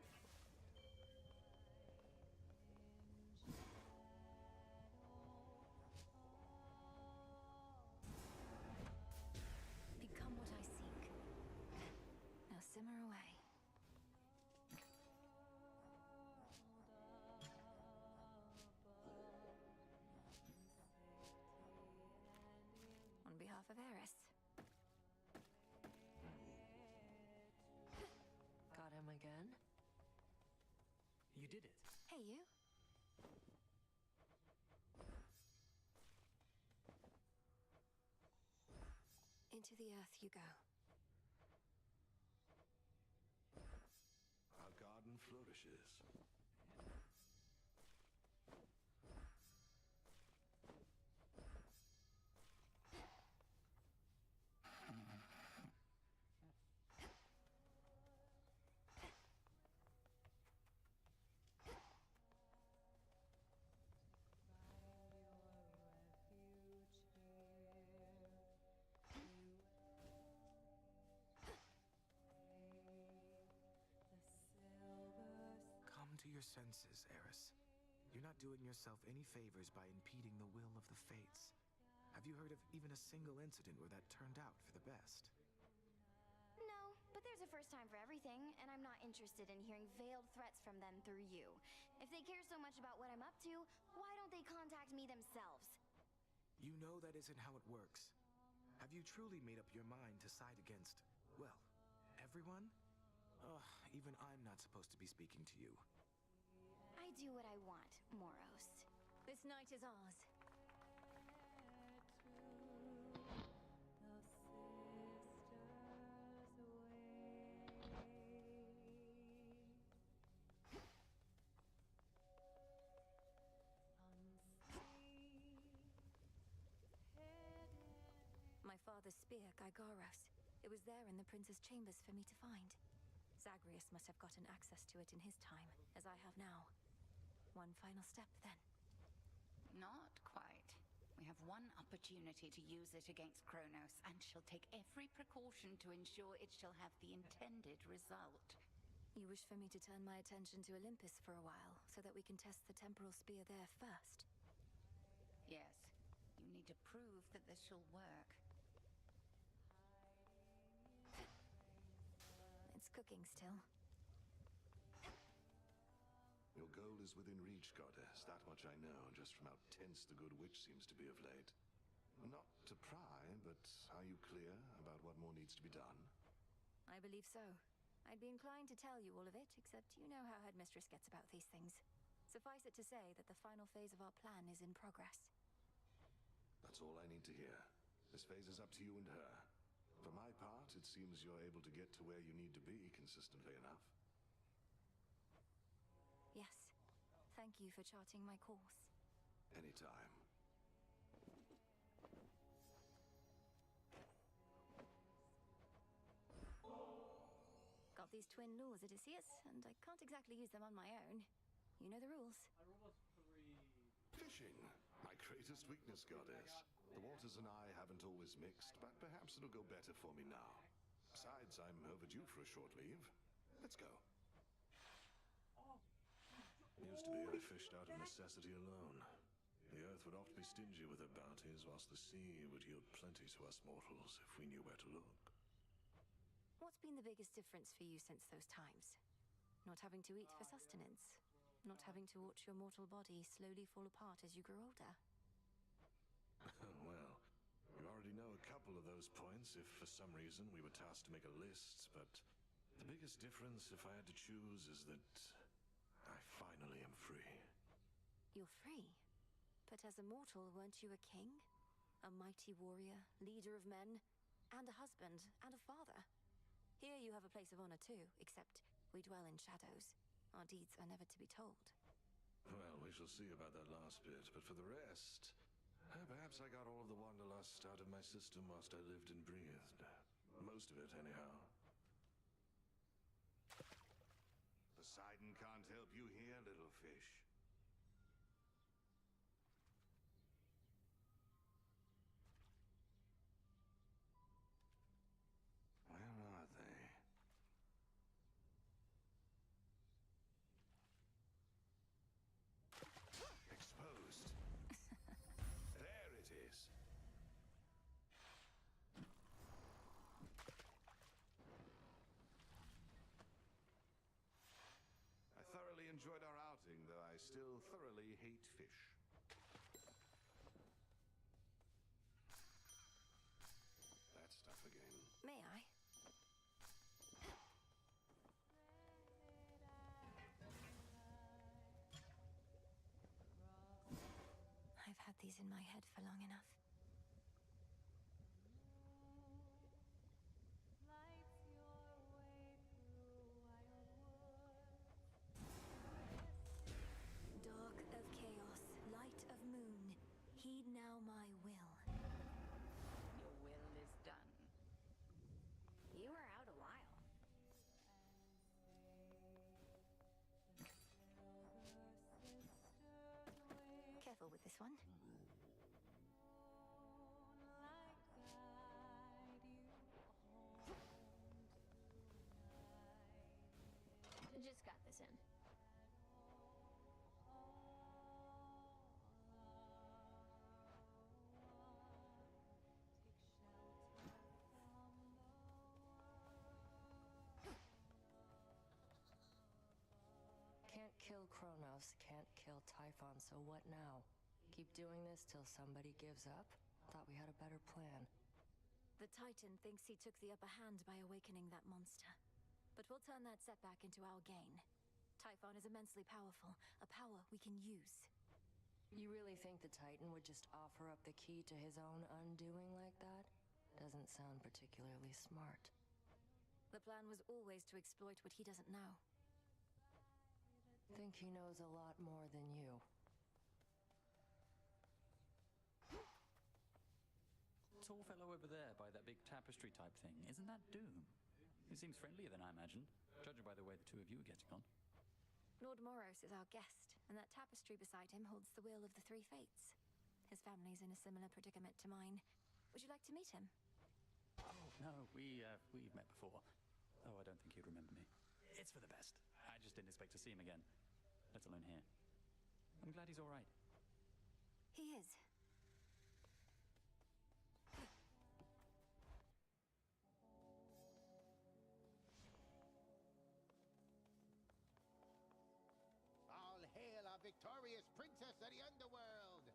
Become what I seek. Now simmer away. On behalf of Eris. Got him again? You did it. Hey, you. Into the earth you go. Our garden flourishes. Come to your senses, Eris. You're not doing yourself any favors by impeding the will of the fates. Have you heard of even a single incident where that turned out for the best? No, but there's a first time for everything, and I'm not interested in hearing veiled threats from them through you. If they care so much about what I'm up to, why don't they contact me themselves? You know that isn't how it works. Have you truly made up your mind to side against, well, everyone? Ugh, even I'm not supposed to be speaking to you. I do what I want, Moros. This night is ours. My father's spear, Gygaros. It was there in the prince's chambers for me to find. Zagreus must have gotten access to it in his time, as I have now. One final step, then. Not quite. We have one opportunity to use it against Kronos, and she'll take every precaution to ensure it shall have the intended result. You wish for me to turn my attention to Olympus for a while, so that we can test the temporal spear there first? Yes. You need to prove that this shall work. It's cooking still. Your goal is within reach, Goddess. That much I know, just from how tense the good witch seems to be of late. Not to pry, but are you clear about what more needs to be done? I believe so. I'd be inclined to tell you all of it, except you know how Headmistress gets about these things. Suffice it to say that the final phase of our plan is in progress. That's all I need to hear. This phase is up to you and her. For my part, it seems you're able to get to where you need to be consistently enough. Yes. Thank you for charting my course. Anytime. Got these twin lures, Odysseus, and I can't exactly use them on my own. You know the rules. Fishing. My greatest weakness, Goddess. The waters and I haven't always mixed, but perhaps it'll go better for me now. Besides, I'm overdue for a short leave. Let's go. Used to be I fished out of necessity alone. The earth would oft be stingy with her bounties, whilst the sea would yield plenty to us mortals if we knew where to look. What's been the biggest difference for you since those times? Not having to eat for sustenance? Not having to watch your mortal body slowly fall apart as you grow older? Well, you already know a couple of those points if for some reason we were tasked to make a list, but the biggest difference, if I had to choose, is that I finally am free. You're free. But as a mortal, weren't you a king? A mighty warrior, leader of men, and a husband, and a father. Here you have a place of honor too, except we dwell in shadows. Our deeds are never to be told. Well, we shall see about that last bit, but for the rest, perhaps I got all of the wanderlust out of my system whilst I lived and breathed. Most of it, anyhow. Poseidon can't help you here, little fish. Where are they? Exposed. There it is. I thoroughly enjoyed our outing, though I still thoroughly hate fish. That stuff again. May I? I've had these in my head for long enough. Dark of chaos, light of moon, heed now my will. Your will is done. You were out a while. Careful with this one. Just got this in. Can't kill Kronos, can't kill Typhon, so what now? Keep doing this till somebody gives up? Thought we had a better plan. The Titan thinks he took the upper hand by awakening that monster. But we'll turn that setback into our gain. Typhon is immensely powerful, a power we can use. You really think the Titan would just offer up the key to his own undoing like that? Doesn't sound particularly smart. The plan was always to exploit what he doesn't know. Think he knows a lot more than you. Tall fellow over there by that big tapestry type thing, isn't that Doom? He seems friendlier than I imagined, judging by the way the two of you are getting on. Lord Moros is our guest, and that tapestry beside him holds the will of the three fates. His family's in a similar predicament to mine. Would you like to meet him? Oh, no, we've met before. Oh, I don't think he'd remember me. It's for the best. I just didn't expect to see him again, let alone here. I'm glad he's all right. He is. All hail our victorious princess of the underworld!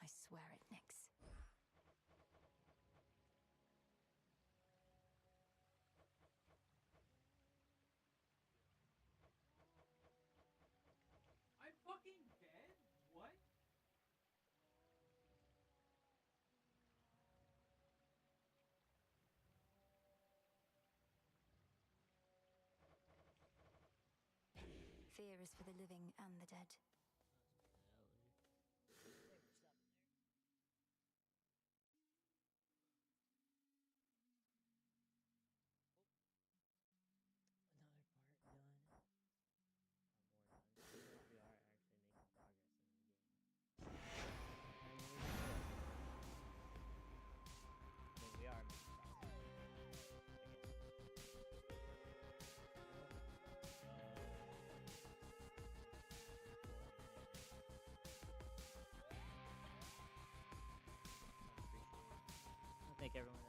I swear it, Nyx. I'm fucking dead? What? Fear is for the living and the dead. Thank everyone